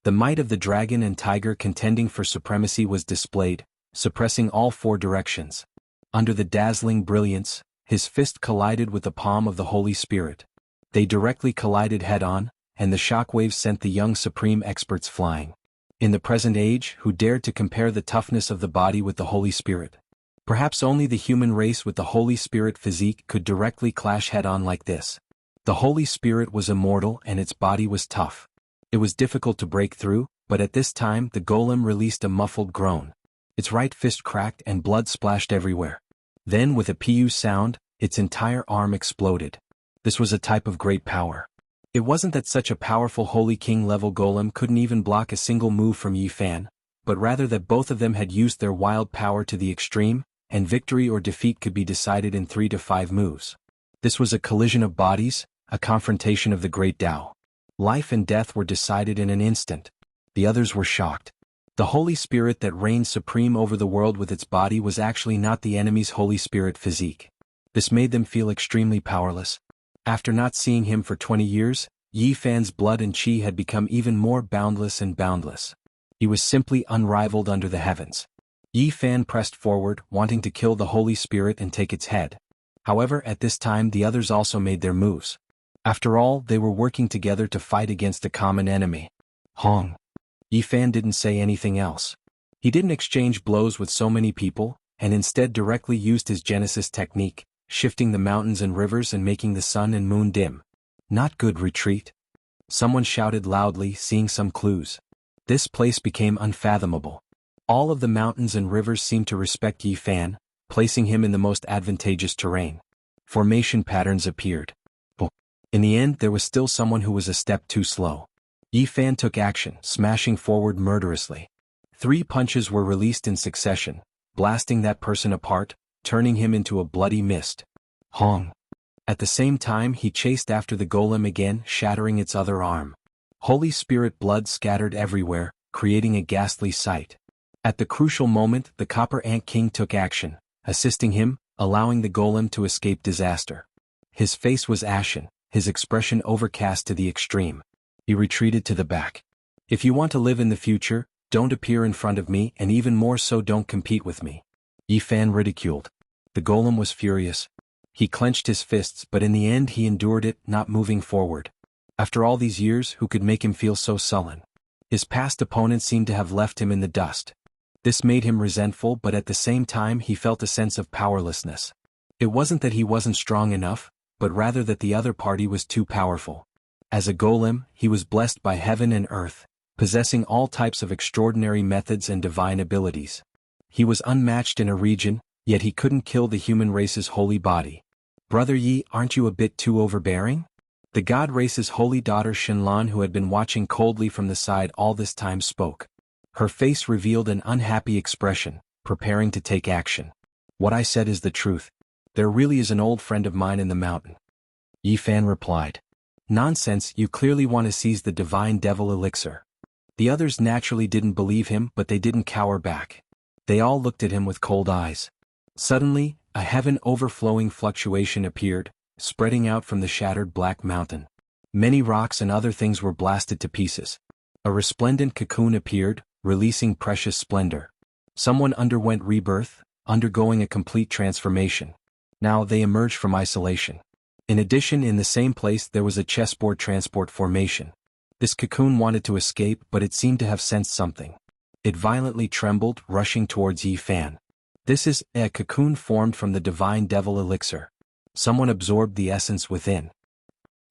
The might of the dragon and tiger contending for supremacy was displayed, suppressing all 4 directions. Under the dazzling brilliance, his fist collided with the palm of the Holy Spirit. They directly collided head-on, and the shockwaves sent the young supreme experts flying. In the present age, who dared to compare the toughness of the body with the Holy Spirit? Perhaps only the human race with the Holy Spirit physique could directly clash head-on like this. The Holy Spirit was immortal and its body was tough. It was difficult to break through, but at this time the golem released a muffled groan. Its right fist cracked and blood splashed everywhere. Then, with a pu sound, its entire arm exploded. This was a type of great power. It wasn't that such a powerful Holy King-level golem couldn't even block a single move from Yi Fan, but rather that both of them had used their wild power to the extreme, and victory or defeat could be decided in 3 to 5 moves. This was a collision of bodies, a confrontation of the great Tao. Life and death were decided in an instant. The others were shocked. The Holy Spirit that reigned supreme over the world with its body was actually not the enemy's Holy Spirit physique. This made them feel extremely powerless. After not seeing him for 20 years, Yi Fan's blood and qi had become even more boundless and boundless. He was simply unrivaled under the heavens. Yi Fan pressed forward, wanting to kill the Holy Spirit and take its head. However, at this time the others also made their moves. After all, they were working together to fight against a common enemy. Hong. Yi Fan didn't say anything else. He didn't exchange blows with so many people, and instead directly used his Genesis technique, shifting the mountains and rivers and making the sun and moon dim. Not good, retreat. Someone shouted loudly, seeing some clues. This place became unfathomable. All of the mountains and rivers seemed to respect Yi Fan, placing him in the most advantageous terrain. Formation patterns appeared. But in the end, there was still someone who was a step too slow. Yi Fan took action, smashing forward murderously. 3 punches were released in succession, blasting that person apart, turning him into a bloody mist. Hong. At the same time, he chased after the golem again, shattering its other arm. Holy Spirit blood scattered everywhere, creating a ghastly sight. At the crucial moment, the Copper Ant King took action, assisting him, allowing the golem to escape disaster. His face was ashen, his expression overcast to the extreme. He retreated to the back. If you want to live in the future, don't appear in front of me, and even more so, don't compete with me. Yi Fan ridiculed. The golem was furious. He clenched his fists, but in the end he endured it, not moving forward. After all these years, who could make him feel so sullen? His past opponent seemed to have left him in the dust. This made him resentful, but at the same time he felt a sense of powerlessness. It wasn't that he wasn't strong enough, but rather that the other party was too powerful. As a golem, he was blessed by heaven and earth, possessing all types of extraordinary methods and divine abilities. He was unmatched in a region, yet he couldn't kill the human race's holy body. Brother Yi, aren't you a bit too overbearing? The god race's holy daughter Shenlan, who had been watching coldly from the side all this time, spoke. Her face revealed an unhappy expression, preparing to take action. What I said is the truth. There really is an old friend of mine in the mountain. Yi Fan replied. Nonsense, you clearly want to seize the divine devil elixir. The others naturally didn't believe him, but they didn't cower back. They all looked at him with cold eyes. Suddenly, a heaven-overflowing fluctuation appeared, spreading out from the shattered black mountain. Many rocks and other things were blasted to pieces. A resplendent cocoon appeared, releasing precious splendor. Someone underwent rebirth, undergoing a complete transformation. Now they emerged from isolation. In addition, in the same place there was a chessboard transport formation. This cocoon wanted to escape, but it seemed to have sensed something. It violently trembled, rushing towards Yi Fan. This is a cocoon formed from the divine devil elixir. Someone absorbed the essence within.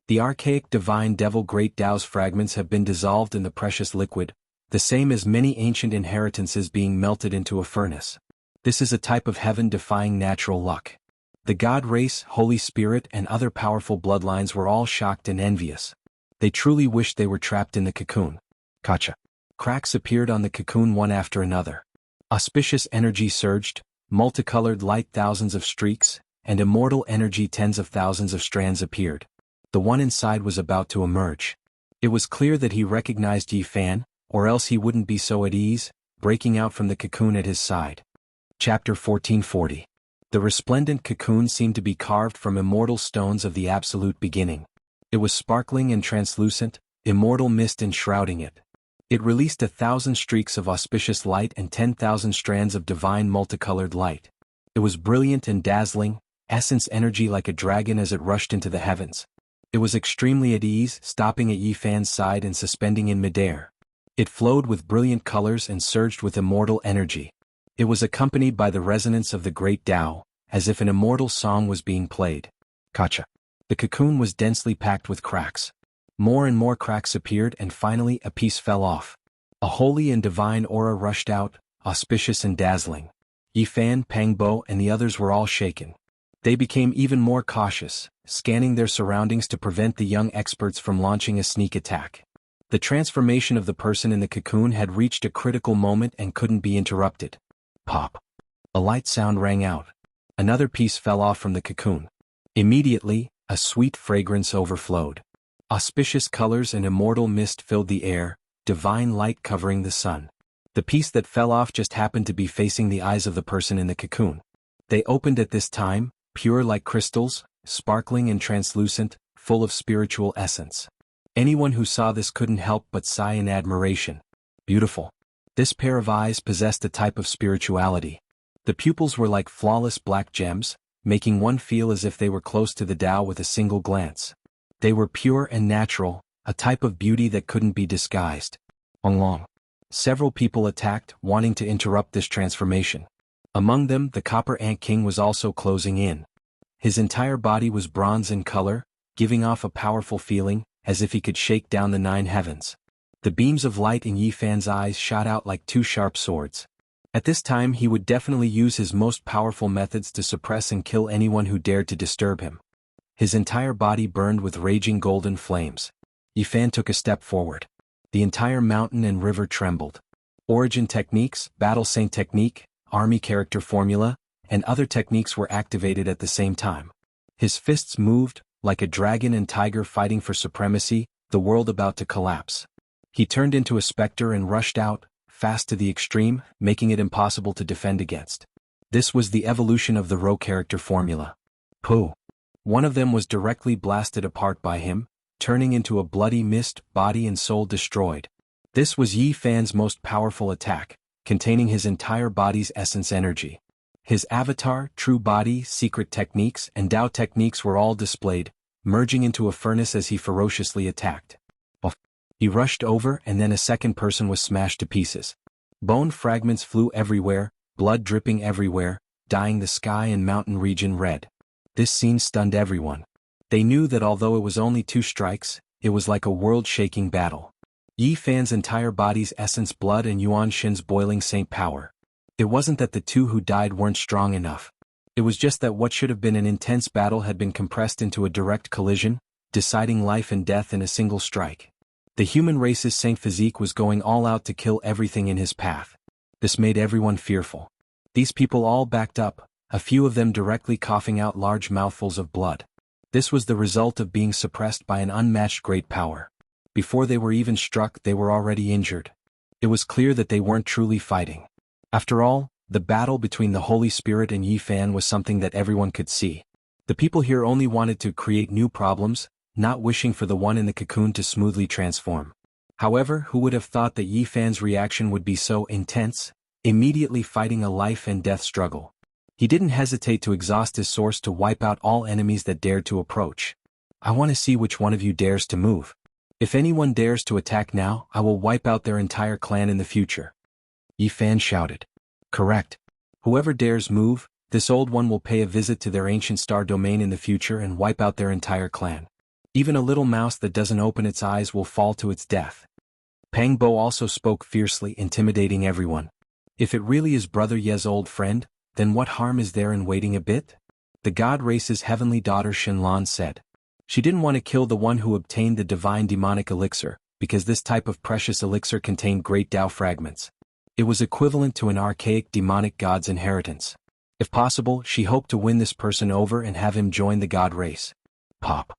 The archaic divine devil Great Tao's fragments have been dissolved in the precious liquid, the same as many ancient inheritances being melted into a furnace. This is a type of heaven-defying natural luck. The god race, Holy Spirit, and other powerful bloodlines were all shocked and envious. They truly wished they were trapped in the cocoon. Gotcha. Cracks appeared on the cocoon one after another. Auspicious energy surged, multicolored light thousands of streaks, and immortal energy tens of thousands of strands appeared. The one inside was about to emerge. It was clear that he recognized Yi Fan, or else he wouldn't be so at ease, breaking out from the cocoon at his side. Chapter 1440. The resplendent cocoon seemed to be carved from immortal stones of the absolute beginning. It was sparkling and translucent, immortal mist enshrouding it. It released 1,000 streaks of auspicious light and 10,000 strands of divine multicolored light. It was brilliant and dazzling, essence energy like a dragon as it rushed into the heavens. It was extremely at ease, stopping at Yi Fan's side and suspending in midair. It flowed with brilliant colors and surged with immortal energy. It was accompanied by the resonance of the great Tao, as if an immortal song was being played. Gotcha. The cocoon was densely packed with cracks. More and more cracks appeared, and finally a piece fell off. A holy and divine aura rushed out, auspicious and dazzling. Yi Fan, Pang Bo, and the others were all shaken. They became even more cautious, scanning their surroundings to prevent the young experts from launching a sneak attack. The transformation of the person in the cocoon had reached a critical moment and couldn't be interrupted. Pop. A light sound rang out. Another piece fell off from the cocoon. Immediately, a sweet fragrance overflowed. Auspicious colors and immortal mist filled the air, divine light covering the sun. The piece that fell off just happened to be facing the eyes of the person in the cocoon. They opened at this time, pure like crystals, sparkling and translucent, full of spiritual essence. Anyone who saw this couldn't help but sigh in admiration. Beautiful. This pair of eyes possessed a type of spirituality. The pupils were like flawless black gems, making one feel as if they were close to the Tao with a single glance. They were pure and natural, a type of beauty that couldn't be disguised. Long. Several people attacked, wanting to interrupt this transformation. Among them, the Copper Ant King was also closing in. His entire body was bronze in color, giving off a powerful feeling, as if he could shake down the 9 heavens. The beams of light in Yi Fan's eyes shot out like 2 sharp swords. At this time he would definitely use his most powerful methods to suppress and kill anyone who dared to disturb him. His entire body burned with raging golden flames. Yi Fan took a step forward. The entire mountain and river trembled. Origin techniques, battle saint technique, army character formula, and other techniques were activated at the same time. His fists moved, like a dragon and tiger fighting for supremacy, the world about to collapse. He turned into a specter and rushed out, fast to the extreme, making it impossible to defend against. This was the evolution of the Ro character formula. Pooh! One of them was directly blasted apart by him, turning into a bloody mist, body and soul destroyed. This was Yi Fan's most powerful attack, containing his entire body's essence energy. His avatar, true body, secret techniques, and Tao techniques were all displayed, merging into a furnace as he ferociously attacked. He rushed over and then a second person was smashed to pieces. Bone fragments flew everywhere, blood dripping everywhere, dyeing the sky and mountain region red. This scene stunned everyone. They knew that although it was only 2 strikes, it was like a world-shaking battle. Yi Fan's entire body's essence blood and Yuan Shen's boiling saint power. It wasn't that the 2 who died weren't strong enough. It was just that what should have been an intense battle had been compressed into a direct collision, deciding life and death in a single strike. The human race's saint physique was going all out to kill everything in his path. This made everyone fearful. These people all backed up, a few of them directly coughing out large mouthfuls of blood. This was the result of being suppressed by an unmatched great power. Before they were even struck, they were already injured. It was clear that they weren't truly fighting. After all, the battle between the Holy Spirit and Yi Fan was something that everyone could see. The people here only wanted to create new problems, not wishing for the one in the cocoon to smoothly transform. However, who would have thought that Yi Fan's reaction would be so intense, immediately fighting a life and death struggle. He didn't hesitate to exhaust his source to wipe out all enemies that dared to approach. I want to see which one of you dares to move. If anyone dares to attack now, I will wipe out their entire clan in the future. Yi Fan shouted. Correct. Whoever dares move, this old one will pay a visit to their ancient star domain in the future and wipe out their entire clan. Even a little mouse that doesn't open its eyes will fall to its death. Pang Bo also spoke fiercely, intimidating everyone. If it really is Brother Ye's old friend, then what harm is there in waiting a bit? The god race's heavenly daughter Shenlan said. She didn't want to kill the one who obtained the divine demonic elixir, because this type of precious elixir contained great Tao fragments. It was equivalent to an archaic demonic god's inheritance. If possible, she hoped to win this person over and have him join the god race. Pop.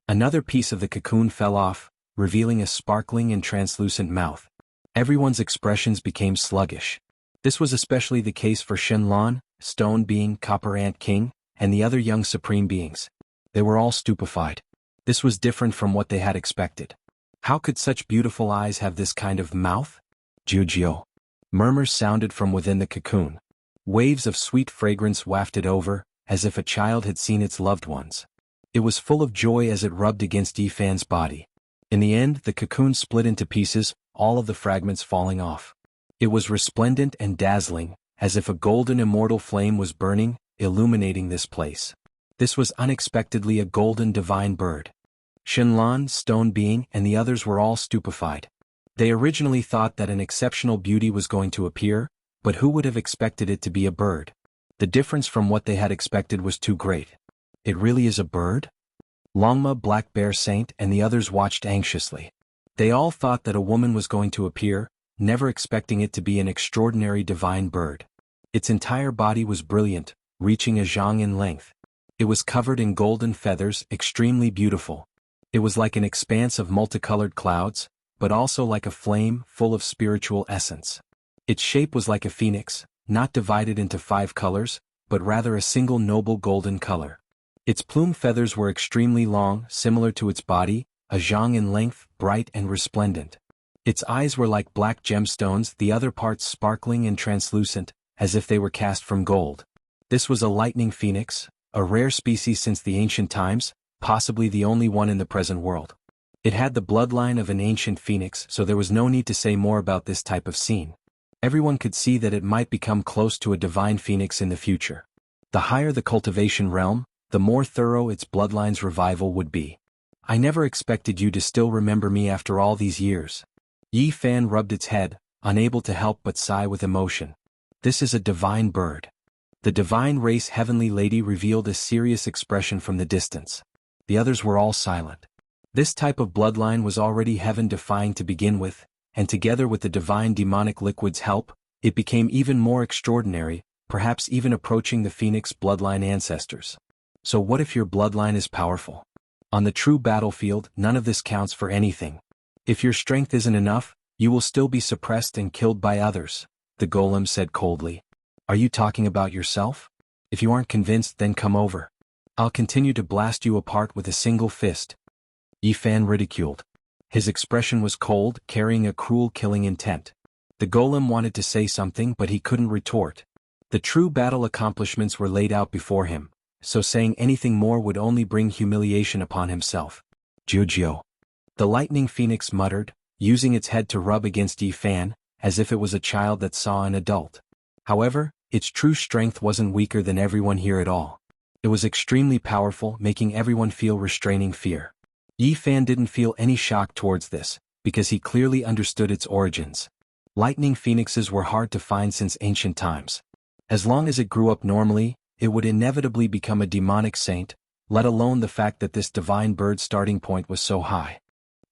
Another piece of the cocoon fell off, revealing a sparkling and translucent mouth. Everyone's expressions became sluggish. This was especially the case for Shenlan, Stone Being, Copper Ant King, and the other young supreme beings. They were all stupefied. This was different from what they had expected. How could such beautiful eyes have this kind of mouth? Jiu. Murmurs sounded from within the cocoon. Waves of sweet fragrance wafted over, as if a child had seen its loved ones. It was full of joy as it rubbed against Yi Fan's body. In the end, the cocoon split into pieces, all of the fragments falling off. It was resplendent and dazzling, as if a golden immortal flame was burning, illuminating this place. This was unexpectedly a golden divine bird. Shenlan, Stone Being, and the others were all stupefied. They originally thought that an exceptional beauty was going to appear, but who would have expected it to be a bird? The difference from what they had expected was too great. It really is a bird? Longma, Black Bear Saint, and the others watched anxiously. They all thought that a woman was going to appear, never expecting it to be an extraordinary divine bird. Its entire body was brilliant, reaching a zhang in length. It was covered in golden feathers, extremely beautiful. It was like an expanse of multicolored clouds, but also like a flame full of spiritual essence. Its shape was like a phoenix, not divided into 5 colors, but rather a single noble golden color. Its plume feathers were extremely long, similar to its body, a zhang in length, bright and resplendent. Its eyes were like black gemstones, the other parts sparkling and translucent, as if they were cast from gold. This was a lightning phoenix, a rare species since the ancient times, possibly the only one in the present world. It had the bloodline of an ancient phoenix, so there was no need to say more about this type of scene. Everyone could see that it might become close to a divine phoenix in the future. The higher the cultivation realm, the more thorough its bloodline's revival would be. I never expected you to still remember me after all these years. Yi Fan rubbed its head, unable to help but sigh with emotion. This is a divine bird. The divine race heavenly lady revealed a serious expression from the distance. The others were all silent. This type of bloodline was already heaven-defying to begin with, and together with the divine demonic liquid's help, it became even more extraordinary, perhaps even approaching the phoenix bloodline ancestors. So what if your bloodline is powerful? On the true battlefield, none of this counts for anything. If your strength isn't enough, you will still be suppressed and killed by others, the golem said coldly. Are you talking about yourself? If you aren't convinced, then come over. I'll continue to blast you apart with a single fist. Yi Fan ridiculed. His expression was cold, carrying a cruel killing intent. The golem wanted to say something but he couldn't retort. The true battle accomplishments were laid out before him, so saying anything more would only bring humiliation upon himself. Jiu. The lightning phoenix muttered, using its head to rub against Yi Fan, as if it was a child that saw an adult. However, its true strength wasn't weaker than everyone here at all. It was extremely powerful, making everyone feel restraining fear. Yi Fan didn't feel any shock towards this, because he clearly understood its origins. Lightning phoenixes were hard to find since ancient times. As long as it grew up normally, it would inevitably become a demonic saint, let alone the fact that this divine bird's starting point was so high.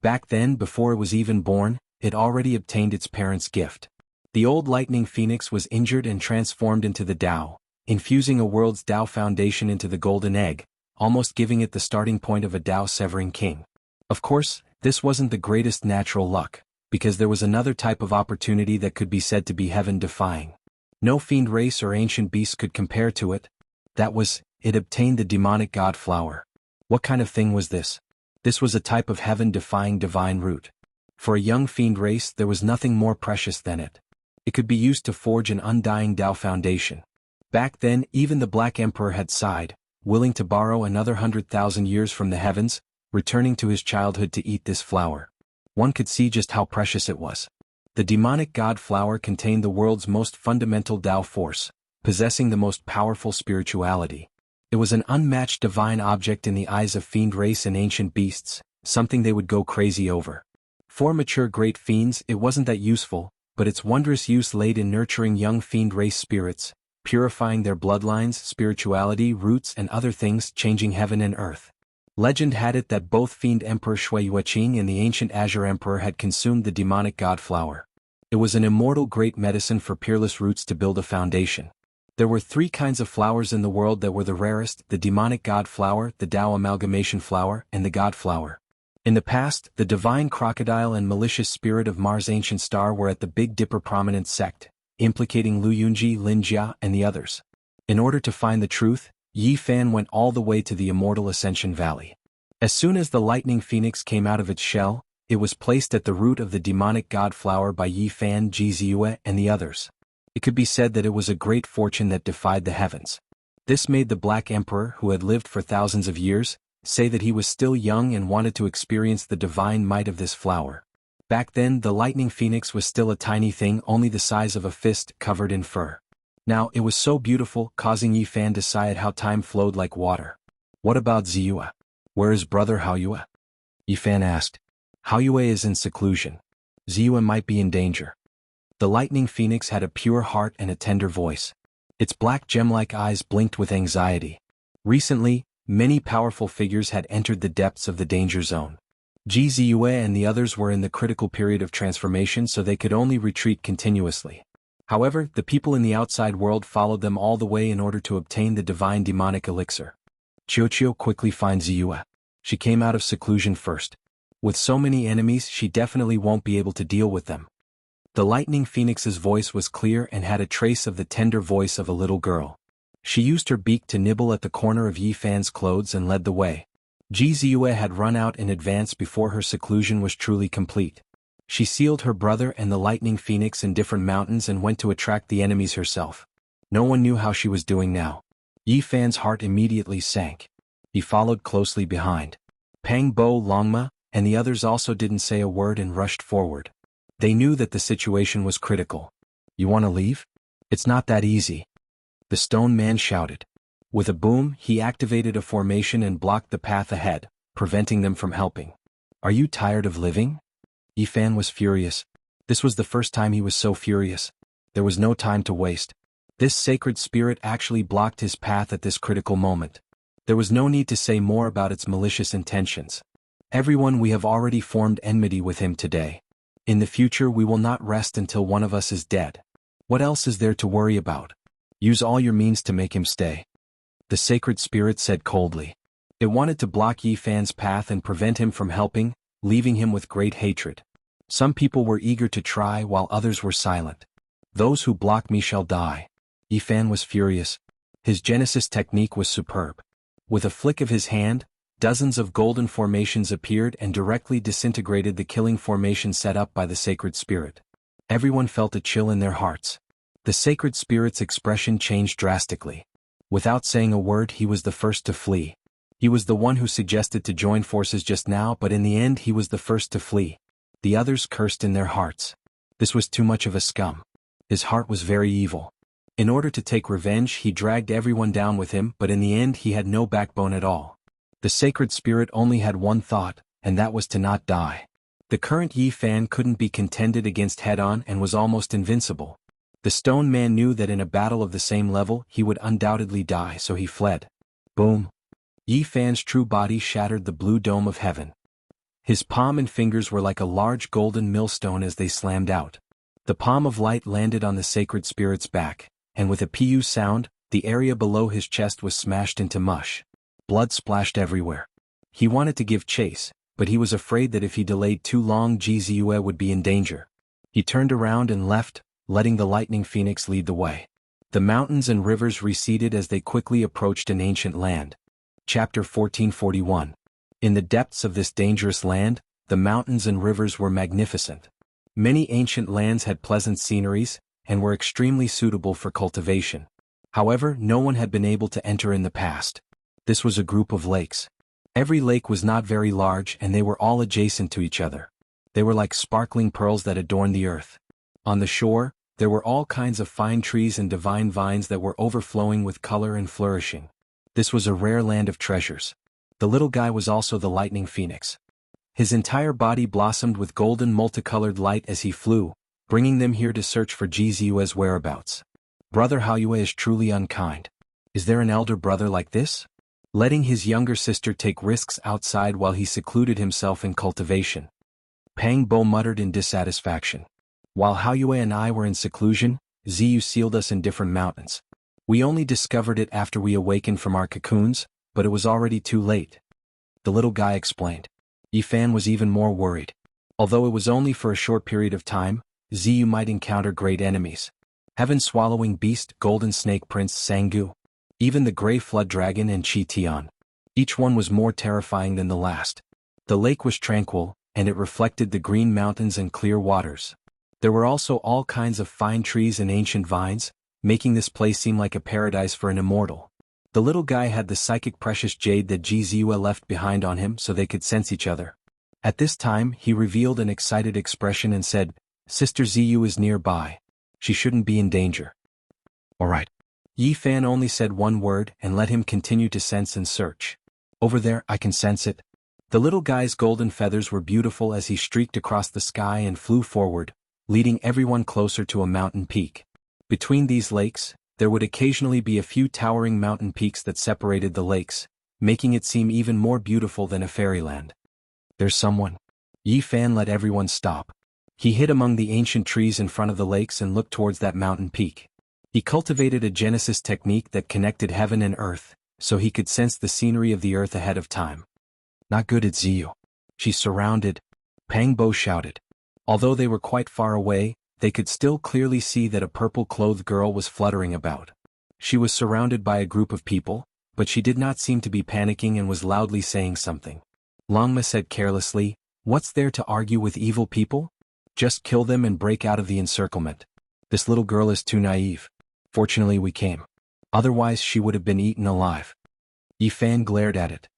Back then, before it was even born, it already obtained its parents' gift. The old lightning phoenix was injured and transformed into the Tao, infusing a world's Tao foundation into the golden egg, almost giving it the starting point of a Tao-severing king. Of course, this wasn't the greatest natural luck, because there was another type of opportunity that could be said to be heaven-defying. No fiend race or ancient beast could compare to it. That was, it obtained the demonic god flower. What kind of thing was this? This was a type of heaven-defying divine root. For a young fiend race, there was nothing more precious than it. It could be used to forge an undying Tao foundation. Back then, even the Black Emperor had sighed, willing to borrow another 100,000 years from the heavens, returning to his childhood to eat this flower. One could see just how precious it was. The demonic god flower contained the world's most fundamental Tao force, possessing the most powerful spirituality. It was an unmatched divine object in the eyes of fiend race and ancient beasts, something they would go crazy over. For mature great fiends, it wasn't that useful, but its wondrous use laid in nurturing young fiend race spirits, purifying their bloodlines, spirituality, roots and other things, changing heaven and earth. Legend had it that both Fiend Emperor Shui Yueqing and the ancient Azure Emperor had consumed the demonic god flower. It was an immortal great medicine for peerless roots to build a foundation. There were 3 kinds of flowers in the world that were the rarest: the demonic god flower, the Tao amalgamation flower, and the god flower. In the past, the divine crocodile and malicious spirit of Mars' ancient star were at the Big Dipper prominent sect, implicating Lu Yunji, Lin Jia, and the others. In order to find the truth, Yi Fan went all the way to the immortal Ascension Valley. As soon as the lightning phoenix came out of its shell, it was placed at the root of the demonic god flower by Yi Fan, Ji Ziyue, and the others. It could be said that it was a great fortune that defied the heavens. This made the Black Emperor, who had lived for thousands of years, say that he was still young and wanted to experience the divine might of this flower. Back then, the lightning phoenix was still a tiny thing, only the size of a fist, covered in fur. Now, it was so beautiful, causing Yi Fan to sigh at how time flowed like water. What about Ziyue? Where is brother Haoyue? Yi Fan asked. Haoyue is in seclusion. Ziyue might be in danger. The lightning phoenix had a pure heart and a tender voice. Its black gem-like eyes blinked with anxiety. Recently, many powerful figures had entered the depths of the danger zone. Ji Ziyue and the others were in the critical period of transformation, so they could only retreat continuously. However, the people in the outside world followed them all the way in order to obtain the divine demonic elixir. Qiuqiu quickly finds Ziyue. She came out of seclusion first. With so many enemies, she definitely won't be able to deal with them. The lightning phoenix's voice was clear and had a trace of the tender voice of a little girl. She used her beak to nibble at the corner of Yi Fan's clothes and led the way. Ji Ziyue had run out in advance before her seclusion was truly complete. She sealed her brother and the lightning phoenix in different mountains and went to attract the enemies herself. No one knew how she was doing now. Yi Fan's heart immediately sank. He followed closely behind. Pang Bo, Longma, and the others also didn't say a word and rushed forward. They knew that the situation was critical. "You want to leave? It's not that easy," the stone man shouted. With a boom, he activated a formation and blocked the path ahead, preventing them from helping. "Are you tired of living?" Yi Fan was furious. This was the first time he was so furious. There was no time to waste. This sacred spirit actually blocked his path at this critical moment. There was no need to say more about its malicious intentions. "Everyone, we have already formed enmity with him today. In the future we will not rest until one of us is dead. What else is there to worry about? Use all your means to make him stay," the sacred spirit said coldly. It wanted to block Yi Fan's path and prevent him from helping, leaving him with great hatred. Some people were eager to try while others were silent. "Those who block me shall die." Yi Fan was furious. His Genesis technique was superb. With a flick of his hand, dozens of golden formations appeared and directly disintegrated the killing formation set up by the sacred spirit. Everyone felt a chill in their hearts. The sacred spirit's expression changed drastically. Without saying a word, he was the first to flee. He was the one who suggested to join forces just now, but in the end he was the first to flee. The others cursed in their hearts. This was too much of a scum. His heart was very evil. In order to take revenge, he dragged everyone down with him, but in the end he had no backbone at all. The sacred spirit only had one thought, and that was to not die. The current Yi Fan couldn't be contended against head-on and was almost invincible. The stone man knew that in a battle of the same level he would undoubtedly die, so he fled. Boom! Yi Fan's true body shattered the blue dome of heaven. His palm and fingers were like a large golden millstone as they slammed out. The palm of light landed on the sacred spirit's back, and with a pu sound, the area below his chest was smashed into mush. Blood splashed everywhere. He wanted to give chase, but he was afraid that if he delayed too long Ji Ziyue would be in danger. He turned around and left, letting the lightning phoenix lead the way. The mountains and rivers receded as they quickly approached an ancient land. Chapter 1441. In the depths of this dangerous land, the mountains and rivers were magnificent. Many ancient lands had pleasant sceneries, and were extremely suitable for cultivation. However, no one had been able to enter in the past. This was a group of lakes. Every lake was not very large and they were all adjacent to each other. They were like sparkling pearls that adorned the earth. On the shore, there were all kinds of fine trees and divine vines that were overflowing with color and flourishing. This was a rare land of treasures. The little guy was also the lightning phoenix. His entire body blossomed with golden multicolored light as he flew, bringing them here to search for Ji Ziyue's whereabouts. Brother Haoyue is truly unkind. Is there an elder brother like this? Letting his younger sister take risks outside while he secluded himself in cultivation. Pang Bo muttered in dissatisfaction. While Haoyue and I were in seclusion, Ziyu sealed us in different mountains. We only discovered it after we awakened from our cocoons, but it was already too late. The little guy explained. Yi Fan was even more worried. Although it was only for a short period of time, Ziyu might encounter great enemies. Heaven-swallowing beast, golden snake prince Sanggu. Even the gray flood dragon and Chi Tian. Each one was more terrifying than the last. The lake was tranquil, and it reflected the green mountains and clear waters. There were also all kinds of fine trees and ancient vines, making this place seem like a paradise for an immortal. The little guy had the psychic precious jade that Ji Ziyue left behind on him so they could sense each other. At this time, he revealed an excited expression and said, "Sister Ziyu is nearby. She shouldn't be in danger." "All right." Yi Fan only said one word and let him continue to sense and search. "Over there, I can sense it." The little guy's golden feathers were beautiful as he streaked across the sky and flew forward, leading everyone closer to a mountain peak. Between these lakes, there would occasionally be a few towering mountain peaks that separated the lakes, making it seem even more beautiful than a fairyland. "There's someone." Yi Fan let everyone stop. He hid among the ancient trees in front of the lakes and looked towards that mountain peak. He cultivated a Genesis technique that connected heaven and earth, so he could sense the scenery of the earth ahead of time. "Not good at Ziyu. She's surrounded," Pang Bo shouted. Although they were quite far away, they could still clearly see that a purple-clothed girl was fluttering about. She was surrounded by a group of people, but she did not seem to be panicking and was loudly saying something. Longma said carelessly, "What's there to argue with evil people? Just kill them and break out of the encirclement. This little girl is too naive. Fortunately we came. Otherwise she would have been eaten alive." Yifan glared at it.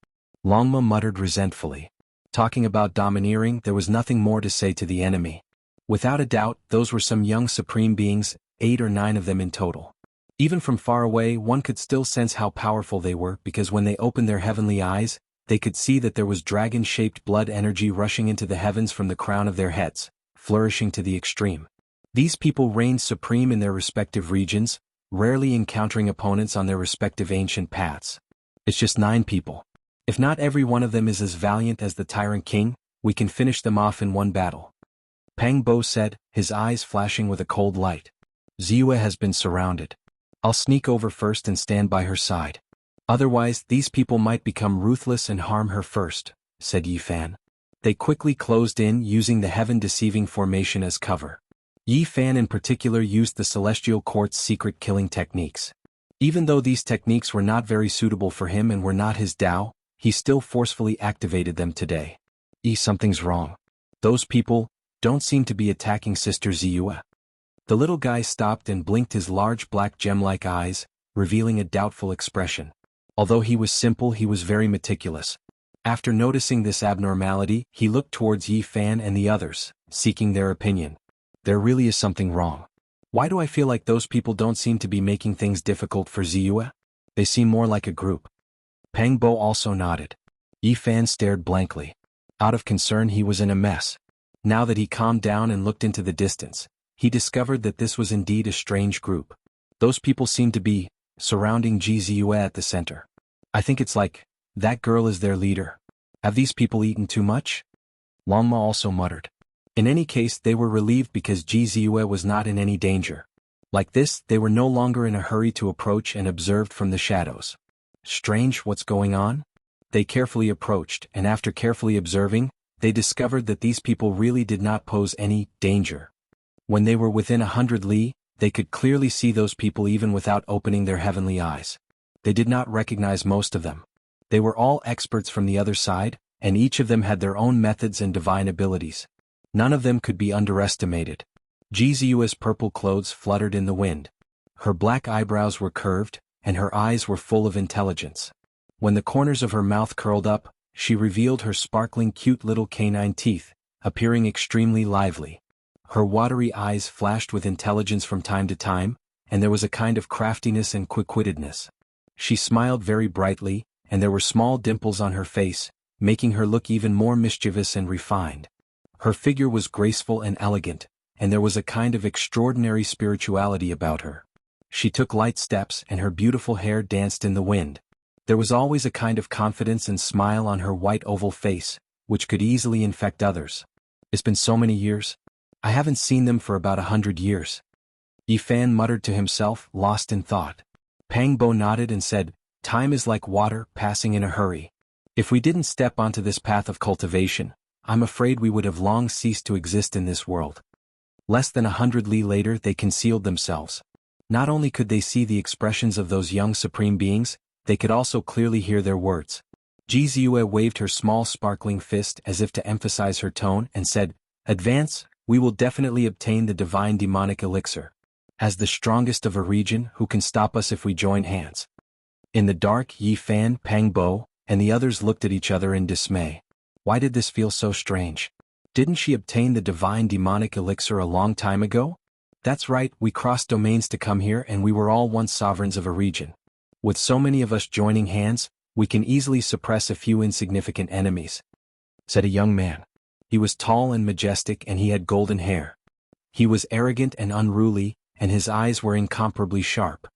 Longma muttered resentfully. Talking about domineering, there was nothing more to say to the enemy. Without a doubt, those were some young supreme beings, 8 or 9 of them in total. Even from far away, one could still sense how powerful they were because when they opened their heavenly eyes, they could see that there was dragon-shaped blood energy rushing into the heavens from the crown of their heads, flourishing to the extreme. These people reigned supreme in their respective regions, rarely encountering opponents on their respective ancient paths. It's just 9 people. If not every one of them is as valiant as the Tyrant King, we can finish them off in one battle. Pang Bo said, his eyes flashing with a cold light. Ziyue has been surrounded. I'll sneak over first and stand by her side. Otherwise, these people might become ruthless and harm her first, said Yifan. They quickly closed in using the heaven-deceiving formation as cover. Yifan in particular used the Celestial Court's secret killing techniques. Even though these techniques were not very suitable for him and were not his Dao, he still forcefully activated them today. Something's wrong. Those people don't seem to be attacking Sister Ziyue. The little guy stopped and blinked his large black gem-like eyes, revealing a doubtful expression. Although he was simple, he was very meticulous. After noticing this abnormality, he looked towards Yifan and the others, seeking their opinion. There really is something wrong. Why do I feel like those people don't seem to be making things difficult for Ziyue? They seem more like a group. Pang Bo also nodded. Yifan stared blankly. Out of concern, he was in a mess. Now that he calmed down and looked into the distance, he discovered that this was indeed a strange group. Those people seemed to be surrounding Ziyue at the center. I think it's like, that girl is their leader. Have these people eaten too much? Longma also muttered. In any case, they were relieved because Ziyue was not in any danger. Like this, they were no longer in a hurry to approach and observed from the shadows. Strange, what's going on? They carefully approached, and after carefully observing, they discovered that these people really did not pose any danger. When they were within 100 li, they could clearly see those people even without opening their heavenly eyes. They did not recognize most of them. They were all experts from the other side, and each of them had their own methods and divine abilities. None of them could be underestimated. Ziyue's purple clothes fluttered in the wind. Her black eyebrows were curved, and her eyes were full of intelligence. When the corners of her mouth curled up, she revealed her sparkling cute little canine teeth, appearing extremely lively. Her watery eyes flashed with intelligence from time to time, and there was a kind of craftiness and quick-wittedness. She smiled very brightly, and there were small dimples on her face, making her look even more mischievous and refined. Her figure was graceful and elegant, and there was a kind of extraordinary spirituality about her. She took light steps and her beautiful hair danced in the wind. There was always a kind of confidence and smile on her white oval face, which could easily infect others. It's been so many years. I haven't seen them for about 100 years. Yifan muttered to himself, lost in thought. Pang Bo nodded and said, time is like water, passing in a hurry. If we didn't step onto this path of cultivation, I'm afraid we would have long ceased to exist in this world. Less than 100 li later they concealed themselves. Not only could they see the expressions of those young supreme beings, they could also clearly hear their words. Ziyue waved her small sparkling fist as if to emphasize her tone and said, advance, we will definitely obtain the divine demonic elixir. As the strongest of a region, who can stop us if we join hands? In the dark, Yifan, Pang Bo, and the others looked at each other in dismay. Why did this feel so strange? Didn't she obtain the divine demonic elixir a long time ago? That's right, we crossed domains to come here and we were all once sovereigns of a region. With so many of us joining hands, we can easily suppress a few insignificant enemies, said a young man. He was tall and majestic and he had golden hair. He was arrogant and unruly, and his eyes were incomparably sharp.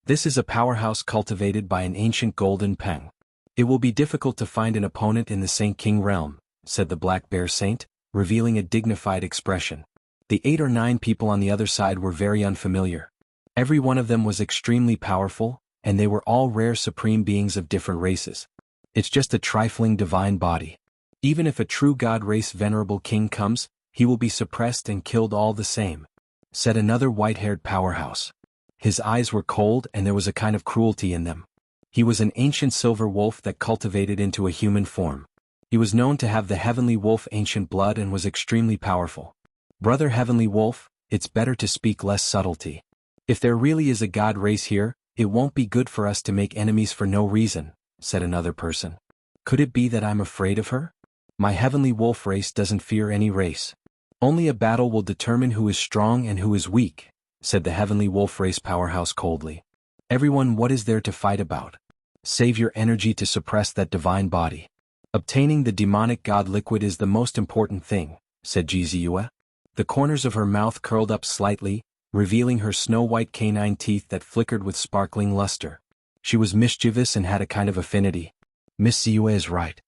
This is a powerhouse cultivated by an ancient golden peng. It will be difficult to find an opponent in the Saint King realm, said the Black Bear Saint, revealing a dignified expression. The 8 or 9 people on the other side were very unfamiliar. Every one of them was extremely powerful, and they were all rare supreme beings of different races. It's just a trifling divine body. Even if a true god race venerable king comes, he will be suppressed and killed all the same, said another white-haired powerhouse. His eyes were cold and there was a kind of cruelty in them. He was an ancient silver wolf that cultivated into a human form. He was known to have the heavenly wolf ancient blood and was extremely powerful. Brother Heavenly Wolf, it's better to speak less subtlety. If there really is a god race here, it won't be good for us to make enemies for no reason, said another person. Could it be that I'm afraid of her? My heavenly wolf race doesn't fear any race. Only a battle will determine who is strong and who is weak, said the heavenly wolf race powerhouse coldly. Everyone, what is there to fight about? Save your energy to suppress that divine body. Obtaining the demonic god liquid is the most important thing, said Jianghu. The corners of her mouth curled up slightly, revealing her snow-white canine teeth that flickered with sparkling luster. She was mischievous and had a kind of affinity. Miss Ziyu is right.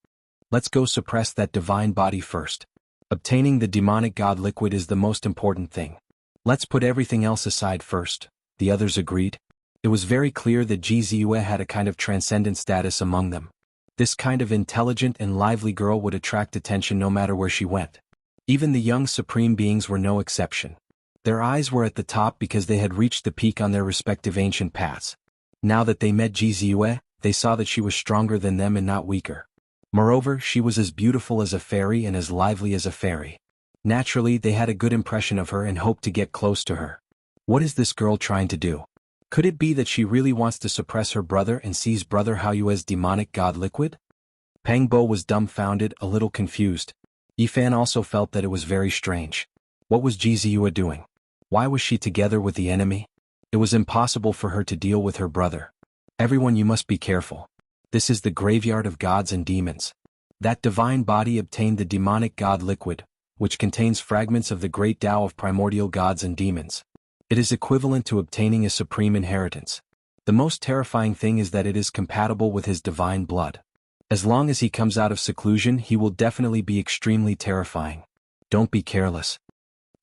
Let's go suppress that divine body first. Obtaining the demonic god liquid is the most important thing. Let's put everything else aside first, the others agreed. It was very clear that Jianghu had a kind of transcendent status among them. This kind of intelligent and lively girl would attract attention no matter where she went. Even the young supreme beings were no exception. Their eyes were at the top because they had reached the peak on their respective ancient paths. Now that they met Jianghu, they saw that she was stronger than them and not weaker. Moreover, she was as beautiful as a fairy and as lively as a fairy. Naturally, they had a good impression of her and hoped to get close to her. What is this girl trying to do? Could it be that she really wants to suppress her brother and seize Brother Haoyue's demonic god liquid? Pang Bo was dumbfounded, a little confused. Yifan also felt that it was very strange. What was Jianghu doing? Why was she together with the enemy? It was impossible for her to deal with her brother. Everyone, you must be careful. This is the graveyard of gods and demons. That divine body obtained the demonic god liquid, which contains fragments of the great Tao of primordial gods and demons. It is equivalent to obtaining a supreme inheritance. The most terrifying thing is that it is compatible with his divine blood. As long as he comes out of seclusion, he will definitely be extremely terrifying. Don't be careless.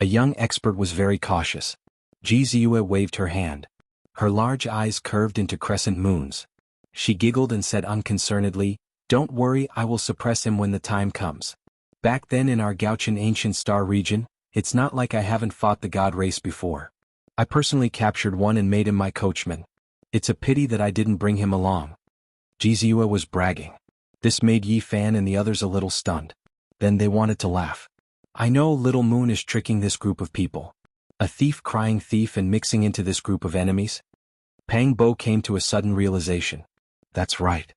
A young expert was very cautious. Jianghu waved her hand. Her large eyes curved into crescent moons. She giggled and said unconcernedly, "Don't worry, I will suppress him when the time comes. Back then in our Gauchan ancient star region, it's not like I haven't fought the god race before. I personally captured one and made him my coachman. It's a pity that I didn't bring him along." Jianghu was bragging. This made Yifan and the others a little stunned. Then they wanted to laugh. I know Little Moon is tricking this group of people. A thief crying thief and mixing into this group of enemies? Pang Bo came to a sudden realization. That's right.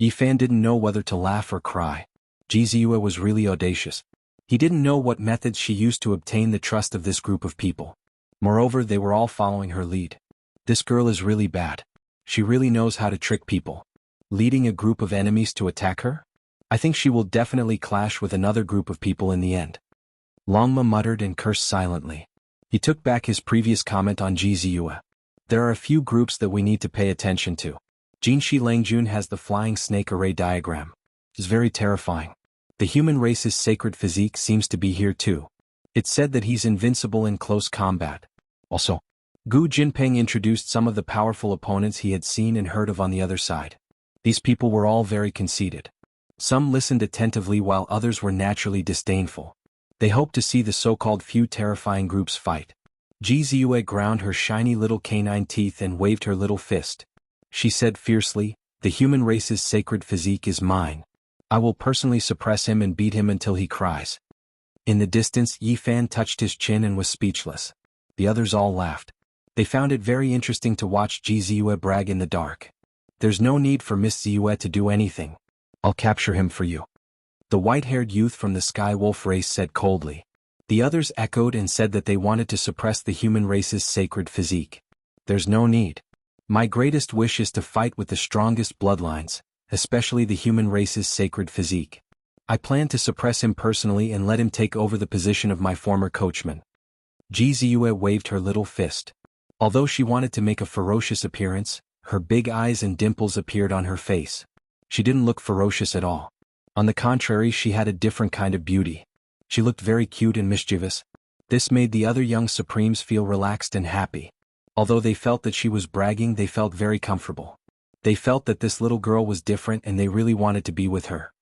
Yifan didn't know whether to laugh or cry. Jianghu was really audacious. He didn't know what methods she used to obtain the trust of this group of people. Moreover, they were all following her lead. This girl is really bad. She really knows how to trick people. Leading a group of enemies to attack her? I think she will definitely clash with another group of people in the end. Longma muttered and cursed silently. He took back his previous comment on Jianghu. There are a few groups that we need to pay attention to. Jinshi Langjun has the flying snake array diagram. It's very terrifying. The human race's sacred physique seems to be here too. It's said that he's invincible in close combat. Also, Gu Jinping introduced some of the powerful opponents he had seen and heard of on the other side. These people were all very conceited. Some listened attentively while others were naturally disdainful. They hoped to see the so-called few terrifying groups fight. Jianghu ground her shiny little canine teeth and waved her little fist. She said fiercely, "The human race's sacred physique is mine. I will personally suppress him and beat him until he cries." In the distance, Yifan touched his chin and was speechless. The others all laughed. They found it very interesting to watch Jianghu brag in the dark. There's no need for Miss Ziyu to do anything. I'll capture him for you. The white-haired youth from the Sky Wolf race said coldly. The others echoed and said that they wanted to suppress the human race's sacred physique. There's no need. My greatest wish is to fight with the strongest bloodlines, especially the human race's sacred physique. I plan to suppress him personally and let him take over the position of my former coachman. Jianghu waved her little fist. Although she wanted to make a ferocious appearance, her big eyes and dimples appeared on her face. She didn't look ferocious at all. On the contrary, she had a different kind of beauty. She looked very cute and mischievous. This made the other young supremes feel relaxed and happy. Although they felt that she was bragging, they felt very comfortable. They felt that this little girl was different and they really wanted to be with her.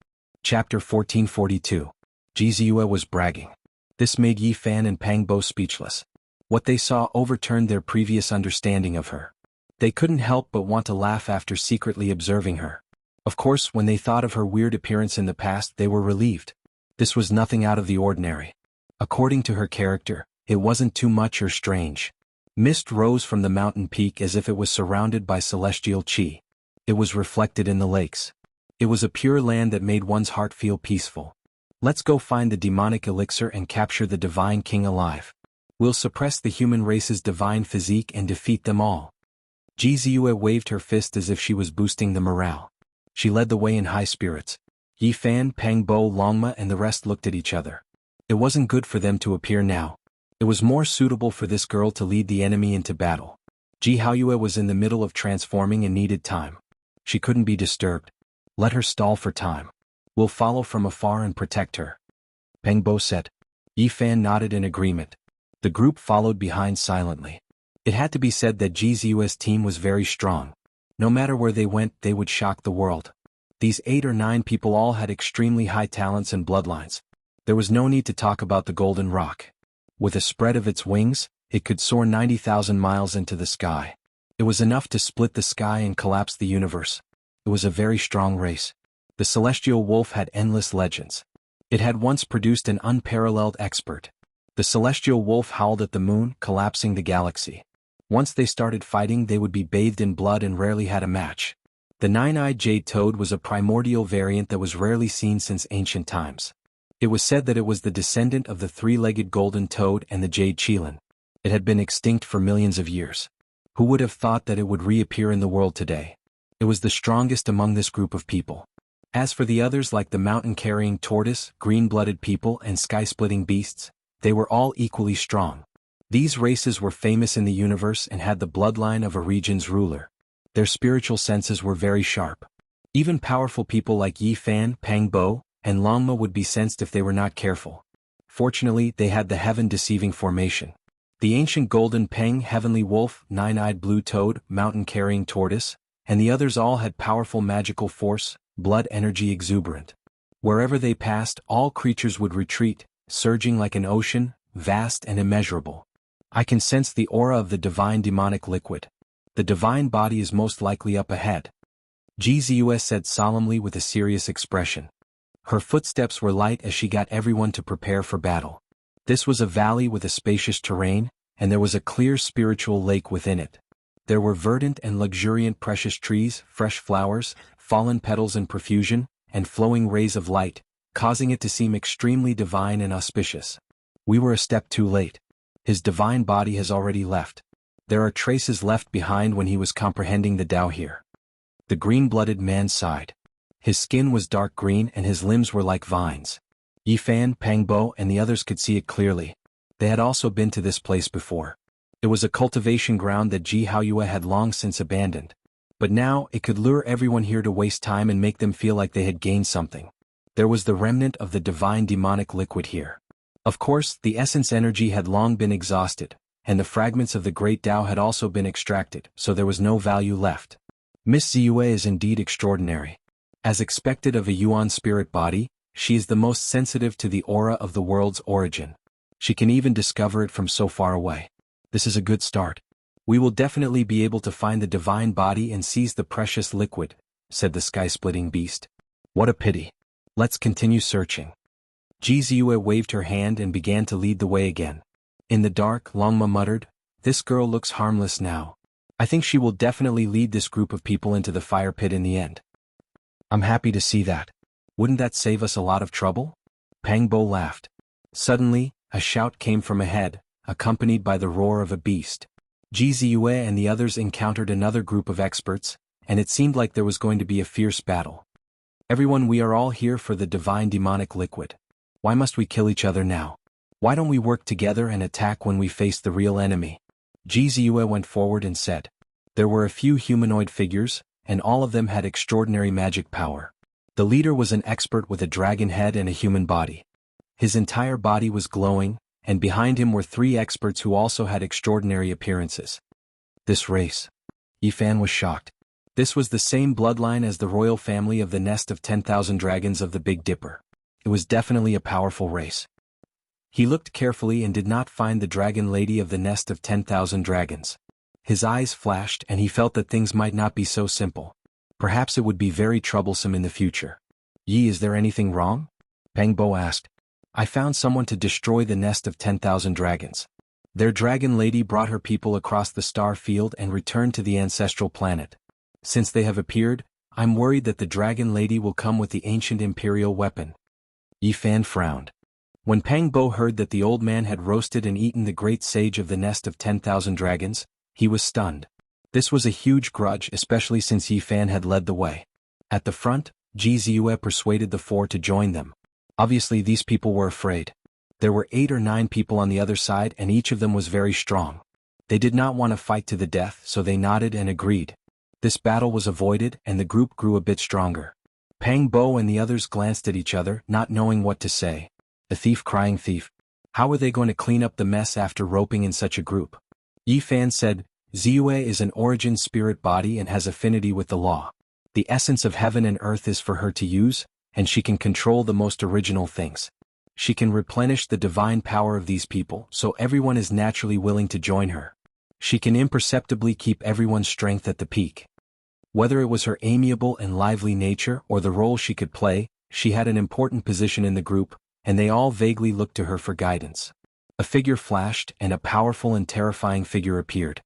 Chapter 1442. Jianghu was bragging. This made Yifan and Pang Bo speechless. What they saw overturned their previous understanding of her. They couldn't help but want to laugh after secretly observing her. Of course, when they thought of her weird appearance in the past, they were relieved. This was nothing out of the ordinary. According to her character, it wasn't too much or strange. Mist rose from the mountain peak as if it was surrounded by celestial chi. It was reflected in the lakes. It was a pure land that made one's heart feel peaceful. Let's go find the demonic elixir and capture the divine king alive. We'll suppress the human race's divine physique and defeat them all. Jianghu waved her fist as if she was boosting the morale. She led the way in high spirits. Yi Fan, Pang Bo, Longma and the rest looked at each other. It wasn't good for them to appear now. It was more suitable for this girl to lead the enemy into battle. Jianghu was in the middle of transforming and needed time. She couldn't be disturbed. Let her stall for time. We'll follow from afar and protect her. Pang Bo said. Yi Fan nodded in agreement. The group followed behind silently. It had to be said that Jianghu's team was very strong. No matter where they went, they would shock the world. These 8 or 9 people all had extremely high talents and bloodlines. There was no need to talk about the golden rock. With a spread of its wings, it could soar 90,000 miles into the sky. It was enough to split the sky and collapse the universe. It was a very strong race. The celestial wolf had endless legends. It had once produced an unparalleled expert. The celestial wolf howled at the moon, collapsing the galaxy. Once they started fighting, they would be bathed in blood and rarely had a match. The nine-eyed jade toad was a primordial variant that was rarely seen since ancient times. It was said that it was the descendant of the three-legged golden toad and the jade qilin. It had been extinct for millions of years. Who would have thought that it would reappear in the world today? It was the strongest among this group of people. As for the others, like the mountain-carrying tortoise, green-blooded people and sky-splitting beasts, they were all equally strong. These races were famous in the universe and had the bloodline of a region's ruler. Their spiritual senses were very sharp. Even powerful people like Yi Fan, Pang Bo, and Longma would be sensed if they were not careful. Fortunately, they had the heaven-deceiving formation. The ancient golden peng, heavenly wolf, nine-eyed blue toad, mountain-carrying tortoise, and the others all had powerful magical force, blood energy exuberant. Wherever they passed, all creatures would retreat, surging like an ocean, vast and immeasurable. I can sense the aura of the divine demonic liquid. The divine body is most likely up ahead. Jianghu said solemnly with a serious expression. Her footsteps were light as she got everyone to prepare for battle. This was a valley with a spacious terrain, and there was a clear spiritual lake within it. There were verdant and luxuriant precious trees, fresh flowers, fallen petals in profusion, and flowing rays of light, causing it to seem extremely divine and auspicious. We were a step too late. His divine body has already left. There are traces left behind when he was comprehending the Tao here. The green-blooded man sighed. His skin was dark green and his limbs were like vines. Yi Fan, Pang Bo and the others could see it clearly. They had also been to this place before. It was a cultivation ground that Jianghu had long since abandoned. But now it could lure everyone here to waste time and make them feel like they had gained something. There was the remnant of the divine demonic liquid here. Of course, the essence energy had long been exhausted, and the fragments of the great Tao had also been extracted, so there was no value left. Miss Ziyue is indeed extraordinary. As expected of a Yuan spirit body, she is the most sensitive to the aura of the world's origin. She can even discover it from so far away. This is a good start. We will definitely be able to find the divine body and seize the precious liquid, said the sky-splitting beast. What a pity. Let's continue searching. Jianghu waved her hand and began to lead the way again. In the dark, Longma muttered, "This girl looks harmless now. I think she will definitely lead this group of people into the fire pit in the end." "I'm happy to see that. Wouldn't that save us a lot of trouble?" Pang Bo laughed. Suddenly, a shout came from ahead, accompanied by the roar of a beast. Jianghu and the others encountered another group of experts, and it seemed like there was going to be a fierce battle. "Everyone, we are all here for the divine demonic liquid. Why must we kill each other now? Why don't we work together and attack when we face the real enemy?" Jianghu went forward and said. There were a few humanoid figures, and all of them had extraordinary magic power. The leader was an expert with a dragon head and a human body. His entire body was glowing, and behind him were 3 experts who also had extraordinary appearances. This race. Yi Fan was shocked. This was the same bloodline as the royal family of the nest of 10,000 dragons of the Big Dipper. It was definitely a powerful race. He looked carefully and did not find the dragon lady of the nest of 10,000 dragons. His eyes flashed and he felt that things might not be so simple. Perhaps it would be very troublesome in the future. Yi, is there anything wrong? Peng Bo asked. I found someone to destroy the nest of 10,000 dragons. Their dragon lady brought her people across the star field and returned to the ancestral planet. Since they have appeared, I'm worried that the dragon lady will come with the ancient imperial weapon. Yi Fan frowned. When Peng Bo heard that the old man had roasted and eaten the great sage of the nest of 10,000 dragons, he was stunned. This was a huge grudge, especially since Yi Fan had led the way. At the front, Ji Ziyue persuaded the four to join them. Obviously these people were afraid. There were 8 or 9 people on the other side and each of them was very strong. They did not want to fight to the death, so they nodded and agreed. This battle was avoided and the group grew a bit stronger. Peng Bo and the others glanced at each other, not knowing what to say. The thief crying thief. How are they going to clean up the mess after roping in such a group? Yi Fan said, Ziyue is an origin spirit body and has affinity with the law. The essence of heaven and earth is for her to use, and she can control the most original things. She can replenish the divine power of these people, so everyone is naturally willing to join her. She can imperceptibly keep everyone's strength at the peak. Whether it was her amiable and lively nature or the role she could play, she had an important position in the group, and they all vaguely looked to her for guidance. A figure flashed and a powerful and terrifying figure appeared.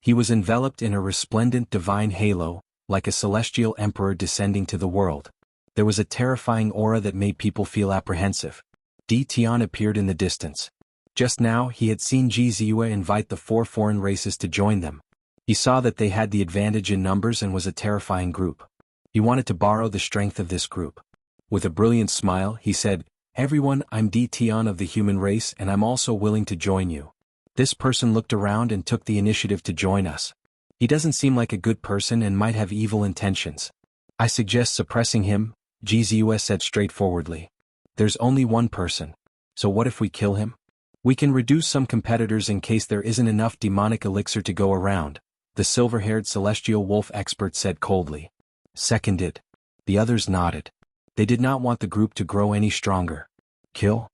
He was enveloped in a resplendent divine halo, like a celestial emperor descending to the world. There was a terrifying aura that made people feel apprehensive. Di Tian appeared in the distance. Just now he had seen Ji Ziyue invite the 4 foreign races to join them. He saw that they had the advantage in numbers and was a terrifying group. He wanted to borrow the strength of this group. With a brilliant smile, he said, Everyone, I'm Di Tian of the human race and I'm also willing to join you. This person looked around and took the initiative to join us. He doesn't seem like a good person and might have evil intentions. I suggest suppressing him, Ji Ziyue said straightforwardly. There's only one person. So what if we kill him? We can reduce some competitors in case there isn't enough demonic elixir to go around, the silver-haired celestial wolf expert said coldly. Seconded. The others nodded. They did not want the group to grow any stronger. Kill?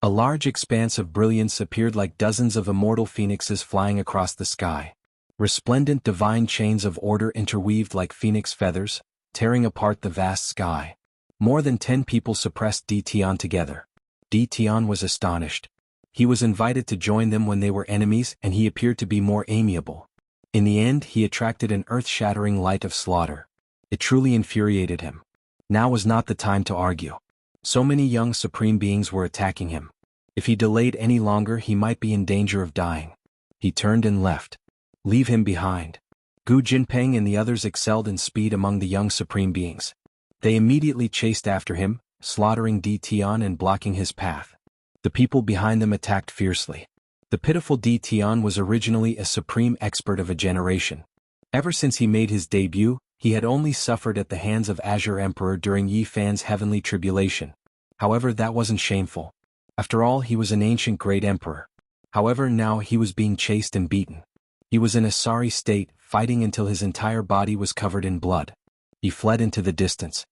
A large expanse of brilliance appeared like dozens of immortal phoenixes flying across the sky. Resplendent divine chains of order interweaved like phoenix feathers, tearing apart the vast sky. More than 10 people suppressed Di Tian together. Di Tian was astonished. He was invited to join them when they were enemies and he appeared to be more amiable. In the end he attracted an earth-shattering light of slaughter. It truly infuriated him. Now was not the time to argue. So many young supreme beings were attacking him. If he delayed any longer he might be in danger of dying. He turned and left. Leave him behind. Gu Jinpeng and the others excelled in speed among the young supreme beings. They immediately chased after him, slaughtering Di Tian and blocking his path. The people behind them attacked fiercely. The pitiful Di Tian was originally a supreme expert of a generation. Ever since he made his debut, he had only suffered at the hands of Azure Emperor during Yi Fan's heavenly tribulation. However, that wasn't shameful. After all, he was an ancient great emperor. However, now he was being chased and beaten. He was in a sorry state, fighting until his entire body was covered in blood. He fled into the distance.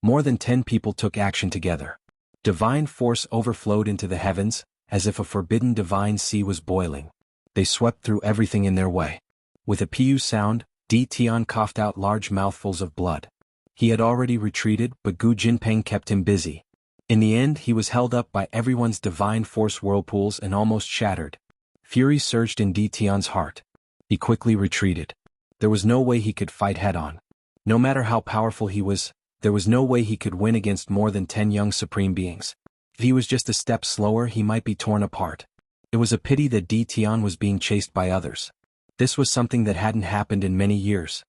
More than 10 people took action together. Divine force overflowed into the heavens, as if a forbidden divine sea was boiling. They swept through everything in their way. With a piu sound, Di Tian coughed out large mouthfuls of blood. He had already retreated, but Gu Jinpeng kept him busy. In the end he was held up by everyone's divine force whirlpools and almost shattered. Fury surged in Di Tian's heart. He quickly retreated. There was no way he could fight head-on. No matter how powerful he was, there was no way he could win against more than 10 young supreme beings. If he was just a step slower he might be torn apart. It was a pity that Di Tian was being chased by others. This was something that hadn't happened in many years.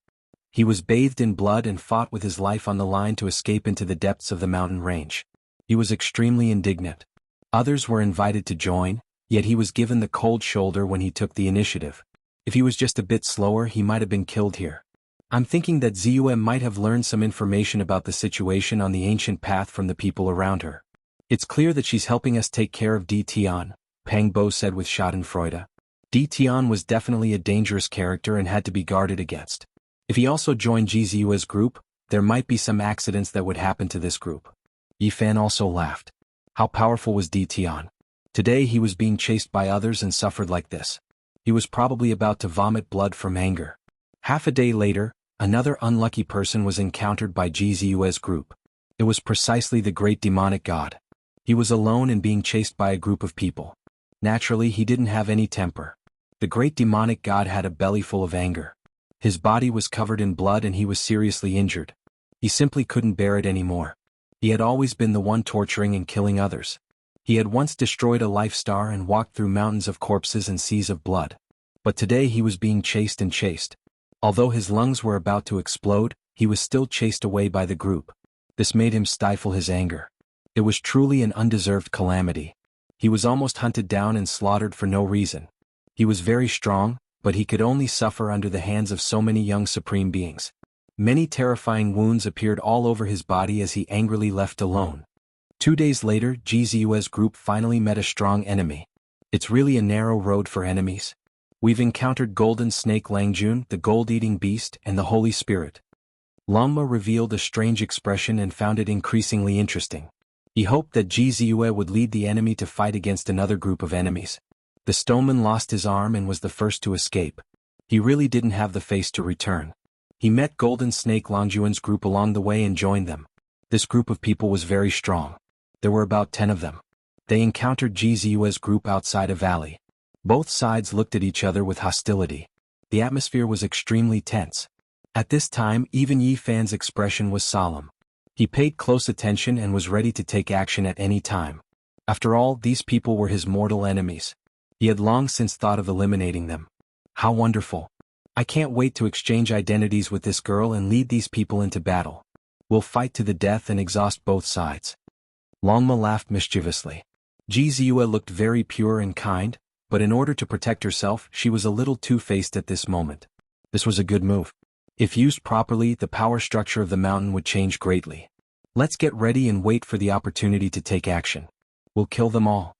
He was bathed in blood and fought with his life on the line to escape into the depths of the mountain range. He was extremely indignant. Others were invited to join, yet he was given the cold shoulder when he took the initiative. If he was just a bit slower he might have been killed here. I'm thinking that Ziyue might have learned some information about the situation on the ancient path from the people around her. It's clear that she's helping us take care of Di Tian, Peng Bo said with schadenfreude. Di Tian was definitely a dangerous character and had to be guarded against. If he also joined Ji Ziyue's group, there might be some accidents that would happen to this group. Yi Fan also laughed. How powerful was Di Tian? Today he was being chased by others and suffered like this. He was probably about to vomit blood from anger. Half a day later, another unlucky person was encountered by Jizue's group. It was precisely the great demonic god. He was alone and being chased by a group of people. Naturally, he didn't have any temper. The great demonic god had a belly full of anger. His body was covered in blood and he was seriously injured. He simply couldn't bear it anymore. He had always been the one torturing and killing others. He had once destroyed a life star and walked through mountains of corpses and seas of blood. But today he was being chased and chased. Although his lungs were about to explode, he was still chased away by the group. This made him stifle his anger. It was truly an undeserved calamity. He was almost hunted down and slaughtered for no reason. He was very strong, but he could only suffer under the hands of so many young supreme beings. Many terrifying wounds appeared all over his body as he angrily left alone. 2 days later, Jizue's group finally met a strong enemy. It's really a narrow road for enemies. We've encountered Golden Snake Langjun, the gold-eating beast, and the Holy Spirit. Longma revealed a strange expression and found it increasingly interesting. He hoped that Jizue would lead the enemy to fight against another group of enemies. The stoneman lost his arm and was the first to escape. He really didn't have the face to return. He met Golden Snake Langjun's group along the way and joined them. This group of people was very strong. There were about 10 of them. They encountered Jizue's group outside a valley. Both sides looked at each other with hostility. The atmosphere was extremely tense. At this time, even Yi Fan's expression was solemn. He paid close attention and was ready to take action at any time. After all, these people were his mortal enemies. He had long since thought of eliminating them. How wonderful. I can't wait to exchange identities with this girl and lead these people into battle. We'll fight to the death and exhaust both sides. Longma laughed mischievously. Jizue looked very pure and kind, but in order to protect herself, she was a little two-faced at this moment. This was a good move. If used properly, the power structure of the mountain would change greatly. Let's get ready and wait for the opportunity to take action. We'll kill them all.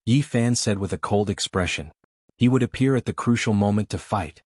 Yi Fan said with a cold expression. He would appear at the crucial moment to fight.